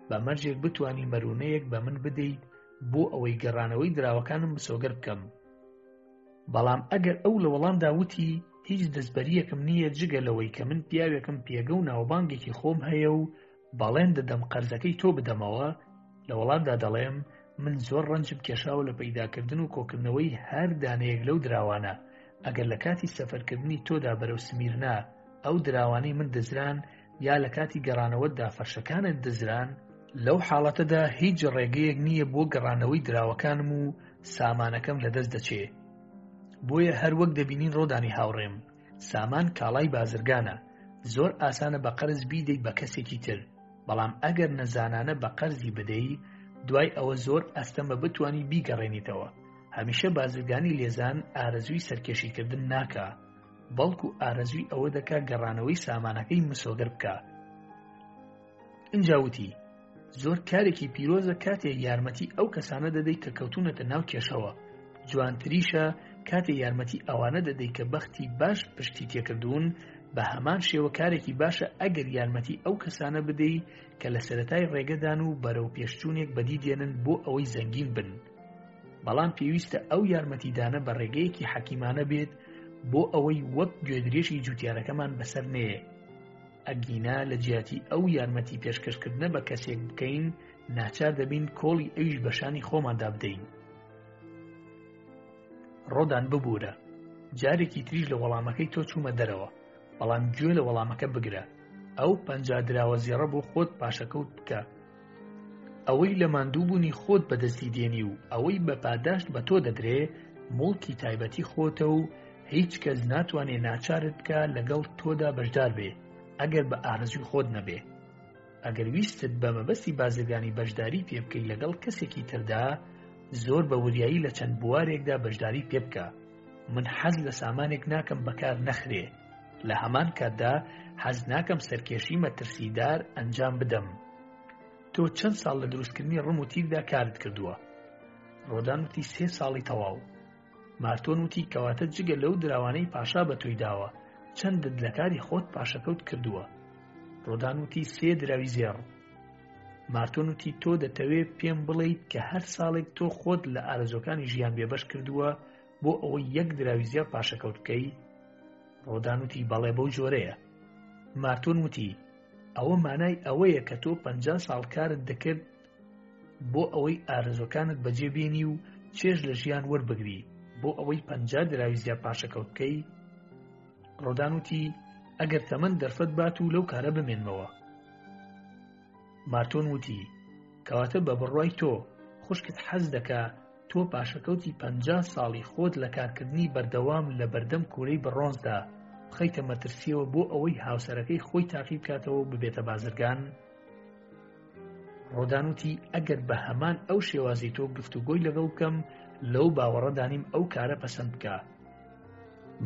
بە مەرجێک بتوانی مەرونەیەک بە من بدەیت بۆ ئەوەی گەڕانەوەی دراوەکانم بسۆگەر بکەم. بەڵام ئەگەر ئەو لە وەڵامدا وتی هیچ دەستبەریەکم نییە جگە لەوەی کە من پیاوێکم پێگە و ناوبانگێکی خۆم هەیە و بەڵێن دەدەم قەرزەکەی تۆ بدەمەوە، لە وەڵامدا دەڵێم من زۆر ڕەنجم کێشاوە لە پەیداکردن و کۆکردنەوەی هەر دانەیەک لەو دراوانە. ئەگەر لە کاتی سەفەرکردنی تۆدا بەرەو سمیرنا ئەو دراوانەی من دەزران یا لە کاتی گەڕانەوەدا فەرشەکانت دەزران، لەو حاڵەتەدا هیچ ڕێگەیەک نییە بۆ گەڕانەوەی دراوەکانم و سامانەکەم لەدەست دەچێت. بۆیە هەر وەک دەبینین ڕۆدانی هاوڕێم، سامان کاڵای بازرگانە، زۆر ئاسانە بە قەرز بیدەی بە کەسێکی تر، بەڵام ئەگەر نەزانانە بە قەرزی بدەی، دوای ئەوە زۆر ئەستەمە بتوانی بیگەڕێنیتەوە. هەمیشە بازرگانی لێزان ئارەزووی سەرکێشیکردن ناکا، بەڵکو ئارەزووی ئەوە دەکا گەڕانەوەی سامانەکەی مسۆگەر بکە. ئینجاوتی زۆر کارێکی پیرۆزە کاتێک یارمەتی ئەو کەسانە دەدەی کە کەوتونەتە ناو کێشەوە، جوانتریشە کاتێک یارمەتی ئەوانە دەدەی کە بەختی باش پشتی تێکردوون. بە هەمان شێوە کارێکی باشە ئەگەر یارمەتی ئەو کەسانە بدەی کە لە سەرەتای ڕێگەدان و بەرەو پێشچوونێک بەدی دێنن بۆ ئەوەی زەنگین بن. بەڵام پێویستە ئەو یارمەتیدانە بە ڕێگەیەکی حەکیمانە بێت بۆ ئەوەی وەک گوێدرێژی جوتیارەکەمان بەسەر نەیە. ئەگینا لە جیاتی ئەو یارمەتی پێشکەشکردنە بە کەسێک بکەین، ناچار دەبین کۆڵی ئەویش بەشانی خۆماندا بدەین. ڕۆدان ببوورە، جارێکی تریش لە وەڵامەکەی تۆ چوومە دەرەوە، بەڵام گوێ لە وەڵامەکە بگرە. ئەو 50 دراوە زێڕە بۆ خۆت پاشەکەوت بکە. ئەوەی لە ماندووبوونی خۆت بەدەستی دێنی و ئەوەی بە پاداشت بە تۆ دەدرێ موڵکی تایبەتی خۆتە و هیچ کەس ناتوانێ ناچارت بکە لەگەڵ تۆدا بەشدار بێ ئەگەر بە ئارەزوی خۆت نەبێ. ئەگەر ویستت بە مەبەستی بازرگانی بەشداری پێ بکەی لەگەڵ کەسێکی تردا، زۆر بە وریایی لە چەند بوارێکدا بەشداری پێ بکە. من حەز لە سامانێک ناکەم بەکار نەخرێ، لە هەمان کاتدا حەز ناکەم سەرکێشی مەترسیدار ئەنجام بدەم. تۆ چەند ساڵ لە دروستکردنی ڕم و تیردا کارت کردووە؟ ڕۆدان وتی 3 ساڵی تەواو. مارتۆن وتی کەواتە جگە لەو دراوانەی پاشا بە تۆی داوە، چەندت لە کاری خۆت پاشەکەوت کردووە؟ ڕۆدان وتی 3 دراوی زێڕ. مارتۆن وتی تۆ دەتەوێت پێم بڵێیت کە هەر ساڵێک تۆ خۆت لە ئارەزۆکانی ژیان بێبەش کردووە بۆ ئەوەی 1 دراوی زێڕ پاشەکەوت بکەی؟ ڕۆدان وتی بەڵێ بەو جۆرەیە. مارتۆن وتی ئەوە مانای ئەوەیە کە تۆ 50 ساڵ کارت دەکرد بۆ ئەوەی ئارەزۆکانت بەجێبێنی و چێژ لە ژیان وەربگری بۆ ئەوەی 50 دراوی زێڕ پاشەکەوت بکەی؟ ڕۆدان وتی ئەگەر تەمەن دەرفەت بات و لەو کارە بمێنمەوە. مارتۆن وتی کەواتە بە بڕوای تۆ خوشکت حەز دەکا تۆ پاشەکەوتی 50 ساڵی خۆت لە کارکردنی بەردەوام لە بەردەم کوورەی بڕۆنزدا بخەیتە مەترسیەوە بۆ ئەوەی هاوسەرەکەی خۆی تاقی بکاتەوە ببێتە بازرگان؟ ڕۆدان وتی ئەگەر بە هەمان ئەو شێوازی تۆ گفتوگۆی لەگەڵ بکەم لەو باوەڕەدانیم ئەو کارە پەسەند بکە.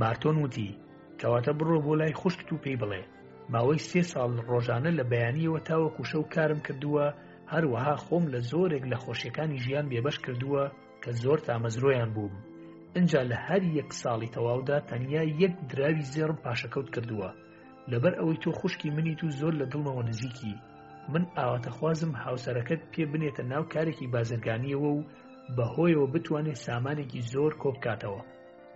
مارتۆن وتی کەواتە بڕۆ بۆ لای خوشکت و پێی بڵێ ماوەی 3 ساڵ ڕۆژانە لە بەیانیەوە تاوەکو شەو کارم کردووە، هەروەها خۆم لە زۆرێک لە خۆشیەکانی ژیان بێبەش کردووە کە زۆر تامەزرۆیان بووم. ئینجا لە هەر 1 ساڵی تەواودا تەنیا 1 دراوی زێڕم پاشەکەوت کردووە. لەبەر ئەوەی تۆ خوشکی منیت و زۆر لە دڵمەوە نزیکی، من ئاواتەخوازم هاوسەرەکەت پێ بنێتە ناو کارێکی بازرگانیەوە و بەهۆیەوە بتوانێت سامانێکی زۆر کۆبکاتەوە.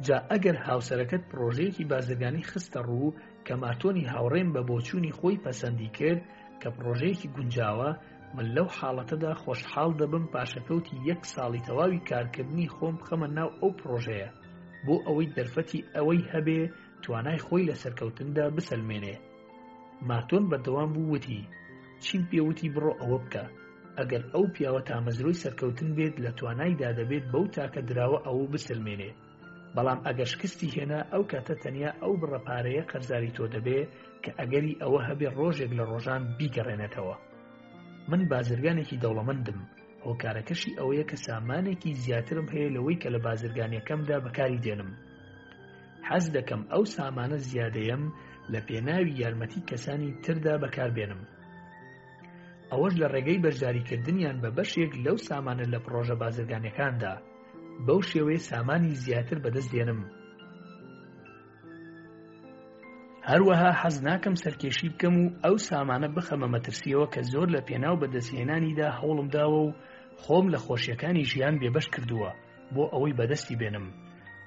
جا ئەگەر هاوسەرەکەت پرۆژەیەکی بازرگانی خستە ڕوو کە مارتۆنی هاوڕێم بە بۆچوونی خۆی پەسەندی کرد کە پرۆژەیەکی گونجاوە، من لەو حاڵەتەدا خۆشحاڵ دەبم پاشەکەوتی 1 ساڵی تەواوی کارکردنی خۆم بخەمە ناو ئەو پرۆژەیە بۆ ئەوەی دەرفەتی ئەوەی هەبێ توانای خۆی لە سەرکەوتندا بسەلمێنێ. مارتۆن بەردەوام بوو وتی چیم پێوتی بڕۆ ئەوە بکە. ئەگەر ئەو پیاوە تامەزرۆی سەرکەوتن بێت لە توانایدا دەبێت بەو تاکە دراوە ئەوە بسلمێنێ، بەڵام ئەگەر شکستی هێنا ئەو کاتە تەنیا ئەو بڕەپارەیە قەرزاری تۆ دەبێ کە ئەگەری ئەوە هەبێ ڕۆژێک لە ڕۆژان بیگەڕێنێتەوە. من بازرگانێکی دەوڵەمەندم، هۆکارەکەشی ئەوەیە کە سامانێکی زیاترم هەیە لەوەی کە لە بازرگانیەکەمدا بەکاری دێنم. حەز دەکەم ئەو سامانە زیادەیەم لە پێناوی یارمەتی کەسانی تردا بەکاربێنم. ئەوەش لە ڕێگەی بەشداریکردنیان بە بەشێک لەو سامانە لە پرۆژە بازرگانیەکاندا، بەو شێوەیە سامانی زیاتر بەدەست دێنم. هەروەها حەز ناکەم سەرکێشی بکەم و ئەو سامانە بخەمە مەترسیەوە کە زۆر لە پێناو بەدەستهێنانیدا هەوڵم داوە و خۆم لە خۆشیەکانی ژیان بێبەش کردووە بۆ ئەوەی بەدەستی بێنم.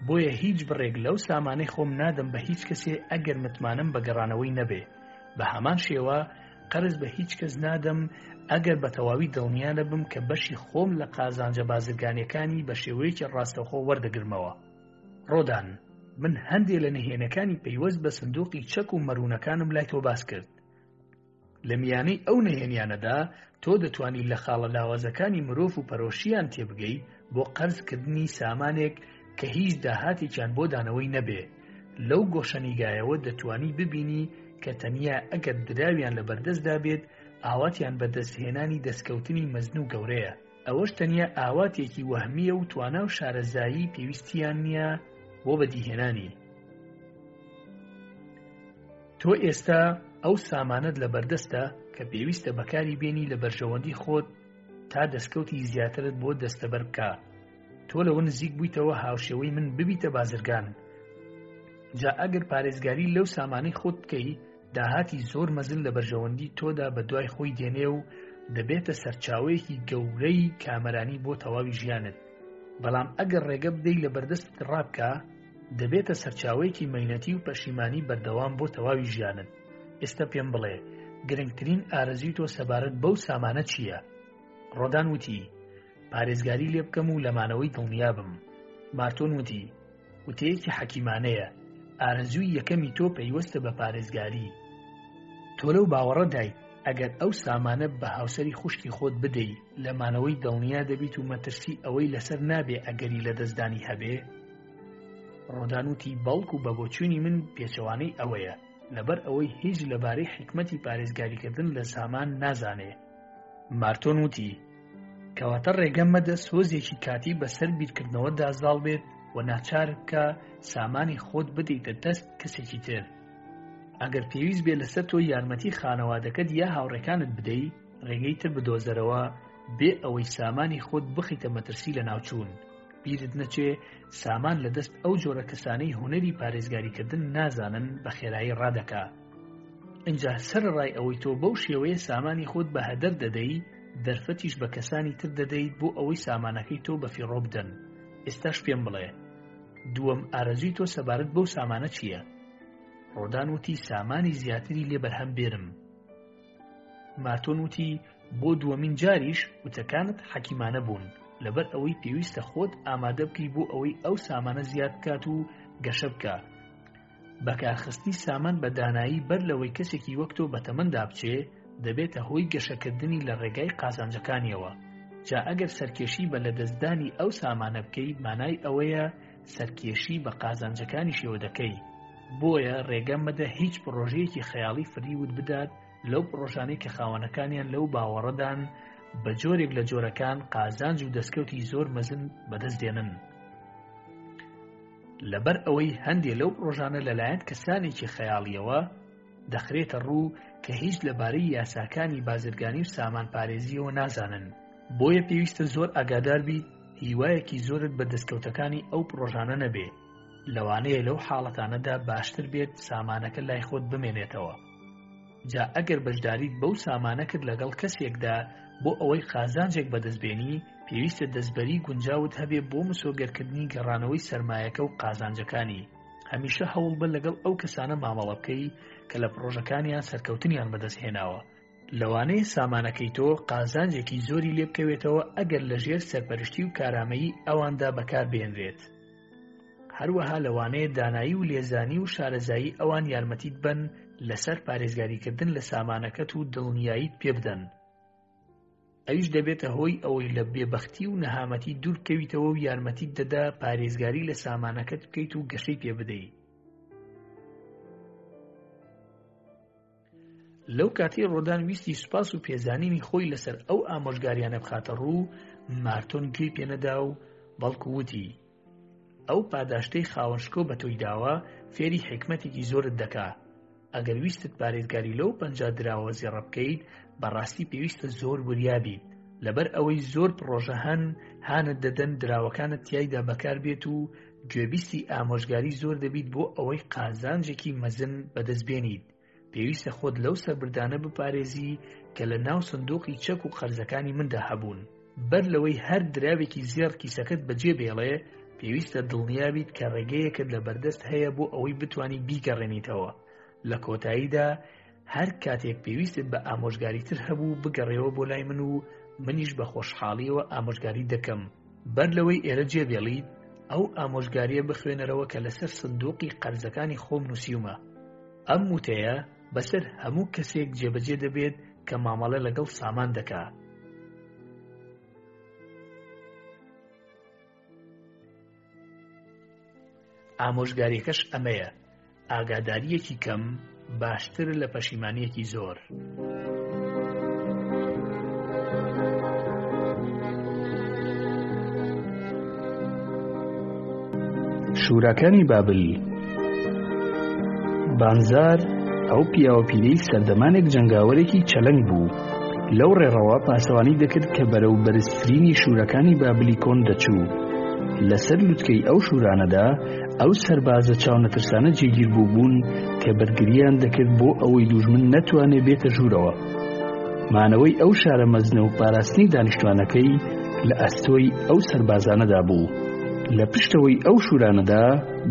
بۆیە هیچ بڕێک لەو سامانەی خۆم نادەم بە هیچ کەسێ ئەگەر متمانم بە گەڕانەوەی نەبێ. بە هەمان شێوە قەرز بە هیچ کەس نادەم ئەگەر بە تەواوی دڵنیانە بم کە بەشی خۆم لە قازانجە بازرگانیەکانی بە شێوەیەکی ڕاستەوخۆ وەردەگرمەوە. ڕۆدان من هەندێک لە نهێنەکانی پەیوەست بە سندوقی چەک و مەروونەکانم لای تۆ باس کرد. لە میانەی ئەو نهێنیانەدا تۆ دەتوانیت لە خاڵە لاوازەکانی مرۆڤ و پەرۆشیان تێبگەی بۆ قەرزکردنی سامانێک کە هیچ داهاتێکیان بۆ دانەوەی نەبێ. لەو گۆشەنیگایەوە دەتوانی ببینی کە تەنیا ئەگەر دراویان لە بەردەستدا بێت ئاواتیان بە دەستهێنانی دەستکەوتنی مەزن و گەورەیە. ئەوەش تەنیا ئاواتێکی وەهمیە و توانا و شارەزایی پێویستیان نییە بۆ بەدیهێنانی. تۆ ئێستا ئەو سامانت لە بەردەستە کە پێویستە بەکاری بێنی لە بەرژەوەندی خۆت تا دەستکەوتی زیاترت بۆ دەستەبەر بکە. تۆ لەوە نزیک بوویتەوە هاوشێوەی من ببیتە بازرگان. جا ئەگەر پارێزگاری لەو سامانەی خۆت بکەی، داهاتی زۆر مەزن لە بەرژەوەندی تۆدا بە دوای خۆی دێنێ و دەبێتە سەرچاوەیەکی گەورەی کامەرانی بۆ تەواوی ژیانت. بەڵام ئەگەر ڕێگە بدەی لە بەردەستت ڕابکە، دەبێتە سەرچاوەیەکی مەینەتی و پەشیمانی بەردەوام بۆ تەواوی ژیانت. ئێستا پێم بڵێ، گرنگترین ئارەزوی تۆ سەبارەت بەو سامانە چییە؟ ڕۆدان وتی، پارێزگاری لێ بکەم و لەمانەوەی دڵنیا بم. مارتۆن وتی، وتەیەکی حەکیمانەیە، ئارەزووی یەکەمی تۆ پەیوەستە بە پارێزگاری. تۆ لەو باوەڕەدای ئەگەر ئەو سامانە بە هاوسەری خوشکی خۆت بدەی، لەمانەوەی دڵنیا دەبیت و مەترسی ئەوەی لەسەر نابێ ئەگەری لە دەستدانی هەبێ؟ ڕۆدان وتی، بەڵکو بە بۆچوونی من پێچەوانەی ئەوەیە، لەبەر ئەوەی هیچ لەبارەی حکمەتی پارێزگاریکردن لە سامان نازانێ. مارتۆن وتی، کەواتە ڕێگەم مەدە سۆزێکی کاتی بەسەر بیرکردنەوە دازاڵ بێت و ناچار بکە سامانی خۆت بدەیتە دەست کەسێکی تر. ئەگەر پێویست بێ لەسەر تۆ یارمەتی خانەوادەکەت یا هاوڕێکانت بدەی، ڕێگەی تر بدۆزەرەوە بێ ئەوەی سامانی خۆت بخیتە مەترسی لە ناوچوون. بیرت نەچێ سامان لە دەست ئەو جۆرە کەسانەی هونەری پارێزگاریکردن نازانن بە خێرایی ڕادەکا. ئەنجا سەرڕای ئەوەی تۆ بەو شێوەیە سامانی خۆت بە هەدەر دەدەی، دەرفەتیش بە کەسانی تر دەدەیت بۆ ئەوەی سامانەکەی تۆ بە فیڕۆ بدەن. ئێستاش پێم بڵێ، دووەم ئارەزوی تۆ سەبارەت بەو سامانە چییە؟ ڕۆدان وتی، سامانی زیاتری لێ بەرهەم بێرم. مارتۆن وتی، بۆ دووەمین جاریش وتەکانت حەکیمانە بوون، لەبەر ئەوەی پێویستە خۆت ئامادە بکەی بۆ ئەوەی ئەو سامانە زیاد بکات و گەشە بکە. بەکارخستنی سامان بە دانایی بەر لەوەی کەسێکی وەک تۆ بەتەمەندا بچێ، دەبێتە هۆی گەشەکردنی لە ڕێگای قازانجەکانیەوە. جا ئەگەر سەرکێشی بە لەدەستدانی ئەو سامانە بکەیت، مانای ئەوەیە سەرکێشی بە قازانجەکانی شێوە دەکەی. بۆیە ڕێگەم مەدە هیچ پرۆژەیەکی خەیاڵی فریوت بدات لەو پرۆژانەی کە خاوەنەکانیان لەو باوەڕەدان بە جۆرێک لە جۆرەکان قازانج و دەستکەوتی زۆر مەزن بەدەست دێنن. لەبەر ئەوەی هەندێک لەو پرۆژانە لەلایەن کەسانێکی خەیاڵیەوە دەخرێتە ڕوو کە هیچ لەبارەی یاساکانی بازرگانی و سامانپارێزیەوە نازانن. بۆیە پێویستە زۆر ئاگادار بیت هیوایەکی زۆرت بە دەستکەوتەکانی ئەو پرۆژانە نەبێ. لەوانەیە لەو حاڵەتانەدا باشتر بێت سامانەکە لای خۆت بمێنێتەوە. جا ئەگەر بەشداریت بەو سامانە کرد لەگەڵ کەسێکدا بۆ ئەوەی قازانجێک بەدەستبێنی، پێویستە دەستبەری گونجاوت هەبێ بۆ مسۆگەرکردنی گەڕانەوەی سەرمایەکە و قازانجەکانی. هەمیشە هەوڵ بە لەگەڵ ئەو کەسانە مامەڵە بکەی کە لە پرۆژەکانیان سەرکەوتنیان بەدەستهێناوە. لەوانەیە سامانەکەی تۆ قازانجێکی زۆری لێ بکەوێتەوە ئەگەر لەژێر سەرپەرشتی و کارامەیی ئەواندا بەکار بێنرێت. هەروەها لەوانەیە دانایی و لێزانی و شارەزایی ئەوان یارمەتیت بن لەسەر پارێزگاریکردن لە سامانەکەت و دڵنیاییت پێ بدەن. ئەویش دەبێتە هۆی ئەوەی لە بێبەختی و نەهامەتی دوورکەویتەوە و یارمەتیت دەدا پارێزگاری لە سامانەکەت بکەیت و گەشەی پێ بدەیت. لەو کاتەی ڕۆدان ویستی سوپاس و پێزانینی خۆی لەسەر ئەو ئامۆژگاریانە بخاتە ڕوو، مارتۆن گوێی پێنەدا و بەڵکو وتی، ئەو پاداشتەی خاوەنشکۆ بە تۆی داوە فێری حکمەتێکی زۆرت دەکا. ئەگەر ویستت پارێزگاری لەو پەنجا دراوە زێڕە بکەیت، بەڕاستی پێویستە زۆر وریابیت. لەبەر ئەوەی زۆر پرۆژە هانت دەدەن دراوەکانت تیایدا بەکار بێت و گوێبیستی ئامۆژگاری زۆر دەبیت بۆ ئەوەی قازانجێکی مەزن بەدەستبێنیت. پێویستە خۆت لەو سەربردانە بپارێزی کە لە ناو سندوقی چەک و قەرزەکانی مندا هەبوون. بەر لەوەی هەر دراوێکی زێڕ کیسەکەت بەجێ بێڵێ، پێویستە دڵنیابیت کە ڕێگەیەکت لە بەردەست هەیە بۆ ئەوەی بتوانی بیگەڕێنیتەوە. لە کۆتاییدا هەر کاتێک پێویستت بە ئامۆژگاری تر هەبوو، بگەڕێەوە بۆ لای من و منیش بە خۆشحاڵیەوە ئامۆژگاری دەکەم. بەر لەوەی ئێرە جێبێڵیت، ئەو ئامۆژگاریە بخوێنەرەوە کە لەسەر سندوقی قەرزەکانی خۆم نووسیومە. ئەم وتەیە بەسەر هەموو کەسێک جێبەجێ دەبێت کە مامەڵە لەگەڵ سامان دەکات. ئامۆژگاریەکەش ئەمەیە: ئاگاداریەکی کەم باشتر لە پەشیمانیەکی زۆر. شوراکانی بابل. بانزار ئەو پیاوەپیرەی سەردەمانێک جەنگاوەرێکی چەلەنگ بوو. لەو ڕێڕەوە پاسەوانی دەکرد کە بەرەو بەرزترینی شوورەکانی بابلی کۆن دەچوو. لەسەر لووتکەی ئەو شورانەدا ئەو سەربازە چاونەترسانە جێگیر بوون کە بەرگریان دەکرد بۆ ئەوەی دوژمن نەتوانێت بێتە ژوورەوە. مانەوەی ئەو شارە مەزنە و پاراستنی دانیشتوانەکەی لە ئەستۆی ئەو سەربازانەدا بوو. لە پشتەوەی ئەو شورانەدا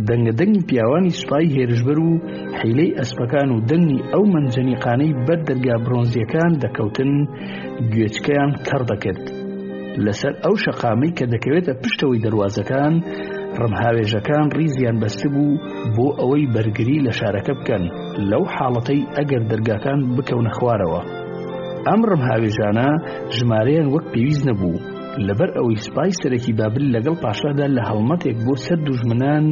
دەنگەدەنگی پیاوانی سوپای هێرشبەر و حیلەی ئەسپەکان و دەنگی ئەو منجەنیقانەی بەر دەرگا برۆنزیەکان دەکەوتن گوێچکەیان کەڕ دەکرد. لەسەر ئەو شەقامەی کە دەکەوێتە پشتەوەی دەواازەکان ڕمهاوێژەکان ڕیزیان بەستە بوو بۆ ئەوەی بەرگری لە شارەکە بکەن لەو حاڵەتەی ئەگەر دەرگاکان بکەونە خوارەوە. ئەم ڕمهاوێژانە ژمارەیان وەک پێویست نەبوو، لەبەر ئەوەی سوپای سەرەکی بابل لەگەڵ پاشادا لە هەڵمەتێک بۆ سەر دوژمنان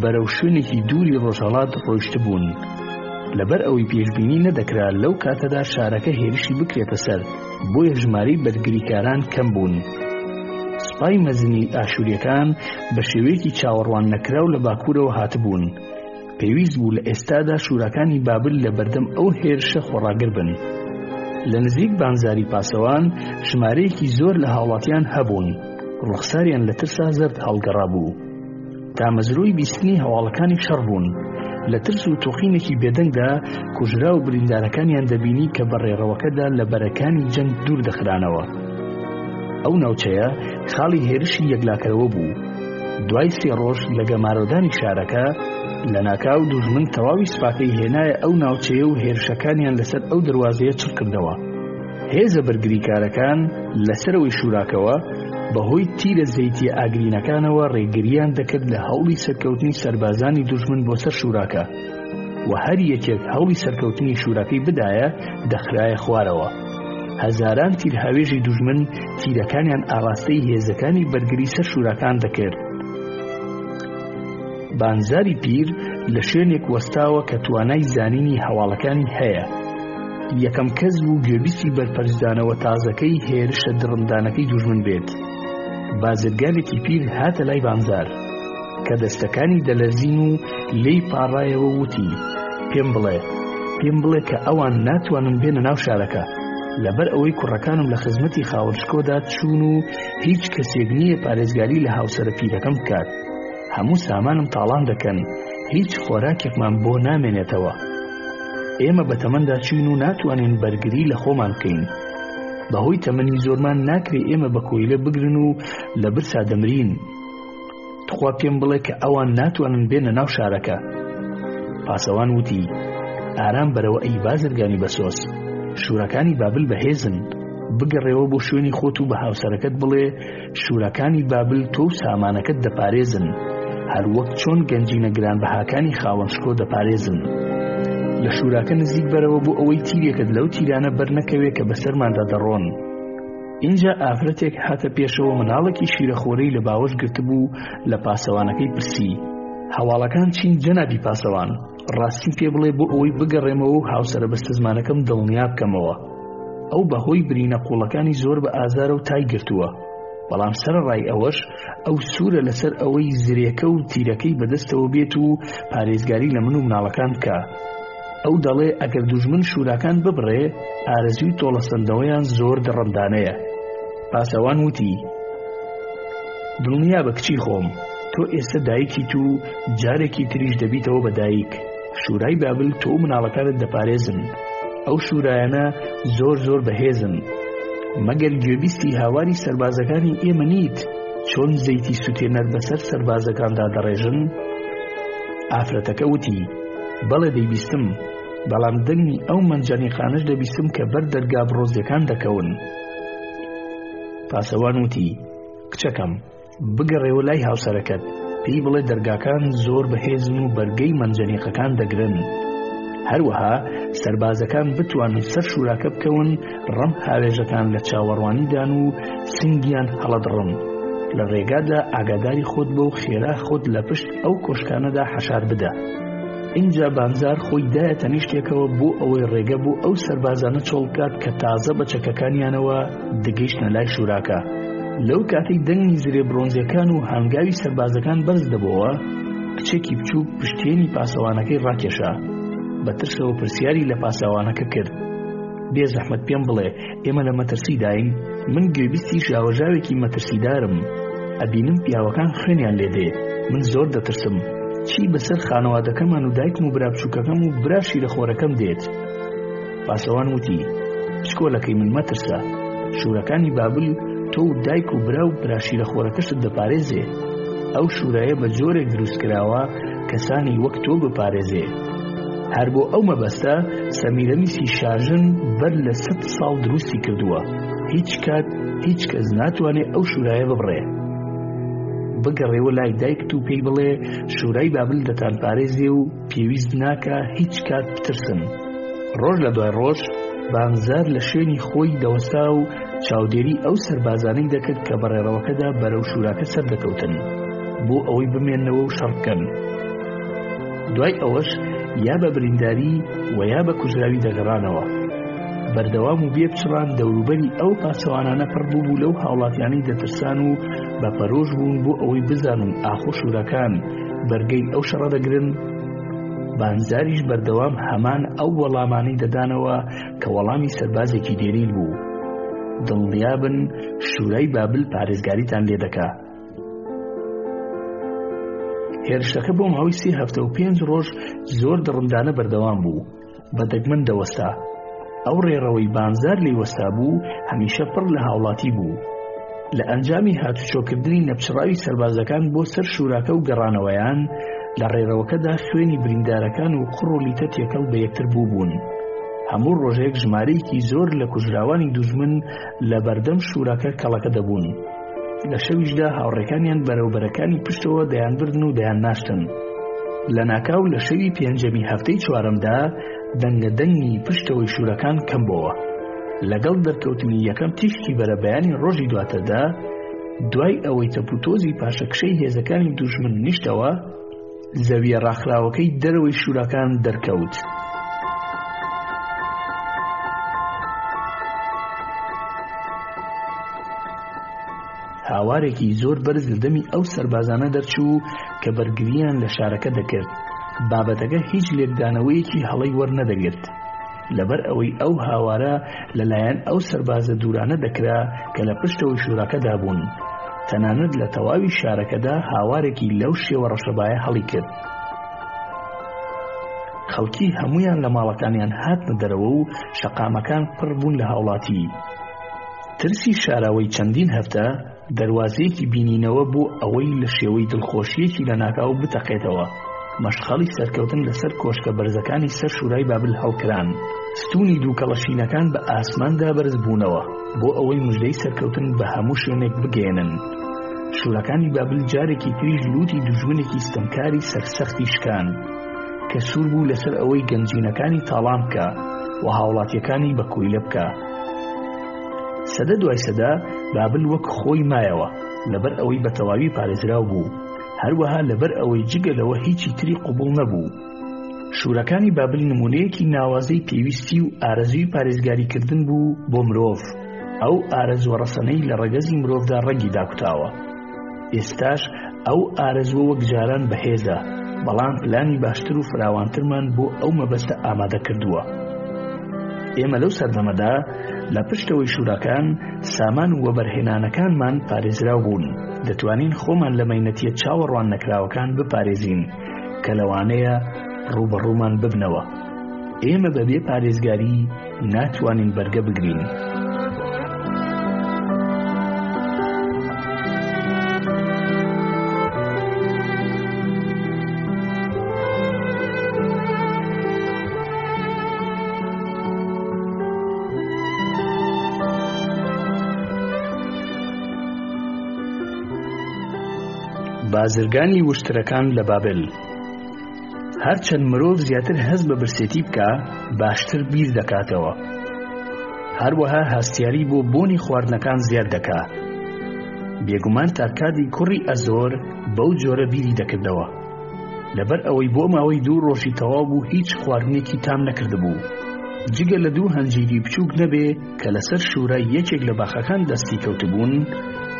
بەرەو شوێنێکی دووری ڕۆژهەڵات ڕۆیشت بوون. لەبەر ئەوەی پێشبینی نەدەکرا لەو کاتەدا شارەکە هێرشی بکرێتە سەر، بۆیە ژمارەی بەرگریکاران کەم بوون. سوپای مەزنی ئاشوریەکان بە شێوەیەکی چاوەڕوان نەکراو لە باکوورەوە هاتبوون. پێویست بوو لە ئێستادا شوورەکانی بابل لە بەردەم ئەو هێرشە خۆڕاگر بن. لە نزیک بانزاری پاسەوان ژمارەیەکی زۆر لە هاوڵاتیان هەبوون. ڕوخساریان لە ترسا زەرد هەڵگەڕا بوو. تامەزرۆی بیستنی هەواڵەکانی شەڕ بوون. لە ترس و تۆقینێکی بێدەنگدا کوژرا و بریندارەکانیان دەبینی کە بەڕێڕەوەکەدا لە بەرەکانی جەنگ دوور دەخرانەوە. ئەو ناوچەیە خاڵی هێرشی یەکلاکەرەوە بوو. دوای 3 ڕۆژ لە گەمارۆدانی شارەکە لە ناکاو دوژمن تەواوی سوپاکەی هێنایە ئەو ناوچەیە و هێرشەکانیان لەسەر ئەو دەواازەیە چڕ کردەوە. هێزە بەرگریکارەکان لەسەرەوەی شوراکەوە بەهۆی تیرە زەیتیە ئاگرینەکانەوە ڕێگریان دەکرد لە هەوڵی سەرکەوتنی سەربازانی دوژمن بۆ سەر شوراکە و هەر یەکێک هەوڵی سەرکەوتنی شوراکەی بدایە دەخرایە خوارەوە. هەزاران تیر هاوێژی دوژمن تیرەکانیان ئاراستەی هێزەکانی بەرگری سەر شوراکان دەکرد. بانزاری پیر لە شوێنێک وەستاوە کە توانای زانینی هەواڵەکانی هەیە. یەکەم کەس بوو گوێبیستی بەرپەرزدانەوە تازەکەی هێرشە درڕندانەکەی دوژمن بێت. بازرگانێکی پیر هاتە لای بانزار کە دەستەکانی دەلەرزین و لێی پاڕایەوە وتی: پێم بڵێ کە ئەوان ناتوانن بێنە ناو شارەکە، لەبەر ئەوەی کوڕەکانم لە خزمەتی خاوەنشکۆدا چوون و هیچ کەسێک نییە پارێزگاری لە هاوسەرە پیرەکەم بکات. هەموو سامانم تاڵان دەکەن، هیچ خۆراکێکمان بۆ نامێنێتەوە. ئێمە بە تەمەندا چوین و ناتوانین بەرگری لە خۆمان بکەین. بەهۆی تەمەنی زۆرمان ناکرێ ئێمە بە کۆیلە بگرن و لە برسا دەمرین. تخوا پێم بڵێ کە ئەوان ناتوانن بێنە ناو شارەکە. پاسەوان وتی: ئارام بەرەوە ئەی بازرگانی بەسۆس، شوورەکانی بابل بەهێزن. بگەڕێەوە بۆ شوێنی خۆت و بە هاوسەرەکەت بڵێ شوورەکانی بابل تۆ و سامانەکەت دەپارێزن، هەر وەک چۆن گەنجینە گرانبەهاکانی خاوەنشکۆ دەپارێزن. لە شوراکە نزیک بەرەوە بۆ ئەوەی تیرێکت لەو تیرانە بەرنەکەوێت کە بەسەرماندا دەڕۆن. اینجا ئافرەتێک هاتە پێشەوە، مناڵێکی شیرەخۆرەی لە باوەش گرتبوو. لە پاسەوانەکەی پرسی: هەواڵەکان چین جەنابی پاسەوان؟ ڕاستی پێ بڵێ بۆ ئەوەی بگەڕێمەوە و هاوسەرە بەستە زمانەکەم دڵنیا بکەمەوە. ئەو بەهۆی برینە قوڵەکانی زۆر بە ئازارە و تای گرتووە، بەڵام سەرڕای ئەوەش ئەو سوورە لەسەر ئەوەی زرێکە و تیرەکەی بەدەستەوە بێت و پارێزگاری لە من و مناڵەکان بکە. ئەو دەڵێ ئەگەر دوژمن شوراکان ببڕێ ئارەزوی تۆڵەسەندەوەیان زۆر دڕندانەیە. پاسەوان وتی: دڵنیا بە کچی خۆم، تۆ ئێستا دایکیت و جارێکی تریش دەبیتەوە بە دایک. شورای بابل تۆ و مناڵەکانت دەپارێزن. ئەو شورایانە زۆر بەهێزن. مەگەر گوێبیستی هاواری سەربازەکانی ئێمە نیت چۆن زەیتی سوتێنەر بەسەر سەربازەکاندا دەڕێژن؟ ئافرەتەکە وتی: بەڵێ دەیبیستم، بەڵام دەنگی ئەو منجەنیقانەش دەبیستم کە بەر دەرگا بڕۆزیەکان دەکەون. پاسەوان وتی: کچەکەم، بگەڕێەوە لای هاوسەرەکەت، پێی بڵێ دەرگاکان زۆر بەهێزن و بەرگەی مەنجەنیقەکان دەگرن. هەروەها سەربازەکان بتوانن سەر شوراکە بکەون، ڕەم هاوێژەکان لە چاوەڕوانیدان و سنگیان هەڵەدڕن. لە ڕێگادا ئاگاداری خۆت بە و خێرا خۆت لە پشت ئەو کۆشکانەدا حەشار بدە. اینجا بانزار خۆی دایە تەنیشتێکەوە بۆ ئەوەی ڕێگە بۆ ئەو سەربازانە چۆڵ بکات کە تازە بە چەکەکانیانەوە دەگەیشتنە لای شوراکە. لەو کاتەی دەنگی زرێ برۆنزیەکان و هانگاوی سەربازەکان بەرز دەبەوە، کچێکی بچووک پشتێنی پاسەوانەکەی ڕاکێشا. بە ترسەوە پرسیاری لە پاسەوانەکە کرد: بێ زەحمەت پێم بڵێ، ئێمە لە مەترسیداین. من گوێبیستی شاوەژاوێکی مەترسیدارم. ئەبینم پیاوەکان خوێنیان لێدێ. من زۆر دەترسم. چی بەسەر خانەوادەکەمان و دایکم و برا بچووکەکەم و برا شیرەخۆرەکەم دێت. پاسەوان وتی: پشکۆلەکەی من مەترسە. شوورەکانی بابل تۆ و دایک و برا و برا شیرەخۆرەکەشت دەپارێزێ. ئەو شوورایە بە جۆرێک دروستکراوە کەسانی وەک تۆ بپارێزێ. هەر بۆ ئەو مەبەستە سەمیرەمیسی شاژن بەر لە 100 ساڵ دروستی کردووە. هیچ کات هیچ کەس ناتوانێت ئەو شوورایە ببڕێ. بگەڕێەوە لای دایکت و پێی بڵێ شوورای بابل دەتان پارێزێ و پێویست ناکە هیچ کات بترسن. ڕۆژ لە دوای ڕۆژ بانزار لە شوێنی خۆی دەوەستا و چاودێری ئەو سەربازانەی دەکرد کە بەڕێڕەوەکەدا بەرەو شوراکە سەر دەکەوتن بۆ ئەوەی بمێننەوە و شەڕکەن. دوای ئەوەش یا بە برینداری و یا بە کوژراوی دەگەڕانەوە. بەردەوام و بێبچڕان دەوروبەری ئەو پاسەوانانە پڕ بوو لەو هاوڵاتیانەی دەترسان و بە پەرۆژ بوون بۆ ئەوەی بزانن ئاخۆ شوورەکان بەرگەی ئەو شەڕە دەگرن. بانزاریش بەردەوام هەمان ئەو وەڵامانەی دەدانەوە کە وەڵامی سەربازێکی دێریل بوو. دڵنیابن شوورای بابل پارێزگاریتان لێ دەکا. هێرشەکە بۆ ماوەی 3 هەفتە و 5 ڕۆژ زۆر دڕندانە بەردەوام بوو. بە دەگمەن دەوەستا. ئەو ڕێڕەوەی بانزار لێی وەستا بوو هەمیشە پڕ لە هاوڵاتی بوو. لە ئەنجامی هاتوچۆکردنی نەپچڕاوی سەربازەکان بۆ سەر شوراکە و گەڕانەوەیان لە ڕێڕەوەکەدا خوێنی بریندارەکان و قڕ و لیتە تێکەڵ بە یەکتر بوون. هەموو ڕۆژێک ژمارەیەکی زۆر لە کوژراوانی دوژمن لە بەردەم شوراکە کەڵەکە دەبوون. لە شەویشدا هاوڕێکانیان بەرەوبەرەکانی پشتەوە دەیان بردن و دەیان ناشتن. لە ناکاو لە شەوی پێنجەمی هەفتەی چوارەمدا دەنگەدەنگی پشتەوەی شوورەکان کەم بووە. لەگەڵ دەرکەوتنی یەکەم تیشکی بەرەبەیانی ڕۆژی دواتردا، دوای ئەوەی تەپوتۆزی پاشەکشەی هێزەکانی دوژمن نیشتەوە، زەویە ڕاخراوەکەی دەرەوەی شوورەکان دەرکەوت. هاوارێکی زۆر بەرز لە دەمی ئەو سەربازانە دەرچوو کە بەرگریان لە شارەکە دەکرد. بابەتەکە هیچ لێکدانەوەیەکی هەڵەی وەرنەدەگرت، لەبەر ئەوەی ئەو هاوارە لەلایەن ئەو سەربازە دوورانە دەکرا کە لە پشتەوەی شوورەکەدا بوون. تەنانەت لە تەواوی شارەکەدا هاوارێکی لەو شێوە ڕەشەبایە هەڵی کرد. خەڵکی هەمویان لە ماڵەکانیان هاتنە دەرەوە و شەقامەکان پڕ بوون لە هاوڵاتی. ترسی شاراوەی چەندین هەفتە دەواازەیەکی بینینەوە بۆ ئەوەی لە شێوەی دڵخۆشیەکی لە ناکاو بتەقێتەوە. مەشخەڵی سەرکەوتن لەسەر کۆشکە بەرزەکانی سەر شوورای بابل هەڵکران. ستونی دووکەڵەشینەکان بە ئاسماندا بەرز بوونەوە بۆ ئەوەی موژدەی سەرکەوتن بە هەموو شوێنێک بگەێنن. شوورەکانی بابل جارێکی تریش لوتی دوژمنێکی ستەمکاری سەرسەختی شکان کە سوور بوو لەسەر ئەوەی گەنجینەکانی تاڵان بکە و هاوڵاتیەکانی بە کۆیلە بکە. سەدە دوای سەدا بابل وەک خۆی مایەوە لەبەر ئەوەی بە تەواوی پارێزراو بوو، هەروەها لەبەر ئەوەی جگەلەوە هیچی تری قوبوڵ نەبوو. شوورەکانی بابل نمونەیەکی ناوازەی پێویستی و ئارەزوی پارێزگاریکردن بوو بۆ مرۆڤ. ئەو ئارەزوە ڕەسەنەی لە ڕەگەزی مرۆڤدا ڕەنگی داکوتاوە. ئێستاش ئەو ئارەزوە وەک جاران بەهێزە، بەڵام پلانی باشتر و فراوانترمان بۆ ئەو مەبەستە ئامادە کردووە. ئێمە لەو سەردەمەدا لە پشتەوەی شوورەکان سامان و وەبەرهێنانەکانمان پارێزراو بوون. دەتوانین خۆمان لە مەینەتیە چاوەڕوان نەکراوەکان بپارێزین کە لەوانەیە ڕوبەڕوومان ببنەوە. ئێمە بەبێ پارێزگاری ناتوانین بەرگە بگرین. بازرگانی وشترەکان لە بابل. هەرچەند مرۆڤ زیاتر هەست بە برسێتی بکە باشتر بیر دەکاتەوە. هەروەها هەستیاری بۆ بۆنی خواردنەکان زیاد دەکا. بێگومان تارکادی کوڕی ئەزۆر بەو جۆرە بیری دەکردەوە. لەبەر ئەوەی بۆ ماوەی 2 ڕۆژی تەواو بوو هیچ خواردنێکی تام نەکردبوو، جگە لە 2 هەنجیری بچووک نەبێ کە لەسەر شوورای یەکێک لە باخەکان دەستی کەوتبوون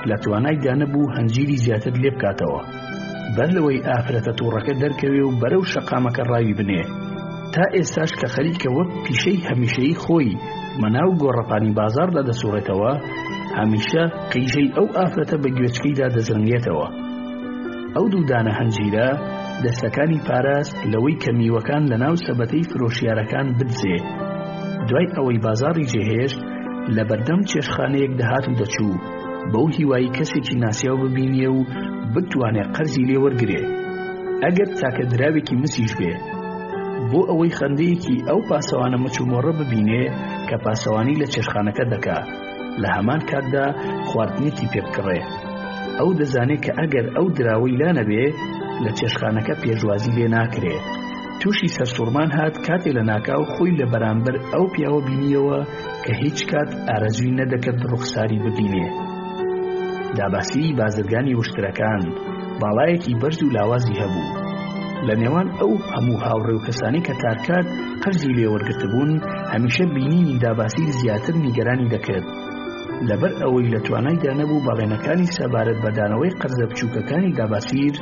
لە توانایدا نەبوو هەنجیری زیاتر لێ بکاتەوە، بەر لەوەی ئافرەتە تووڕەکە دەرکەوێ و بەرەو شەقامەکە ڕاوی بنێ. تا ئێستاش کە خەریکە وەک پیشەی هەمیشەی خۆی مەناو گۆڕەپانی بازاردا دەسوڕێتەوە، هەمیشە قیژەی ئەو ئافرەتە بە گوێچکەیدا دەزرنگێتەوە. ئەو 2 دانە هەنجیرە دەستەکانی پاراست لەوەی کە میوەکان لە ناو سەبەتەی فرۆشیارەکان بدزێ. دوای ئەوەی بازاڕی جێهێشت لە بەردەم چێشخانەیەک دەهات و دەچوو بەو هیوایی کەسێکی ناسیاو ببینێ و بتوانێ قەرزی لێ وەرگرێ، ئەگەر تاکە دراوێکی مسیش بێ، بۆ ئەوەی خەندەیەکی ئەو پاسەوانە مچومۆڕە ببینێ کە پاسەوانی لە چێشخانەکە دەکا. لە هەمان کاتدا خواردنێکی پێ بکڕێ. ئەو دەزانێت کە ئەگەر ئەو دراوەی لا نەبێ لە چێشخانەکە پێشوازی لێ ناکرێ. تووشی سەرسوڕمان هات کاتێ لە ناکاو خۆی لە بەرامبەر ئەو پیاوە بینیەوە کە هیچ کات ئارەزووی نەدەکرد ڕوخساری ببینێ. داباسی بازرگانی وشترەکان باڵایەکی بەرز و لاوازی هەبوو. لە نێوان ئەو هەموو هاوڕێ و کەسانی کە تارکات قەرزی لێ وەرگرتبوون هەمیشە بینینی داباسی زیاتر نیگەرانی دەکرد، لەبەر ئەوەی لە توانایدا نەبوو باڵێنەکانی سەبارەت بە دانەوەی قەرزە بچووکەکانی داباسیر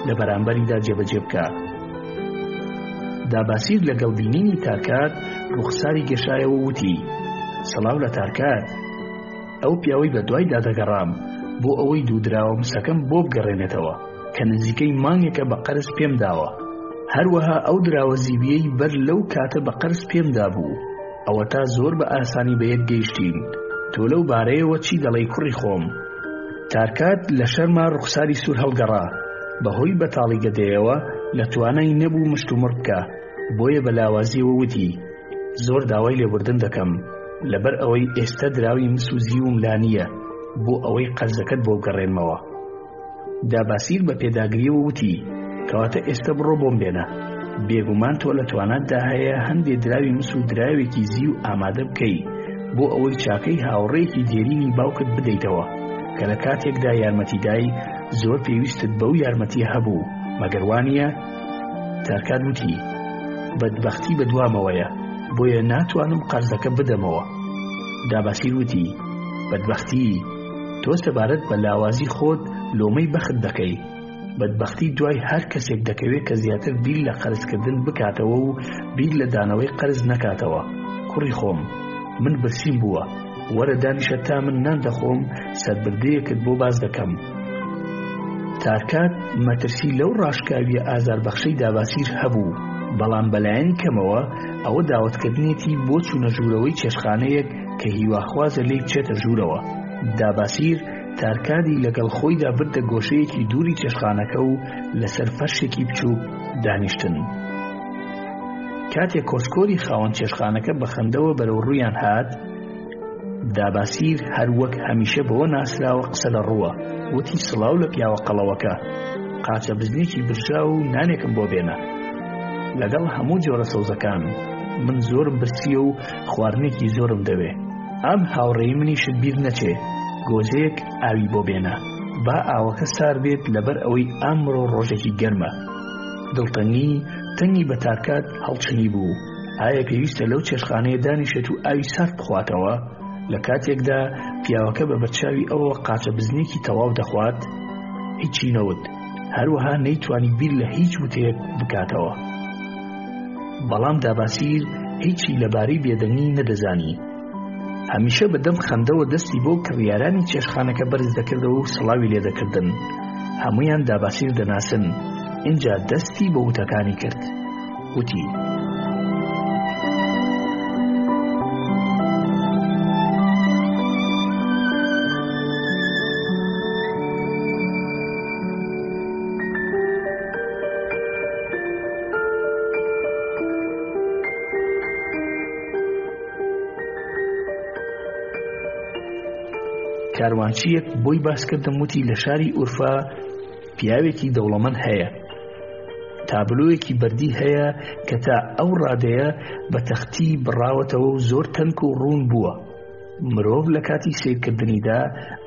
لە بەرامبەریدا جێبەجێ بکە. داباسیر لەگەڵ بینینی تارکات ڕوخساری گەشایەوە وتی: سەڵاو لە تارکات، ئەو پیاوەی بە دوایدا دەگەڕام بۆ ئەوەی دوودراوە مسەکەم بۆ بگەڕێنێتەوە کە نزیکەی مانگێکە بە قەرز پێم داوە. هەروەها ئەو دراوە زیویەی بەر لەو کاتە بە قەرز پێم دابوو. ئەوە تا زۆر بە ئاسانی بەیەک گەیشتین. تۆ لەو بارەیەوە چی دەڵێی کوڕی خۆم؟ تارکات لە شەرما ڕوخساری سوور هەڵگەڕا. بەهۆی بەتاڵی گەدەیەوە لە توانای نەبوو مشتومڕ بکە، بۆیە بە لاوازیەوە وتی: زۆر داوای لێبوردن دەکەم، لەبەر ئەوەی ئێستا دراوی مسوزی و ملانیە بۆ ئەوەی قەرزەکەت بۆ بگەڕێنمەوە. داباسیر بە پێداگریەوە وتی: کەواتە ئێستا بڕۆ بۆم بێنە. بێگومان تۆ لە تواناتدا هەیە هەندێ دراوی مس و دراوێکی زی و ئامادە بکەی بۆ ئەوەی چاکەی هاوڕێیەکی دێرینی باوکت بدەیتەوە کە لە کاتێکدا یارمەتیدای زۆر پێویستت بەو یارمەتی هەبوو، مەگەر وانییە؟ تارکات وتی: بەدبەختی بەدوامەوەیە، بۆیە ناتوانم قەرزەکە بدەمەوە. داباسیر وتی: بەدبەختی، تۆ سەبارەت بە لاوازی خۆت لۆمەی بەخت دەکەی. بەدبەختی دوای هەر کەسێک دەکەوێت کە زیاتر بیر لە قەرزکردن بکاتەوە و بیر لە دانەوەی قەرز نەکاتەوە. کوڕی خۆم، من برسیم بووە، وەرە دانیشە تا من نان دەخۆم، سەربردەیەکت بۆ باز دەکەم. تارکات مەترسی لەو ڕاشکاویە ئازاربەخشەی داباسیر هەبوو، بەڵام بەلایەنی کەمەوە ئەوە داوەتکردنێتی بۆ چوونە ژوورەوەی چێشخانەیەک کە هیواخوازە لێی بچێتە ژوورەوە. داباسیر تارکادی لەگەڵ خۆیدا بردە گۆشەیەکی دووری چێشخانەکە و لەسەر فەرشێکی بچووک دانیشتن. کاتێک کۆسکۆری خاوەن چێشخانەکە بە خەندەوە بەرەو ڕوویان هات، داباسیر هەر وەک هەمیشە بەوە ناسراوە قسە لە ڕووە. وتی: سڵاو لە پیاوە قەڵەوەکە، قاچە بزنێکی برژا و نانێکم بۆ بێنە. لەگەڵ هەموو جۆرە سەوزەکان من زۆرم برسیە و خواردنێکی زۆرم دەوێ. ئەم هاوڕێی منیشت بیر نەچێ، گۆزەیەک ئاوی بۆ بێنە، با ئاوەکە سار بێت لەبەر ئەوەی ئەمڕۆ ڕۆژێکی گەرمە. تەنگی بە تارکات هەڵچنی بوو. ئایا پێویستە لەو چێشخانەیە دانیشێت و ئاوی سارد بخواتەوە لە کاتێکدا پیاوەکە بە بەرچاوی ئەوە قاچە بزنێکی تەواو دەخوات؟ هیچی نەوت، هەروەها نەیتوانی بیر لە هیچ وتەیەک بکاتەوە. بەڵام داباسیر هیچی لەبارەی بێدەنگی نەدەزانی. هەمیشە بەدەم خەندەوە دەستی بۆ کڕیارانی چێشخانەکە بەرز دەکردەوە و سڵاوی لێ دەکردن. هەمویان داباسیر دەناسن. اینجا دەستی بە وتەکانی کرد. وتی: کاروانچیەک بۆی باس کردم، وتی لە شاری ئورفا پیاوێکی دەوڵەمەند هەیە. تابلۆیەکی بەردی هەیە کە تا ئەو ڕادەیە بە تەختی بڕاوەتەوە و زۆر تەنک و ڕوون بووە. مرۆڤ لە کاتی سیرکردنیدا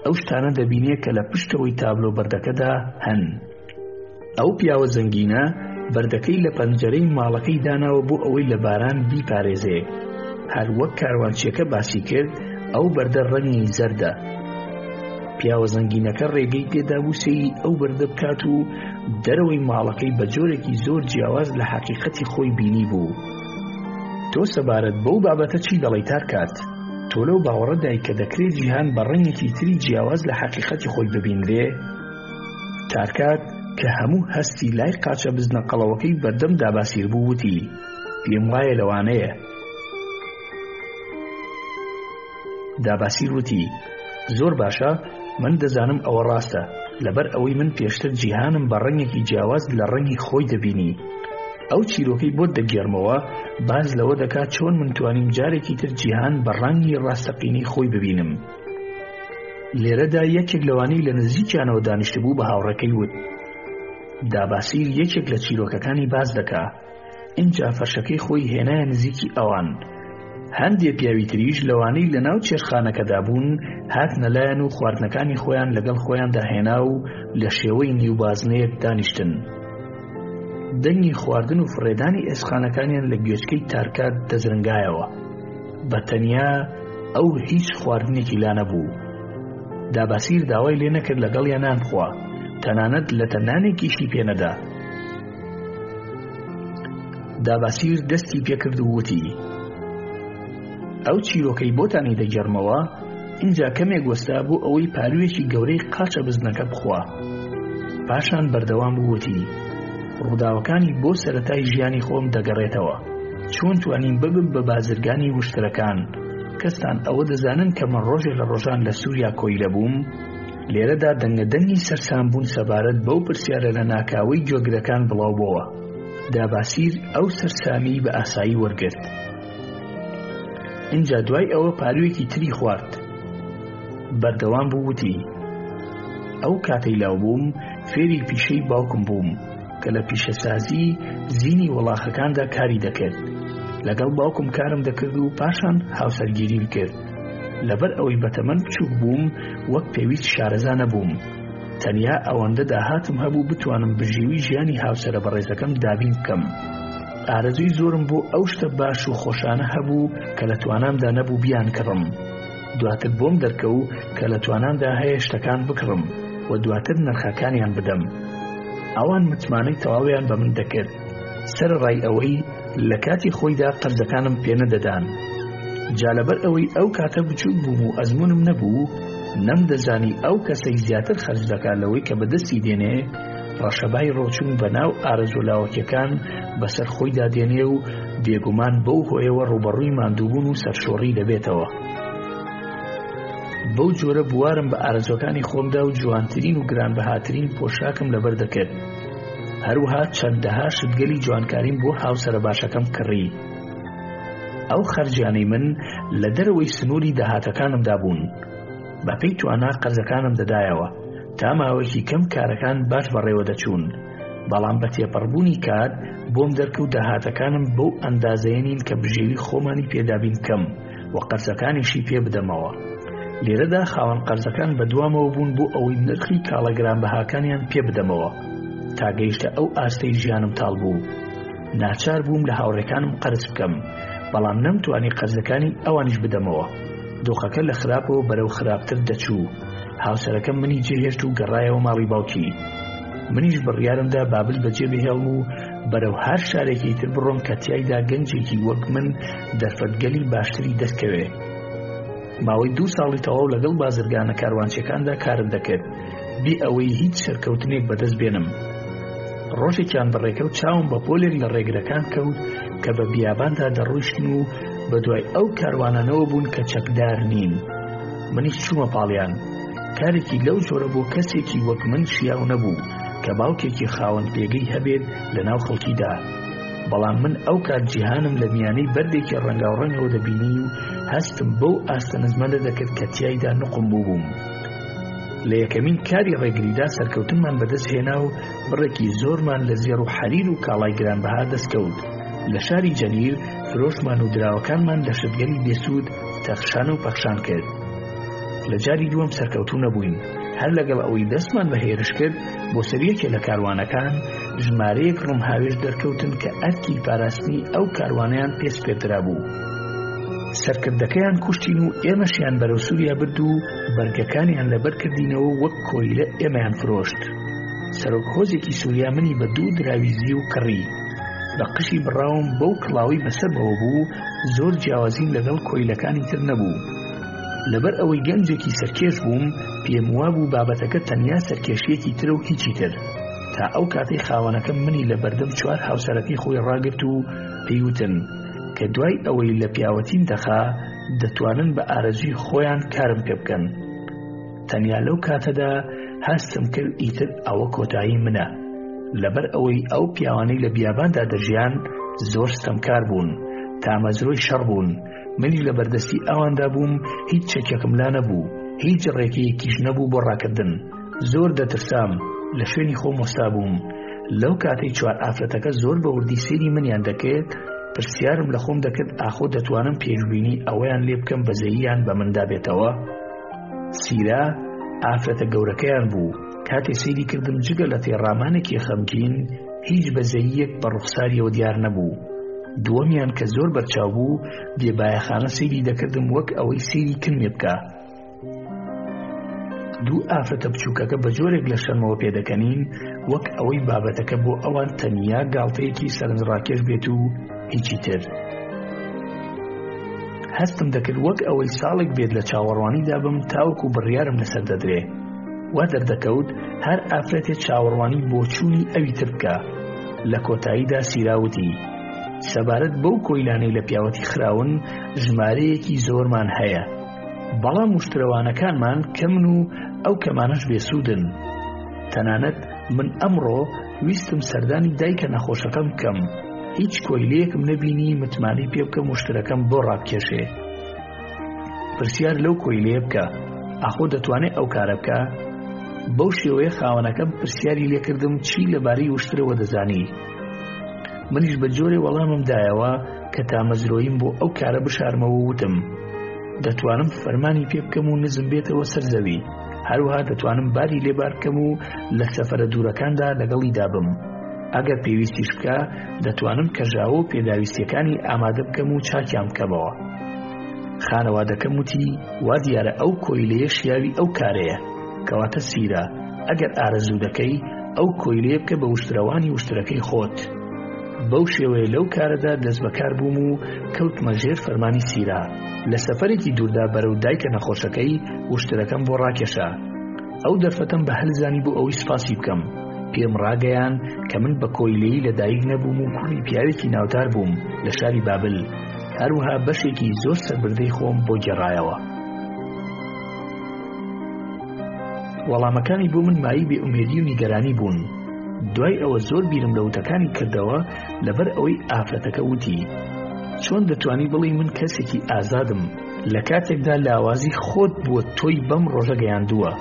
ئەو شتانە دەبینێ کە لە پشتەوەی تابلۆ بەردەکەدا هەن. ئەو پیاوە زەنگینە بەردەکەی لە پەنجەرەی ماڵەکەی داناوە بۆ ئەوەی لە باران بیپارێزێ. هەر وەک کاروانچیەکە باسی کرد، ئەو بەردە ڕەنگی زەردە. پیاوە زەنگینەکە ڕێگەی پێدا بوو سەیری ئەو بەردە بکات و دەرەوەی ماڵەکەی بە جۆرێکی زۆر جیاواز لە حەقیقەتی خۆی بینی بوو. تۆ سەبارەت بەو بابەتە چی دەڵێی تارکات؟ تۆ لەو باوەڕەدای کە دەکرێت جیهان بە ڕەنگێکی تری جیاواز لە حەقیقەتی خۆی ببینرێ؟ تارکات کە هەموو هەستی لای قاچە بزنە قەڵەوەکەی بەردەم داباسیر بوو وتی: پێم وایە لەوانەیە. داباسیر وتی: زۆر باشە، من دەزانم ئەوە ڕاستە، لەبەر ئەوەی من پێشتر جیهانم بە ڕەنگێکی جیاواز لە ڕەنگی خۆی دەبینی. ئەو چیرۆکەی بۆت دەگێڕمەوە باز لەوە دەکات چۆن من توانیم جارێکی تر جیهان بە ڕەنگی ڕاستەقینەی خۆی ببینم. لێرەدا یەکێک لەوانەی لە نزیکیانەوە دانیشتبوو بە هاوڕەکەی وت. داباسیر یەکێک لە چیرۆکەکانی باز دەکا. ئینجا فەرشەکەی خۆی هێنایە نزیکی ئەوان. هەندێک پیاوی تریش لەوانەی لە ناو چێشخانەکەدا بوون هاتنە لایەن و خواردنەکانی خۆیان لەگەڵ خۆیاندا هێنا و لە شێوەی نیوبازنەیەک دانیشتن. دەنگی خواردن و فڕێدانی ئێسخانەکانیان لە گوێچکەی تارکات دەزرنگایەوە. بەتەنیا ئەو هیچ خواردنێکی لا نەبوو. داباسیر داوای لێ نەکرد لەگەڵیان نان بخوا، تەنانەت لە تەنانێکیشی پێنەدا. داباسیر دەستی پێکرد و وتی: ئەو چیرۆکەی بۆتانی دەگەڕمەوە اینجا کەمێک وەستا بۆ ئەوەی پاروێکی گەورەی قاچە بزنەکە بخوا. پاشان بەردەوام بووتی: ڕووداوەکانی بۆ سەرەتای ژیانی خۆم دەگەڕێتەوە. چۆن توانیم ببم بە بازرگانی وشترەکان؟ کەستان ئەوە دەزانن کە من ڕۆژێک لە ڕۆژان لە سووریا کۆیلە بووم. لێرەدا دەنگەدەنگی سەرسام بوون سەبارەت بەو پرسیارە لە ناکاوەی گوێگرەکان بڵاو بووە. داباسیر ئەو سەرسامی بە ئاسایی وەرگرت. اینجا دوای ئەوە پاروێکی تری خوارد. بەردەوام بووتی: ئەو کاتەی لاو بووم فێری پیشەی باوکم بووم کە لە پیشەسازی زینی وڵاخەکاندا کاری دەکرد. لەگەڵ باوکم کارم دەکرد و پاشان هاوسەرگیریم کرد. لەبەر ئەوەی بەتەمەن بچووک بووم وەک پێویست شارەزا نەبووم. تەنیا ئەوەندە داهاتم هەبوو بتوانم بژێوی ژیانی هاوسەرە بەڕێزەکەم دابین بکەم. ئارەزوی زۆرم بۆ ئەو شتە باش و خۆشانە هەبوو کە لە توانامدا نەبوو بیان کڕم. دواتر بۆم دەرکەوت کە لە توانامدا هەیە شتەکان بکڕم و دواتر نرخەکانیان بدەم. ئەوان متمانەی تەواویان بە من دەکرد، سەرڕای ئەوەی لە کاتی خۆیدا قەرزەکانم پێنەدەدان. جا لەبەر ئەوەی ئەو کاتە بچووک بووم و ئەزمونم نەبوو، نەمدەزانی ئەو کەسەی زیاتر خەرج دەکات لەوەی کە بەدەستی دێنێ ڕەشەبای ڕۆچوون بە ناو ئارەزولاوەکیەکان بەسەر خۆیدا دێنێ و بێگومان بەو هۆیەوە ڕوبەڕووی ماندووبوون و سەرشۆڕی دەبێتەوە. بەو جۆرە بوارم بە ئارەزوەکانی خۆمدا و جوانترین و گرانبەهاترین پۆشاکم لەبەر دەکرد. هەروەها چەندەها شتگەلی جوانکاریم بۆ هاوسەرە باشەکەم کڕی. ئەو خەرجیانەی من لە دەرەوەی سنووری داهاتەکانمدا بوون. بەپێی توانا قەرزەکانم دەدایەوە تا ماوەیەکی کەم کارەکان باش بەڕێوە دەچوون. بەڵام بە تێپەڕبوونی کار بۆم دەرکەوت داهاتەکانم بەو ئەندازەیە نین کە بژێوی خۆمانی پێدابین کەم و قەرزەکانیشی پێ بدەمەوە. لێرەدا خاوەن قەرزەکان بەدوامەوە بوون بۆ ئەوەی نرخی کاڵە گرانبەهاکانیان پێ بدەمەوە. تا گەیشتە ئەو ئاستەی ژیانم تاڵ بوو. ناچار بووم لە هاوڕێکانم قەرز بکەم، بەڵام نەمتوانی قەرزەکانی ئەوانیش بدەمەوە. دۆخەکە لە خراپەوە بەرەو خراپتر دەچوو. هاوسەرەکەم منی جێهێشت و گەڕایەوە ماڵی باوکی. منیش بڕیارمدا بابل بەجێ بهێڵم و بەرەو هەر شارێکی تر بڕۆم کە تیایدا گەنجێکی وەک من دەرفەتگەلی باشتری دەستکەوێ. ماوەی 2 ساڵی تەواو لەگەڵ بازرگانە کاروانچیەکاندا کارم دەکرد بێ ئەوەی هیچ سەرکەوتنێک بەدەست بێنم. ڕۆژێکیان بەڕێکەوت چاوم بە پۆلێک لە ڕێگرەکان کەوت کە بە بیاباندا دەڕۆیشتن و بە دوای ئەو کاروانانەوە بوون کە چەکدار نین. منیش چوومە پاڵیان. کارێکی لەو جۆرە بۆ کەسێکی وەک من شیاو نەبوو کە باوکێکی خاوەن پێگەی هەبێت لە ناو خەڵکیدا. بەڵام من ئەو کات جیهانم لە میانەی بەردێکی ڕەنگاوڕەنگەوە دەبینی و هەستم بەو ئاستە نزمەندە دەکرد کە تیایدا نوقم بووبووم. لە یەکەمین کاری ڕێگریدا سەرکەوتنمان بەدەست هێنا و بڕێکی زۆرمان لە زێڕ و حەریر و کاڵای گرانبەها دەستکەوت. لە شاری جەنیر فرۆشمان و دراوەکانمان لە شتگەلی بێسوود تەخشان و پەخشان کرد. لە جاری دووەم سەرکەوتوو نەبووین. هەر لەگەڵ ئەوەی دەستمان بە هێرش کرد بۆ سەریەکێ لە کاروانەکان ژمارەیەک ڕوومهاوێش دەرکەوتن کە ئەرکی پاراستنی ئەو کاروانەیان پێسپێدرا بوو. سەرکردەکەیان کوشتین و ئێمەشیان بەرەو سووریا برد و بەرگەکانیان لەبەر کردینەوە وەک کۆیلە ئێمەیان فرۆشت. سەرۆک هۆزێکی سووریا منی بە دوو دراویزی و کڕی. بە قشی بڕاوم بەو کڵاوی بەسەرەوە بوو زۆر جیاوازین لەگەڵ کۆیلەکانی تر نەبوو. لەبەر ئەوەی گەنجێکی سەرکێش بووم پێم وابوو بابەتەکە تەنیا سەرکێشیەکی ترە و هیچی تر. تا ئەو کاتەی خاوەنەکەم منی لە بەردەم چوار هاوسەرەکەی خۆی ڕاگرت و پێیوتن کە دوای ئەوەی لە پیاوەتیم دەخا دەتوانن بە ئارەزوی خۆیان کارم پێ بکەن. تەنیا لەو کاتەدا هەستم کرد ئیتر ئەوە کۆتایی منە. لەبەر ئەوەی ئەو پیاوانەی لە بیاباندا دەژیان زۆر ستەمکار بوون، تامەزرۆی شەڕ بوون. منی لە بەردەستی ئەواندا بووم، هیچ چەکێکم لا نەبوو، هیچ ڕێکەیەکیش نەبوو بۆ ڕاکردن. زۆر دەترسام، لە شوێنی خۆم وەستا بووم. لەو کاتەی چوار ئافرەتەکە زۆر بە وردی سێری منیان دەکرد، پرسیارم لە خۆم دەکرد ئاخۆ دەتوانم پێشبینی ئەوەیان لێ بکەم بەزەییان بە مندا بێتەوە. سیرا ئافرەتە گەورەکەیان بوو. کاتێ سەیری کردم جگە لە تێڕامانێکی خەمگین هیچ بەزەییەک بە ڕوخساریەوە دیار نەبوو. دووەمیان کە زۆر بەرچاو بوو بێبایەخانە سەیری دەکردم وەک ئەوەی سەیری کنمێ بکە. دوو ئافرەتە بچووکەکە بە جۆرێک لە شەرمەوە پێدەکەنین وەک ئەوەی بابەتەکە بۆ ئەوان تەنیا گاڵتەیەکی سەرنجڕاکێش بێت و هیچی تر. هەستم دەکرد وەک ئەوەی ساڵێک بێت لە چاوەڕوانیدا بم تاوەکو بڕیارم لەسەر دەدرێ. وا دەردەکەوت هەر ئافرەتێک چاوەڕوانی بۆ چوونی ئەوی تر بکە. لە کۆتاییدا سیراوتی سەبارەت بەو کۆیلانەی لە پیاوەتی خراون ژمارەیەکی زۆرمان هەیە، بەڵام موشترەوانەکانمان کەمن و ئەو کەمانەش بێسوودن. تەنانەت من ئەمڕۆ ویستم سەردانی دایکە نەخۆشەکەم بکەم، هیچ کۆیلەیەکم نەبینی متمانی پێ بکەم موشترەکەم بۆ ڕابکێشێ. پرسیار لەو کۆیلەیە بکە ئاخۆ دەتوانێت ئەو کارە بکە. بەو شێوەیە خاوەنەکەم پرسیاری لێکردم چی لەبارەی وشترەوە دەزانی. منیش بە جۆرێ وەڵامم دایەوە کە تامەزرۆیم بۆ ئەو کارە بشارمەوە وتم دەتوانم فەرمانی پێ بکەم و نزم بێتەوە سەر زەوی. هەروەها دەتوانم باری لێبار بکەم و لە سەفەرە دوورەکاندا لەگەڵی دابم. ئەگەر پێویستیش بکە دەتوانم کەژاوە و پێداویستیەکانی ئامادە بکەم و چاکیان بکەمەوە. خانەوادەکەم وتی وا دیارە ئەو کۆیلەیە شیاوی ئەو کارەیە، کەواتە سیرە ئەگەر ئارەزوو دەکەی ئەو کۆیلەیە بکە بە وشترەوانی وشترەکەی خۆت. بەو شێوەیە لەو کارەدا دەست بەکار بووم و کەوتمە ژێر فەرمانی سیرا. لە سەفەرێکی دووردا بەرەو دایکە نەخۆشەکەی وشترەکەم بۆ ڕاکێشا. ئەو دەرفەتەم بە هەلزانی بۆ ئەوەی سپاسی بکەم. پێم ڕاگەیان کە من بە کۆیلەیی لە دایک نەبووم و کوڕی پیاوێکی ناودار بووم لە شاری بابل. هەروەها بەشێکی زۆر سەربردەی خۆم بۆ گێڕایەوە. وەڵامەکانی بۆ من مایی بێئومێدی و نیگەرانی بوون. دوای ئەوە زۆر بیرم لە وتەکانی کردەوە لەبەر ئەوەی ئافرەتەکە وتی چۆن دەتوانی بڵی من کەسێکی ئازادم لە کاتێکدا لاوازی خۆت بووە تۆی بەم ڕۆژە گەیاندووە.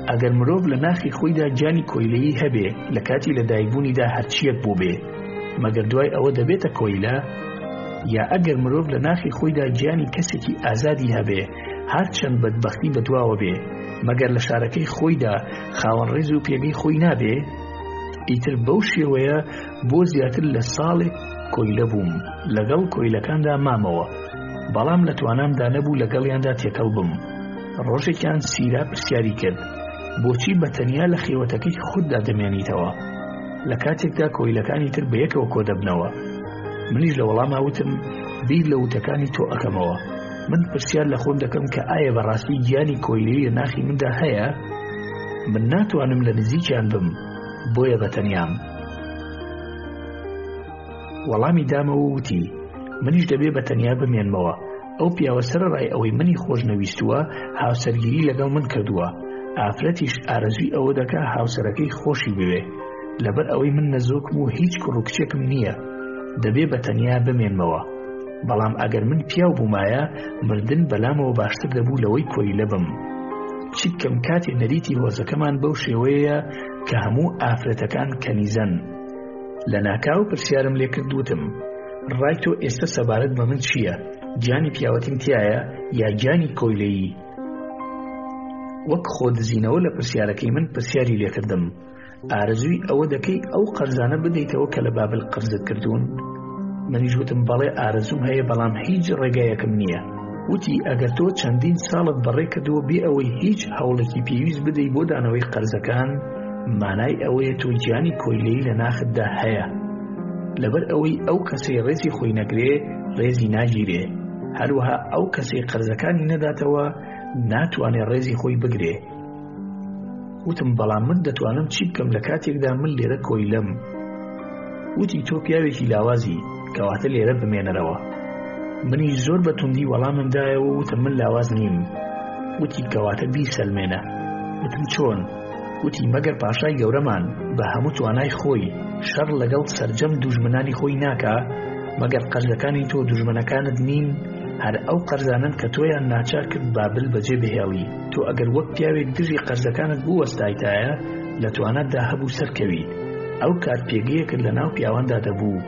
ئەگەر مرۆڤ لە ناخی خۆیدا جانی کۆیلەیی هەبێ لە کاتی لەدایکبوونیدا هەرچیەک بوو بێ مەگەر دوای ئەوە دەبێتە کۆیلە؟ یا ئەگەر مرۆڤ لە ناخی خۆیدا گیانی کەسێکی ئازادی هەبێ هەرچەند بەدبەختی بەدواوە بێ مەگەر لە شارەکەی خۆیدا خاوەن ڕێز و پێگەی خۆی نابێ؟ ئیتر بەو شێوەیە بۆ زیاتر لە ساڵێک کۆیلە بووم، لەگەڵ کۆیلەکاندا مامەوە، بەڵام لە توانامدا نەبوو لەگەڵیاندا تێکەڵ بم. ڕۆژێکیان سیرا پرسیاری کرد بۆچی بەتەنیا لە خێوەتەکەی خوددا دەمێنیتەوە لە کاتێکدا کۆیلەکانی تر بەیەکەوە کۆ دەبنەوە؟ منیش لە وەڵاما وتم بیر لە وتەکانی تۆ ئەەکەمەوە. من پرسیار لە خۆم دەکەم کە ئایا بەڕاستی گیانی کۆیلەی لە ناخی مندا هەیە؟ من ناتوانم لە نزیکیان بم، بۆیە بەتەنیام. وەڵامی دامەوە وتی منیش دەبێ بەتەنیا بمێنمەوە. ئەو پیاوە سەرڕای ئەوەی منی خۆش نەویستووە هاوسەرگیری لەگەڵ من کردووە. ئافرەتیش ئارەزوی ئەوە دەکا هاوسەرەکەی خۆشی بوێ. لەبەر ئەوەی من نەزۆکم و هیچ کوڕوکچێکم نییە، دەبێ بەتەنیا بمێنمەوە. بەڵام ئەگەر من پیاو بوومایە مردن بەلامەوە باشتر دەبوو لەوەی کۆیلە بم. چی بکەم کاتێ نەریتی هۆزەکەمان بەو شێوەیە کە هەموو ئافرەتەکان کەنیزەن. لە ناکاو پرسیارم لێ کردوتم ڕای تۆ ئێستا سەبارەت بە من چییە؟ گیانی پیاوەتیم تایە یا گیانی کۆیلەیی؟ وەک خۆدزینەوە لە پرسیارەکەی من پرسیاری لێکردم ئارەزووی ئەوە دەکەی ئەو قەرزانە بدەیتەوە کە لە بابل قەرزت کردوون؟ منیش وتم بەڵێ ئارەزوم هەیە بەڵام هیچ ڕێگایەکم نییە. وتی ئەگەر تۆ چەندین ساڵت بەڕێ کردووە بێ ئەوەی هیچ هەوڵێکی پێویست بدەی بۆ دانەوەی قەرزەکان، مانای ئەوەیە تۆ گیانی کۆیلەیی لە ناختدا هەیە. لەبەر ئەوەی ئەو کەسەی ڕێزی خۆی نەگرێ ڕێزی ناگیرێ، هەروەها ئەو کەسەی قەرزەکانی نەداتەوە ناتوانێت ڕێزی خۆی بگرێ. وتم بەڵام من دەتوانم چی بکەم لە کاتێکدا من لێرە کۆیلەم؟ وتی تۆ پیاوێکی لاوازی، کەواتە لێرە بمێنەرەوە. منی زۆر بە توندی وەڵاممدایەوە وتم من لاواز نیم. وتی کەواتە بیسەلمێنە. وتم چۆن؟ وتی مەگەر پاشای گەورەمان بە هەموو توانای خۆی شەڕ لەگەڵ سەرجەم دوژمنانی خۆی ناکا، مەگەر قەرزەکانی تۆ دوژمنەکانت نین، هەر ئەو قەرزانن کە تۆیان ناچار کرد بابل بەجێ بهێڵی. تۆ ئەگەر وەک پیاوێک دژی قەرزەکانت بوەستایتایە لە توانەتدا هەبوو سەرکەویت، ئەو کات پێگەیەکت لە ناو پیاواندا دەبوو،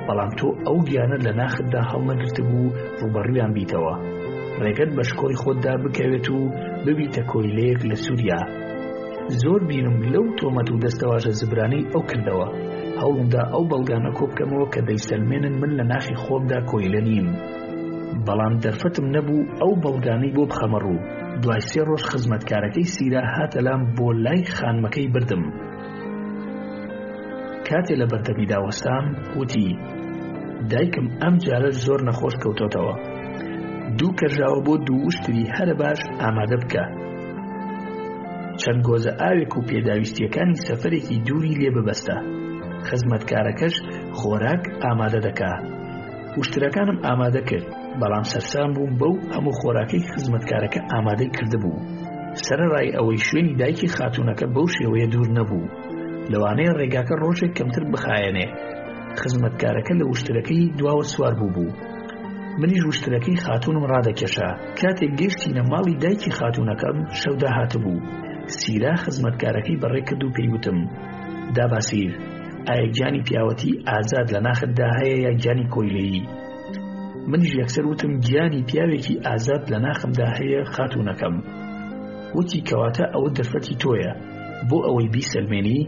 بەڵام تۆ ئەو گیانە لە ناختدا هەڵنەگرتبوو ڕوبەڕوویان بیتەوە. ڕێگەت بە شکۆی خۆتدا بکەوێت و ببیتە کۆیلەیەک لە سووریا. زۆر بینم لەو تۆمەت و دەستەواژە زبرانەی ئەو کردەوە، هەوڵمدا ئەو بەڵگانە کۆبکەمەوە کە دەیسەلمێنن من لە ناخی خۆمدا کۆیلە نیم. بەڵام دەرفەتم نەبوو ئەو بەڵگانەی بۆ بخەمە ڕوو. دوای 3 ڕۆژ خزمەتکارەکەی سیرا هاتە لام بۆ لای خانمەکەی بردم. کاتێ لە بەردەمیدا وەستام وتی دایکم ئەم جارە زۆر نەخۆش کەوتۆتەوە. 2 کەژاوە بۆ 2 وشتری هەرە باش ئامادە بکە. چەند گۆزە ئاوێک و پێداویستیەکانی سەفەرێکی دووری لێ ببەستە. خزمەتکارەکەش خۆراک ئامادە دەکا. وشترەکانم ئامادە کرد، بەڵام سەرسام بووم بەو هەموو خۆراکەی خزمەتکارەکە ئامادەی کردبوو. سەرەڕای ئەوەی شوێنی دایکی خاتوونەکە بەو شێوەیە دوور نەبوو، لەوانەیە ڕێگاکە ڕۆژێک کەمتر بخایەنێ. خزمەتکارەکە لە وشترەکەی دواوە سوار بوو. منیش وشترەکەی خاتوونم ڕادەکێشا. کاتێک گەیشتینە ماڵی دایکی خاتوونەکەم شەودا هاتبوو. سیرا خزمەتکارەکەی بەڕێ کرد و پێیوتم داباسیر، ئایا گیانی پیاوەتی ئازاد لە ناختدا هەیە یا گیانی کۆیلەیی؟ منیش یەکسەر وتم گیانی پیاوێکی ئازاد لە ناخمدا هەیە خاتوونەکەم. وتی کەواتە ئەوە دەرفەتی تۆیە، بۆ ئەوەی بیسەلمێنی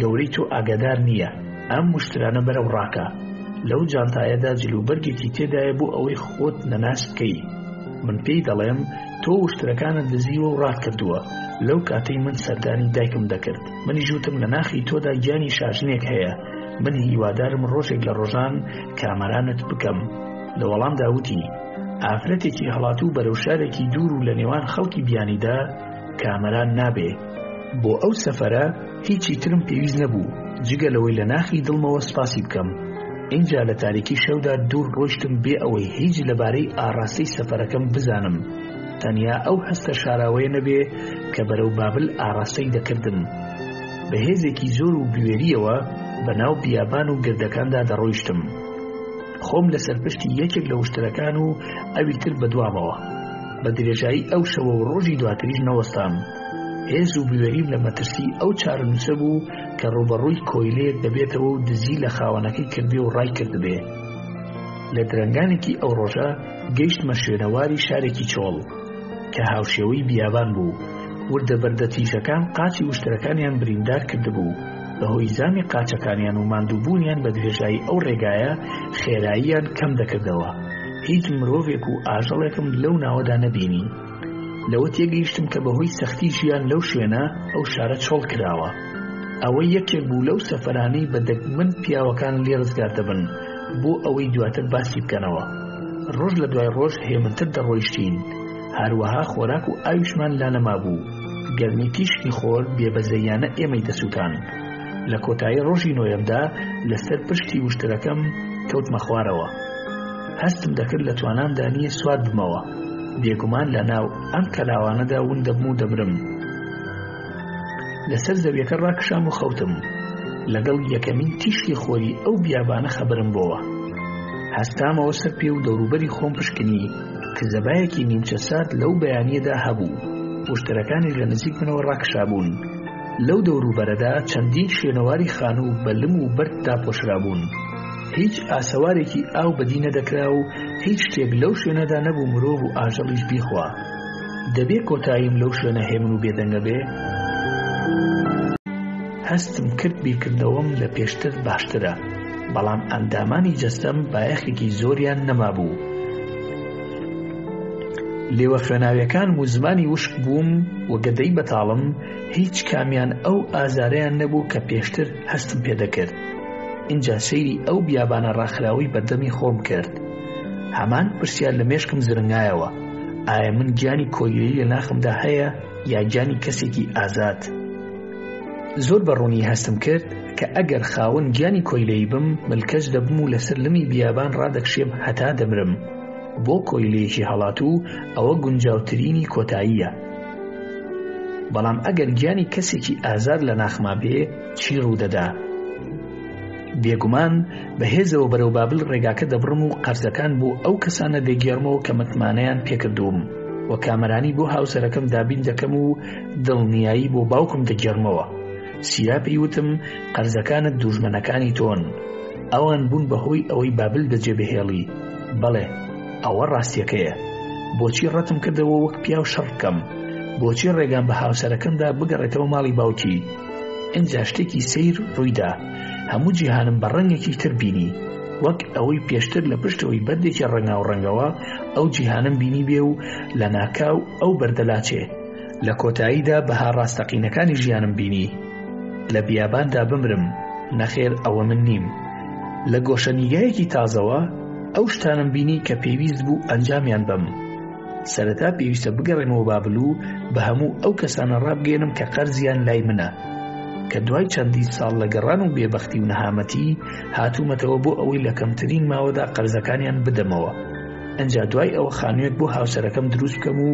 گەورەی تۆ ئاگادار نییە. ئەم مشترانە بەرەو ڕاکە. لەو جانتایەدا جلوبەرگێکی تێدایە بۆ ئەوەی خۆت نەناس بکەی. من پێی دەڵێم تۆ وشترەکانت دزیوە و ڕات کردووە. لەو کاتەی من سەردانی دایکم دەکرد. منی ژوتم لە ناخی تۆدا گیانی شاژنێک هەیە. من هیوادارم ڕۆژێک لە ڕۆژان کامەرانت بکەم. لە وەڵامدا وتی ئافرەتێکی هەڵاتوو بەرەو شارێکی دوور و لە نێوان خەڵکی بیانیدا کامەران نابێ. بۆ ئەو سەفەرە هیچی ترم پێویست نەبوو جگە لەوەی لە ناخی دڵمەوە سپاسی بکەم. اینجا لە تاریکی شەودا دوور ڕۆیشتم بێ ئەوەی هیچ لەبارەی ئاڕاستەی سەفەرەکەم بزانم، تەنیا ئەو هەستە شاراوەیە نەبێ کە بەرەو بابل ئاڕاستەی دەکردم. بەهێزێکی زۆر و گوێریەوە بەناو بیابان و گردەکاندا دەڕۆیشتم. خۆم لەسەر پشتی یەکێک لە وشترەکان و ئەوی تر بەدوامەوە. بە درێژایی ئەو شەوە و ڕۆژی دواتریش نەوەستام. هێز و بوێریم لە مەترسی ئەو چارەنووسە بوو کە ڕوبەڕووی کۆیلەیەک دەبێتەوە و دزی لە خاوەنەکەی کردێ و ڕای کردبێ. لە درەنگانێکی ئەو ڕۆژە گەیشتمە شوێنەواری شارێکی چۆڵ کە هاوشێوەی بیابان بوو. وردە بەردە تیژەکان قاچی وشترەکانیان بریندار کردبوو. بەهۆی زامی قاچەکانیان و ماندووبوونیان بە درێژایی ئەو ڕێگایە خێراییان کەم دەکردەوە. هیچ مرۆڤێک و ئاژەڵێکم لەو ناوەدا نەبینی. لەوە تێگەیشتم کە بەهۆی سەختی ژیان لەو شوێنە ئەو شارە چۆڵ کراوە. ئەوە یەکێک بوو لەو سەفەرانەی بە دەگمەن پیاوەکان لێ ڕزگار دەبن بۆ ئەوەی دواتر باسی بکەنەوە. ڕۆژ لە دوای ڕۆژ هێمنتر دەڕۆیشتین. هەروەها خۆراک و ئاویشمان لا نەما بوو. گەرمی تیشکی خۆر بێبەزەیانە ئێمەی دەسووتان. لە کۆتایی ڕۆژی نۆیەمدا لەسەر پشتی وشترەکەم کەوتمە خوارەوە. هەستم دەکرد لە توانامدا نییە سوات بمەوە. بێگومان لە ناو ئەم کەلاوانەدا ون دەبم و دەمرم. لەسەر زەویەکە ڕاکشام و خەوتم. لەگەڵ یەکەمین تیشکی خۆری ئەو بیابانە خەبرم بۆوە. هەستامەوە سەر پێ و دەوروبەری خۆم پشکنی کە زەبایەکی نیمچە سات لەو بەیانیەدا هەبوو. پۆشتەرەکانی لە نزیک منەوە ڕاکشابوون. لەو دەوروبەرەدا چەندین شوێنەواری خانوو بە لم و بەرد داپۆشرابوون. هیچ ئاسەوارێکی ئاو بەدی نەدەکرا و هیچ شتێک لەو شوێنەدا نەبوو مرۆڤ و ئاژەڵیش بیخوا. دەبێ کۆتاییم لەو شوێنە هێمن و بێدەنگە بێ؟ هەستم کرد بیرکردنەوەم لە پێشتر باشترە، بەڵام ئەندامانی جەستەم بایەخێکی زۆریان نەمابوو. لێوە خوێناویەکان و زمانی وشک بووم و گەدەی بەتاڵم هیچ کامیان ئەو ئازارەیان نەبوو کە پێشتر هەستم پێدەکرد. اینجا سەیری ئەو بیابانە ڕاخراوی بەردەمی خۆم کرد. هەمان پرسیار لە مێشکم زرنگایەوە: ئایا من گیانی کۆیلەی لە ناخمدا هەیە یا گیانی کەسێکی ئازاد؟ زۆر بەڕوونی هەستم کرد کە ئەگەر خاوەن گیانی کۆیلەی بم ملکەش دەبم و لەسەر لمی بیابان ڕادەکشێم هەتا دەمرم. بۆ کۆیلەیەکی هەڵاتوو ئەوە گونجاوترینی کۆتاییە. بەڵام ئەگەر گیانی کەسێکی ئازاد لە ناخما بێ چی ڕوودەدا؟ بێگومان بەهێزەوە بەرەو بابل ڕێگاکە دەبڕم و قەرزەکان بۆ ئەو کەسانە دەگێڕمەوە کە متمانەیان پێکردوم و کامەرانی بۆ هاوسەرەکەم دابین دەکەم و دڵنیایی بۆ باوکم دەگێڕمەوە. سیراپی وتم قەرزەکانت دوژمنەکانی تۆن. ئەوان بوون بەهۆی ئەوەی بابل بەجێبهێڵی. بەڵێ، ئەوە ڕاستیەکەیە. بۆچی ڕەتم کردەوە وەک پیا و شەڕ بکەم؟ بۆچی ڕێگام بە هاوسەرەکەمدا بگەڕێتەوە ماڵی باوکی؟ ئینجا شتێکی سەیر ڕوویدا. هەموو جیهانم بە ڕەنگێکی تر بینی، وەک ئەوەی پێشتر لە پشتەوەی بەردێکی ڕەنگاوڕەنگەوە ئەو جیهانم بینی بێ و لە ناکاو ئەو بەردەلاچێ. لە کۆتاییدا بەها ڕاستەقینەکانی ژیانم بینی. لە بیاباندا بمرم، نەخێر ئەوە من نیم. لە گۆشەنیگایەکی تازەوە ئەو شتانم بینی کە پێویست بوو ئەنجامیان بم. سەرەتا پێویستە بگەڕێنەوە بابل و بە هەموو ئەو کەسانە ڕابگەێنم کە قەرزیان لای منە، کە دوای چەندی ساڵ لە گەڕان و بێبەختی و نەهامەتی هاتوومەتەوە بۆ ئەوەی لە کەمترین ماوەدا قەرزەکانیان بدەمەوە. ئەنجا دوای ئەوە خانوویەک بۆ هاوسەرەکەم دروست بکەم و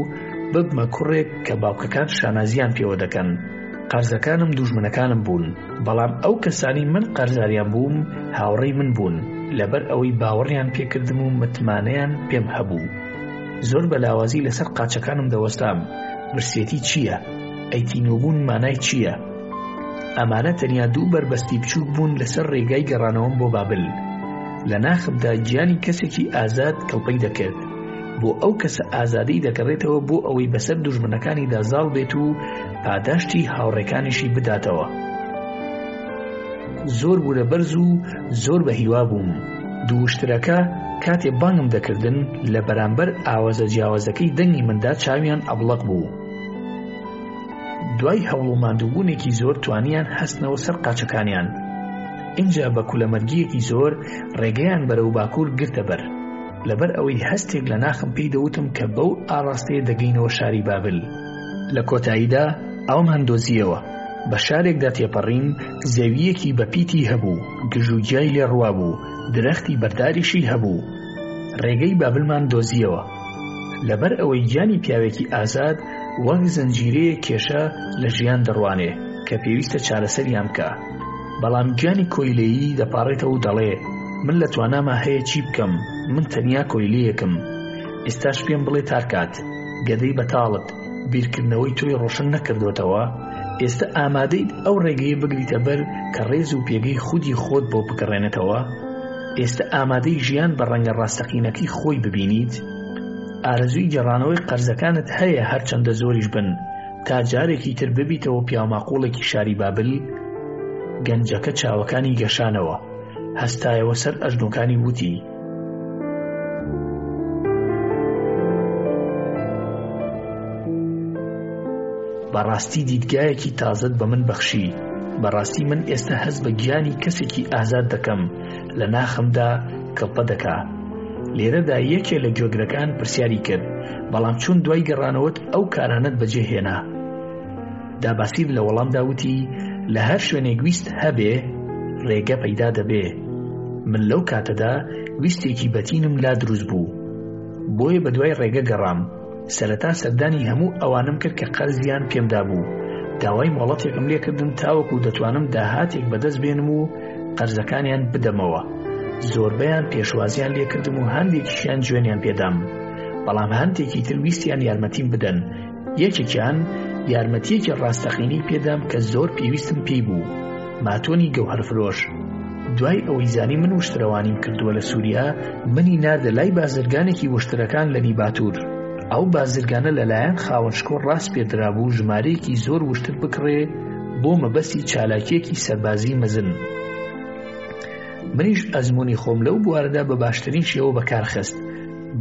ببمە کوڕێک کە باوکەکان شانازیان پێوە دەکەن. قەرزەکانم دوژمنەکانم بوون، بەڵام ئەو کەسانی من قەرزاریان بووم هاوڕێی من بوون، لەبەر ئەوەی باوەڕیان پێکردم و متمانەیان پێم هەبوو. زۆر بەلاوازی لەسەر قاچەکانم دەوەستام. برسێتی چییە؟ ئەیتینۆبوون مانای چییە؟ ئەمانە تەنیا دوو بربەستی بچووک بوون لەسەر ڕێگای گەڕانەوەم بۆ بابل. لە ناخمدا گیانی کەسێکی ئازاد کەڵپەی دەکرد. بۆ ئەو کەسە ئازادی دەگەڕێتەوە بۆ ئەوەی بەسەر دوژمنەکانی دازاڵ بێت و پاداشتی هاوڕێکانیشی بداتەوە. زۆر بوورە بەرز و زۆر بە هیوا بووم. دووشترەکە کاتێ بانگم دەکردن لە بەرامبەر ئاوازە جیاوازەکەی دەنگی مندا چاویان ئەبڵق بوو. دوای هەوڵ و ماندووبوونێکی زۆر توانیان هەستنەوە سەر قاچەکانیان. اینجا بە کولەمەرگیەکی زۆر ڕێگەیان بەرەو باکوور گرتە بەر. لەبەر ئەوەی هەستێک لە ناخم پێی دەوتم کە بەو ئاڕاستەیە دەگەینەوە شاری بابل. لە کۆتاییدا ئەومان دۆزیەوە. بە شارێکدا تێپەڕین، زەویەکی بە پیتی هەبوو، گژوگیای لێ ڕوا بوو، درەختی بەرداریشی هەبوو. ڕێگەی بابلمان دۆزیەوە. لەبەر ئەوەی گیانی پیاوێکی ئازاد وەک زەنجیرەیە کێشە لە ژیان دەڕوانێ کە پێویستە چارەسەریان بکە. بەڵام گیانی کۆیلەیی دەپاڕێتەوە و دەڵێ: من لە تواناما هەیە چی بکەم؟ من تەنیا کۆیلەیەکم. ئێستاش پێم بڵێ تارکات، گەدەی بەتاڵت، بیرکردنەوەی تۆی ڕۆشن نەکردوتەوە. ئێستا ئامادەیت ئەو ڕێگەیە بگریتە بەر کە ڕێز و پێگەی خودی خۆت بۆ بگەڕێنێتەوە؟ ئێستا ئامادەی ژیان بە ڕەنگە ڕاستەقینەکەی خۆی ببینیت؟ ئارەزووی گەڕانەوەی قەرزەکانت هەیە هەرچەندە زۆریش بن تا جارێکی تر ببیتەوە پیاماقوڵێکی شاری بابل؟ گەنجەکە چاوەکانی گەشانەوە، هەستایەوە سەر ئەژنۆکانی وتی: بەڕاستی دیدگایەکی تازت بە من بەخشی. بەڕاستی من ئێستا هەست بە گیانی کەسێکی ئازاد دەکەم لە ناخمدا کەڵپە دەکا. لێرەدا یەکێ لە گوێگرەکان پرسیاری کرد، بەڵام چون دوای گەڕانەوەت ئەو کارانت بەجێهێنا. داباسیر لە وەڵامدا وتی: لە هەر شوێنێک ویست هەبێ ڕێگە پەیدا دەبێ. من لەو کاتەدا ویستێکی بەتینم لا دروست بوو، بۆیە بە دوای ڕێگە گەڕام. سەرەتا سەردانی هەموو ئەوانم کرد کە قەرزیان پێمدا بوو. داوای مۆڵەتێکم لێ کردم تاوەکو دەتوانم داهاتێک بەدەست بێنم و قەرزەکانیان بدەمەوە. زۆربەیان پێشوازیان لێ کردم و هەندێکیشیان جوێنیان پێدام، بەڵام هەندێکی تر ویستیان یارمەتیم بدەن. یەکێکیان یارمەتیەکی ڕاستەقینەی پێدام کە زۆر پێویستم پێی بوو، ماتۆنی گەوهەرفرۆش. دوای ئەوەی زانی من وشترەوانیم کردووە لە سووریا، منی ناردە لای بازرگانێکی وشترەکان لە نیباتور. ئەو بازرگانە لەلایەن خاوەنشکۆ ڕاست پێدرابوو ژمارەیەکی زۆر وشتر بکڕێ بۆ مەبەستی چالاکیەکی سەربازی مەزن. منیش ئەزموونی خۆم لەو بوارەدا بە باشترین شێوە بەکارخست،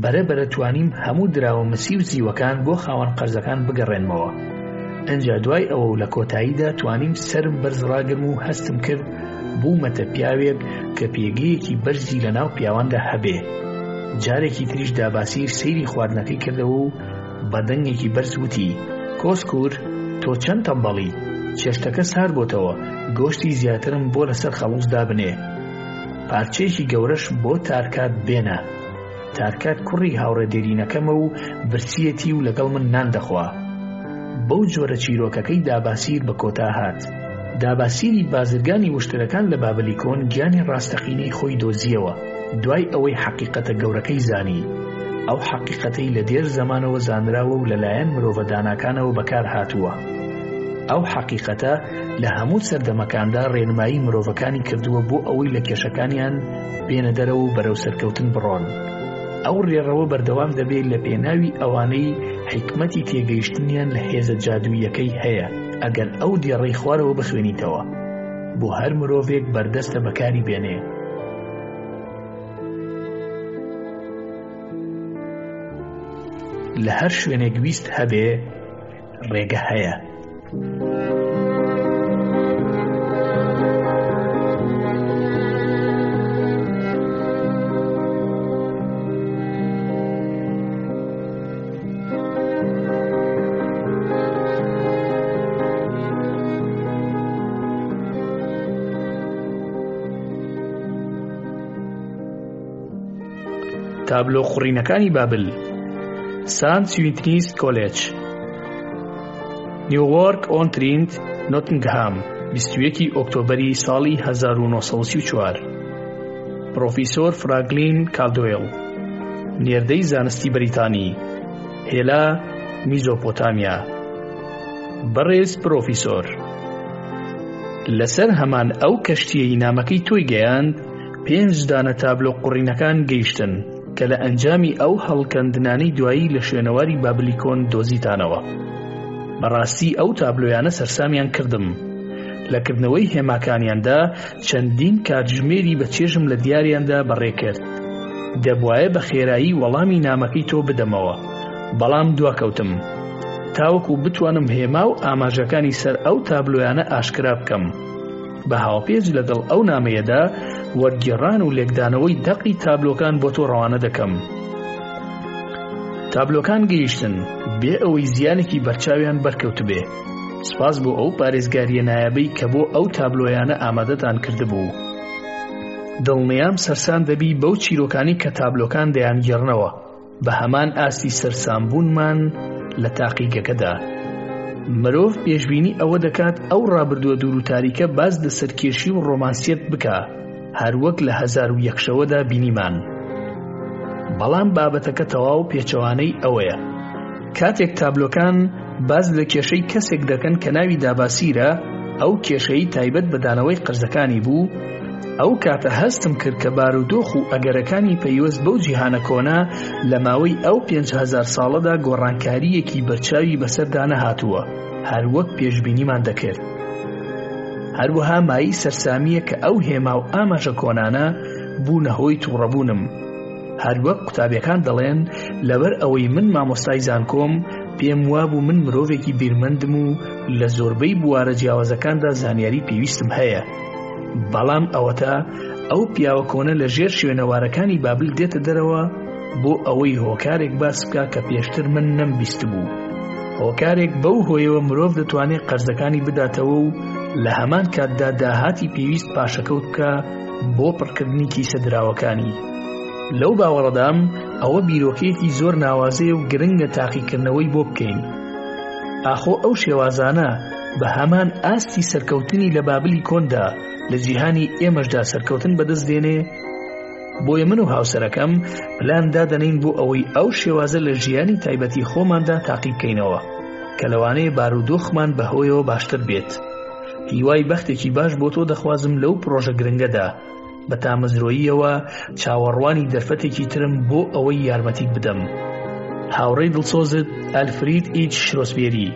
بەرەبەرە توانیم هەموو دراوە مەسی و زیوەکان بۆ خاوەن قەرزەکان بگەڕێنمەوە. ئەنجا دوای ئەوە و لە کۆتاییدا توانیم سرم بەرز ڕاگرم و هەستم کرد بوومەتە پیاوێک کە پێگەیەکی بەرزی لە ناو پیاواندا هەبێ. جارێکی تریش داباسیر سەیری خواردنەکەی کردەوە و بە دەنگێکی بەرز وتی: کۆسکور، تۆ چەند تەمبەڵی؟ چێشتەکە سار بۆتەوە، گۆشتی زیاترم بۆ لەسەر خەڵوز دابنێ. پارچەیەکی گەورەش بۆ تارکات بێنە. تارکات کوڕی هاوڕێ دێرینەکەمە و برسیەتی و لەگەڵ من نان دەخوا. بەو جۆرە چیرۆکەکەی داباسیر بە کۆتا هات. داباسیری بازرگانی وشترەکان لە بابلی کۆن گیانی ڕاستەقینەی خۆی دۆزیەوە. دوای ئەوەی حەقیقەتە گەورەکەی زانی، ئەو حەقیقەتەی لە دێر زەمانەوە زانراوە و لەلایەن مرۆڤە داناکانەوە بەکار هاتووە. ئەو حەقیقەتە لە هەموو سەردەمەکاندا ڕێنمایی مرۆڤەکانی کردووە بۆ ئەوەی لە کێشەکانیان بێنە دەرەوە و بەرەو سەرکەوتن بڕۆن. ئەو ڕێڕەوە بەردەوام دەبێت لە پێناوی ئەوانەی حیکمەتی تێگەیشتنیان لە هێزە جادوویەکەی هەیە ئەگەر ئەو دیێڕەی خوارەوە بخوێنیتەوە. بۆ هەر مرۆڤێک بەردەستە بەکاری بێنێ. لە هەر شوێنێک ویست هەبێ ڕێگە هەیە. تابلۆ قوڕینەکانی بابل، سانت سوینتنیس کۆلێج، نیووۆرک ئۆن ترینت، نۆتنگهام، 21 ئۆکتۆبەری ساڵی 1934. پرۆفیسۆر فراگلین کالدوێل، نێردەی زانستی بەریتانی، هێلا، میزۆپۆتامیا. بەڕێز پرۆفیسۆر، لەسەر هەمان ئەو کەشتیەی نامەکەی تۆی گەیاند 5 دانە تابلۆ قوڕینەکان گەیشتن کە لە ئەنجامی ئەو هەڵکەندنانەی دوایی لە شوێنەواری بابلی کۆن دۆزیتانەوە. بەڕاستی ئەو تابلۆیانە سەرسامیان کردم. لە کردنەوەی هێماکانیاندا چەندین کاتژمێری بە چێژم لە دیاریاندا بەڕێکرد. دەبوایە بە خێرایی وەڵامی نامەکەی تۆ بدەمەوە، بەڵام دواکەوتم تاوەکو بتوانم هێما و ئاماژەکانی سەر ئەو تابلۆیانە ئاشکرا بکەم. بە هاوپێچ لەگەڵ ئەو نامەیەدا وەرگێڕان و لێکدانەوەی دەقی تابلۆکان بۆ تۆ ڕەوانە دەکەم. تابلۆکان گەیشتن بێ ئەوەی زیانێکی بەرچاویان بەرکەوت بێ. سپاس بۆ ئەو پارێزگاریە نایابەی کە بۆ ئەو تابلۆیانە ئامادەتان کردبوو. دڵنیام سەرسان دەبی بەو چیرۆکانی کە تابلۆکان دەیانگێڕنەوە بە هەمان ئاستی سەرسامبوونمان لە تاقیگەکەدا. مرۆڤ پێشبینی ئەوە دەکات ئەو ڕابردووە دوور و تاریکە باز لە سەرکێشی و ڕۆمانسیەت بکە، هەروەک لە 1001 شەوەدا بینیمان. بەڵام بابەتەکە تەواو پێچەوانەی ئەوەیە: کاتێک تابلۆکان باز لە کێشەی کەسێک دەکەن کە ناوی داباسیرە، ئەو کێشەی تایبەت بە دانەوەی قرزەکانی بوو، ئەو کاتە هەستم کرد کە بارودۆخ و ئەگەرەکانی پەیوەست بەو جیهانە کۆنا لە ماوەی ئەو 5000 ساڵەدا گۆڕانکاریەکی بەرچاوی بەسەردا نەهاتووە، هەروەک پێشبینیمان دەکرد. هەروەها مایی سەرسامیە کە ئەو هێما و ئاماژە کۆنانە بوونە هۆی تووڕەبوونم. هەروەک قوتابیەکان دەڵێن لەبەر ئەوەی من مامۆستای زانکۆم، پێم وابوو من مرۆڤێکی بیرمەندم و لە زۆربەی بوارە جیاوازەکاندا زانیاری پێویستم هەیە. بەڵام ئەوەتە ئەو پیاوە کۆنە لە ژێر شوێنەوارەکانی بابل دێتە دەرەوە بۆ ئەوەی هۆکارێک باس بکە کە پێشتر من نەمبیست بوو. هۆکارێک بەو هۆیەوە مرۆڤ دەتوانێت قەرزەکانی بداتەوە و لە هەمان کاتدا داهاتی پێویست پاشەکەوت بکە بۆ پڕکردنی کیسە دراوەکانی. لەو باوەڕەدام ئەوە بیرۆکەیەکی زۆر ناوازەیە و گرنگە تاقیکردنەوەی بۆ بکەین. ئاخۆ ئەو شێوازانە بە هەمان ئاستی سەرکەوتنی لە بابلی کۆندا لە جیهانی ئێمەشدا سەرکەوتن بەدەست دێنێ. بۆیە من و هاوسەرەکەم پلان دادەنین بۆ ئەوەی ئەو شێوازە لە ژیانی تایبەتی خۆماندا تاقی بکەینەوە. کە لەوانەیە بارودۆخمان بەهۆیەوە باشتر بێت. هیوای بەختێکی باش بۆ تۆ دەخوازم لەو پرۆژە گرنگەدا. بە تامەزرۆییەوە چاوەڕوانی دەرفەتێکی ترم بۆ ئەوەی یارمەتیت بدەم. هاوڕێی دڵسۆزت ئەلفرید ئیچ شرۆسبێری.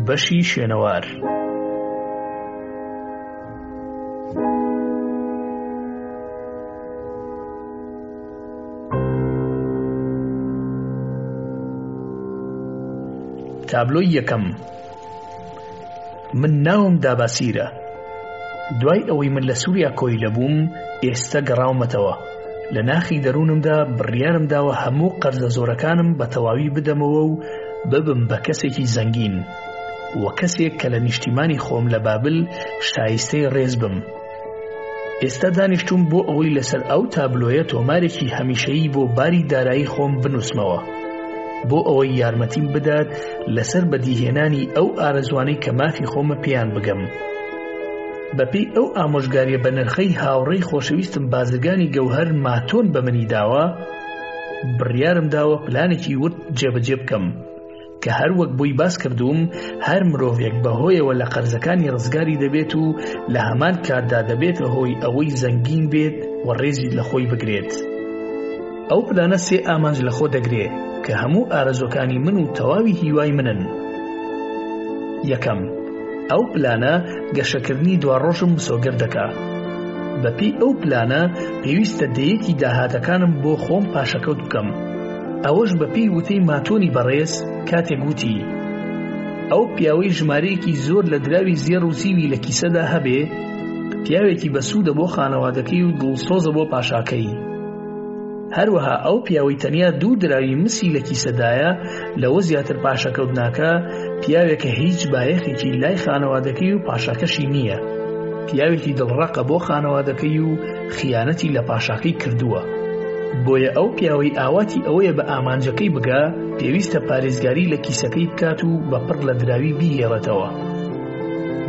بەشی شوێنەوار. تابلۆی یەکەم. من ناوم داباسیرە. دوای ئەوەی من لە سووریا کۆی لەبووم ئێستا گەڕاومەتەوە. لە ناخی دەروونمدا بڕیارم داوە هەموو قەرزە زۆرەکانم بە تەواوی بدەمەوە و ببم بە کەسێکی زەنگین وە کەسێک کە لە نیشتیمانی خۆم لە بابل شایستەی ڕێز بم. ئێستا دانیشتوم بۆ ئەوەی لەسەر ئەو تابلۆیە تۆمارێکی هەمیشەیی بۆ باری دارایی خۆم بنووسمەوە، بۆ ئەوەی یارمەتیم بدات لەسەر بەدیهێنانی ئەو ئارەزوانەی کە مافی خۆمە پێیان بگەم. بەپێی ئەو ئامۆژگاریە بە نرخەی هاوڕێی خۆشەویستم بازرگانی گەوهەر ماتۆن بە منی داوە، بڕیارم داوە پلانێکی ورد جێبەجێ بکەم کە هەر وەک بۆی باس کردوم هەر مرۆڤێک بەهۆیەوە لە قەرزەکانی ڕزگاری دەبێت و لە هەمان کاتدا دەبێتە هۆی ئەوەی زەنگین بێت و ڕێزی لە خۆی بگرێت. ئەو پلانە 3 ئامانج لە خۆ دەگرێت کە هەموو ئارەزۆکانی من و تەواوی هیوای منن. یەکەم، ئەو پلانە گەشەکردنی دواڕۆژم سۆگەر دەکا. بەپێی ئەو پلانە پێویستە دەیەکی داهاتەکانم بۆ خۆم پاشەکەوت بکەم. ئەوەش بەپێی وتەی ماتۆنی بەڕێز کاتێک گوتی ئەو پیاوەی ژمارەیەکی زۆر لە دراوی زێڕ و زیوی لە کیسەدا هەبێ، پیاوێکی بەسوودە بۆ خانەوادەکەی و دڵسۆزە بۆ پاشاکەی. هەروەها ئەو پیاوەی تەنیا 2 دراوی مسی لە کیسەدایە لەوە زیاتر پاشەکەوت ناکە، پیاوێکە هیچ بایەخێکی لای خانەوادەکەی و پاشاکەشی نییە، پیاوێکی دڵڕەقە بۆ خانەوادەکەی و خیانەتی لە پاشاکەی کردووە. بۆیە ئەو پیاوەی ئاواتی ئەوەیە بە ئامانجەکەی بگا پێویستە پارێزگاری لە کیسەکەی بکات و بە پڕ لە دراوی بیهێڵێتەوە.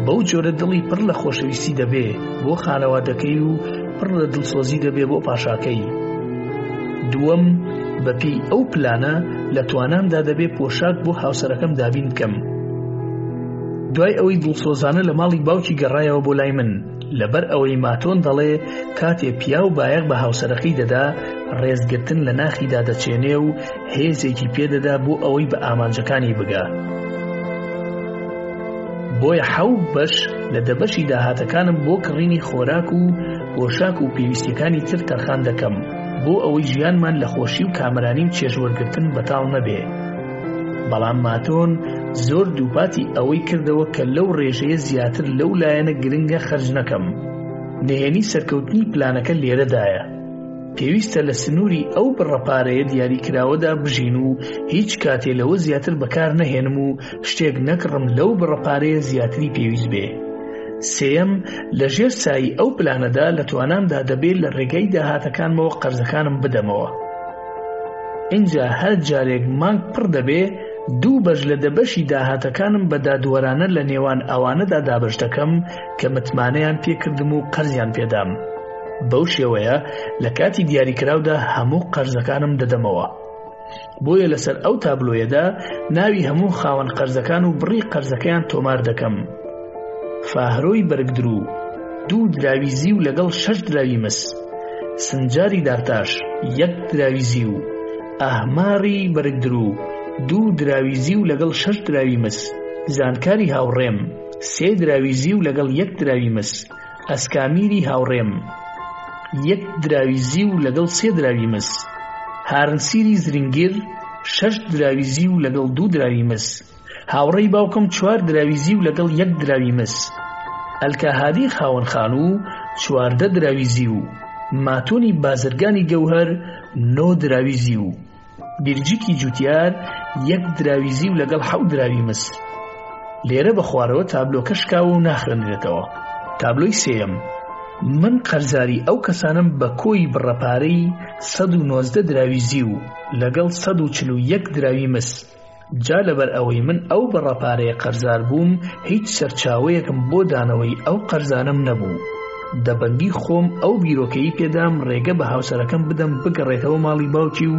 بەو جۆرە دڵی پڕ لە خۆشەویستی دەبێ بۆ خانەوادەکەی و پڕ لە دڵسۆزی دەبێ بۆ پاشاکەی. دووەم، بەپێی ئەو پلانە لە توانامدا دەبێ پۆشاک بۆ هاوسەرەکەم دابین بکەم. دوای ئەوەی دڵسۆزانە لە ماڵی باوکی گەڕایەوە بۆ لای من، لەبەر ئەوەی ماتۆن دەڵێ کاتێ پیا و بایەق بە هاوسەرەکەی دەدا ڕێزگرتن لە ناخیدا دەچێنێ و هێزێکی پێدەدا بۆ ئەوەی بە ئامانجەکانی بگا. بۆیە 7 بەش لە دەبەشی داهاتەکانم بۆ کڕینی خۆراک و پۆشاک و پێویستیەکانی تر تەرخان دەکەم بۆ ئەوەی ژیانمان لە خۆشی و کامرانی و چێژوەرگرتن بەتاڵ نەبێ. بەڵام ماتۆن زۆر دووپاتی ئەوەی کردەوە کە لەو ڕێژەیە زیاتر لەو لایەنە گرنگە خەرج نەکەم. نهێنی سەرکەوتنی پلانەکە لێرەدایە. پێویستە لە سنووری ئەو بڕەپارەیە دیاریکراوەدا بژین و هیچ کاتێ لەوە زیاتر بەکار نەهێنم و شتێک نەکڕم لەو بڕەپارەیە زیاتری پێویست بێ. سێم، لە ژێر سایی ئەو پلانەدا لە توانامدا دەبێت لە ڕێگەی داهاتەکانمەوە قەرزەکانم بدەمەوە. اینجا هەر جارێک مانگ پڕ دەبێ 2 بەش لە دەبەشی داهاتەکانم بە دادوەرانە لە نێوان ئەوانەدا دابەش دەکەم کە متمانەیان پێکردم و قەرزیان پێدام. بەو شێوەیە لە کاتی دیاریکراودا هەموو قەرزەکانم دەدەمەوە. بۆیە لەسەر ئەو تابلۆیەدا ناوی هەموو خاوەن قەرزەکان و بڕی قەرزەکەیان تۆمار دەکەم. فاهرۆی بەرگدرو 2 دراوی زیو لەگەڵ 6 دراوی مس، سنجاری دارتاش 1 دراوی زیو، ئەحماری بەرگدرو 2 دراوی زیو لەگەڵ 6 دراوی مس، زانکاری هاوڕێم 3 دراوی زیو لەگەڵ 1 دراوی مس، ئەسکامیری هاوڕێم 1 دراوی زیو لەگەڵ 3 دراوی مس، هارنسیری زرنگیر 6 دراوی زیو لەگەڵ 2 دراوی مس، هاوڕێی باوکم 4 دراوی زیو لەگەڵ 1 دراوی مس، ئەلکاهادی خاوەن خانوو 14 دراوی زیو، ماتۆنی بازرگانی گەوهەر 9 دراوی زیو، بیرجیکی جوتیار 1 دراوی زیو لەگەڵ 7 دراوی مس. لێرە بە خوارەوە تابلۆکە شکاوە و ناخوێنرێتەوە. تابلۆی سێم، من قەرزاری ئەو کەسانم بە کۆی بڕەپارەی 119 دراوی زیو لەگەڵ 141 دراوی مس. جا لەبەر ئەوەی من ئەو بڕەپارەیە قەرزار بووم هیچ سەرچاوەیەکم بۆ دانەوەی ئەو قەرزانم نەبوو. دەبەندی خۆم ئەو بیرۆکەی پێدام ڕێگە بە هاوسەرەکەم بدەم بگەڕێتەوە ماڵی باوکی و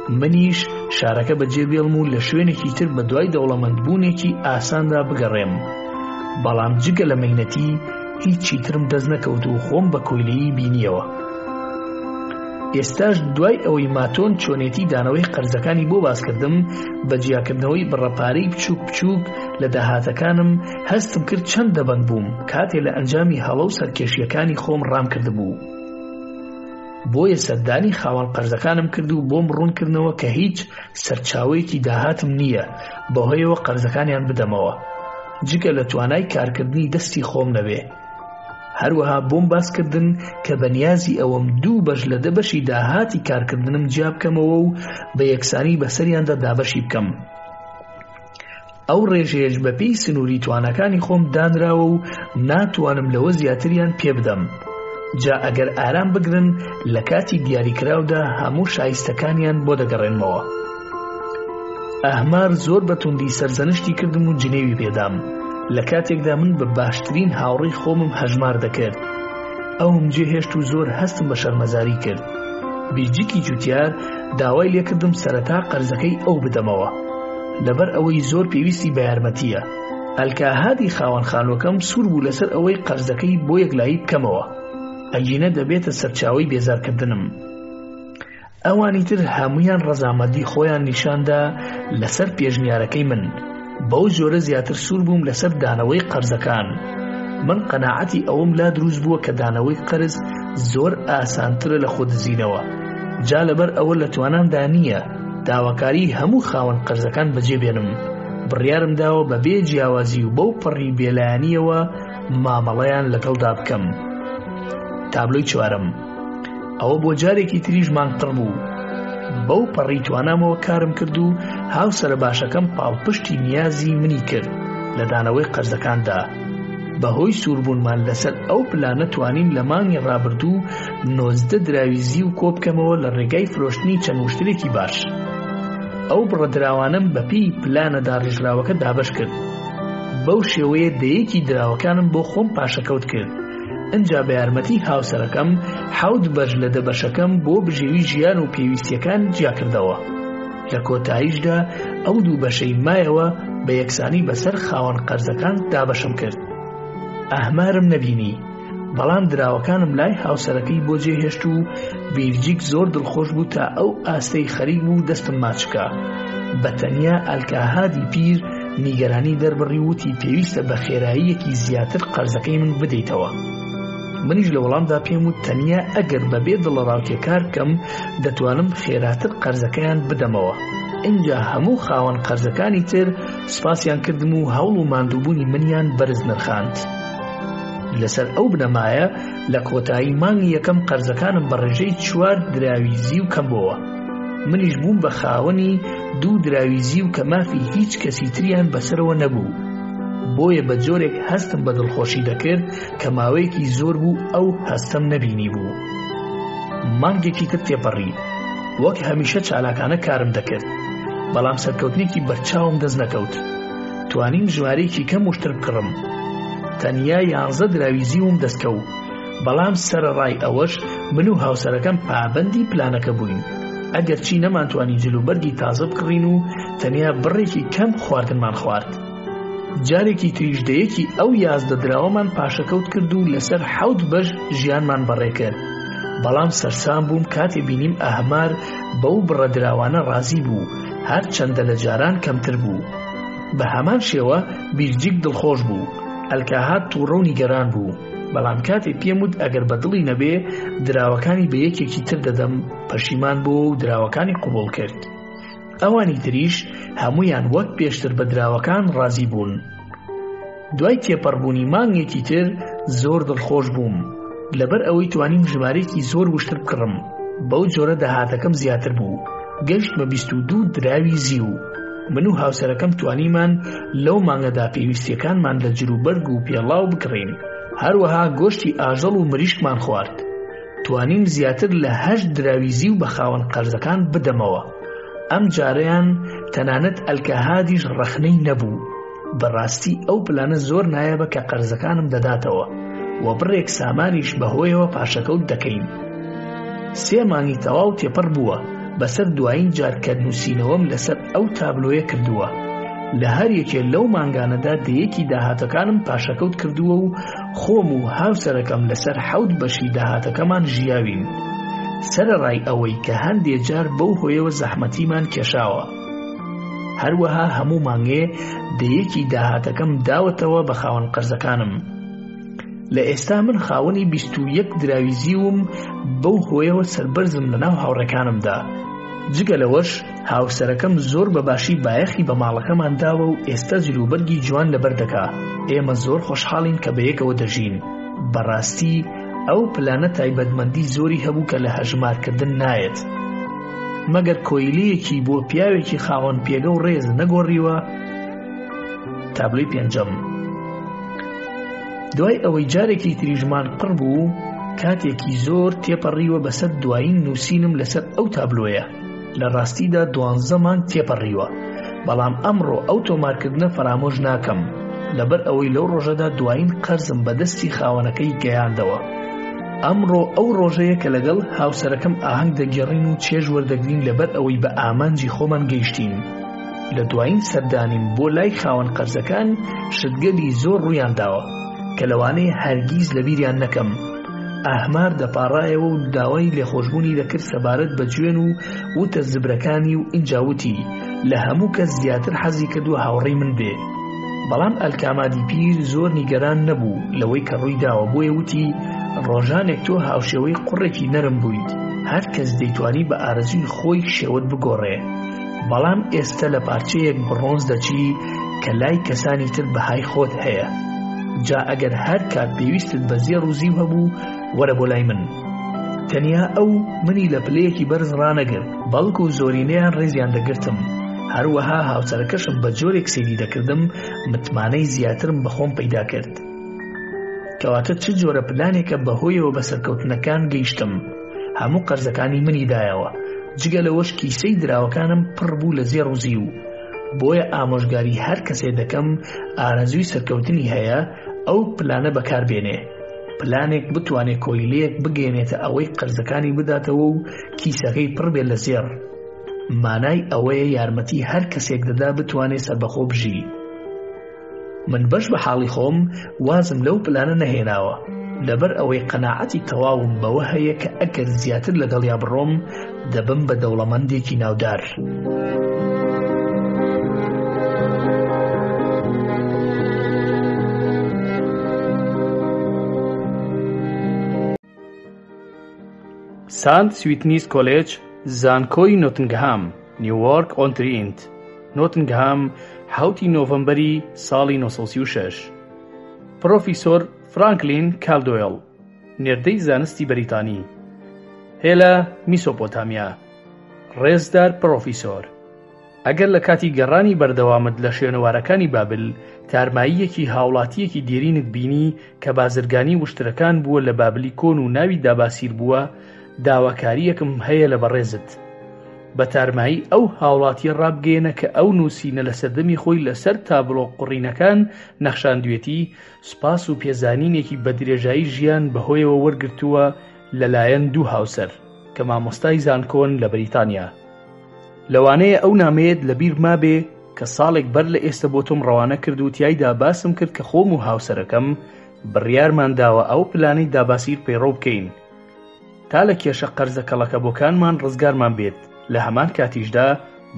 منیش شارەکە بەجێبێڵم و لە شوێنێکی تر بە دوای دەوڵەمەندبوونێکی ئاساندا بگەڕێم. بەڵام جگە لە مەینەتی هیچی ترم دەست نەکەوت و خۆم بە کۆیلەیی بینیەوە. ئێستاش دوای ئەوەی ماتۆن چۆنێتی دانەوەی قەرزەکانی بۆ باسکردم بە جیاکردنەوەی بڕەپارەی بچووک بچووک لە داهاتەکانم هەستم کرد چەند دەبەند بووم کاتێ لە ئەنجامی هەڵە و سەرکێشیەکانی خۆم ڕام کردبوو. بۆیە سەردانی خاوەن قەرزەکانم کرد و بۆم ڕوونکردنەوە کە هیچ سەرچاوەیەکی داهاتم نییە بەهۆیەوە قەرزەکانیان بدەمەوە جگە لە توانای کارکردنی دەستی خۆم نەبێ. هەروەها بۆم باسکردن کە بەنیازی ئەوەم 2 بەش لە 10 بەشی داهاتی کارکردنم جیا بکەمەوە و بە یەکسانی بەسەریاندا دابەشی بکەم. ئەو ڕێژەیەش بەپێی سنووری توانەکانی خۆم دانراوە و ناتوانم لەوە زیاتریان پێ بدەم. جا ئەگەر ئارام بگرن لە کاتی دیاریکراودا هەموو شایستەکانیان بۆ دەگەڕێنمەوە. ئەحمار زۆر بەتوندی سەرزەنشتی کردم و جنێوی پێدام لە کاتێکدا من بە باشترین هاوڕێی خۆمم هەژمار دەکرد. ئەوم جێهێشت و زۆر هەستم بە شەرمەزاری کرد. بیرجیکی جوتیار داوای لێکردم سەرەتا قەرزەکەی ئەو بدەمەوە لەبەر ئەوەی زۆر پێویستی بە یارمەتیە. ئەلکاهادی خاوەن خانووەکەم سوور بوو لەسەر ئەوەی قەرزەکەی بۆ یەکلایی بکەمەوە ئەگینە دەبێتە سەرچاوەی بێزارکردنم. ئەوانی تر هەمویان ڕەزامەندی خۆیان نیشاندا لەسەر پێشنیارەکەی من. بەو جۆرە زیاتر سوور بووم لەسەر دانەوەی قەرزەکان. من قەناعەتی ئەوم لا دروست بووە کە دانەوەی قەرز زۆر ئاسانترە لە خۆدزینەوە. جا لەبەر ئەوە لە توانامدا نییە داواکاری هەموو خاوەن قەرزەکان بەجێبێنم. بڕیارم داوە بەبێ جیاوازی و بەو پەڕی بێلایەنیەوە مامەڵەیان لەگەڵدا بکەم. تابلۆی 4 ئەوە بۆ جارێکی تریش مانگتر بوو. بەو پەڕی توانامەوە کارم کرد و هاوسەرە باشەکەم پاڵپشتی نیازی منی کرد لە دانەوەی قەرزەکاندا. بەهۆی سووربوونمان لەسەر ئەو پلانە توانیم لە مانگی ڕابردوو 19 دراویزی و کۆبکەمەوە لە ڕێگای فرۆشتنی چەند وشترێکی باش. ئەو بڕەدراوانم بەپێی پلانەدا ڕێژراوەکە دابەش کرد. بەو شێوەیە دەیەکی دراوەکانم بۆ خۆم پاشەکەوت کرد. ئەنجا بە یارمەتی هاوسەرەکەم 7 بەش لە 10 بەشەکەم بۆ بژێوی ژیان و پێویستیەکان جیا کردەوە. لە کۆتاییشدا ئەو 2 بەشەی مایەوە بە یەکسانی بەسەر خاوەن قەرزەکان دابەشم کرد. ئەحمارم نەبینی، بەڵام دراوەکانم لای هاوسەرەکەی بۆ جێهێشت و بیرجیک زۆر دڵخۆش بوو تا ئەو ئاستەی خەریک بوو دەستم ماچکا. بەتەنیا ئەلکاهادی پیر نیگەرانی دەربڕی وتی پێویستە بە خێراییەکی زیاتر قەرزەکەی من بدەیتەوە. منیش لە وەڵامدا پێم وت تەنیا ئەگەر بەبێ دڵڕاوکێکار بکەم دەتوانم خێراتر قەرزەکەیان بدەمەوە. ئینجا هەموو خاوەن قەرزەکانی تر سپاسیان کردم و هەوڵ و ماندووبوونی منیان بەرز نرخاند. لەسەر ئەو بنەمایە لە کۆتایی مانگی یەکەم قەرزەکانم بە ڕێژەی 4 دراویزی و کەمبەوە. منیش بووم بە خاوەنی 2 دراویزی و کە مافی هیچ کەسی تریان بەسەرەوە نەبوو. بۆیە بە جۆرێک هەستم بە دڵخۆشی دەکرد کە ماوەیەکی زۆر بوو ئەو هەستم نەبینی بوو. مانگێکی تر تێپەڕی. وەک هەمیشە چالاکانە کارم دەکرد، بەڵام سەرکەوتنێکی بەرچاوم دەست نەکەوت. توانیم ژمارەیەکی کەم وشتر بکڕم. تەنیا 11 دراویزیوم دەستکەوت، بەڵام سەرەڕای ئەوەش من و هاوسەرەکەم پابەندی پلانەکە بووین. ئەگەر چی نەمانتوانی جلوبەرگی تازە بکڕین و تەنیا بڕێکی کەم خواردنمان خوارد. جارێکی تریژدەیەکی ئەو 11 دراوەمان پاشەکەوت کرد و لەسەر 7 بەش ژیانمان بەڕێ کرد. بەڵام سەرسام بووم کاتێ بینیم ئەحمار بەو بڕەدراوانە ڕازی بوو، هەر چەندە لە جاران کەمتر بوو. بە هەمان شێوە بیرجیک دڵخۆش بوو. ئەلکاهات تووڕە و نیگەران بوو، بەڵام کاتێ پێم وت ئەگەر بەدڵی نەبێ دراوەکانی بە یەکێکی تر دەدەم پەشیمان بوو و دراوەکانی قبوڵ کرد. ئەوانی تریش هەمویان وەک پێشتر بە دراوەکان ڕازی بوون. دوای تێپەڕبوونی مانگێکی تر زۆر دڵخۆش بووم لەبەر ئەوەی توانیم ژمارەیەکی زۆر وشتر بکڕم. بەو جۆرە داهاتەکەم زیاتر بوو، گەشتمە 22 دراویزی و من و هاوسەرەکەم توانیمان لەو مانگەدا پێویستیەکانمان لە جلوبەرگ و پێڵاو بکڕین. هەروەها گۆشتی ئاژەڵ و مریشکمان خوارد. توانیم زیاتر لە 8 دراویزی و بە خاوەن قەرزەکان بدەمەوە. ئەم جارەیان تەنانەت ئەلکاهادیش ڕەخنەی نەبوو. بەڕاستی ئەو پلانە زۆر نایەبە کە قەرزەکانم دەداتەوە و بڕێک سامانیش بەهۆیەوە پاشەکەوت دەکەین. 3 مانگی تەواو تێپەڕ بووە، بەسەر دوایین جار کە نووسینەوەم لەسەر ئەو تابلۆیە کردووە. لە هەر یەکێ لەو مانگانەدا دەیەکی داهاتەکانم پاشەکەوت کردووە و خۆم و هاوسەرەکەم لەسەر 7 بەشی داهاتەکەمان ژیاوین، سەرەڕای ئەوەی کە هەندێک جار بەو هۆیەوە زەحمەتیمان کێشاوە. هەروەها هەموو مانگێ دەیەکی داهاتەکەم داوەتەوە بە خاوەن قەرزەکانم. لە ئێستا من خاوەنی 21 دراویزیوم بەو هۆیەوە سەربەرزم لەناو هاوڕێکانمدا. جگە لەوەش هاوسەرەکەم زۆر بەباشی بایەخی بە ماڵەکەمان داوە و ئێستا جلوبەرگی جوان لەبەر دەکا. ئێمە زۆر خۆشحاڵین کە بەیەکەوە دەژین. بەڕاستی ئەو پلانە تایبەتمەندی زۆری هەبوو کە لە هەژمارکردن نایەت. مەگەر کۆیلەیەکی بۆ پیاوێکی خاوەن پێگە و ڕێز نەگۆڕیوە. تابلۆی 5. دوای ئەوەی جارێکی تریژمان قڕ بوو، کاتێکی زۆر تێپەڕیوە بەسەر دوایین نووسینم لەسەر ئەو تابلۆیە. لە ڕاستیدا 12 مانگ تێپەڕیوە، بەڵام ئەمڕۆ ئەو تۆمارکردنە فەرامۆژ ناکەم لەبەر ئەوەی لەو ڕۆژەدا دوایین قەرزم بەدەستی خاوەنەکەی گەیاندەوە. ئەمڕۆ ئەو ڕۆژەیە کە لەگەڵ هاوسەرەکەم ئاهەنگ دەگێڕین و چێژ وەردەگرین لەبەر ئەوەی بە ئامانجی خۆمان گەیشتین. لە دوایین سەردانیم بۆ لای خاوەن قەرزەکان شتگەلی زۆر ڕوویان داوە کە لەوانەیە هەرگیز لەبیریان نەکەم. ئاهمار دەپاڕایەوە و داوای لێخۆشبوونی دەکرد سەبارەت بە گوێن و وتە زبرەکانی و ئینجاوتی لە هەموو کەس زیاتر حەزی کردووە هاوڕێی من بێ. بەڵام ئەلکامادی پیر زۆر نیگەران نەبوو لەوەی کە ڕووی داوە، بۆیە وتی ڕۆژانێک تۆ هاوشێوەی قوڕێکی نەرم بوویت، هەر کەس دەیتوانی بە ئارەزوی خۆی شێوت بگۆڕێ، بەڵام ئێستا لە پارچەیەک بڕۆنز دەچی کە لای کەسانی تر بەهای خۆت هەیە. جا ئەگەر هەر کات پێویستت بە زێڕ و زیو هەبوو، وەرە بۆ لای من. تەنیا ئەو منی لە پلەیەکی بەرز ڕانەگرت، بەڵکو و زۆرینەیان ڕێزیان دەگرتم. هەروەها هاوسەرەکەشم بە جۆرێک سەیری دەکردم، متمانەی زیاترم بەخۆم پەیدا کرد. کەواتە چ جۆرە پلانێکە بەهۆیەوە بە سەرکەوتنەکان گەیشتم. هەموو قەرزەکانی منی دایەوە، جگە لەوەش کیسەی دراوەکانم پڕ بوو لە زێڕ و زیو. بۆیە ئامۆژگاری هەر کەسێ دەکەم ئارەزوی سەرکەوتنی هەیە ئەو پلانە بەکاربێنێ. پلانێک بتوانێت کۆیلەیەک بگەێنێتە ئەوەی قەرزەکانی بداتەوە و کیسەکەی پڕ بێت لە زێڕ. مانای ئەوەیە یارمەتی هەر کەسێک دەدا بتوانێت سەربەخۆ بژی. من بەش بە حاڵی خۆم وازم لەو پلانە نەهێناوە، لەبەر ئەوەی قەناعەتی تەواوم بەوە هەیە کە ئەگەر زیاتر لەگەڵیا بڕۆم دەبم بە دەوڵەمەندێکی ناودار. سانت سویتنیس کۆلێج، زانکۆی نۆتنگهام، نیویۆرک ئۆن ترینت، نۆتنگهام، 7 نۆڤەمبەری ساڵی 1936. پرۆفیسۆر فرانکلین کالدۆیل، نێردەی زانستی بەریتانی، هێلە میسۆپۆتامیا. ڕێزدار پرۆفیسۆر، ئەگەر لە کاتی گەڕانی بەردەوامت لە شوێنەوارەکانی بابل تارماییەکی هاوڵاتیەکی دێرینت بینی کە بازرگانی وشترەکان بووە لە بابلی کۆن و ناوی داباسیر بووە، داواکاریەکم هەیە لە بەڕێزت بە تارمایی ئەو هاوڵاتیە ڕابگەێنە کە ئەو نووسینە لە سەردەمی خۆی لەسەر تابلۆ قوڕینەکان نەخشاندوێتی سوپاس و پێزانینێکی بە درێژایی ژیان بەهۆیەوە وەرگرتووە لەلایەن 2 هاوسەر کە مامۆستای زانکۆن لە بەریتانیا. لەوانەیە ئەو نامەیەت لەبیر مابێ کە ساڵێک بەر لە ئێستا بۆ تۆم ڕەوانە کرد و تیایدا باسم کرد کە خۆم و هاوسەرەکەم بڕیارمان داوە ئەو پلانەی داباسیر پەیڕەو بکەین تا لە کێشە قەرزە کەڵەکەبۆکانمان ڕزگارمان بێت، لە هەمان کاتیشدا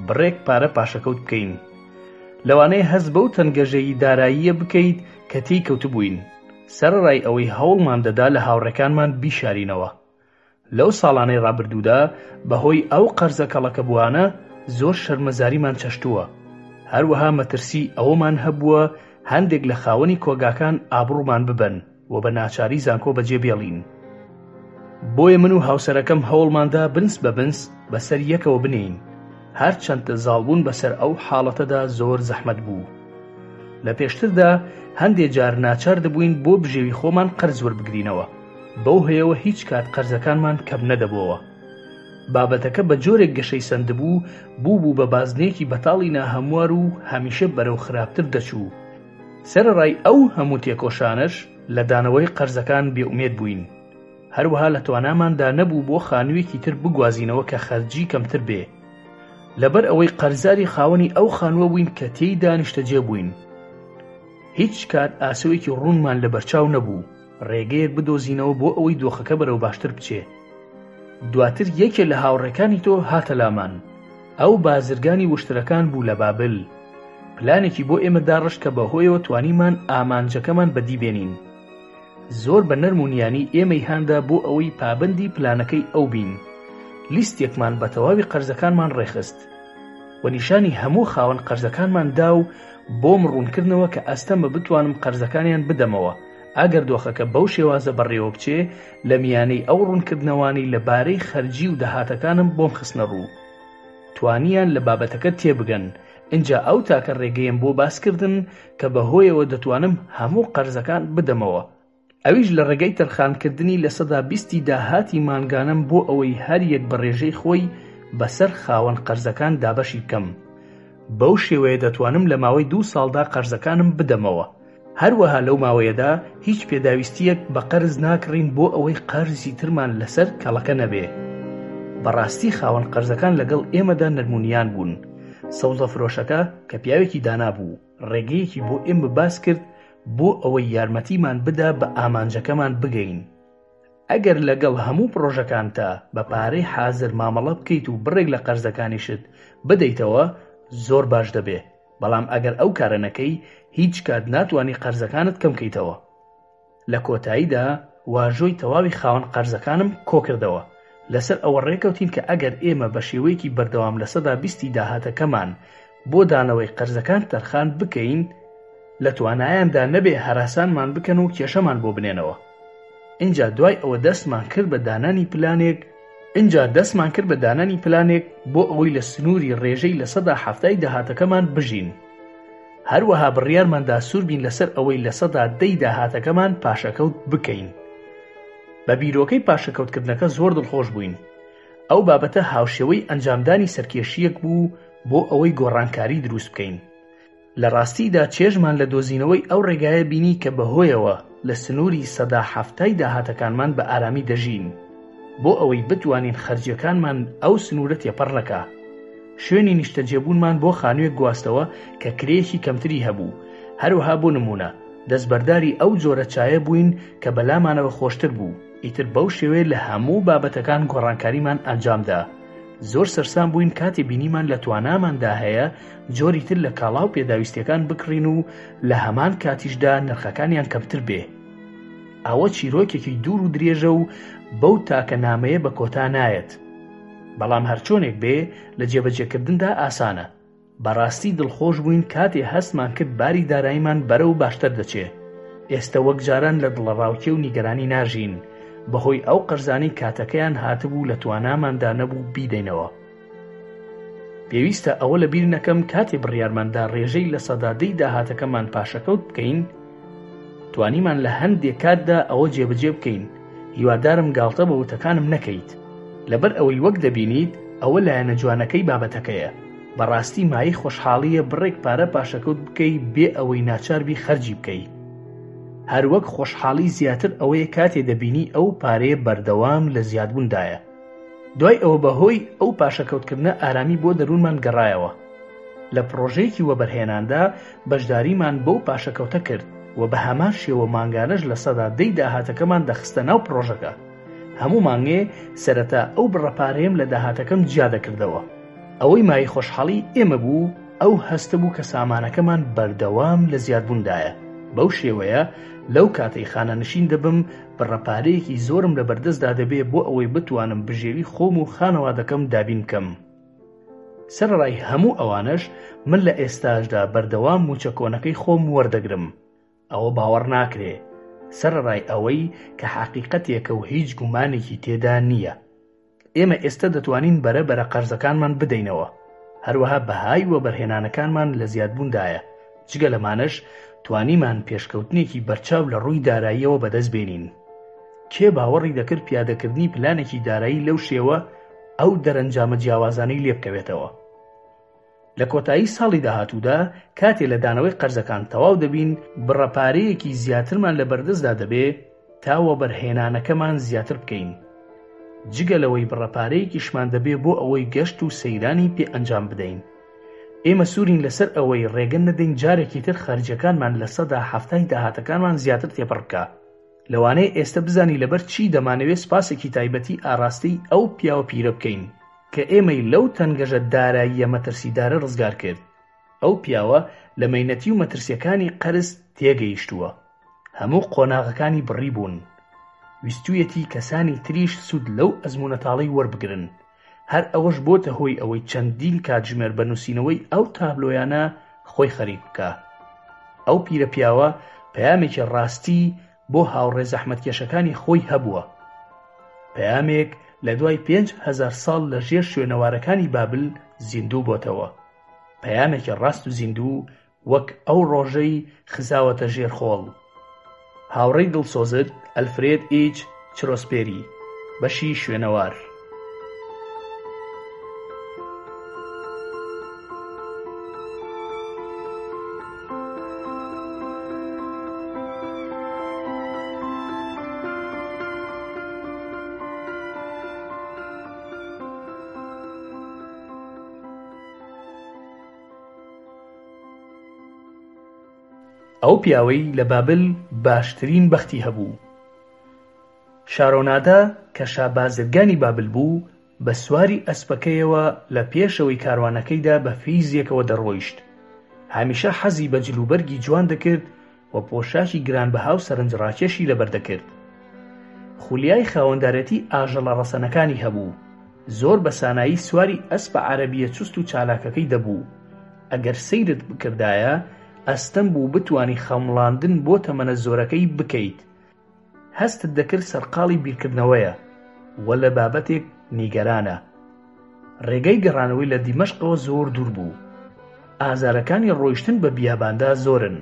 بڕێک پارە پاشەکەوت بکەین. لەوانەیە هەست بەو تەنگەژەیی داراییە بکەیت کە تێی کەوتبووین، سەرڕای ئەوەی هەوڵمان دەدا لە هاوڕێکانمان بیشارینەوە. لەو ساڵانەی ڕابردوودا بەهۆی ئەو قەرزە کەڵەکەبووانە زۆر شەرمەزاریمان چەشتووە. هەروەها مەترسی ئەوەمان هەبووە هەندێک لە خاوەنی کۆگاکان ئابڕوومان ببەن و بە ناچاری زانکۆ بەجێ بێڵین. بۆیە من و هاوسەرەکەم هەوڵماندا بنس بە بنس بەسەر یەکەوە بنین، هەر چەندە زاڵبوون بەسەر ئەو حاڵەتەدا زۆر زەحمەت بوو. لە پێشتردا هەندێک جار ناچار دەبووین بۆ بژێوی خۆمان قەرز وەربگرینەوە، بەو هەیەوە هیچ کات قەرزەکانمان کەم نەدەبووەوە. بابەتەکە بە جۆرێک گەشەی سەندبوو بوو بە بازنێکی بەتاڵی ناهەموار و هەمیشە بەرەو خراپتر دەچوو. سەرڕای ئەو هەموو تێکۆشانش لە دانەوەی قەرزەکان بێئومێد بووین. هەروەها لە تواناماندا نەبوو بۆ خانوویەکی تر بگوازینەوە کە خەرجی کەمتر بێ، لەبەر ئەوەی قەرزاری خاوەنی ئەو خانووە بووین کە تێیدا نیشتەجێ بووین. هیچ کات ئاسۆیەکی ڕوونمان لە بەرچاو نەبوو ڕێگەیەک بدۆزینەوە بۆ ئەوەی دۆخەکە بەرەو باشتر بچێ. دواتر یەکێ لە هاوڕێکانی تۆ هاتە لامان، ئەو بازرگانی وشترەکان بوو لە بابل. پلانێکی بۆ ئێمە داڕشت کە بەهۆیەوە توانیمان ئامانجەکەمان بەدیبێنین. زۆر بە نەرمونیانی ئێمەی هاندا بۆ ئەوەی پابەندی پلانەکەی ئەو بین. لیستێکمان بە تەواوی قەرزەکانمان ڕێخست و نیشانی هەموو خاوەن قەرزەکانمان دا و بۆم ڕوونکردنەوە کە ئەستەمە بتوانم قەرزەکانیان بدەمەوە ئەگەر دۆخەکە بەو شێوازە بەڕێوە بچێ لە میانەی ئەو ڕوونکردنەوانی لەبارەی خەرجی و داهاتەکانم بۆم خستنە ڕوو. توانیان لە بابەتەکە تێبگەن. اینجا ئەو تاکە ڕێگەیم بۆ باسکردن کە بەهۆیەوە دەتوانم هەموو قەرزەکان بدەمەوە. ئەویش لە ڕێگەی تەرخانکردنی لە سەدا 20 داهاتی مانگانم بۆ ئەوەی هەر یەک بە ڕێژەی خۆی بەسەر خاوەن قەرزەکان دابەشی بکەم. بەو شێوەیە دەتوانم لە ماوەی 2 ساڵدا قەرزەکانم بدەمەوە. هەروەها لەو ماوەیەدا هیچ پێداویستیەک بە قەرز ناکڕین بۆ ئەوەی قەرزی ترمان لەسەر کەڵەکە نەبێ. بەڕاستی خاوەن قەرزەکان لەگەڵ ئێمەدا نەرمونیان بوون. سەوزە فرۆشەکە کە پیاوێکی دانا بوو ڕێگەیەکی بۆ ئێمە باس کرد بۆ ئەوەی یارمەتیمان بدا بە ئامانجەکەمان بگەین. ئەگەر لەگەڵ هەموو پرۆژەکانتە بە پارەی حازر مامەڵە بکەیت و بڕێک لە قەرزەکانیشت بدەیتەوە زۆر باش دەبێ، بەڵام ئەگەر ئەو کارە نەکەی هیچ کات ناتوانی قەرزەکانت کەم بکەیتەوە. لە کۆتاییدا واژۆی تەواوی خاوەن قەرزەکانم کۆ کردەوە. لەسەر ئەوە ڕێکەوتین کە ئەگەر ئێمە بە شێوەیەکی بەردەوام لە سەدا 20 داهاتەکەمان بۆ دانەوەی قەرزەکان تەرخان بکەین لە توانایاندا نەبێ هەراسانمان بکەن و کێشەمان بۆ بنێنەوە. اینجا دوای ئەوە دەستمان کرد بە دانانی پلانێک بۆ ئەوەی لە سنووری ڕێژەی لە سەدا 70 داهاتەکەمان بژین. هەروەها بڕیارماندا سوور بین لەسەر ئەوەی لە سەدا 10 داهاتەکەمان پاشەکەوت بکەین. بە بیرۆکەی پاشەکەوتکردنەکە زۆر دڵخۆش بووین. ئەو بابەتە هاوشێوەی ئەنجامدانی سەرکێشیەک بوو بۆ ئەوەی گۆڕانکاری دروست بکەین. لە ڕاستیدا چێژمان لە دۆزینەوەی ئەو ڕێگایە بینی کە بەهۆیەوە لە سنووری سەدا 70 داهاتەکانمان بە ئارامی دەژین بۆ ئەوەی بتوانین خەرجیەکانمان ئەو سنوورە تێپەڕ نەکا. شوێنی نیشتەجێبوونمان بۆ خانوویەک گواستەوە کە کرێیەکی کەمتری هەبوو. هەروەها بۆ نمونە دەستبەرداری ئەو جۆرە چایە بووین کە بەلامانەوە خۆشتر بوو. ئیتر بەو شێوەیە لە هەموو بابەتەکان گۆڕانکاریمان ئەنجامدا. زۆر سەرسام بووین کاتی بینیمان لە تواناماندا هەیە جۆری تر لە کاڵاو پێداویستیەکان بکڕین و لە هەمان کاتیشدا نرخەکانیان کەمتر بێ. ئەوە چیرۆکێکی دوور و درێژە و بەو تاکە نامەیە بە کۆتا نایەت. بەڵام هەرچۆنێک بێ لە جێبەجێکردندا ئاسانە. بەڕاستی دڵخۆش بووین کاتێ هەستمان کرد باری داراییمان بەرەو باشتر دەچێ. ئێستا وەک جاران لە دڵەڕاوکێ و نیگەرانی ناژین بەهۆی ئەو قەرزانەی کاتەکەیان هاتبوو لە تواناماندا نەبوو بیدەینەوە. پێویستە ئەوە لە بیر نەکەم کاتێ بڕیارماندا ڕێژەی لە سەدا 10 داهاتەکەمان پاشەکەوت بکەین توانیمان لە هەندێک کاتدا ئەوە جێبەجێ بکەین. هیوادارم گاڵتە بە وتەکانم نەکەیت، لەبەر ئەوەی وەک دەبینیت ئەوە لایەنە جوانەکەی بابەتەکەیە. بەڕاستی مای خۆشحاڵیە بڕێک پارە پاشەکەوت بکەی بێ ئەوەی ناچاربی خەرجی بکەی. هەروەک خۆشحاڵی زیاتر ئەوەیە کاتێ دەبینی ئەو پارەیە بەردەوام لە زیادبووندایە. دوای ئەوە بەهۆی ئەو پاشەکەوتکردنە ئارامی بۆ دەروونمان گەڕایەوە. لە پرۆژەیەکی وەبەرهێناندا بەشداریمان بەو پاشەکەوتە کرد و بە هەمان شێوە مانگانەش لە سەدا 10 داهاتەکەمان دەخستە ناو پرۆژەکە. هەموو مانگێ سەرەتا ئەو بڕەپارەیەم لە داهاتەکەم جیا دەکردەوە. ئەوەی مای خۆشحاڵی ئێمە بوو ئەو هەستە بوو کە سامانەکەمان بەردەوام لە زیادبووندایە. بەو شێوەیە لەو کاتەی خانەنشین دەبم بڕەپارەیەکی زۆرم لە بەردەستدا دەبێ بۆ ئەوەی بتوانم بژێوی خۆم و خانەوادەکەم دابین بکەم. سەرڕای هەموو ئەوانش من لە ئێستاشدا بەردەوام موچە کۆنەکەی خۆم وەردەگرم. ئەوە باوەڕ ناکرێ سەرڕای ئەوەی کە حەقیقەتێکە و هیچ گومانێکی تێدا نییە. ئێمە ئێستا دەتوانین بەرەبەرە قەرزەکانمان بدەینەوە. هەروەها بەهای وەبەرهێنانەکانمان لە زیادبووندایە. جگە لەمانەش توانیمان پێشکەوتنێکی بەرچاو لە ڕووی داراییەوە بەدەست بێنین. کێ باوەڕی دەکرد پیادەکردنی پلانێکی دارایی لەو شێوە ئەو دەرەنجامە جیاوازانەی لێ بکەوێتەوە؟ لە کۆتایی ساڵی داهاتوودا کاتێ لە دانەوەی قەرزەکان تەواو دەبین بڕەپارەیەکی زیاترمان لە بەردەستدا دەبێ تاوە بەرهێنانەکەمان زیاتر بکەین. جگە لەوەی بڕەپارەیەکیشمان دەبێ بۆ ئەوەی گەشت و سەیرانی پێ ئەنجام بدەین. ئێمە سوورین لەسەر ئەوەی ڕێگە نەدەین جارێکی تر خەرجەکانمان لە سەدا هەفتای داهاتەکانمان زیاتر تێپەڕ بکە. لەوانەیە ئێستا بزانی لەبەر چی دەمانەوێت سپاسێکی تایبەتی ئاراستەی ئەو پیاوە پیرە بکەین کە ئێمەی لەو تەنگەژە داراییە مەترسیدارە ڕزگار کرد. ئەو پیاوە لە مەینەتی و مەترسیەکانی قەرز تێگەیشتووە. هەموو قۆناغەکانی بڕی بوون. ویستویەتی کەسانی تریش سوود لەو ئەزمونەتاڵەی وەربگرن. هەر ئەوەش بۆتە هۆی ئەوەی چەندین کاتژمێر بە نووسینەوەی ئەو تابلۆیانە خۆی خەریک بکە. ئەو پیرە پیاوە پەیامێکی ڕاستی بۆ هاوڕێ زەحمەتکێشەکانی خۆی هەبووە. پەیامێک لە دوای 5,000 ساڵ لە ژێر شوێنەوارەکانی بابل زیندوو بۆتەوە. پەیامێکی ڕاست و زیندوو وەک ئەو ڕۆژەی خزاوەتە ژێر خۆڵ. هاوڕێی دڵسۆزت ئەلفرێد ئیچ چرۆسپێری، بەشی شوێنەوار. ئەو پیاوەی لە بابل باشترین بەختی هەبوو. شارۆنادا کە شابازرگانی بابل بوو بە سواری ئەسپەکەیەوە لە پێشەوەی کاروانەکەیدا بە فیزیەکەوە دەڕۆیشت. هەمیشە حەزی بە جلوبەرگی جوان دەکرد و پۆشاکی گرانبەها و سەرنجڕاکێشی لەبەر دەکرد. خولیای خاوەندارەتی ئاژەڵە ڕەسەنەکانی هەبوو. زۆر بە سانایی سواری ئەسپە عەرەبیە چوست و چالاکەکەی دەبوو. ئەگەر سەیرت بکردایە ئەستەم بوو بتوانی خەمڵاندن بۆ تەمەنە زۆرەکەی بکەیت. هەستت دەکرد سەرقاڵی بیرکردنەوەیە وە لە بابەتێک نیگەرانە. ڕێگەی گەڕانەوەی لە دیمەشقەوە زۆر دوور بوو. ئازارەکانی ڕۆیشتن بە بیاباندا زۆرن،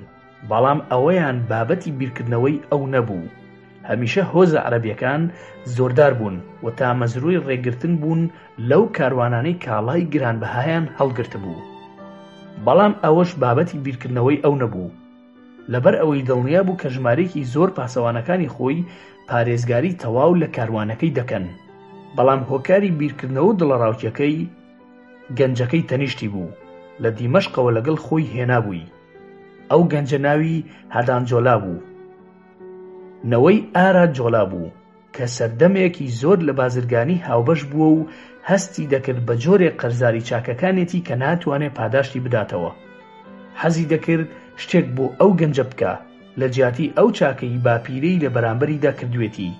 بەڵام ئەوەیان بابەتی بیرکردنەوەی ئەو نەبوو. هەمیشە هۆزە عەرەبیەکان زۆردار بوون و تامەزروی ڕێگرتن بوون لەو کاروانانەی کاڵای گرانبەهایان هەڵگرت بوو. بەڵام ئەوەش بابەتی بیرکردنەوەی ئەو نەبوو. لەبەر ئەوەی دڵنیا بوو کە ژمارەیەکی زۆر پاسەوانەکانی خۆی پارێزگاری تەواو لە کاروانەکەی دەکەن. بەڵام هۆکاری بیرکردنەوە و دڵەڕاوکیەکەی گەنجەکەی تەنیشتی بوو. لە دیمەشقەوە لەگەڵ خۆی هێنابووی. ئەو گەنجە ناوی هەدان جۆلا بوو. نەوەی ئارا جۆلا بوو کە سەردەمێکی زۆر لە بازرگانی هاوبەش بووە و هەستی دەکرد بە جۆرێک قەرزاری چاکەکانێتی کە ناتوانێت پاداشتی بداتەوە. حەزی دەکرد شتێک بۆ ئەو گەنجە بکە لە جیاتی ئەو چاکەی باپیرەی لە بەرامبەریدا کردوێتی.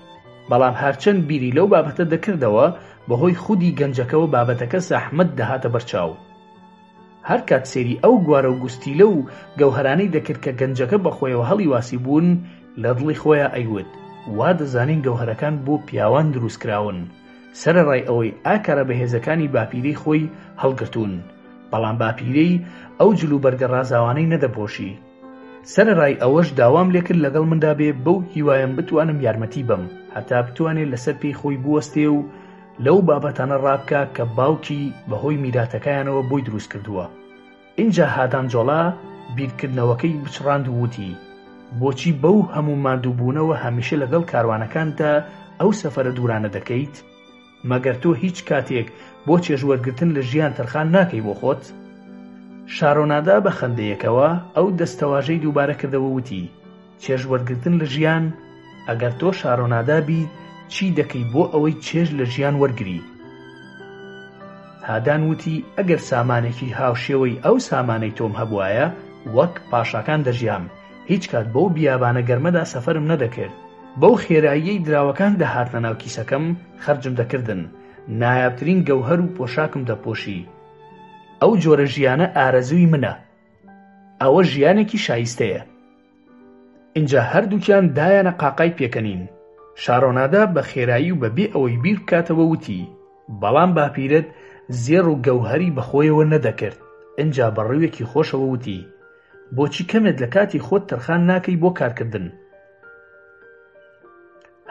بەڵام هەرچەند بیری لەو بابەتە دەکردەوە بەهۆی خودی گەنجەکەەوە بابەتەکە زەحمەت دەهاتە بەرچاو. هەر کات سێری ئەو گوارە و گوستیلە و گەوهرانەی دەکرد کە گەنجەکە بەخۆیەوە هەڵی واسی بوون، لە دڵی خۆیان ئەیوت وا دەزانین گەوهرەکان بۆ پیاوان دروست کراون. سەرەڕای ئەوەی ئاکارە بەهێزەکانی باپیرەی خۆی هەڵگرتوون، بەڵام باپیرەی ئەو جلوبەرگە ڕازاوانەی نەدەپۆشی. سەرەڕای ئەوەش داوام لێکرد لەگەڵ مندا بێ بەو هیوایم بتوانم یارمەتی بەم هەتا بتوانێت لەسەر پێی خۆی بوەستێ و لەو بابەتانە ڕابکە کە باوکی بەهۆی میراتەکەیانەوە بۆی دروست کردووە. اینجا هادان جۆڵا بیرکردنەوەکەی بچڕاند و وتی بۆچی بەو هەموو ماندووبوونەوە هەمیشە لەگەڵ کاروانەکاندا ئەو سەفەرە دوورانە دەکەیت؟ مەگەر تۆ هیچ کاتێک بۆ چێژوەرگرتن لە ژیان تەرخان ناکەی بۆ خۆت؟ شارۆنادا بە خەندەیەکەوە ئەو دەستەواژەی دووبارە کردەوە وتی چێژوەرگرتن لە ژیان؟ ئەگەر تۆ شارۆنادا بیت چی دەکەی بۆ ئەوەی چێژ لە ژیان وەرگری؟ هادان وتی ئەگەر سامانێکی هاوشێوەی ئەو سامانەی تۆم هەبوایە وەک پاشاکان دەژیام، هیچ کات بەو بیابانە گەرمەدا سەفەرم نەدەکرد. بەو خێراییەی دراوەکان دەهاتنە ناو کیسەکەم خەرجم دەکردن، نایابترین گەوهەر و پۆشاکم دەپۆشی. ئەو جۆرە ژیانە ئارەزووی منە. ئەوە ژیانێکی شایستەیە. اینجا هەردووکیان دایانە قاقای پێکەنین. شارۆنادا بە خێرایی و بەبێ ئەوەی بیر بکاتەوە وتی بەڵام باپیرت زێڕ و گەوهەری بەخۆیەوە نەدەکرد. اینجا بەڕێوێکی خۆشەوە وتی بۆچی کەمێت لە کاتی خۆت تەرخان ناکەی بۆ کارکردن؟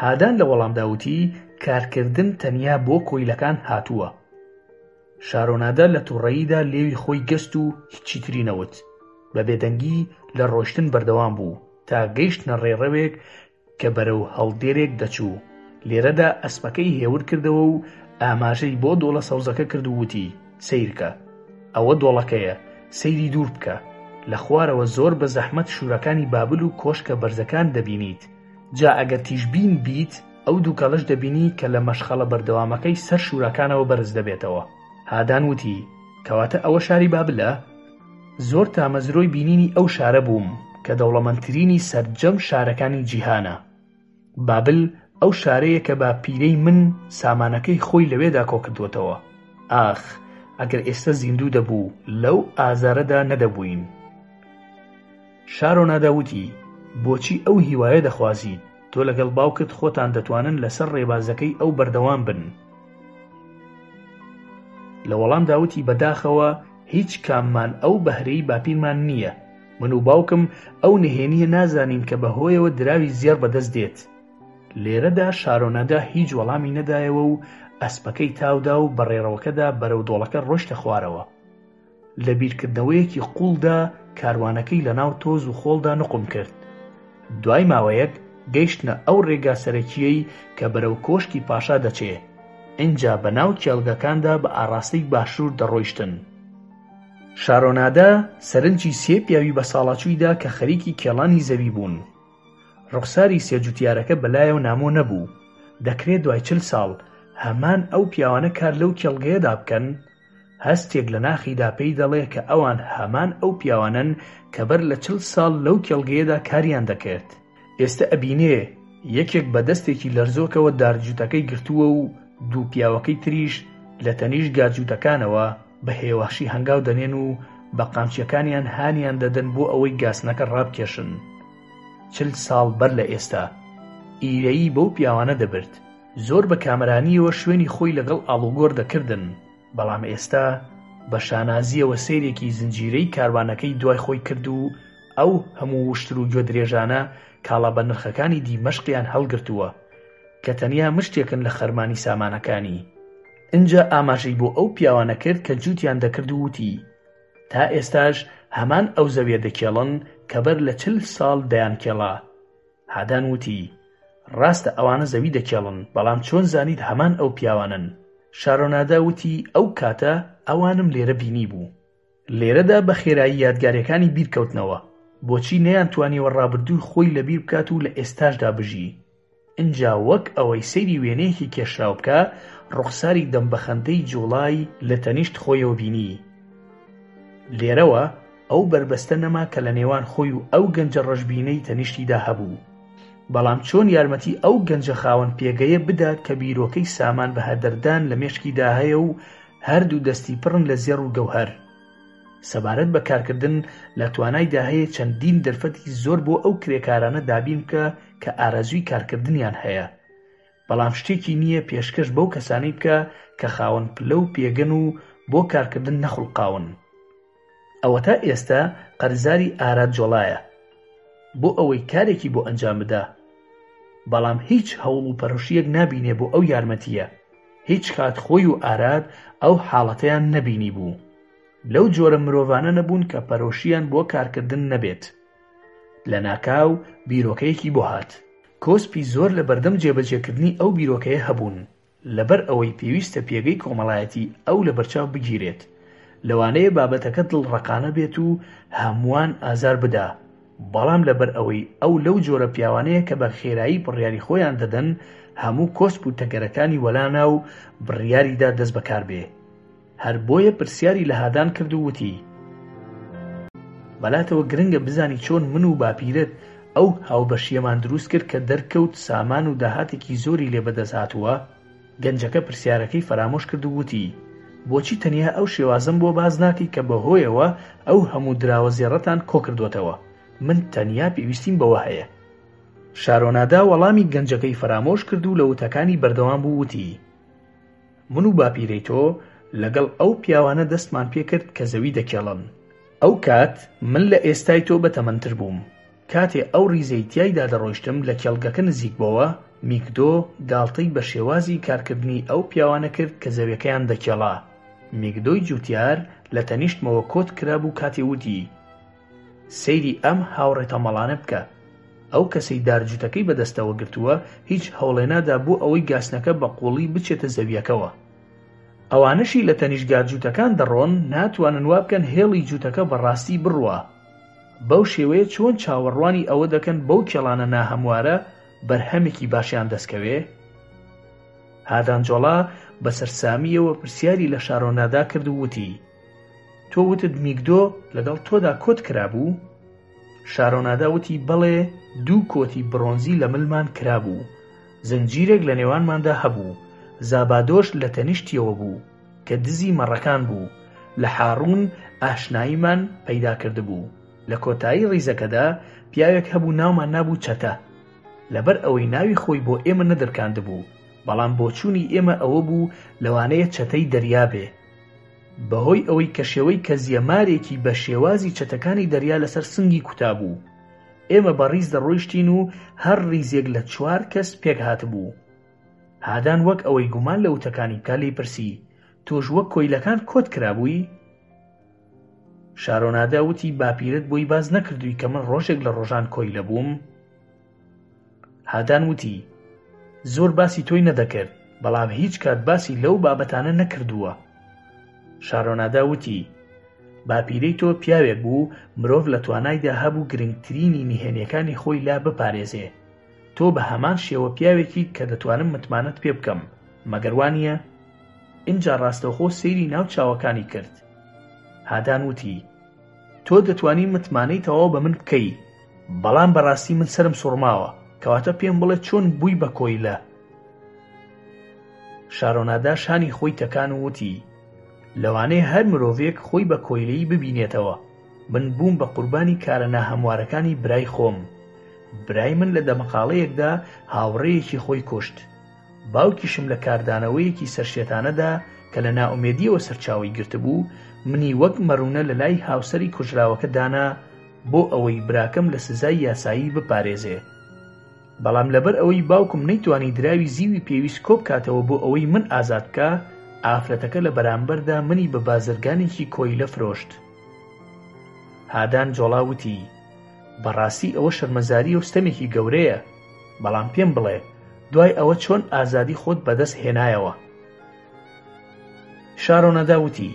هادان لە وەڵامدا وتی کارکردن تەنیا بۆ کۆیلەکان هاتووە. شارۆنادا لە تووڕەییدا لێوی خۆی گەست و هیچی تری نەوت. بە بێدەنگی لە ڕۆیشتن بەردەوام بوو تا گەیشتنە ڕێڕەوێک کە بەرەو هەڵدێرێک دەچوو. لێرەدا ئەسپەکەی هێور کردەوە و ئاماژەی بۆ دۆڵە سەوزەکە کرد و وتی: سیرکە، ئەوە دۆڵەکەیە، سەیری دوور بکە. لە خوارەوە زۆر بە زەحمەت شوورەکانی بابل و کۆشکە بەرزەکان دەبینیت. جا ئەگەر تیژبین بیت ئەو دووکەڵەش دەبینی کە لە مەشخەڵە بەردەوامەکەی سەر شوورەکانەوە بەرز دەبێتەوە. هادان وتی: کەواتە ئەوە شاری بابلە؟ زۆر تامەزرۆی بینینی ئەو شارە بووم کە دەوڵەمەندترینی سەرجەم شارەکانی جیهانە. بابل ئەو شارەیە کە با پیرەی من سامانەکەی خۆی لەوێدا کۆکردوتەوە. ئاخ، ئەگەر ئێستا زیندوو دەبوو لەو ئازارەدا نەدەبووین. شارۆنادا وتی: بۆچی ئەو هیوایە دەخوازیت؟ تۆ لەگەڵ باوکت خۆتان دەتوانن لەسەر ڕێبازەکەی ئەو بەردەوام بن. لە وەڵامدا وتی: بەداخەوە هیچ کاممان ئەو بەهرەی باپیرمان نییە. من و باوکم ئەو نهێنیە نازانین کە بەهۆیەوە دراوی زێڕ بەدەست دێت. لێرەدا شارۆنادا هیچ وەڵامی نەدایەوە و ئەسپەکەی تاودا و بەڕێڕەوەکەدا بەرەو دۆڵەکە ڕۆشتە خوارەوە. لە بیرکردنەوەیەکی قوڵدا کاروانەکەی لە ناو تۆز و خۆڵدا نقم کرد. دوای ماوەیەک گەیشتنە ئەو ڕێگا سەرەکیەی کە بەرەو کۆشکی پاشا دەچێ. ئینجا بەناو کێڵگەکاندا بە ئاراستەی باشوور دەڕۆیشتن. شارۆنادا سەرنجی سێ پیاوی بە ساڵاچوویدا کە خەریکی کێڵانی زەوی بوون. ڕوخساری سێجوتیارەکە بەلایە و نامۆ نەبوو. دەکرێت دوای 40 ساڵ هەمان ئەو پیاوانە کار لەو کێڵگەیەدا بکەن. هەستێک لە ناخیدا پێی دەڵێ کە ئەوان هەمان ئەو پیاوانن کە بەر لە 40 ساڵ لەو کێڵگەیەدا کاریان دەکرد. ئێستا ئەبینێ یەکێک بە دەستێکی لەرزۆکەوە دارجووتەکەی گرتووە و دوو پیاوەکەی تریش لە تەنیشت گاجووتەکانەوە بە هێواشی هەنگاو دەنێن و بە قامچیەکانیان هانیان دەدەن بۆ ئەوەی گاسنەکە ڕابکێشن. 40 ساڵ بەر لە ئێستا ئیرەیی بەو پیاوانە دەبرد. زۆر بە کامەرانیەوە شوێنی خۆی لەگەڵ ئاڵوگۆر دەکردن، بەڵام ئێستا بە شانازیەوە سەیرێکی زنجیرەی کاروانەکەی دوای خۆی کرد و ئەو هەموو وشتر و گوێ درێژانە کاڵە بە نرخەکانی دیمەشقیان هەڵگرتووە کە تەنیا مشتێکن لە خەرمانی سامانەکانی. ئینجا ئاماژەی بۆ ئەو پیاوانە کرد کە جووتیان دەکرد و وتی: تا ئێستاش هەمان ئەو زەویە دەکێڵن کە بەر لە 40 ساڵ دەیان کێڵا. هادان وتی: ڕاستە ئەوانە زەوی دەکێڵن، بەڵام چۆن زانیت هەمان ئەو پیاوانن؟ شارۆنادا وتی: ئەو کاتە ئەوانم لێرە بینی بوو. لێرەدا بە خێرایی یادگاریەکانی بیرکەوتنەوە. بۆچی نەیانتوانیوە ڕابردووی خۆی لەبیر بکات و لە ئێستاشدا بژی؟ ئینجا وەک ئەوەی سەیری وێنەیەکی کێشراو بکە، ڕوخساری دەمبەخەندەی جوڵای لە تەنیشت خۆیەوە بینی. لێرەوە ئەو بربەستە نەما کە لە نێوان خۆی و ئەو گەنجە ڕەشبینەی تەنیشتیدا هەبوو. بەڵام چۆن یارمەتی ئەو گەنجە خاوەن پێگەیە بدات کە بیرۆکەی سامان بە هەدەردان لە مێشکیدا هەیە و هەردوو دەستی پڕن لە زێڕ و گەوهەر. سەبارەت بە کارکردن لە توانایدا هەیە چەندین دەرفەتی زۆر بۆ ئەو کرێکارانە دابین بکە کە ئارەزووی کارکردنیان هەیە، بەڵام شتێکی نییە پێشکەش بەو کەسانەی بکە کە خاوەن پلە و پێگەن و بۆ کارکردن نەخڵقاون. ئەوە تا ئێستا قەرزاری ئاراد جۆڵایە بۆ ئەوەی کارێکی بۆ ئەنجام بدە، بەڵام هیچ هەوڵ و پەرۆشیەک نابینێ بۆ ئەو یارمەتیە. هیچ کات خۆی و ئاراد ئەو حاڵەتەیان نەبینی بوو. لەو جۆرە مرۆڤانە نەبوون کە پەرۆشیان بۆ کارکردن نەبێت. لە ناکاو بیرۆکەیەکی بۆ هات. کۆسپی زۆر لە بەردەم جێبەجێکردنی ئەو بیرۆکەیە هەبوون، لەبەر ئەوەی پێویستە پێگەی کۆمەڵایەتی ئەو لە بەرچاو بگیرێت. لەوانەیە بابەتەکە دڵڕەقانە بێت و هەمووان ئازار بدا، بەڵام لەبەر ئەوەی ئەو لەو جۆرە پیاوانەیە کە بە خێرایی بڕیاری خۆیان دەدەن، هەموو کۆسپ و تەگەرەکانی وەلانا و بڕیاریدا دەست بەکار بێ. هەر بۆیە پرسیاری لە هادان کرد و وتی: بەلاتەوە گرنگە بزانی چۆن من و باپیرت ئەو هاوبەشیەمان دروست کرد کە دەرکەوت سامان و داهاتێکی زۆری لێ بەدەست هاتووە. گەنجەکە پرسیارەکەی فرامۆش کرد و وتی: بۆچی تەنیا ئەو شێوازم بۆ باز ناکەی کە بەهۆیەوە ئەو هەموو دراوە زێڕەتان کۆ کردوتەوە؟ من تەنیا پێویستیم بەوە هەیە. شارۆنادا وەڵامی گەنجەکەی فرامۆش کرد و لە وتەکانی بەردەوام بوو وتی: من و باپیرەی تۆ لەگەڵ ئەو پیاوانە دەستمان پێکرد کە زەوی دەکێڵن. ئەو کات من لە ئێستای تۆ بەتەمەنتر بووم. کاتێ ئەو ریزەی تیایدا دەڕۆیشتم لە کێڵگەکە نزیک بۆوە، میکدۆ گاڵتەی بە شێوازی کارکردنی ئەو پیاوانە کرد کە زەویەکەیان دەکێڵا. میکدۆی جوتیار لە تەنیشتمەوە کۆت کرابوو کاتێ وتی: سەیری ئەم هاوڕێتەمەڵانە بکە. ئەو کەسەی دارجووتەکەی بەدەستەوە گرتووە هیچ هەوڵێنادا بۆ ئەوەی گاسنەکە بە قوڵی بچێتە زەویەکەوە. ئەوانەشی لە تەنیشتگا جووتەکان دەڕۆن ناتوانن وا بکەن هێڵی جووتەکە بەڕاستی بڕوە. بەو شێوەیە چۆن چاوەڕوانی ئەوە دەکەن بەو کێڵانە ناهەموارە بەرهەمێکی باشیان دەستکەوێ؟ هادانجۆڵا بە سەرسامیەوە پرسیاری لە شارۆنادا کرد و وتی: تۆ وتت میگدۆ لەگەڵ تۆدا کۆت کرابوو؟ شارۆنادا وتی: بەڵێ، 2 کۆتی برۆنزی لە ملمان کرابوو، زنجیرێک لە نێوانماندا هەبوو، زابادۆش لە تەنیشتیەوە بوو کە دزی مەڕەکان بوو، لە حاڕون ئاشناییمان پەیدا کردبوو. لە کۆتایی ڕیزەکەدا پیاوێک هەبوو ناومان نابوو چەتە، لەبەر ئەوەی ناوی خۆی بۆ ئێمە نەدرکاندبوو، بەڵام بۆچوونی ئێمە ئەوە بوو لەوانەیە چەتەی دەریابێ، بەهۆی ئەوەی کە شێوەی کەزیەمارێکی بە شێوازی چەتەکانی دەریا لەسەر سنگی کوتابوو. ئێمە بە ڕیز دەڕۆیشتین و هەر ڕیزێک لە 4 کەس پێک هاتبوو. هادان وەک ئەوەی گومان لە وتەکانی بکا لێی پرسی: تۆش وەک کۆیلەکان کۆت کرابووی؟ شارۆنادا وتی: باپیرت بۆی باز نەکردووی کە من ڕۆژێک لە ڕۆژان کۆیلە بووم؟ هادان وتی: زۆر باسی تۆی نەدەکرد، بەڵام هیچ کات باسی لەو بابەتانە نەکردووە. شارۆنادا وتی: باپیرەی تۆ پیاوێک بوو مرۆڤ لە توانایدا هەبوو گرنگترینی نهێنیەکانی خۆی لا بپارێزێ. تۆ بە هەمان شێوە پیاوێکی کە دەتوانم متمانەت پێ بکەم، مەگەر وانییە؟ اینجا ڕاستەوخۆ سەیری ناو چاوەکانی کرد. هادان وتی: تۆ دەتوانی متمانەیتەوە بە من بکەی، بەڵام بەڕاستی من سرم سوڕماوە، کەواتە پێم بڵێ چۆن بووی بە کۆیلە؟ شارۆنادا شانی خۆی تەکان و وتی: لەوانەیە هەر مرۆڤێک خۆی بە کۆیلەی ببینێتەوە. من بووم بە قوربانی کارە ناهەموارەکانی برای خۆم. برای من لە دەمەقاڵەیەکدا هاوڕێیەکی خۆی کوشت. باوکیشم لە کاردانەوەیەکی سەرشێتانەدا کە لە ناومێدیەوە سەرچاوی گرتبوو، منی وەک مەڕوونە لە لای هاوسەری کوژراوەکە دانا بۆ ئەوەی براکەم لە سزای یاسایی بپارێزێ. بەڵام لەبەر ئەوەی باوکم نەیتوانی دراوی زیوی پێویست کۆ بکاتەوە بۆ ئەوەی من ئازاد بکە، ئافرەتەکە لە بەرامبەردا منی بە بازرگانێکی کۆیلە فرۆشت. هادان جۆڵا وتی: بەڕاستی ئەوە شەرمەزاری و ستەمێکی گەورەیە، بەڵام پێم بڵێ دوای ئەوە چۆن ئازادی خۆت بەدەست هێنایەوە؟ شارۆنەدا وتی: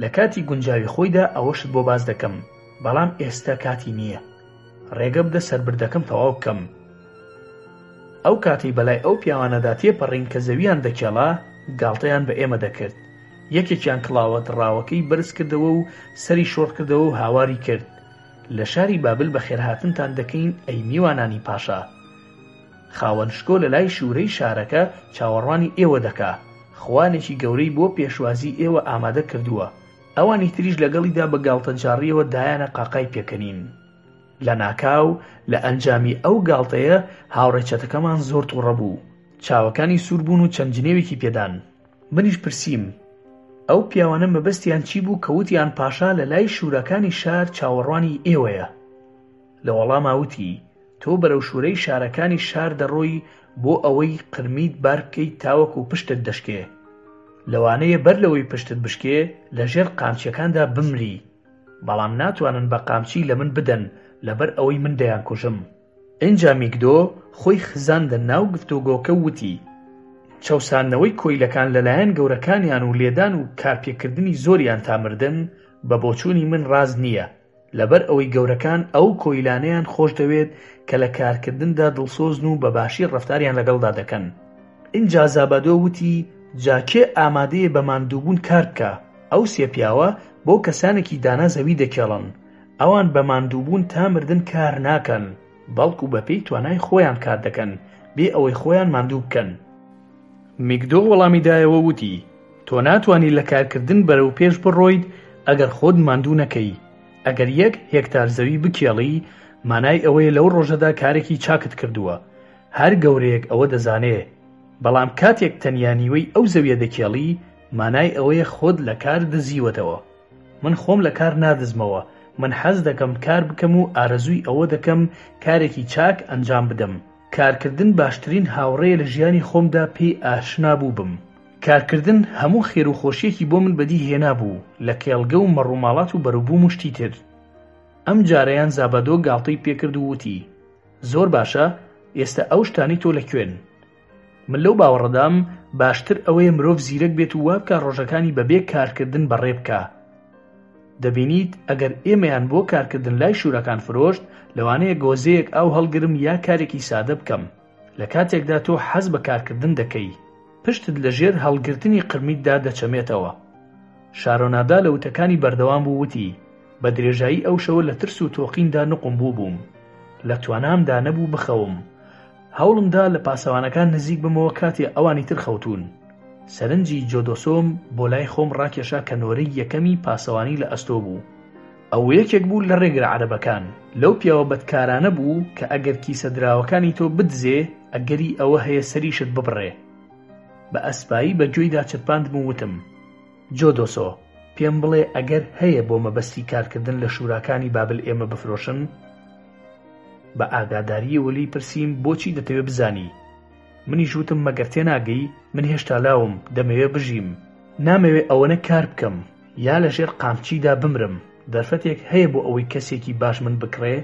لە کاتی گونجاوی خۆیدا ئەوەشت بۆ باز دەکەم، بەڵام ئێستا کاتی نییە. ڕێگە بدە سەربردەکەم تەواو بکەم. ئەو کاتی بەلای ئەو پیاوانەدا تێپەڕین کە زەویان دەکێڵا، گاڵتەیان بە ئێمە دەکرد. یەکێکیان کڵاوە دڕاوەکەی بەرز کردەوە و سەری شۆڕ کردەوە و هاواری کرد: لە شاری بابل بە خێرهاتنتان دەکەین ئەی میوانانی پاشا. خاوەنشکۆ لە لای شوورەی شارەکە چاوەڕوانی ئێوە دەکا، خوانێکی گەورەی بۆ پێشوازی ئێوە ئامادە کردووە. ئەوانی تریش لەگەڵیدا بە گاڵتەجاڕیەوە دایانە قاقای پێکەنین. لە ناکاو لە ئەنجامی ئەو گاڵتەیە هاوڕێچەتەکەمان زۆر تووڕە بوو، چاوەکانی سوور بوون و چەند جنێوێکی پێدان. منیش پرسییم: ئەو پیاوانە مەبەستیان چی بوو کە وتیان پاشا لە لای شوورەکانی شار چاوەڕوانی ئێوەیە؟ لە وەڵاما وتی: تۆ بەرەو شوورەی شارەکانی شار دەڕۆی بۆ ئەوەی قرمیت بار بکەیت تاوەکو پشتت دەشکێ. لەوانەیە بەر لەوەی پشتت بشکێ لەژێر قامچیەکاندا بمری، بەڵام ناتوانن بە قامچی لە من بدەن لەبەر ئەوەی من دەیان کوژم. ئینجا میگدۆ خۆی خزاندە ناو گفتوگۆکە وتی: چەوساندنەوەی کۆیلەکان لەلایەن گەورەکانیان و لێدان و کارپێکردنی زۆریان تامردن بە بۆچوونی من ڕاز نییە، لەبەر ئەوەی گەورەکان ئەو کۆیلانەیان خۆش دەوێت کە لە کارکردندا دڵسۆزن و بە باشی ڕەفتاریان لەگەڵدا دەکەن. اینجا زابادۆ وتی: جاکێ ئامادەیە بە ماندووبوون کار بکە. ئەو سێ پیاوە بۆ کەسانێکی دانا زەوی دەکێڵن. ئەوان بە ماندووبوون تا مردن کار ناکەن، بەڵکو بەپێی توانای خۆیان کار دەکەن بێ ئەوەی خۆیان ماندوو بکەن. میگدۆ وەڵامی دایەوە وتی: تۆ ناتوانی لە کارکردن بەرەو پێش بڕۆیت ئەگەر خۆت ماندوو نەکەی. ئەگەر 1 هێکتار زەوی بکێڵی، مانای ئەوەیە لەو ڕۆژەدا کارێکی چاکت کردووە. هەر گەورەیەک ئەوە دەزانێ. بەڵام کاتێک تەنیانیوەی ئەو زەویە دەکێڵی، مانای ئەوەیە خۆت لە کار دزیوەتەوە. من خۆم لە کار نادزمەوە، من حەز دەکەم کار بکەم و ئارەزووی ئەوە دەکەم کارێکی چاک ئەنجام بدەم. کارکردن باشترین هاوڕێیە لە ژیانی خۆمدا پێی ئاشنا بوو بم. کارکردن هەموو خێر و خۆشیەکی بۆ من بەدی هێنا بوو لە کێڵگە و مەڕووماڵات و بەروبووم و شتی تر. ئەم جارەیان زابەدۆ گاڵتەی پێکرد و وتی: زۆر باشە، ئێستا ئەو شتانی تۆ لەکوێن؟ من لەو باوەڕەدام باشتر ئەوەیە مرۆڤ زیرەک بێت و وا بکە ڕۆژەکانی بەبێ کارکردن بەڕێ بکە. دەبینیت ئەگەر ئێمەیان بۆ کارکردن لای شوورەکان فرۆشت، لەوانەیە گۆزەیەک ئاو هەڵگرم یا کارێکی سادە بکەم. لە کاتێکدا تۆ حەز بە کارکردن دەکەی، پشتت لەژێر هەڵگرتنی قرمیتدا دەچەمێتەوە. شارۆنادا لە وتەکانی بەردەوام بوو وتی: بە درێژایی ئەو شەوە لە ترس و تۆقیندا نقم بووبووم، لە توانامدا نەبوو بخەوم. هەوڵمدا لە پاسەوانەکان نزیک بمەوە کاتێ ئەوانی تر خەوتون. سەرنجی جۆدۆسۆم بۆ لای خۆم ڕاکێشا کە نۆرەی یەکەمی پاسەوانی لە ئەستۆ بوو. ئەو یەکێک بوو لە ڕێگرە عەرەبەکان. لەو پیاوە بەدکارانە بوو کە ئەگەر کیسە دراوەکانی تۆ بدزێ، ئەگەری ئەوە هەیە سەریشت ببڕێ. بە ئەسپایی بەگوێیدا چرپاندم و وتم: جۆدۆسۆ، پێم بڵێ ئەگەر هەیە بۆ مەبەستی کارکردن لە شوراکانی بابل ئێمە بفرۆشن؟ بە ئاگاداری وەلی پرسییم بۆچی دەتەوێت بزانی. منیش وتم مەگەر تێناگەی، من هێشتا لاوم، دەمەوێت بژیم. نامەوێت ئەوەنە کار بکەم یا لەژێر قامچیدا بمرم. دەرفەتێک هەیە بۆ ئەوەی کەسێکی باش من بکڕێ؟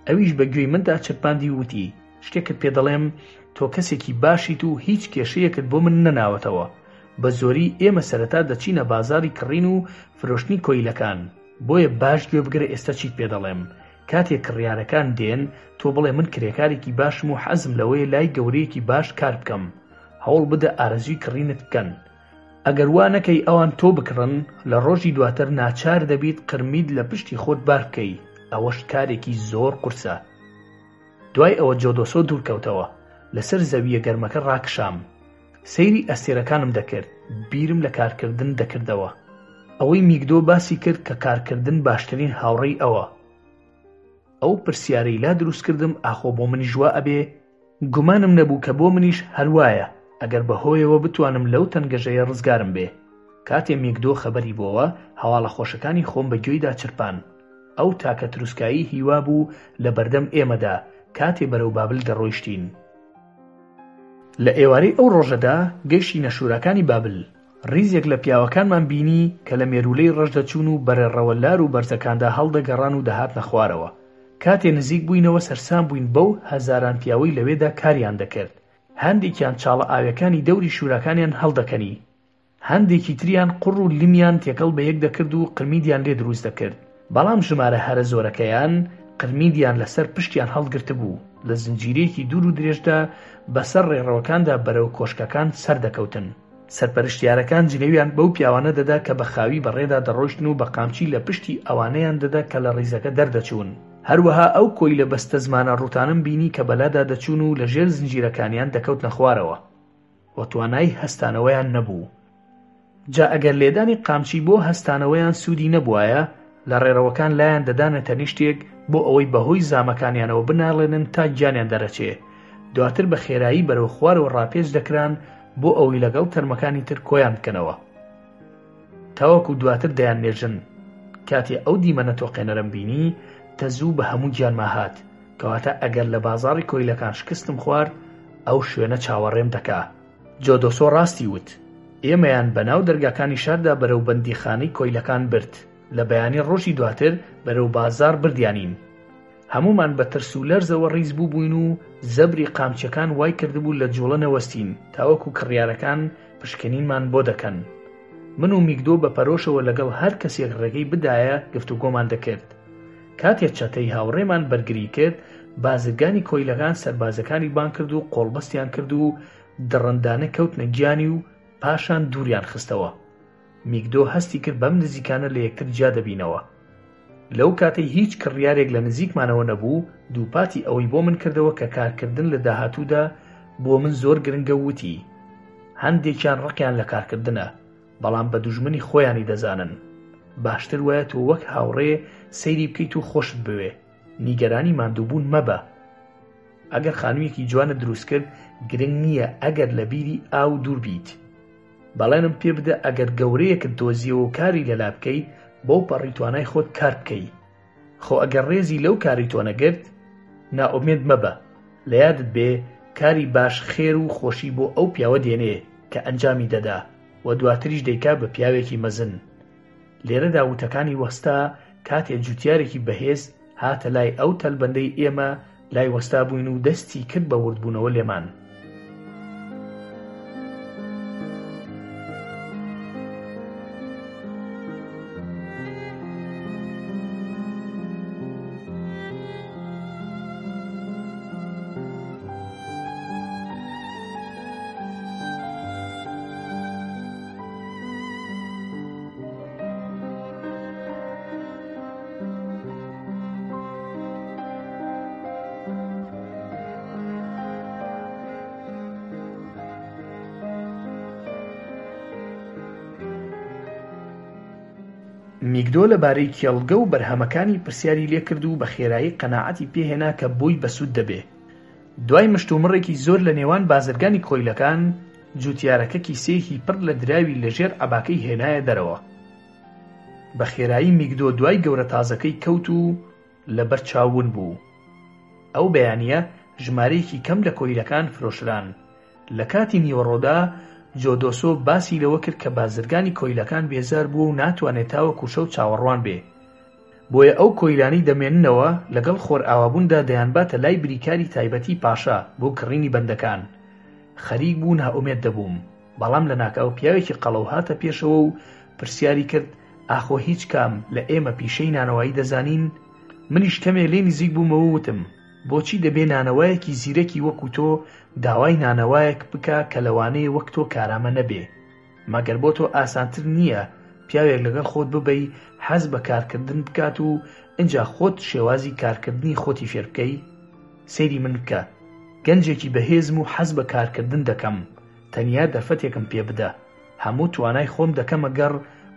ئەویش بەگوێی مندا چرپاندی وتی: شتێکت پێ دەڵێم، تۆ کەسێکی باشیت و هیچ کێشەیەکت بۆ من نەناوەتەوە. بە زۆری ئێمە سەرەتا دەچینە بازاڕی کڕین و فرۆشتنی کۆیلەکان، بۆیە باش گوێ بگرە ئێستا چیت پێ دەڵێم. کاتێک کڕیارەکان دێن، تۆ بڵێ من کرێکارێکی باشم و حەزم لەوەیە لای گەورەیەکی باش کار بکەم. هەوڵ بدە ئارەزووی کڕینت بکەن. ئەگەر وا نەکەی ئەوان تۆ بکڕن، لە ڕۆژی دواتر ناچار دەبیت قرمید لە پشتی خۆت بار بکەی. ئەوەش کارێکی زۆر قورسە. دوای ئەوە جۆدۆسۆ دوورکەوتەوە. لەسەر زەویە گەرمەکە ڕاکشام. سەیری ئەستێرەکانم دەکرد. بیرم لە کارکردن دەکردەوە. ئەوەی میگدۆ باسی کرد کە کارکردن باشترین هاوڕێی ئەوە. ئەو پرسیارەی لا دروست کردم ئاخۆ بۆ منیش وا ئەبێ؟ گومانم نەبوو کە بۆ منیش هەروایە، ئەگەر بەهۆیەوە بتوانم لەو تەنگەژەیە ڕزگارم بێ. کاتێ میگدۆ خەبەری بۆوە، هەواڵە خۆشەکانی خۆم بەگوێیدا چرپان. ئەو تاکە تروسکایی هیوا بوو لە بەردەم ئێمەدا کاتێ بەرەو بابل دەڕۆیشتین. لە ئێوارەی ئەو ڕۆژەدا گەیشتینە شوورەکانی بابل. ڕیزێک لە پیاوەکانمان بینی کە لە مێرولەی ڕەش دەچوون و بەرە ڕەوەلار و بەرزەکاندا هەڵدەگەڕان و دەهاتنە خوارەوە. کاتێ نزیک بووینەوە سەرسام بووین بەو هەزاران پیاوەی لەوێدا کاریان دەکرد. هەندێکیان چاڵە ئاویەکانی دەوری شوورەکانیان هەڵدەکەنی، هەندێکی تریان قوڕ و لیمیان تێکەڵ بە یەک دەکرد و قرمیدیان لێ دروست دەکرد. بەڵام ژمارە هەرە زۆرەکەیان قرمیدیان لەسەر پشتیان هەڵگرتە بوو. لە زنجیرێکی دوور و درێژدا بەسەر ڕێڕەوەکاندا بەرەو کۆشکەکان سەردەکەوتن. سەرپەرشتیارەکان جلێویان بەو پیاوانە دەدا کە بە خاوی بەڕێدا دەڕۆشتن و بە قامچی لە پشتی ئەوانەیان دەدا کە لە ڕیزەکە دەردەچوون. هەروەها ئەو کۆی لە بەستە زمانە ڕوتانم بینی کە بەلادا دەچوون و لە ژێر زنجیرەکانیان دەکەوتنە خوارەوە. وە توانای هەستانەوەیان نەبوو. جا ئەگەر لێدانی قامچی بۆ هەستانەوەیان سوودی نەبوایە، لە ڕێڕەوەکان لایەن دەدانێتە نیشتێک بۆ ئەوەی بەهۆی زامەکانیانەوە بناڵێنن تا گیانیان دەرەچێ. دواتر بە خێرایی بەرەو خوارەوە ڕاپێچ دەکران بۆ ئەوەی لەگەڵ تەرمەکانی تر کۆیان بکەنەوە. تاوەکو دواتر دەیان نێژن. کاتێ ئەو دیمەنە تۆقێنەرم بینی، تەزوو بە هەموو گیانما هات. کەواتە ئەگەر لە بازاڕی کۆیلەکان شکستم خوارد، ئەو شوێنە چاوەڕێم دەکا. جۆدۆسۆ ڕاستی وت. ئێمەیان بەناو دەرگاکانی شاردا بەرەو بەندیخانەی کۆیلەکان برد. لە بەیانی ڕۆژی دواتر بەرەو بازار بردیانین. هەمومان بە ترس و لەرزەوە ڕیز بوو بووین و زەبری قامچەکان وای کردبوو لە جوڵە نەوەستین تاوەکو کڕیارەکان پشکنینمان بۆ دەکەن. من و میگدۆ بە پەرۆشەوە لەگەڵ هەر کەسێک ڕێگەی بدایە گفتوگۆمان دەکرد. کاتێک چەتەی هاوڕێمان بەرگری کرد، بازرگانی کۆیلەکان سەربازەکانی بان کرد و قۆڵبەستیان کرد و دڕندانە کەوتنە گیانی و پاشان دووریان خستەوە. میگدۆ هەستی کرد بەم نزیکانە لە یەکتر جیا دەبینەوە. لەو کاتەی هیچ کڕیارێک لە نزیکمانەوە نەبوو، دووپاتی ئەوەی بۆ من کردەوە کە کارکردن لە داهاتوودا بۆ من زۆر گرنگە وتی: هەندێکیان ڕقیان لە کارکردنە، بەڵام بە دوژمنی خۆیانی دەزانن. باشتر وایە تۆ وەک هاوڕێ سەیری بکەیت و خۆشت بوێ. نیگەرانی ماندووبوون مەبە. ئەگەر خانوویەکی جوانە دروست کرد، گرنگ نییە ئەگەر لە بیری ئاو دوور بیت. بەڵێنم پێ بدە ئەگەر گەورەیەکت دۆزیەوە و کاری لەلا بکەیت، بۆ پەڕی توانای خۆت کار بکەی. خۆ ئەگەر ڕێزی لەو کاری تۆ نەگرت، نائومێد مەبە. لە یادت بێ کاری باش خێر و خۆشی بۆ ئەو پیاوە دێنێ کە ئەنجامی دەدا و دواتریش دەیکا بە پیاوێکی مەزن. لێرەدا وتەکانی وەستا کاتێ جوتیارێکی بەهێز هاتە لای ئەو تەلبەندەی ئێمە لای وەستا بووین و دەستی کرد بە وردبوونەوە لێمان. میگدۆ لەبارەی کێڵگە و بەرهەمەکانی پرسیاری لێ کرد و بە خێرایی قەناعەتی پێهێنا کە بۆی بەسوود دەبێ. دوای مشتومڕێکی زۆر لە نێوان بازرگانی کۆیلەکان، جوتیارەکە کیسەیەکی پڕ لە دراوی لەژێر عەباکەی هێنایە دەرەوە. بە خێرایی میگدۆ دوای گەورە تازەکەی کەوت و لەبەر چاوون بوو. ئەو بەیانیە ژمارەیەکی کەم لە کۆیلەکان فرۆشران. لە کاتی نیوەڕۆدا جۆدۆسۆ باسی لەوە کرد کە بازرگانی کۆیلەکان بێزار بووە و ناتوانێت تاوەکو شەو چاوەڕوان بێ. بۆیە ئەو کۆیلانەی دەمێننەوە لەگەڵ خۆر ئاوابووندا دەیانباتە لای بریکاری تایبەتی پاشا بۆ کڕینی بەندەکان. خەریک بوو نائومێد دەبووم، بەڵام لە ناکاو پیاوێکی قەڵەو هاتە پێشەوە و پرسیاری کرد ئاخۆ هیچ کام لە ئێمە پیشەی نانەوایی دەزانین؟ منیش کەمێ لێ نزیک بوومەوە وتم بۆچی دەبێ نانەوایەکی زیرەکی وەکو تۆ داوای نانەوایەک بکە کە لەوانەیە وەک تۆ کارامە نەبێ؟ مەگەر بۆ تۆ ئاسانتر نییە پیاوێک لەگەڵ خۆت ببەی حەز بە کارکردن بکات و ئینجا خۆت شێوازی کارکردنی خۆتی فێر بکەی؟ سەیری من بکە، گەنجێکی بەهێزم و حەز بە کارکردن دەکەم، تەنیا دەرفەتێکم پێ بدە، هەموو توانای خۆم دەکەمە گەڕ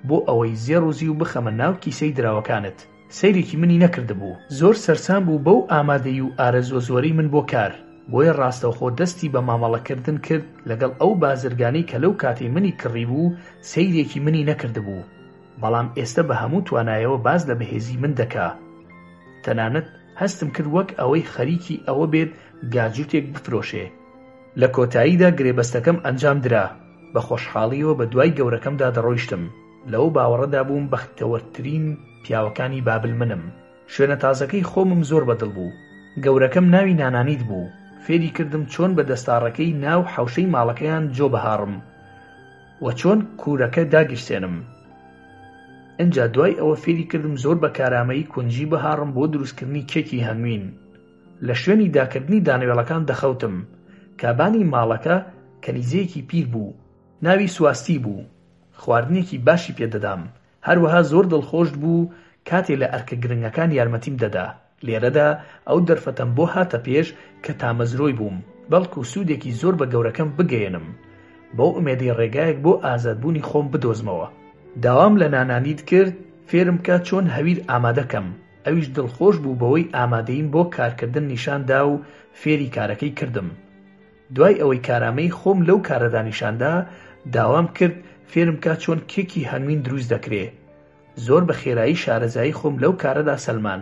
بۆ ئەوەی زێڕوزی و بخەمە ناو کیسەی دراوەکانت. سەیرێکی منی نەکردبوو، زۆر سەرسام بوو بەو ئامادەی و ئارەزوە زۆرەی من بۆ کار، بۆیە ڕاستەوخۆ دەستی بە مامەڵەکردن کرد لەگەڵ ئەو بازرگانەی کە لەو کاتەی منی کڕی بوو سەیرێکی منی نەکردبوو، بەڵام ئێستا بە هەموو توانایەوە باز لە بەهێزی من دەکا. تەنانەت هەستم کرد وەک ئەوەی خەریکی ئەوە بێت گاجوتێک بفرۆشێ. لە کۆتاییدا گرێبەستەکەم ئەنجام درا، بە خۆشحاڵیەوە بە دوای گەورەکەمدا دەڕۆیشتم. لەو باوەڕەدا بووم بەختەوەرترین پیاوەکانی بابل منم. شوێنە تازەکەی خۆمم زۆر بەدڵ بوو. گەورەکەم ناوی نانانیت بوو. فێری کردم چۆن بە دەستاڕەکەی ناو حەوشەی ماڵەکەیان جۆ بەهاڕم و چۆن کوورەکە داگیرسێنم. ئەنجا دوای ئەوە فێری کردم زۆر بە کارامەیی کونجی بەهاڕم بۆ دروستکردنی کێکی هەنگوین. لە شوێنی داکردنی دانەوێڵەکان دەخەوتم. کابانی ماڵەکە کەلیزەیەکی پیر بوو، ناوی سواستی بوو. خواردنێکی باشی پێدەدام، هەروەها زۆر دڵخۆش بوو کاتێ لە ئەرکە گرنگەکان یارمەتیم دەدا. لێرەدا ئەو دەرفەتەم بۆ هاتە پێش کە تامەزرۆی بووم، بەڵکو سوودێکی زۆر بە گەورەکەم بگەێنم، بۆ ئومێدەی ڕێگایەک بۆ ئازادبوونی خۆم بدۆزمەوە. داوام لە نانانیت کرد فێرم کات چۆن هەویر ئامادەکەم. ئەویش دڵخۆش بوو بەوەی ئامادەیم بۆ کارکردن نیشاندا و فێری کارەکەی کردم. دوای ئەوەی کارامەی خۆم لەو کارەدا نیشاندا، داوام کرد فێرم کات چۆن کێکی هەنگوین دروست دەکرێ. زۆر بە خێرایی شارەزایی خۆم لەو کارەدا سەلمان.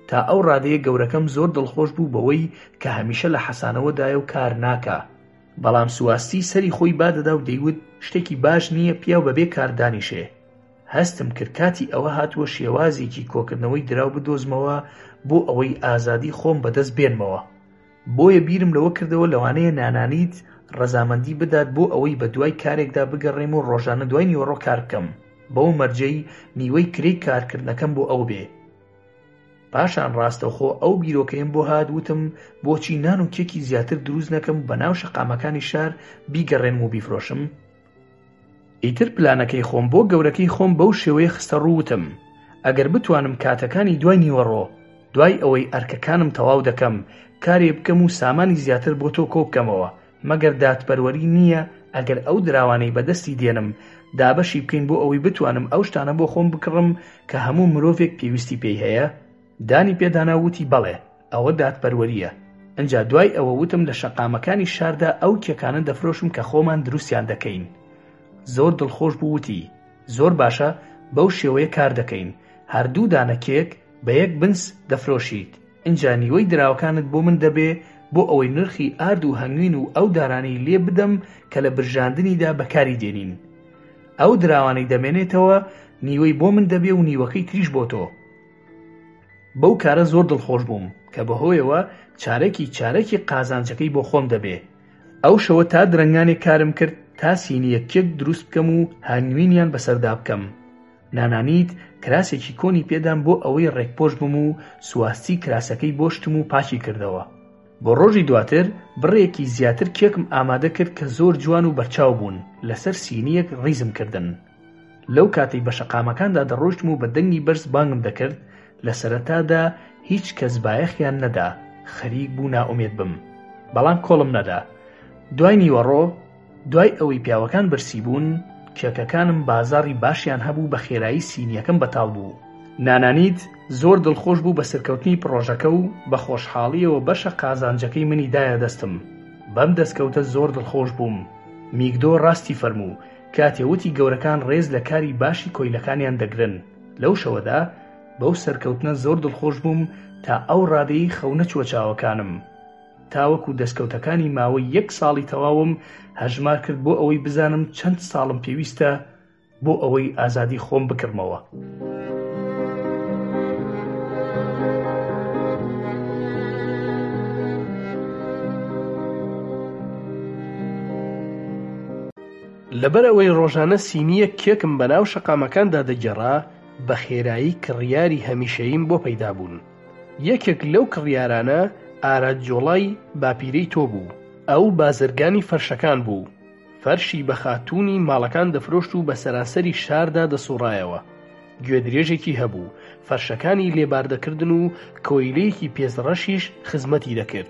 تا ئەو ڕادەیە گەورەکەم زۆر دڵخۆش بوو بەوەی کە هەمیشە لە حەسانەوەدایە و کار ناکا. بەڵام سواستی سەری خۆی بادەدا و دەیوت شتێکی باش نییە پیاو بەبێ کار دانیشێ. هەستم کرد کاتی ئەوە هاتووە شێوازێکی کۆکردنەوەی دراو بدۆزمەوە بۆ ئەوەی ئازادی خۆم بەدەست بێنمەوە. بۆیە بیرم لەوە کردەوە لەوانەیە نانانیت ڕەزامەندی بدات بۆ ئەوەی بە دوای کارێکدا بگەڕێم و ڕۆژانە دوای نیوەڕۆ کار بکەم، بەو مەرجەی میوەی کرێی کارکردنەکەم بۆ ئەو بێ. پاشان ڕاستەوخۆ ئەو بیرۆکەیم بۆ هات وتم بۆچی نان و کێکی زیاتر دروست نەکەم بە ناو شەقامەکانی شار بیگەڕێنم و بیفرۆشم. ئیتر پلانەکەی خۆم بۆ گەورەکەی خۆم بەو شێوەیە خستە ڕووتم ئەگەر بتوانم کاتەکانی دوای نیوەڕۆ دوای ئەوەی ئەرکەکانم تەواو دەکەم کارێ بکەم و سامانی زیاتر بۆ تۆ کۆ بکەمەوە، مەگەر دادپەروەری نییە ئەگەر ئەو دراوانەی بەدەستی دێنم دابەشی بکەین بۆ ئەوەی بتوانم ئەو شتانە بۆ خۆم بکڕم کە هەموو مرۆڤێک پێویستی پێی هەیە. دانی پێدانا وتی بەڵێ ئەوە دادپەروەریە. ئەنجا دوای ئەوە وتم لە شەقامەکانی شاردا ئەو کێکانە دەفرۆشم کە خۆمان دروستیان دەکەین. زۆر دڵخۆش بوو وتی زۆر باشە بەو شێوەیە کار دەکەین، هەردوو دانە کێک بە یەک بنس دەفرۆشیت. ئینجا نیوەی دراوەکانت بۆ من دەبێ بۆ ئەوەی نرخی ئارد و هەنگوین و ئەو دارانەی لێ بدەم کە لە برژاندنیدا بەکاری دێنین. ئەو دراوانەی دەمێنێتەوە نیوەی بۆ من دەبێ و نیوەکەی تریش بۆ تۆ. بەو کارە زۆر دڵخۆش بووم کە بەهۆیەوە چارەکی قازانجەکەی بۆ خۆم دەبێ. ئەو شەوە تا درەنگانێک کارم کرد تا سینیە کێک دروست بکەم و هانگوینیان بەسەردا بکەم. نانانیت کراسێکی کۆنی پێدام بۆ ئەوەی ڕێکپۆش بم و سواستی کراسەکەی بۆ شتم و پاچی کردەوە. بۆ ڕۆژی دواتر بڕێکی زیاتر کێکم ئامادە کرد کە زۆر جوان و بەرچاو بوون، لەسەر سینیەک ڕیزم کردن. لەو کاتەی بە شەقامەکاندا دەڕۆشتم و بە دەنگی بەرز بانگم دەکرد، لە سەرەتادا هیچ کەس بایەخیان نەدا، خەریک بوو نائومێد بم، بەڵام کۆڵم نەدا. دوای نیوەڕۆ، دوای ئەوەی پیاوەکان برسی بوون، کێکەکانم بازاڕی باشیان هەبوو، بە خێرایی سینیەکەم بەتاڵ بوو. نانانیت زۆر دڵخۆش بوو بە سەرکەوتنی پرۆژەکە و بە خۆشحاڵیەوە بەشە قازانجەکەی منی دایە دەستم. بەم دەستکەوتە زۆر دڵخۆش بووم. میگدۆ ڕاستی فەرموو کاتێوتی گەورەکان ڕێز لە کاری باشی کۆیلەکانیان دەگرن. لەو شەوەدا بەو سەرکەوتنە زۆر دڵخۆش بووم تا ئەو ڕادەی خەونە چوە چاوەکانم. تاوەکو دەستکەوتەکانی ماوەی 1 ساڵی تەواوم هەژمار کرد بۆ ئەوەی بزانم چەند ساڵم پێویستە بۆ ئەوەی ئازادی خۆم بکڕمەوە. لەبەر ئەوەی ڕۆژانە سینیە کێکم بەناو شەقامەکاندا دەگەڕا، بە خێرایی کڕیاری هەمیشەییم بۆ پەیدا بوون. یەکێک لەو کڕیارانە ئاراد جۆڵای باپیرەی تۆ بوو. ئەو بازرگانی فەرشەکان بوو. فەرشی بە خاتوونی ماڵەکان دەفرۆشت و بە سەرانسەری شاردا دەسوڕایەوە. گوێدرێژێکی هەبوو، فەرشەکانی لێباردەکردن و کۆیلەیەکی پێزڕەشیش خزمەتی دەکرد.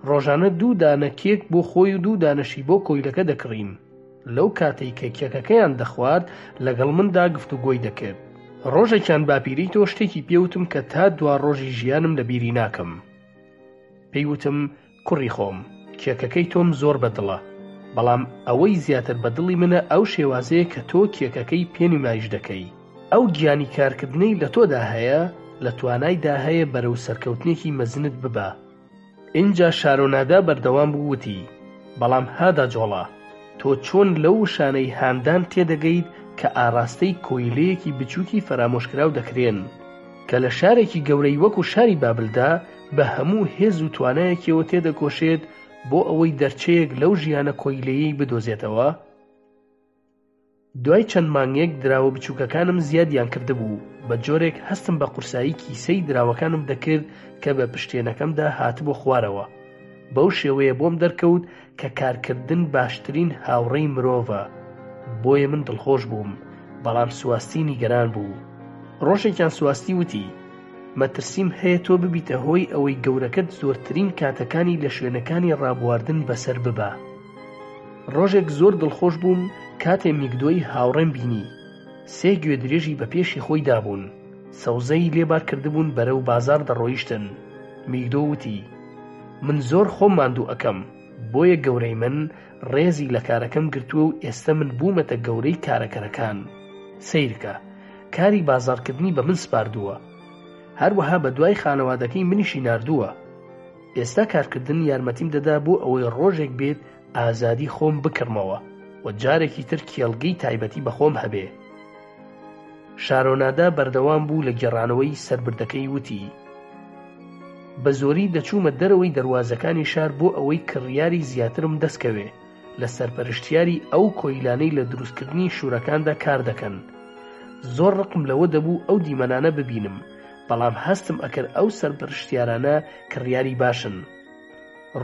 ڕۆژانە 2 دانە کێک بۆ خۆی و 2 دانەشی بۆ کۆیلەکە دەکڕین. لەو کاتەی کە کێکەکەیان دەخوارد لەگەڵ مندا گفتوگۆی دەکرد. ڕۆژێکیان باپیرەی تۆ شتێکی پێوتم کە تا 2 ڕۆژی ژیانم لە بیری ناکەم. پێیوتم کوڕی خۆم، کێکەکەی تۆم زۆر بەدڵە، بەڵام ئەوەی زیاتر بەدڵی منە ئەو شێوازەیە کە تۆ کێکەکەی پێنیمایش دەکەی. ئەو گیانی کارکردنەی لە تۆدا هەیە، لە توانایدا هەیە بەرەو سەرکەوتنێکی مەزنت ببە. اینجا شارۆنادا بەردەوام بووتی، بەڵام هادا جۆڵە، تۆ چۆن لەو شانەی هاندان تێدەگەیت کە ئاراستەی کۆیلەیەکی بچووکی فەرامۆشکراو دەکرێن کە لە شارێکی گەورەی وەکو شاری بابلدا بە هەموو هێز و توانایەکیەوە تێدەکۆشێت بۆ ئەوەی دەرچەیەک لەو ژیانە کۆیلەیەی بدۆزێتەوە؟ دوای چەند مانگێک دراوە بچووکەکانم زیادیان کردبوو، بە جۆرێک هەستم بە قورسایی کیسەی دراوەکانم دەکرد کە بە پشتێنەکەمدا هاتبۆ خوارەوە. بەو شێوەیە بۆم دەرکەوت کە کارکردن باشترین هاوڕێی مرۆڤە. بۆیە من دڵخۆش بووم، بەڵام سواستی نیگەران بوو. ڕۆژێکیان سواستی وتی، مەترسیم هەیە تۆ ببیتە هۆی ئەوەی گەورەکەت زۆرترین کاتەکانی لە شوێنەکانی ڕابواردن بەسەر ببە. ڕۆژێک زۆر دڵخۆش بووم کاتێ میگدۆی هاوڕێم بینی. 3 گوێدرێژی بە پێشی خۆی دابوون، سەوزەی لێبار کردبوون بەرەو بازار دەڕۆیشتن. میگدۆ وتی، من زۆر خۆم ماندوو ئەەکەم، بۆیە گەورەی من ڕێزی لە کارەکەم گرتووە و ئێستا من بوومەتە گەورەی کارەکەرەکان. سیرکە، کاری بازارکردنی بە من سپاردووە، هەروەها بە دوای خانەوادەکەی منیشی ناردووە. ئێستا کارکردن یارمەتیم دەدا بۆ ئەوەی ڕۆژێک بێت ئازادی خۆم بکڕمەوە و جارێکی تر کێڵگەی تایبەتی بە خۆم هەبێ. شارۆنادا بەردەوام بوو لە گێڕانەوەی سەربردەکەی وتی، بە زۆری دەچوومە دەرەوەی دەواازەکانی شار بۆ ئەوەی کڕیاری زیاترم دەستکەوێ لە سەرپەرشتیاری ئەو کۆیلانەی لە دروستکردنی شوورەکاندا کار دەکەن. زۆر ڕقم لەوە دەبوو ئەو دیمەنانە ببینم، بەڵام هەستم ئەکرد ئەو سەرپەرشتیارانە کڕیاری باشن.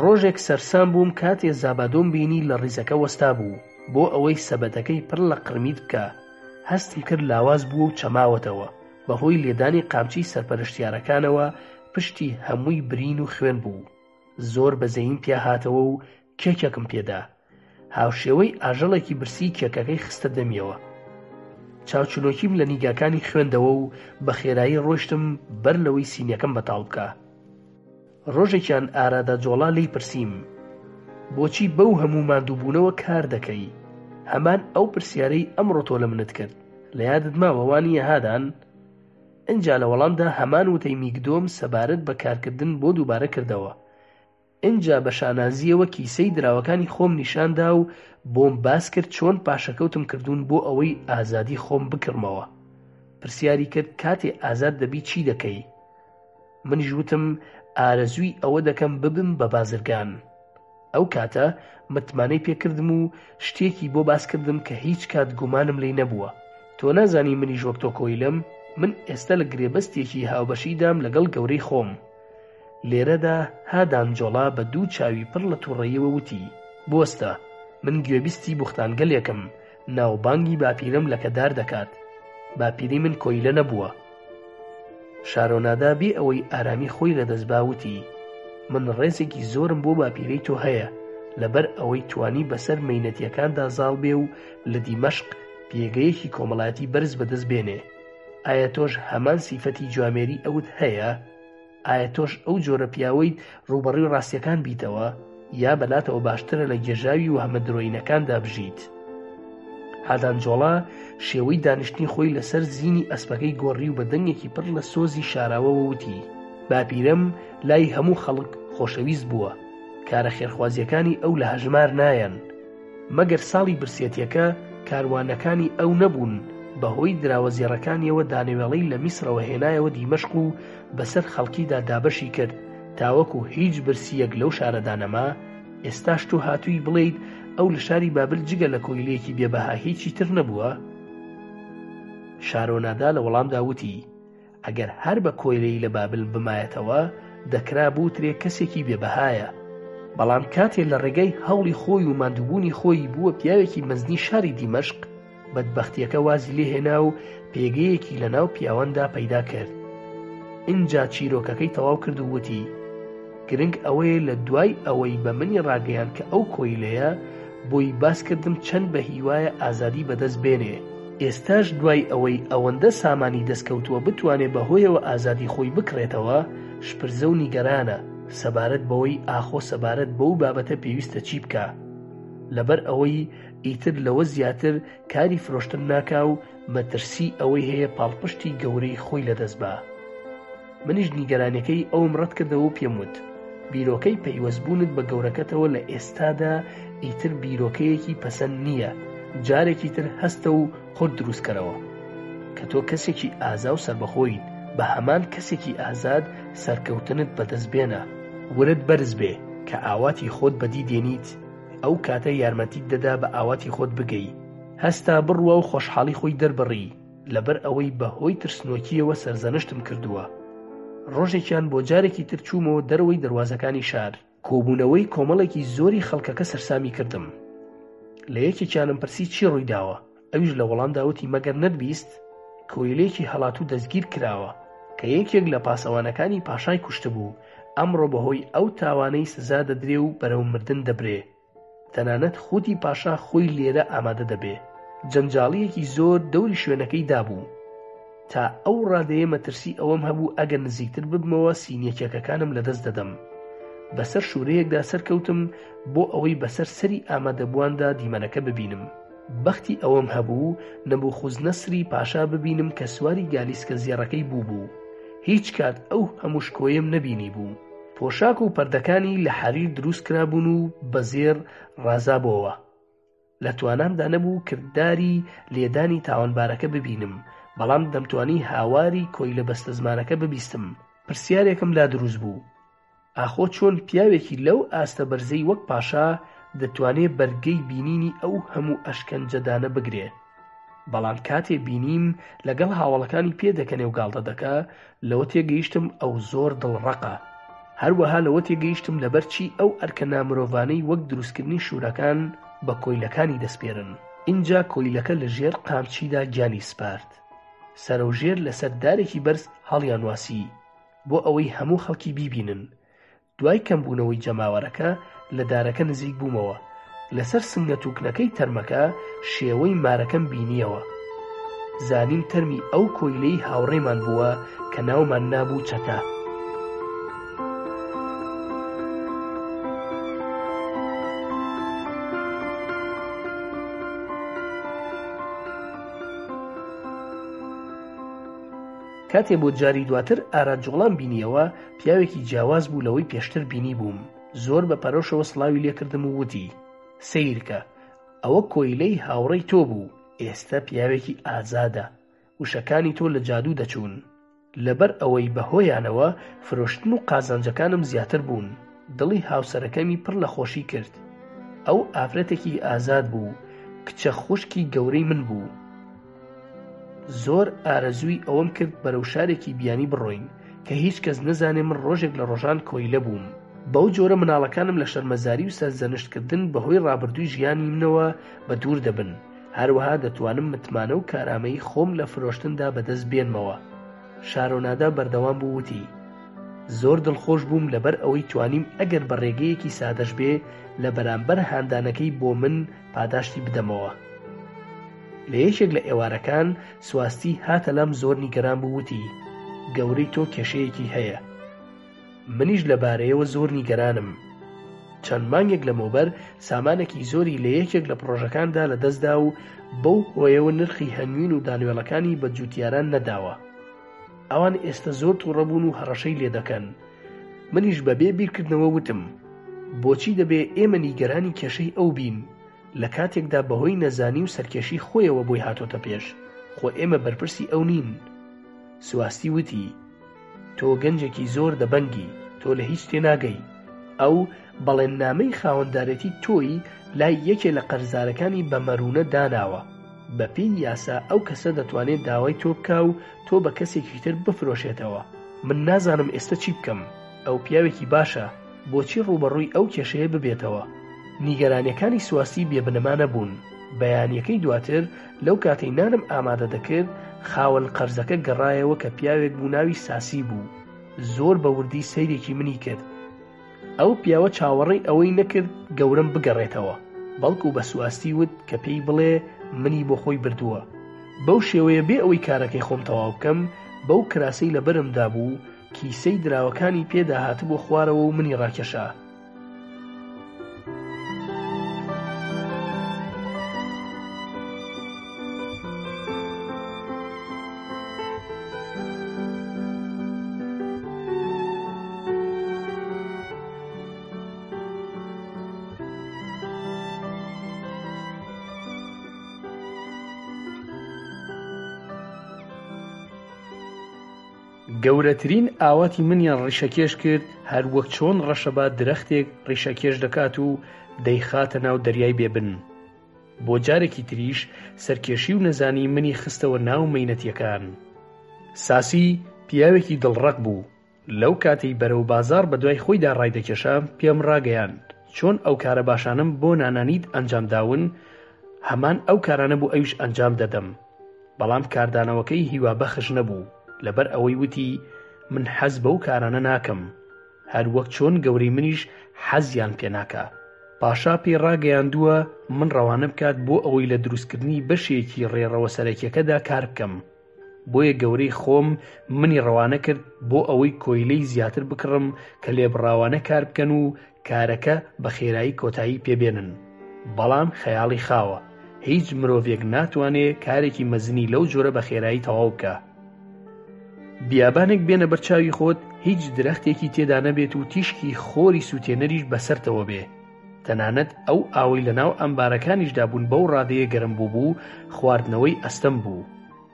ڕۆژێک سەرسام بووم کاتێ زابادۆم بینی لە ڕیزەکە وەستا بوو بۆ ئەوەی سەبەتەکەی پڕ لە قرمیت بکە. هەستم کرد لاواز بووە و چەماوەتەوە. بەهۆی لێدانی قامچی سەرپەرشتیارەکانەوە پشتی هەمووی برین و خوێن بوو. زۆر بەزەیم پیا هاتەوە و کێکێکم پێدا. هاوشێوەی ئاژەڵێکی برسی کێکەکەی خستە دەمیەوە. چاوچنۆکیم لە نیگاکانی خوێندەوە و بە خێرایی ڕۆیشتم بەر لەوەی سینیەکەم بەتاڵ بکە. ڕۆژێکیان ئارادا جۆڵا لی پرسییم، بۆچی بەو هەموو ماندووبوونەوە کار دەکەی؟ هەمان ئەو پرسیارەی ئەمڕۆ تۆ لە منت کرد، لە یادت ماوە وانیە هادان؟ ئینجا لە وەڵامدا هەمان وتەی میگدۆم سەبارەت بە کارکردن بۆ دووبارە کردەوە. اینجا بە شانازیەوە کیسەی دراوەکانی خۆم نیشاندا و بۆم باس کرد چۆن پاشەکەوتم کردوون بۆ ئەوەی ئازادی خۆم بکڕمەوە. پرسیاری کرد کاتێ ئازاد دەبی چی دەکەی؟ منیش وتم ئارەزووی ئەوە دەکەم ببم بە بازرگان. ئەو کاتە متمانەی پێکردم و شتێکی بۆ باسکردم کە هیچ کات گومانم لێی نەبووە. تۆ نازانی منیش وەک تۆ کۆیلم، من ئێستا لە گرێبەستێکی هاوبەشیدام لەگەڵ گەورەی خۆم. لێرەدا هادانجۆڵا بە دوو چاوی پڕ لە تووڕەییەوە وتی: بۆستە، من گوێبیستی بوختانگەلێکم، ناوبانگی باپیرم لە کەدار دەکات. باپیری من کۆیلە نەبووە. شارۆنادا بێ ئەوەی ئارامی خۆی لەدەست باوتی: من ڕێزێکی زۆرم بۆ باپیرەی تۆ هەیە، لەبەر ئەوەی توانی بەسەر مەینەتیەکاندا زاڵ بێ و لە دیمەشق پێگەیەکی کۆمەڵایەتی بەرز بەدەست بێنێ. ئایا تۆش هەمان سیفەتی جوامێری ئەوت هەیە؟ ئایا تۆش ئەو جۆرە پیاوەی ڕوبەڕووی ڕاستیەکان بیتەوە، یا بەلاتەوە باشترە لە گێژاوی و هەمە درۆینەکاندا بژیت؟ هادانجۆڵا شێوەی دانیشتنی خۆی لەسەر زینی ئەسپەکەی گۆڕی و بە دەنگێکی پڕ لە سۆزی شاراوەوە وتی: باپیرم لای هەموو خەڵک خۆشەویست بووە. کارە خێرخوازیەکانی ئەو لە هەژمار نایەن. مەگەر ساڵی برسێتیەکە کاروانەکانی ئەو نەبوون، بەهۆی دراوەزێڕەکانیەوە دانەوێڵەی لە میسرەوە هێنایەوە دیمەشق و بەسەر خەڵکیدا دابەشی کرد، تاوەکو هیچ برسیەک لەو شارەدا نەما. ئێستاش تۆ هاتووی بڵێیت ئەو لە شاری بابل جگە لە کۆیلەیەکی بێبەها هیچی تر نەبووە؟ شارۆنادا لە وەڵامدا وتی: ئەگەر هەر بە کۆیلەی لە بابل بمایەتەوە دەکرا بوترێ کەسێکی بێبەهایە. بەڵام کاتێ لە ڕێگەی هەوڵی خۆی و ماندووبوونی خۆی بووە پیاوێکی مەزنی شاری دیمەشق، بەدبەختیەکە وازی لێ هێنا و پێگەیەکی لە ناو پیاوەندا پەیدا کرد. اینجا چیرۆکەکەی تەواو کرد و وتی: گرنگ ئەوەیە لە دوای ئەوەی بە منی ڕاگەیان کە ئەو کۆیلەیە، بۆی باس کردم چەند بە هیوایە ئازادی بەدەست بێنێ. ئێستاش دوای ئەوەی ئەوەندە سامانی دەستکەوتووە بتوانێت بەهۆیەوە ئازادی خۆی بکڕێتەوە، شپرزە و نیگەرانە سەبارەت بەوەی ئاخۆ سەبارەت بەو بابەتە پێویستە چی بکە، لەبەر ئەوەی ئیتر لەوە زیاتر کاری فرۆشتن ناکا و مەترسی ئەوەی هەیە پاڵپشتی گەورەی خۆی لەدەست با. منیش نیگەرانەکەی ئەوم ڕەت کردەوە و پێم وت: بیرۆکەی پەیوەستبوونت بە گەورەکەتەوە لە ئێستادا ئیتر بیرۆکەیەکی پەسەند نییە، جارێکی تر هەستە و خۆت دروستکەرەوە کە تۆ کەسێکی ئازا و سەربەخۆیت، بە هەمان کەسێکی ئازاد سەرکەوتنت بەدەست بێنە. ورد بەرز بێ کە ئاواتی خۆت بەدی دێنیت، ئەو کاتە یارمەتیت دەدا بە ئاواتی خۆت بگەی. هەستا بڕوە و خۆشحاڵی خۆی دەربڕی، لەبەر ئەوەی بەهۆی ترسنۆکیەوە سەرزەنشتم کردووە. ڕۆژێکیان بۆ جارێکی تر چوومەوە دەرەوەی دەواازەکانی شار. کۆبوونەوەی کۆمەڵێکی زۆری خەڵکەکە سەرسامی کردم. لە یەکێکیانم پرسی چی ڕووی داوە. ئەویش لە وەڵام داوتی: مەگەر نەتبیست کۆیلێکی هەڵاتوو دەستگیر کراوە کە یەکێک لە پاسەوانەکانی پاشای کوشتبوو. ئەمڕۆ بەهۆی ئەو تاوانەی سزا دەدرێ و بەرەو مردن دەبرێ. تەنانەت خودی پاشا خۆی لێرە ئامادە دەبێ. جەنجاڵیەکی زۆر دەوری شوێنەکەی دابوو. تا ئەو ڕادەیە مەترسی ئەوەم هەبوو ئەگەر نزیکتر ببمەوە سینیەکەکانم لەدەست دەدەم. بەسەر شوورەیەکدا سەرکەوتم بۆ ئەوەی بەسەر سەری ئامادەبوواندا دیمەنەکە ببینم. بەختی ئەوەم هەبوو نەبوو خوزنەسری پاشا ببینم کە سواری گالیسکە زێڕەکەی بوو. هیچ کات ئەو هەموو شکۆیەم نەبینی بوو. پۆشاک و پەردەکانی لە حەریر دروست کرابوون و بەزێر ڕازابەوە. لە توانامدا نەبوو کردداری لێدانی تاوانبارەکە ببینم، بەڵام دەمتوانی هاواری کۆی لە بەستە زمانەکە ببیستم. پرسیارێکم لا دروست بوو: ئاخۆ چۆن پیاوێکی لەو ئاستە بەرزەی وەک پاشا دەتوانێت بەرگەی بینینی ئەو هەموو ئەشکەنجەدانە بگرێ؟ بەڵام کاتێ بینیم لەگەڵ هاوڵەکانی پێدەکەنێ و گاڵتە دەکا، لەوە تێگەیشتم ئەو زۆر دڵڕەقە. هەروەها لەوە تێگەیشتم لەبەرچی ئەو ئەرکە نامرۆڤانەی وەک دروستکردنی شوورەکان بە کۆیلەکانی دەستپێرن. اینجا کۆیلەکە لە ژێر قامچیدا گیانی سپارد. سەرۆژێر لەسەر دارێکی بەرز هەڵیان واسی بۆ ئەوەی هەموو خەڵکی بیبینن. دوای کەمبوونەوەی جەماوەرەکە لە دارەکە نزیک بوومەوە. لەسەر سنگە تووکنەکەی تەرمەکە شێوەی مارەکەم بینیەوە. زانیم تەرمی ئەو کۆیلەی هاوڕێمان بووە کە ناومان نابوو چەتە. کاتێ بۆ جاری دواتر ئاراجوڵان بینیەوە، پیاوێکی جیاواز بوو لەوەی پێشتر بینی بووم. زۆر بە پەرۆشەوە سڵاوی لێکردم و وتی: سیرکە، ئەوە کۆیلەی هاوڕێی تۆ بوو، ئێستا پیاوێکی ئازادە، وشەکانی تۆ لە جادوو دەچوون. لەبەر ئەوەی بەهۆیانەوە فرۆشتن و قازانجەکانم زیاتر بوون. دڵی هاوسەرەکەمی پڕ لە خۆشی کرد. ئەو ئافرەتێکی ئازاد بوو، کچە خوشکی گەورەی من بوو. زۆر ئارەزووی ئەوەم کرد بەرەو شارێکی بیانی بڕۆین کە هیچ کەس نەزانێ من ڕۆژێک لە ڕۆژان کۆیلە بووم. بەو جۆرە مناڵەکانم لە شەرمەزاری و سەرزەنشتکردن بەهۆی ڕابردووی ژیانی منەوە بە دوور دەبن. هەروەها دەتوانم متمانە و کارامەیی خۆم لە فرۆشتندا بەدەست بێنمەوە. شارۆنادا بەردەوام بوو وتی: زۆر دڵخۆش بووم لەبەر ئەوەی توانیم ئەگەر بە ڕێگەیەکی سادەش بێ لە بەرامبەر هاندانەکەی بۆ من پاداشتی بدەمەوە. لە یەکێک لە ئێوارەکان سواستی هاتە لام زۆر نیگەران بوو وتی: گەورەی تۆ کێشەیەکی هەیە. منیش لەبارەیەوە زۆر نیگەرانم. چەند مانگێک لەمەوبەر سامانێکی زۆری لە یەکێک لە پرۆژەکاندا لەدەستدا و بەو هۆیەوە نرخی هەنوین و دانوێڵەکانی بە جوتیاران نەداوە. ئەوان ئێستا زۆر تووڕەبوون و هەڕەشەی لێ دەکەن. منیش بەبێ بیرکردنەوە وتم: بۆچی دەبێ ئێمە نیگەرانی کێشەی ئەو بین لە کاتێکدا بەهۆی نەزانی و سەرکێشی خۆیەوە بۆی هاتۆتە پێش، خۆ ئێمە بەرپرسی ئەو نین. سواستی وتی: تۆ گەنجێکی زۆر دەبەنگی، تۆ لە هیچ تێناگەی. ئەو بەڵێننامەی خاوەندارەتی تۆی لای یەکێ لە قەرزارەکانی بەمەرونە داناوە. بەپێی یاسا ئەو کەسە دەتوانێت داوای تۆ بکا و تۆ بە کەسێکی تر بفرۆشێتەوە. من نازانم ئێستا چی بکەم. ئەو پیاوێکی باشە، بۆچی ڕوبەڕووی ئەو کێشەیە ببێتەوە؟ نیگەرانیەکانی سواستی بێبنەمانە بوون. بەیانیەکەی دواتر لەو کاتەی نانم ئامادە دەکرد، خاوەن قەرزەکە گەڕایەوە کە پیاوێک بوو ناوی ساسی بوو. زۆر بە وردی سەیرێکی منی کرد. ئەو پیاوە چاوەڕێی ئەوەی نەکرد گەورم بگەڕێتەوە، بەڵکو بە سواستی وت کە پێی بڵێ منی بۆ خۆی بردووە. بەو شێوەیە بێ ئەوەی کارەکەی خۆم تەواو بکەم، بەو کراسەی لە بەرمدا بوو، کیسەی دراوەکانی پێدا هاتبوو خوارەوە و منی ڕاکێشا. گەورەترین ئاواتی منیان ڕیشەکێش کرد، هەر وەک چۆن ڕەشەبات درەختێک ڕیشەکێش دەکات و دەیخاتە ناو دەریای بێبن. بۆ جارێکی تریش سەرکێشی و نەزانی منی خستەوە ناو مەینەتیەکان. ساسی پیاوێکی دڵڕەق بوو. لەو کاتەی بەرەو بازار بە دوای خۆیدا ڕایدەکێشا پێم ڕاگەیاند چۆن ئەو کارە باشانم بۆ نانانیت ئەنجام داون، هەمان ئەو کارانە بوو ئەویش ئەنجام دەدەم. بەڵام کاردانەوەکەی هیوا بەخش نەبوو، لەبەر ئەوەی وتی من حەز بەو کارانە ناکەم، هەر وەک چۆن گەورەی منیش حەزیان پێ ناکا. پاشا پێی ڕاگەیاندووە من ڕەوانە بکات بۆ ئەوەی لە دروستکردنی بەشێکی ڕێڕەوە سەرەکیەکەدا کار بکەم. بۆیە گەورەی خۆم منی ڕەوانە کرد بۆ ئەوەی کۆیلەی زیاتر بکڕم کە لێبڕاوانە کار بکەن و کارەکە بە خێرایی کۆتایی پێبێنن. بەڵام خەیاڵی خاوە، هیچ مرۆڤێک ناتوانێت کارێکی مەزنی لەو جۆرە بە خێرایی تەواو بکە. بیابانێک بێنە بەرچاوی خۆت، هیچ درەختێکی تێدا نەبێت و تیشکی خۆری سوتێنەریش بەسەرتەوە بێ. تەنانەت ئەو ئاوەی لە ناو ئەمبارەکانیشدا بوون بەو ڕادەیە گەرم بوو خواردنەوەی ئەستەم بوو.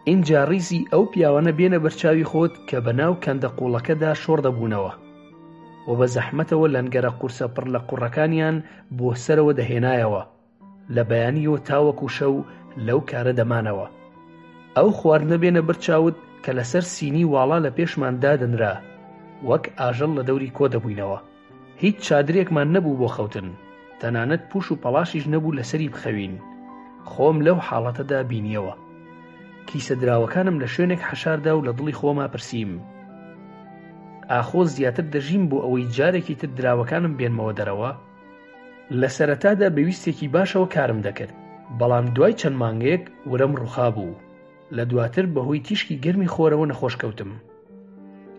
اینجا ڕیزی ئەو پیاوانە بێنە بەرچاوی خۆت کە بەناو کەندە قوڵەکەدا شۆڕ دەبوونەوە و بە زەحمەتەوە لەنگەرە قورسە پڕ لە قوڕەکانیان بۆ سەرەوە دەهێنایەوە. لە بەیانیەوە تاوەکو شەو لەو کارە دەمانەوە. ئەو خواردنە بێنە بەرچاوت کە لەسەر سینی واڵا لە پێشمان دادنرا، وەک ئاژەڵ لە دەوری کۆ دەبووینەوە. هیچ چادرێکمان نەبوو بۆ خەوتن، تەنانەت پوش و پەڵاشیش نەبوو لەسەری بخەوین. خۆم لەو حاڵەتەدا بینیەوە. کیسە دراوەکانم لە شوێنێک حەشاردا و لە دڵی خۆما پرسییم ئاخۆ زیاتر دەژیم بۆ ئەوەی جارێکی تر دراوەکانم بێنمەوە دەرەوە؟ لە سەرەتادا بەویستێکی باشەوە کارم دەکرد، بەڵام دوای چەند مانگێک ورم ڕووخا بوو. لە دواتر بەهۆی تیشکی گەرمی خۆرەوە نەخۆش کەوتم.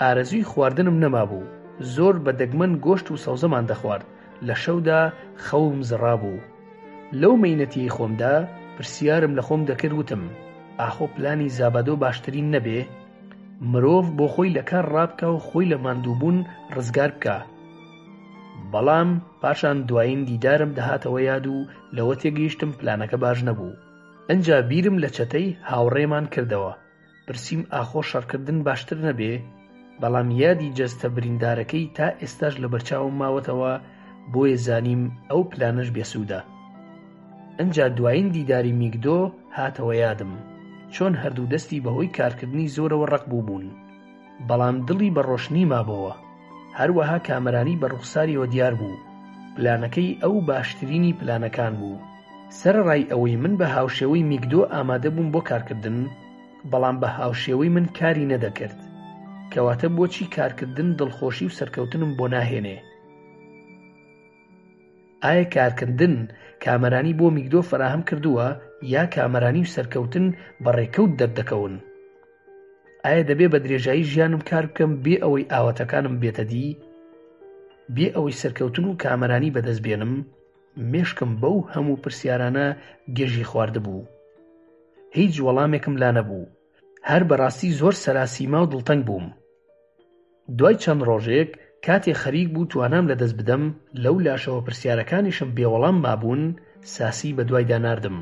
ئارەزووی خواردنم نەمابوو، زۆر بە دەگمەن گۆشت و سەوزەمان دەخوارد. لە شەودا خەوم زڕابوو. لەو مەینەتی خۆمدا پرسیارم لە خۆم دەکرد، وتم ئاخۆ پلانی زابادۆ باشترین نەبێ؟ مرۆڤ بۆ خۆی لە کار ڕابکە و خۆی لە ماندووبوون ڕزگار بکە. بەڵام پاشان دوایین دیدارم دەهاتەوە یاد و لەوە تێگەیشتم پلانەکە باش نەبوو. ئەنجا بیرم لە چەتەی هاوڕێمان کردەوە. پرسییم ئاخۆ شەڕکردن باشتر نەبێ، بەڵام یادی جەستە بریندارەکەی تا ئێستاش لە بەرچاوم ماوەتەوە، بۆیە زانیم ئەو پلانەش بێسوودە. ئەنجا دوایین دیداری میگدۆ هاتەوە یادم، چۆن هەردوو دەستی بەهۆی کارکردنی زۆرەوە ڕق بووبوون، بەڵام دڵی بە ڕۆشنی مابەوە. هەروەها کامەرانی بە ڕوخساریەوە دیار بوو، پلانەکەی ئەو باشترینی پلانەکان بوو. سەرڕای ئەوەی من بە هاوشێوەی میگدۆ ئامادە بووم بۆ کارکردن، بەڵام بە هاوشێوەی من کاری نەدەکرد، کەواتە بۆچی کارکردن دڵخۆشی و سەرکەوتنم بۆ ناهێنێ؟ ئایا کارکردن کامەرانی بۆ میگدۆ فراهم کردووە یا کامەرانی و سەرکەوتن بە ڕێکەوت دەردەکەون؟ ئایا دەبێ بە درێژایی ژیانم کار بکەم بێ ئەوەی ئاواتەکانم بێتە دی؟ بێ ئەوەی سەرکەوتن و کامەرانی بەدەست بێنم؟ مێشکم بەو هەموو پرسیارانە گێژی خواردبوو. هیچ وەڵامێکم لا نەبوو. هەر بەڕاستی زۆر سەراسیما و دڵتەنگ بووم. دوای چەند ڕۆژێک کاتێ خەریک بوو توانام لەدەست بدەم لەو لاشەوە پرسیارەکانیشم بێوەڵام مابوون، ساسی بە دوایدا ناردم.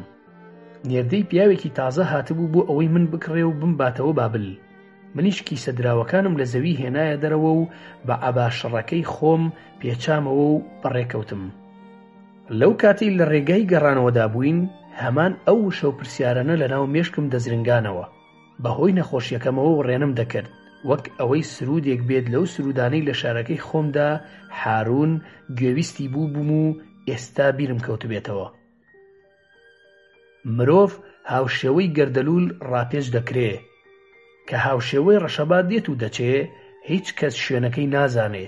نێردەی پیاوێکی تازە هاتبوو بۆ ئەوەی من بکڕێ و بمباتەوە بابل. منیش کیسە دراوەکانم لە زەوی هێنایە دەرەوە و بە عەباشەڕەکەی خۆم پێچامەوە و بەڕێکەوتم. لەو کاتەی لە ڕێگای گەڕانەوەدا بووین، هەمان ئەو وشە و پرسیارانە لەناو مێشکم دەزرنگانەوە. بەهۆی نەخۆشیەکەمەوە ڕێنم دەکرد، وەک ئەوەی سرودێک بێت لەو سرودانەی لە شارەکەی خۆمدا حارون گوێویستی بووبووم و ئێستا بیرم کەوتبێتەوە. مرۆڤ هاوشێوەی گەردەلوول ڕاپێش دەکرێ، کە هاوشێوەی ڕەشەبات دێت و دەچێ، هیچ کەس شوێنەکەی نازانێ،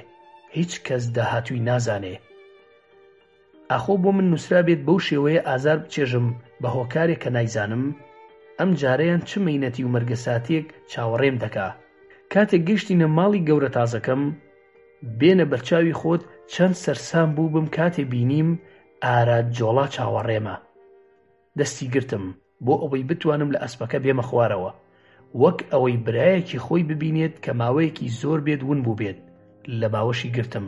هیچ کەس داهاتووی نازانێ. ئاخۆ بۆ من نووسرا بێت بەو شێوەیە ئازار بچێژم بە هۆکارێک کە نایزانم، ئەم جارەیان چ مەینەتی و مەرگەساتێک چاوەڕێم دەکا. کاتێک گەیشتینە ماڵی گەورە تازەکەم، بێنە بەرچاوی خۆت چەند سەرسام بوو بم کاتێ بینیم ئاراد جۆڵا چاوەڕێمە. دەستی گرتم بۆ ئەوەی بتوانم لە ئەسپەکە بێمە خوارەوە، وەک ئەوەی برایەکی خۆی ببینێت کە ماوەیەکی زۆر بێت ون بوو بێت. لە باوەشی گرتم.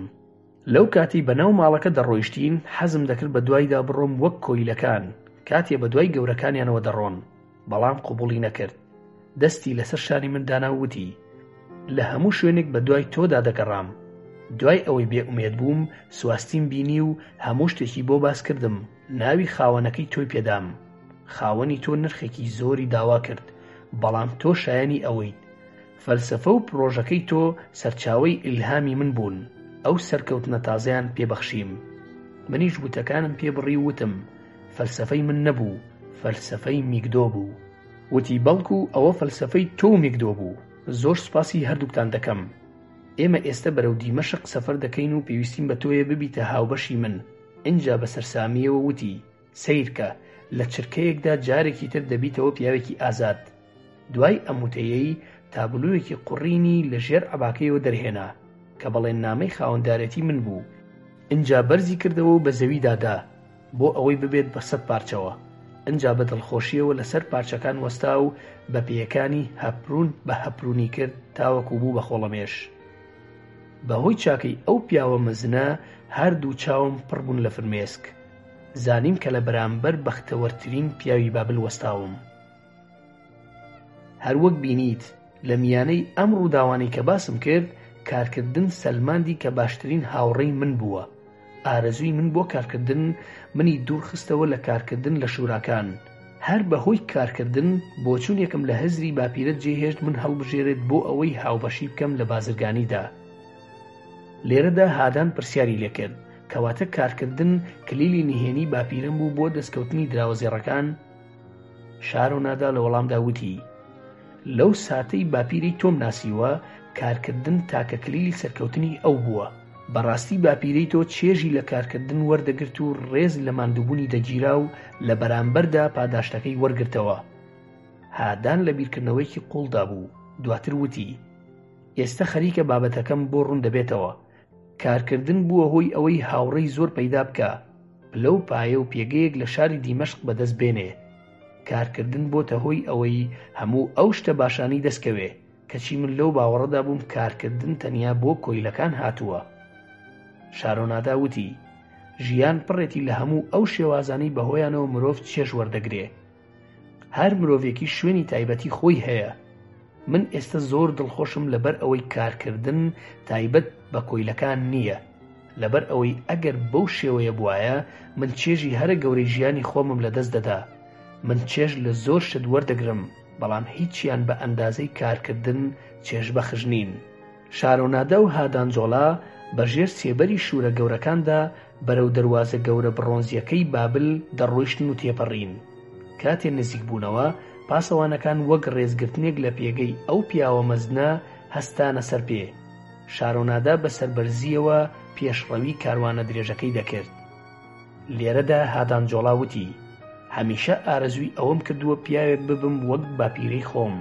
لەو کاتی بەناو ماڵەکە دەڕۆیشتین، حەزم دەکرد بە دوایدا بڕۆم وەک کۆیلەکان کاتێ بە دوای گەورەکانیانەوە دەڕۆن، بەڵام قبوڵی نەکرد. دەستی لەسەر شانی من دانا و وتی: لە هەموو شوێنێک بە دوای تۆدا دەگەڕام. دوای ئەوەی بێئومێد بووم، سواستیم بینی و هەموو شتێکی بۆ باس کردم. ناوی خاوەنەکەی تۆی پێدام. خاوەنی تۆ نرخێکی زۆری داوا کرد، بەڵام تۆ شایانی ئەوەیت. فەلسەفە و پرۆژەکەی تۆ سەرچاوەی ئیلهامی من بوون. ئەو سەرکەوتنە تازەیان پێبەخشیم. منیش وتەکانم پێبڕی و وتم: فەلسەفەی من نەبوو، فەلسەفەی میگدۆ بوو. وتی: بەڵکو ئەوە فەلسەفەی تۆ میگدۆ بوو. زۆر سوپاسی هەردووکتان دەکەم. ئێمە ئێستا بەرەو دیمەشق سەفەر دەکەین و پێویستیم بە تۆیە ببیتە هاوبەشی من. ئینجا بە سەرسامیەوە وتی: سەیرکە، لە چرکەیەکدا جارێکی تر دەبیتەوە پیاوێکی ئازاد. دوای ئەموتەیەی تابلوویەکی قوڕینی لە ژێر عەباکەیەوە دەرهێنا کە بەڵێننامەی خاوەندارەتی من بوو. ئینجا بەرزی کردەوە و بە زەوی دادا بۆ ئەوەی ببێت بە 100 پارچەوە. ئینجا بە دڵخۆشیەوە لەسەر پارچەکان وەستا و بە پێیەکانی هەپرون بە هەپرونی کرد تاوەکو بوو بە خۆڵەمێش. بەهۆی چاکەی ئەو پیاوە مەزنە هەردوو چاوم پڕ بوون لە فرمێسک. زانیم کە لە بەرامبەر بەختەوەرترین پیاوی بابل وەستاوم. هەروەک بینیت لە میانەی ئەم ڕووداوانەی کە باسم کرد، کارکردن سەلماندی کە باشترین هاوڕێی من بووە. ئارەزووی من بۆ کارکردن منی دوور خستەوە لە کارکردن لە شوراکان. هەر بەهۆی کارکردن بۆچوونێکم لە هەزری باپیرەت جێهێشت من هەڵبژێرێت بۆ ئەوەی هاوبەشی بکەم لە بازرگانیدا. لێرەدا هادان پرسیاری لێکرد: کەواتە کارکردن کلیلی نهێنی باپیرم بوو بۆ دەستکەوتنی دراوەزێڕەکان؟ شارۆنادا لە وەڵامدا وتی: لەو ساتەی باپیرەی تۆم ناسیوە، کارکردن تاکە کلیلی سەرکەوتنی ئەو بووە. بەڕاستی باپیرەی تۆ چێژی لە کارکردن وەردەگرت و ڕێز لە ماندووبوونی دەگیرا و لە بەرامبەردا پاداشتەکەی وەرگرتەوە. هادان لە بیرکردنەوەیکی قوڵدا بوو. دواتر وتی: ئێستا خەریکە بابەتەکەم بۆ ڕوون دەبێتەوە. کارکردن بووە هۆی ئەوەی هاوڕێی زۆر پەیدا بکە، پلە و پایە و پێگەیەک لە شاری دیمەشق بەدەست بێنێ. کارکردن بۆتە هۆی ئەوەی هەموو ئەو شتە باشانی دەستکەوێ، کەچی من لەو باوەڕەدا بووم کارکردن تەنیا بۆ کۆیلەکان هاتووە. شارۆنادا وتی: ژیان پڕێتی لە هەموو ئەو شێوازانەی بەهۆیانەوە مرۆڤ چێژ وەردەگرێ. هەر مرۆڤێکی شوێنی تایبەتی خۆی هەیە. من ئێستا زۆر دڵخۆشم لەبەر ئەوەی کارکردن تایبەت بە کۆیلەکان نییە، لەبەر ئەوەی ئەگەر بەو شێوەیە بوایە من چێژی هەرە گەورەی ژیانی خۆمم لەدەست دەدا. من چێژ لە زۆر شت وەردەگرم، بەڵام هیچیان بە ئەندازەی کارکردن چێژ بەخش نین. شارۆنادە و هادانجۆڵا بەژێر سێبەری شوورە گەورەکاندا بەرەو دەروازە گەورە بڕۆنزیەکەی بابل دەڕۆیشتن و تێپەڕین. کاتێ نزیک بوونەوە پاسەوانەکان وەک ڕێزگرتنێک لە پێگەی ئەو پیاوە مەزنە هەستانە سەر پێ. شارۆنادا بە سەربەرزیەوە پێشڕەوی کاروانە درێژەکەی دەکرد. لێرەدا هادانجۆڵا وتی: هەمیشە ئارەزووی ئەوەم کردووە پیاوێک ببم وەک باپیرەی خۆم.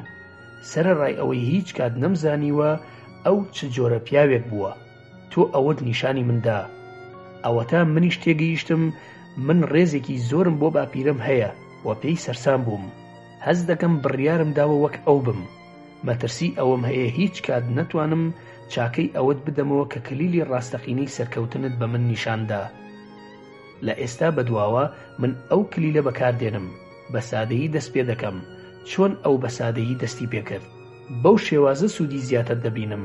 سەرەڕای ئەوەی هیچ کات نەمزانیوە ئەو چ جۆرە پیاوێک بووە. تۆ ئەوەت نیشانی مندا. ئەوەتا منیش تێگەیشتم من ڕێزێکی زۆرم بۆ باپیرم هەیە و پێی سەرسام بووم. هەز دەکەم بڕیارم داوە وەک ئەو بم. مەترسی ئەوەم هەیە هیچ کات نەتوانم چاکەی ئەوەت بدەمەوە کە کلیلی ڕاستەقینەی سەرکەوتنت بە من نیشاندا. لە ئێستا بەدواوە من ئەو کلیلە بەکاردێنم، بە سادەیی دەست پێ دەکەم چۆن ئەو بە سادەیی دەستی پێکرد. بەو شێوازە سوودی زیاتر دەبینم،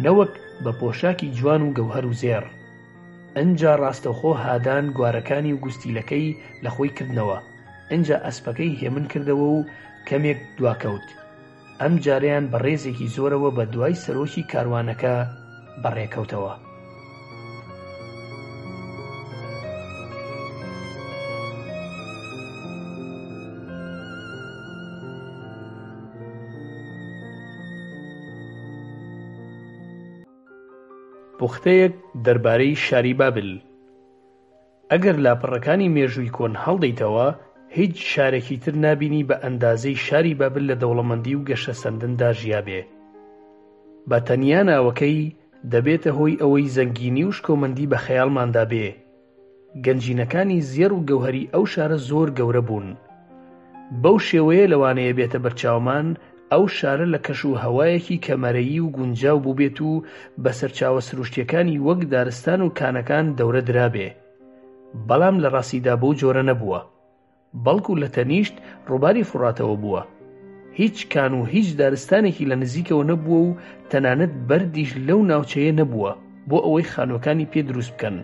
نەوەک بە پۆشاکی جوان و گەوهەر و زێڕ. ئەنجا ڕاستەوخۆ هادان گوارەکانی و گوستیلەکەی لە خۆی کردنەوە. ئەنجا ئەسپەکەی هێمن کردەوە و کەمێک دواکەوت. ئەم جاریان بە ڕێزێکی زۆرەوە بە دوای سەرۆکی کاروانەکە بەڕێکەوتەوە. پوختەیەک دەربارەی شاری بابل. ئەگەر لاپەڕەکانی مێژووی کۆن هەڵدەیتەوە هیچ شارێکی تر نابینی بە ئەندازەی شاری بابل لە دەوڵەمەندی و گەشە سەندندا ژیابێ. بە تەنیا ناوەکەی دەبێتە هۆی ئەوەی زەنگینی و شکۆمەندی بە خەیاڵماندا بێ. گەنجینەکانی زێڕ و گەوهەری ئەو شارە زۆر گەورە بوون. بەو شێوەیە لەوانەیە بێتە بەرچاومان ئەو شارە لە کەش و هەوایەکی کەمەرەیی و گونجاو بوو بێت و بە سەرچاوە سروشتیەکانی وەک دارستان و کانەکان دەورە درابێ. بەڵام لە ڕاستیدا بەو جۆرە نەبووە، بەڵکو لە تەنیشت ڕووباری فڕاتەوە بووە. هیچ کان و هیچ دارستانێکی لە نزیکەوە نەبووە و تەنانەت بەردیش لەو ناوچەیە نەبووە بۆ ئەوەی خانووەکانی پێ دروست بکەن.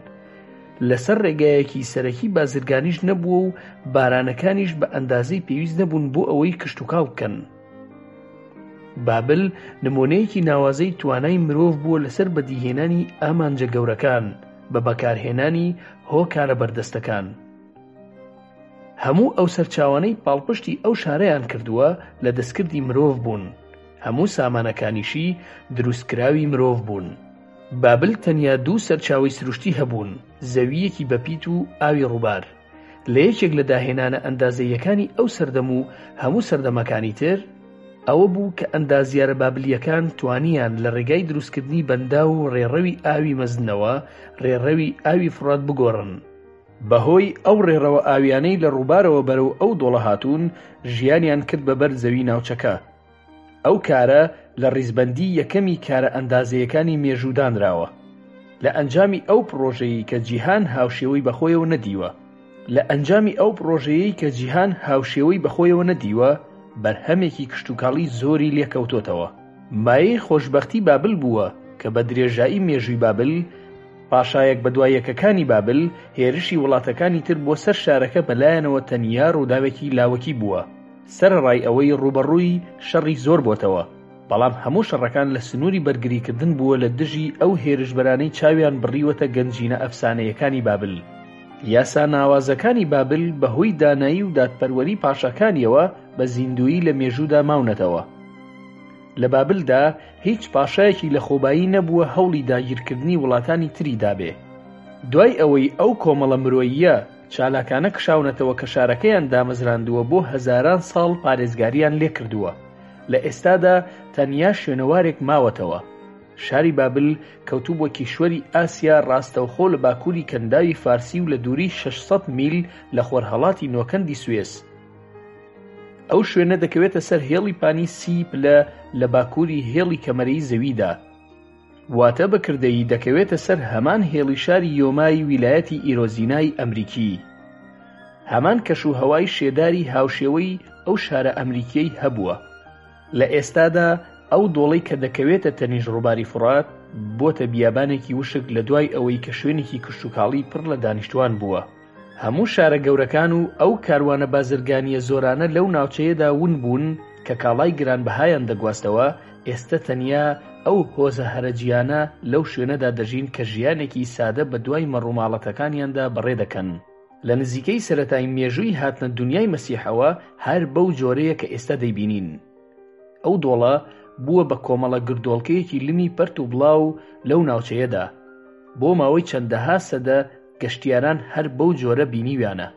لەسەر ڕێگایەکی سەرەکی بازرگانیش نەبووە و بارانەکانیش بە ئەندازەی پێویست نەبوون بۆ ئەوەی کشت و کاڵ بکەن. بابل نمونەیەکی ناوازەی توانای مرۆڤ بووە لەسەر بەدیهێنانی ئامانجە گەورەکان بە بەکارهێنانی هۆکارە بەردەستەکان. هەموو ئەو سەرچاوانەی پاڵپشتی ئەو شارەیان کردووە لە دەستکردی مرۆڤ بوون. هەموو سامانەکانیشی دروستکراوی مرۆڤ بوون. بابل تەنیا دوو سەرچاوی سروشتی هەبوون، زەویەکی بەپیت و ئاوی ڕووبار. لە یەکێک لە داهێنانە ئەندازەیەکانی ئەو سەردەم و هەموو سەردەمەکانی تر ئەوە بوو کە ئەندازیارە بابلیەکان توانیان لە ڕێگای دروستکردنی بەندا و ڕێڕەوی ئاوی مەزنەوە ڕێڕەوی ئاوی فڕات بگۆڕن. بەهۆی ئەو ڕێڕەوە ئاویانەی لە ڕووبارەوە بەرەو ئەو دۆڵە هاتوون ژیانیان کرد بەبەر زەوی ناوچەکە. ئەو کارە لە ڕیزبەندی یەکەمی کارە ئەندازەیەکانی مێژوودانراوە. لە ئەنجامی ئەو پرۆژەیەی کە جیهان هاوشێوەی بەخۆیەوە نەدیوە. بەرهەمێکی کشتوکاڵی زۆری لێکەوتۆتەوە. مایەی خۆشبەختی بابل بووە کە بە درێژایی مێژووی بابل پاشایەک بە دوایەکەکانی بابل هێرشی وڵاتەکانی تر بۆ سەر شارەکە بەلایەنەوە تەنیا ڕووداوێکی لاوەکی بووە. سەرڕای ئەوەی ڕوبەڕووی شەڕی زۆر بۆتەوە، بەڵام هەموو شەڕەکان لە سنووری بەرگریکردن بووە لە دژی ئەو هێرشبەرانەی چاویان بڕیوەتە گەنجینە ئەفسانەیەکانی بابل. یاسا ناوازەکانی بابل بەهۆی دانایی و دادپەروەری پاشەکانیەوە بە زیندویی لە مێژوودا ماونەتەوە. لە بابلدا هیچ پاشایەکی لە خۆبایی نەبووە هەوڵی داگیرکردنی وڵاتانی تری دابێ. دوای ئەوەی ئەو کۆمەڵە مرۆییە چالاکانە کشاونەتەوە کە شارەکەیان دامەزراندووە بۆ هەزاران ساڵ پارێزگاریان لێ کردووە. لە ئێستادا تەنیا شوێنەوارێک ماوەتەوە. شاری بابل کەوتوو بۆ کیشوەری ئاسیا ڕاستەوخۆ لە باکووری کەنداوی فارسی و لە دووری 600 میل لە خۆرهەڵاتی نۆکەندی سوێس. ئەو شوێنە دەکەوێتە سەر هێڵی پانی 30 پلە لە باکووری هێڵی کەمەرەی زەویدا. واتە بەکردەیی دەکەوێتە سەر هەمان هێڵی شاری یۆمای ویلایەتی ئیرۆزینای ئەمریکی. هەمان کەش و هەوای شێداری هاوشێوەی ئەو شارە ئەمریکیەی هەبووە. لە ئێستادا ئەو دۆڵەی کە دەکەوێتە تەنیژ ڕووباری فورات بۆتە بیابانێکی وشک لە دوای ئەوەی کە شوێنێکی کشتوکاڵی پڕ لە دانیشتوان بووە. هەموو شارە گەورەکان و ئەو کاروانە بازرگانیە زۆرانە لەو ناوچەیەدا ون بوون کە کاڵای گرانبەهایان دەگواستەوە. ئێستا تەنیا ئەو هۆزە هەرەجیانە لەو شوێنەدا دەژین کە ژیانێکی سادە بە دوای مەڕووماڵەتەکانیاندا بەڕێ دەکەن. لە نزیکەی سەرەتای مێژووی هاتنە دنیای مەسیحەوە هەر بەو جۆرەیە کە ئێستا دەیبینین. ئەو دۆڵە بووە بە کۆمەڵە گردۆڵکەیەکی لمی پەرت و بڵاو لەو ناوچەیەدا. بۆ ماوەی چەندەها سەدە گەشتیاران هەر بەو جۆرە بینیویانە،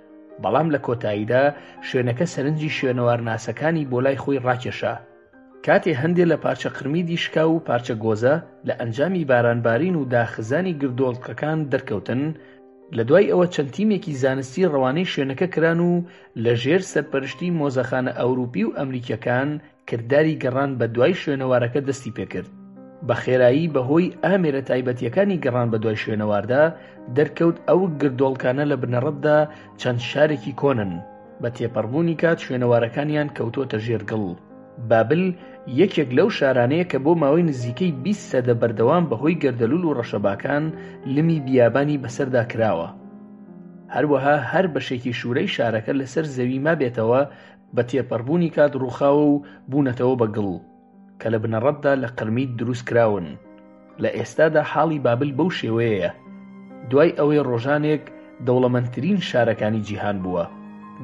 بەڵام لە کۆتاییدا شوێنەکە سەرنجی شوێنەوارناسەکانی بۆ لای خۆی ڕاکێشا. کاتێ هەندێک لە پارچە قرمیدی شکا و پارچە گۆزە لە ئەنجامی بارانبارین و داخزانی گردۆڵکەکان دەرکەوتن، لە دوای ئەوە چەند تیمێکی زانستی ڕەوانەی شوێنەکە کران و لە ژێر سەرپەرشتی مۆزەخانە ئەوروپی و ئەمریکیەکان کردداری گەڕان بە دوای شوێنەوارەکە دەستی پێکرد. بە خێرایی بەهۆی ئامێرە تایبەتیەکانی گەڕان بە دوای شوێنەواردا دەرکەوت ئەو گردۆڵکانە لە بنەڕەتدا چەند شارێکی کۆنن. بە تێپەڕبوونی کات شوێنەوارەکانیان کەوتۆتە ژێرگەڵ. بابل یەکێک لەو شارانەیە کە بۆ ماوەی نزیکەی 20 سەدە بەردەوام بەهۆی گەردەلوول و ڕەشەباکان لمی بیابانی بەسەردا کراوە. هەروەها هەر بەشێکی شوورەی شارەکە لەسەر زەوی مابێتەوە بە تێپەڕبوونی کات ڕووخاوە و بوونەتەوە بە گڵ کە لە بنەڕەتدا لە قرمید دروست کراون. لە ئێستادا حاڵی بابل بەو شێوەیەیە. دوای ئەوەی ڕۆژانێک دەوڵەمەندترین شارەکانی جیهان بووە،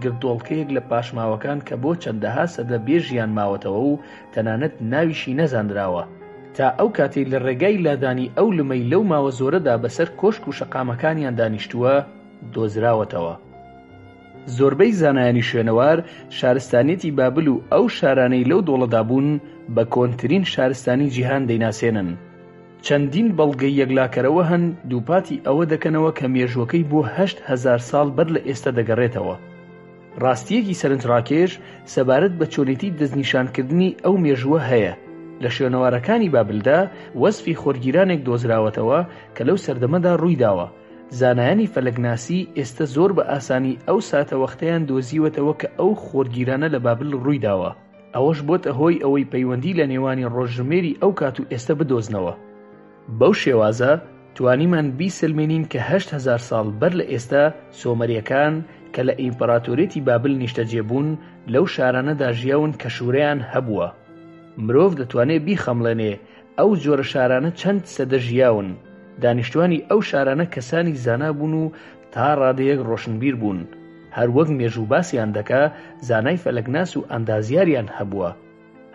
گردۆڵکەیەک لە پاشماوەکان کە بۆ چەندەها سەدە بێژیان ماوەتەوە و تەنانەت ناویشی نەزاندراوە، تا ئەو کاتەی لە ڕێگای لادانی ئەو لمەی لەو ماوە زۆرەدا بەسەر کۆشک و شەقامەکانیان دانیشتووە دۆزراوەتەوە. زۆربەی زانایانی شوێنەوار شارستانێتی بابل و ئەو شارانەی لەو دۆڵەدا بوون بە کۆنترین شارستانی جیهان دەیناسێنن. چەندین بەڵگەی یەکلاکەرەوە هەن دووپاتی ئەوە دەکەنەوە کە مێژوەکەی بۆ 8,000 ساڵ بەر لە ئێستا دەگەڕێتەوە. ڕاستیەکی سەرنجڕاکێش سەبارەت بە چۆنێتی دەستنیشانکردنی ئەو مێژووە هەیە. لە شوێنەوارەکانی بابلدا وەسفی خۆرگیرانێک دۆزراوەتەوە کە لەو سەردەمەدا ڕوویداوە. زانایانی فەلەکناسی ئێستا زۆر بە ئاسانی ئەو ساتە وەختەیان دۆزیوەتەوە کە ئەو خۆرگیرانە لە بابل ڕوویداوە. ئەوەش بۆتە هۆی ئەوەی پەیوەندی لە نێوانی ڕۆژژمێری ئەو کات و ئێستا بدۆزنەوە. بەو شێوازە توانیمان بیسلمێنین کە 8,000 ساڵ بەر لە ئێستا سۆمەریەکان کە لە ئیمپەراتۆرێتی بابل نیشتەجێبوون لەو شارانەدا ژیاون کە شوورەیان هەبووە. مرۆڤ دەتوانێت بیخەمڵێنێ ئەو جۆرە شارانە چەند سەدە ژیاون. دانیشتوانی ئەو شارانە کەسانی زانا بوون و تا ڕادەیەک ڕۆشنبیر بوون. هەروەک مێژوو باسییان دەکا زانای فەلەکناس و ئەندازیاریان هەبووە.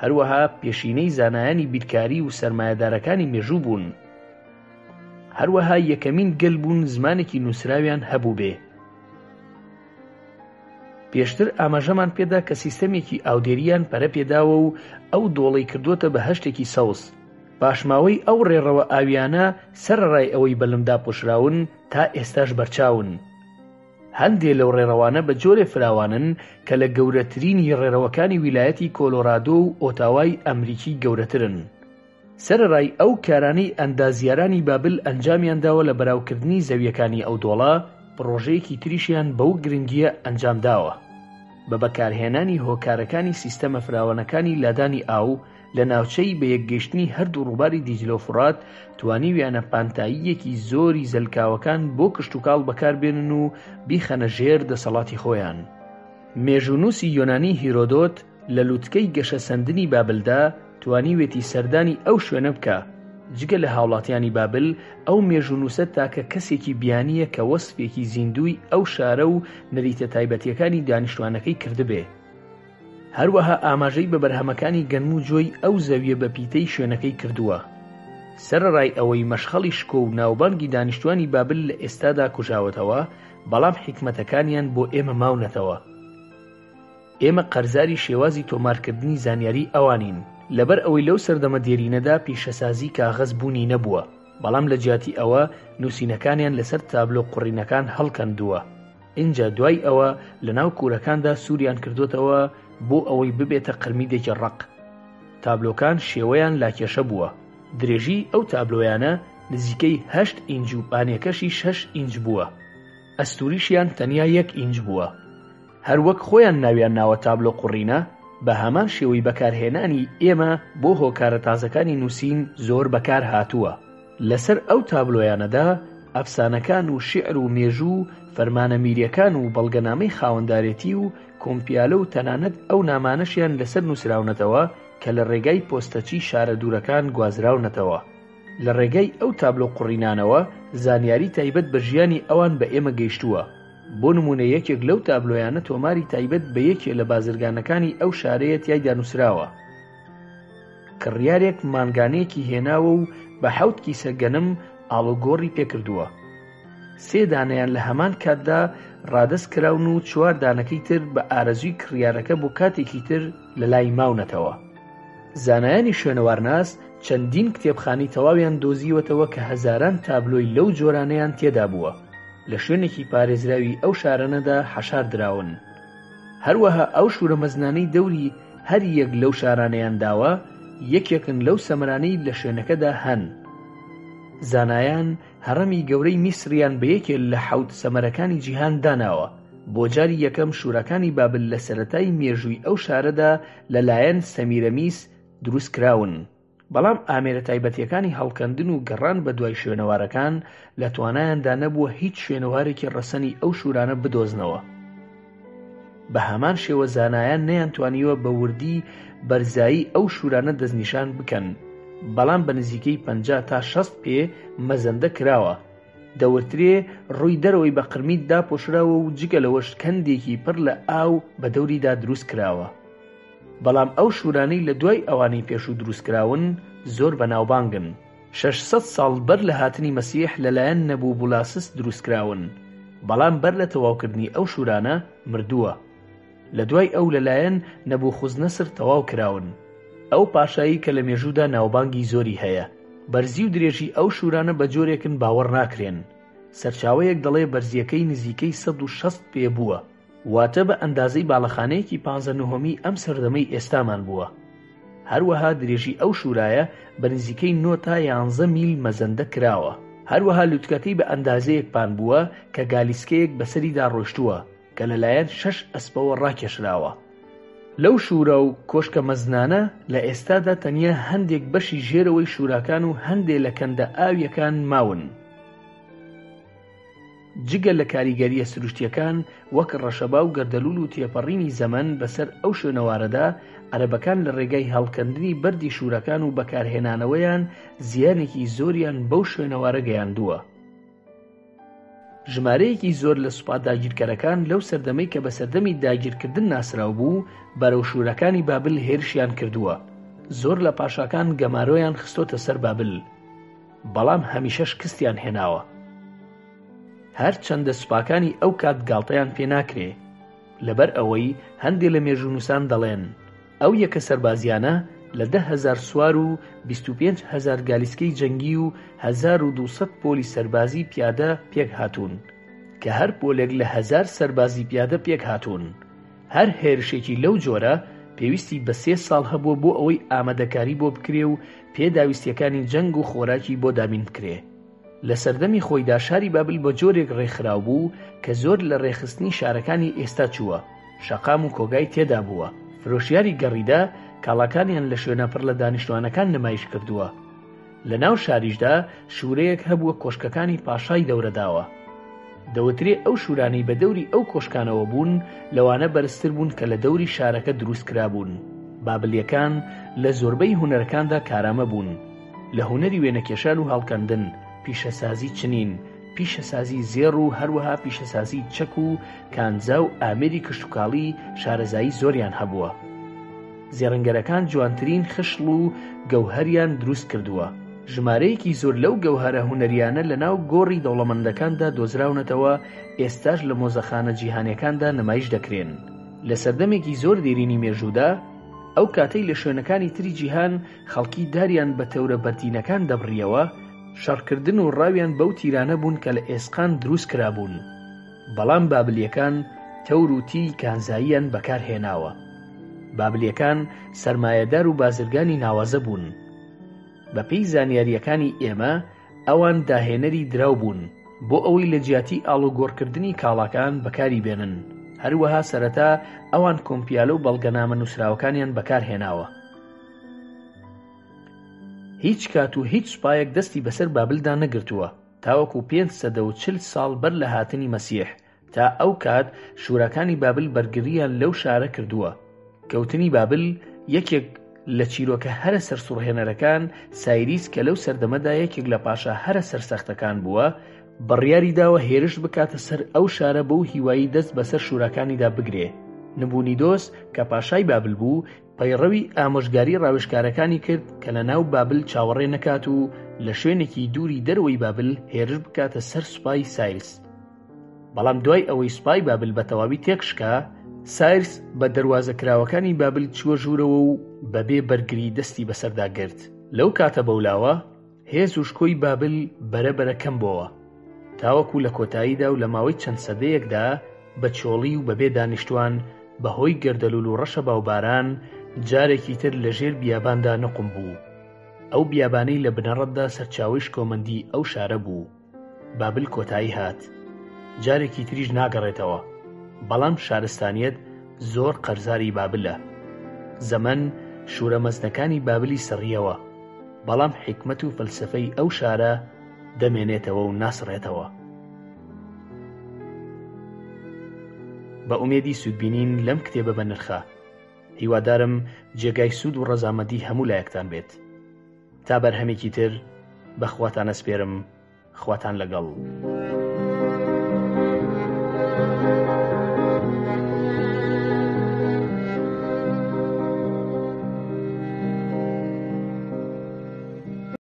هەروەها پێشینەی زانایانی بیرکاری و سەرمایەدارەکانی مێژوو بوون. هەروەها یەکەمین گەل بوون زمانێکی نووسراویان هەبوو بێ. پێشتر ئاماژەمان پێدا کە سیستەمێکی ئاودێریان پەرە پێداوە و ئەو دۆڵەی کردوتە بە هەشتێکی سەوز. پاشماوەی ئەو ڕێڕەوە ئاویانە سەرڕای ئەوەی بەلمدا پۆشراون تا ئێستاش بەرچاون. هەندێک لەو ڕێڕەوانە بە جۆرێ فراوانن کە لە گەورەترینی ڕێڕەوەکانی ویلایەتی کۆلۆرادۆ و ئۆتاوای ئەمریکی گەورەترن. سەرڕای ئەو کارانەی ئەندازیارانی بابل ئەنجامیان داوە لە بەراوکردنی زەویەکانی ئەو دۆڵە، پڕۆژەیەکی تریشیان بەو گرنگیە ئەنجام داوە. بە بەکارهێنانی هۆکارەکانی سیستەمە فراوانەکانی لادانی ئاو لە ناوچەی بە یەکگەشتنی هەردوو ڕووباری دیجلە و فورات توانیویانە پانتاییەکی زۆری زەلکاوەکان بۆ کشتوکاڵ بەکاربێنن و بیخەنە ژێر دەسەڵاتی خۆیان. مێژوونووسی یۆنانی هیرۆدۆت لە لووتکەی گەشە سەندنی بابلدا توانیوێتی سەردانی ئەو شوێنە بکە. جگە لە هاوڵاتیانی بابل ئەو مێژوونووسە تاکە کەسێکی بیانیە کە وەسفێکی زیندوی ئەو شارە و نەریتە تایبەتیەکانی دانیشتوانەکەی کردبێ. هەروەها ئاماژەی بە بەرهەمەکانی گەنم و جۆی ئەو زەویە بە پیتەی شوێنەکەی کردووە. سەرڕای ئەوەی مەشخەڵی شکۆ و ناوبانگی دانیشتوانی بابل لە ئێستادا کوژاوەتەوە، بەڵام حکمەتەکانیان بۆ ئێمە ماونەتەوە. ئێمە قەرزاری شێوازی تۆمارکردنی زانیاری ئەوانین. لەبەر ئەوەی لەو سەردەمە دێرینەدا پیشەسازی کاغەز بوونی نەبووە، بەڵام لە جیاتی ئەوە نووسینەکانیان لەسەر تابلۆ قوڕینەکان هەڵکەندووە. اینجا دوای ئەوە لە ناو کوورەکاندا سووریان کردوتەوە بۆ ئەوەی ببێتە قرمیدێکی ڕق. تابلۆکان شێوەیان لاکێشە بووە. درێژی ئەو تابلۆیانە نزیکەی 8 ئینج و پانێکەشی 6 ئینج بووە. ئەستوریشیان تەنیا 1 ئینج بووە. هەروەک خۆیان ناویان ناوە تابلۆ قوڕینە، بە هەمان شێوەی بەکارهێنانی ئێمە بۆ هۆکارە تازەکانی نووسین زۆر بەکار هاتووە. لەسەر ئەو تابلۆیانەدا ئەفسانەکان و شیعر و مێژوو، فەرمانەمیریەکان و بەڵگەنامەی خاوەندارێتی و کۆمپیالە و تەنانەت ئەو نامانەشیان لەسەر نووسراونەتەوە کە لە ڕێگای پۆستەچی شارە دوورەکان گوازراونەتەوە. لە ڕێگای ئەو تابلۆ قوڕینانەوە زانیاری تایبەت بە ژیانی ئەوان بە ئێمە گەیشتووە. بۆ نمونە یەکێک لەو تابلۆیانە تۆماری تایبەت بە یەکێ لە بازرگانەکانی ئەو شارەیە تیایدا نووسراوە. کڕیارێک مانگانەیەکی هێناوە و بە 7 کیسە گەنم ئاڵوگۆڕی پێکردووە. 3 دانەیان لە هەمان کاتدا ڕادەست کراون و 4 دانەکەی تر بە ئارەزووی کڕیارەکە بۆ کاتێکی تر لە لای ماونەتەوە. زانایانی شوێنەوارناس چەندین کتێبخانەی تەواویان دۆزیوەتەوە کە هەزاران تابلۆی لەو جۆرانەیان تێدا بووە. لە شوێنێکی پارێزراوی ئەو شارانەدا حەشار دراون. هەروەها ئەو شوورە مەزنانەی دەوری هەر یەک لەو شارانەیان داوە یەکێکن لەو سەمرانەی لە شوێنەکەدا هەن. زانایان هەڕەمی گەورەی میسریان بە یەکێ لە 7 سەمەرەکانی جیهان داناوە. بۆ جاری یەکەم شوورەکانی بابل لە سەرەتای مێژووی ئەو شارەدا لەلایەن سەمیرەمیس دروست کراون. بەڵام ئامێرە تایبەتیەکانی هەڵکەندن و گەڕان بە دوای شوێنەوارەکان لە توانایاندا نەبووە هیچ شوێنەوارێکی ڕەسەنی ئەو شوورانە بدۆزنەوە. بە هەمان شێوە زانایان نەیانتوانیوە بە وردی بەرزایی ئەو شوورانە دەستنیشان بکەن، بەڵام بە نزیکەی 50 تا 60 پێ مەزەندە کراوە. دەوترێ ڕووی دەرەوەی بە قرمیت داپۆشراوە و جگە لەوەش کەندێکی پڕ لە ئاو بە دەوریدا دروست کراوە. بەڵام ئەو شوورانەی لە دوای ئەوانەی پێشوو دروستکراون زۆر بەناوبانگن. 600 ساڵ بەر لە هاتنی مەسیح لەلایەن نەبووبولاسس دروستکراون، بەڵام بەر لە تەواوکردنی ئەو شوورانە مردووە. لە دوای ئەو لەلایەن نەبوخوزنەسر تەواو کراون. ئەو پاشایی کە لە مێژوودا ناوبانگی زۆری هەیە. بەرزی و درێژی ئەو شوورانە بە جۆرێکن باوەڕ ناکرێن. سەرچاوەیەک دەڵێ بەرزیەکەی نزیکەی 160 پێ بووە، واتە بە ئەندازەی باڵەخانەیەکی 15 ئەم سەردەمەی ئێستامان بووە. هەروەها درێژی ئەو شوورایە بە نزیکەی 9 تا 11 میل مەزەندە کراوە. هەروەها لووتکەکەی بە ئەندازەیەکپان بووە کە گالیسکەیەک بەسەریدا ڕۆشتووە کە لەلایەن 6 ئەسپەوە ڕاکێشراوە. لەو شوورە و کۆشکە مەزنانە لە ئێستادا تەنیا هەندێک بەشی ژێرەوەی شووراکان و هەندێک لە کەندە ئاویەکان ماون. جگە لە کاریگەریە سروشتیەکان وەک ڕەشەبا و گەردەلوول و تێپەڕینی زەمن بەسەر ئەو شوێنەوارەدا، عەرەبەکان لە ڕێگای هەڵکەندنی بەردی شوورەکان و بەکارهێنانەوەیان زیانێکی زۆریان بەو شوێنەوارە گەیاندووە. ژمارەیەکی زۆر لە سوپا داگیرکەرەکان لەو سەردەمەی کە بە سەردەمی داگیرکردن ناسراو بوو بەرەو شوورەکانی بابل هێرشیان کردووە. زۆر لە پاشاکان گەمارۆیان خستۆتە سەر بابل، بەڵام هەمیشە شکستیان هێناوە. هەر چەندە سوپاکانی ئەو کات گاڵتەیان پێ ناکرێ، لەبەر ئەوەی هەندێک لە مێژوونووسان دەڵێن ئەو یەکە سەربازیانە لە 10,000 سوار و 25,000 گالیسکەی جەنگی و 1200 پۆلی سەربازی پیادە پێک هاتوون، کە هەر پۆلێک لە 1000 سەربازی پیادە پێک هاتوون. هەر هێرشێکی لەو جۆرە پێویستی بە 3 ساڵ هەبووە بۆ ئەوەی ئامادەکاری بۆ بکرێ و پێداویستیەکانی جەنگ و خۆراکی بۆ دامین بکرێ. لە سەردەمی خۆیدا شاری بابل بە جۆرێک ڕێکخراو بوو کە زۆر لە ڕێخستنی شارەکانی ئێستا چووە. شەقام و کۆگای تێدا بووە. فرۆشیاری گەڕیدا کاڵاکانیان لە شوێنە پڕ لە دانیشتوانەکان نمایش کردووە. لە ناو شاریشدا شوورەیەک هەبووە کۆشکەکانی پاشای دەورەداوە. دەوترێ ئەو شوورانەی بە دەوری ئەو کۆشکانەوە بوون لەوانە بەرزتر بوون کە لە دەوری شارەکە دروست کرابوون. بابلیەکان لە زۆربەی هونەرەکاندا کارامە بوون، لە هونەری وێنەکێشان و هەڵکەندن، پیشەسازی چنین، پیشەسازی زێڕ و هەروەها پیشەسازی چەک و کانزا و ئامێری کشتوکاڵی شارەزایی زۆریان هەبووە. زێڕنگەرەکان جوانترین خشڵ و گەوهەریان دروست کردووە. ژمارەیەکی زۆر لەو گەوهەرە هونەریانە لە ناو گۆڕی دەوڵەمەندەکاندا دۆزراونەتەوە، ئێستاش لە مۆزەخانە جیهانیەکاندا نمایش دەکرێن. لە سەردەمێکی زۆر دێرینی مێژوودا ئەو کاتەی لە شوێنەکانی تری جیهان خەڵکی داریان بە تەورە بەردینەکان دەبڕیەوە، شەڕکردن و ڕاویان بەو تیرانە بوون کە لە ئێسقان دروست کرابوون. بەڵام بابلیەکان تەور و تی کانزاییان بەکارهێناوە. بابلیەکان سەرمایەدار و بازرگانی ناوازە بوون. بە پێی زانیاریەکانی ئێمە ئەوان داهێنەری دراو بوون بۆ ئەوەی لە جیاتی ئاڵوگۆڕکردنی کاڵاکان بەکاری بێنن. هەروەها سەرەتا ئەوان کۆمپیالە و بەڵگەنامە نووسراوەکانیان بەکارهێناوە. هیچ کات و هیچ سوپایەک دەستی بەسەر بابلدا نەگرتووە تاوەکو 540 ساڵ بەر لە هاتنی مەسیح. تا ئەو کات شوورەکانی بابل بەرگریان لەو شارە کردووە. کەوتنی بابل یەکێک لە چیرۆکە هەرە سەرسوڕهێنەرەکان سایریس کە لەو سەردەمەدا یەکێک لە پاشا هەرە سەرسەختەکان بووە بڕیاری داوە هێرش بکاتە سەر ئەو شارە بەو هیوایی دەست بەسەر شوورەکانیدا بگرێ. نبوونیدۆس کە پاشای بابل بوو پەیڕەوی ئامۆژگاری ڕاوێژکارەکانی کرد کە لە ناو بابل چاوەڕێ نەکات و لە شوێنێکی دووری دەرەوەی بابل هێرش بکاتە سەر سوپای سایرس. بەڵام دوای ئەوەی سوپای بابل بە تەواوی تێکشکا، سایرس بە دەواازەکراوەکانی بابل چووە ژوورەوە و بەبێ بەرگری دەستی بەسەردا گرت. لەو کاتە بەولاوە هێز و شکۆی بابل بەرەبەرە کەم بووە تاوەکو لە کۆتاییدا و لە ماوەی چەند سەدەیەکدا بە چۆڵی و بەبێ دانیشتوان بەهۆی گەردەلوول و ڕەشە باوباران جارێکی تر لە ژێر بیاباندا نەقم بوو. ئەو بیابانەی لە بنەڕەتدا سەرچاوەی شکۆمەندی ئەو شارە بوو. بابل کۆتایی هات، جارێکی تریش ناگەڕێتەوە، بەڵام شارستانیەت زۆر قەرزاری بابلە. زەمەن شوورە مەزنەکانی بابلی سڕیەوە، بەڵام حکمت و فەلسفەی ئەو شارە دەمێنێتەوە و ناسڕێتەوە. بە ئومێدی سوودبینین لەم کتێبە بە نرخە. هیوادارم جێگای سوود و ڕەزامەندی هەموو لایەکتان بێت. تا بەرهەمێکی تر بەخواتان ئەسپێرم. خواتان لەگەڵ.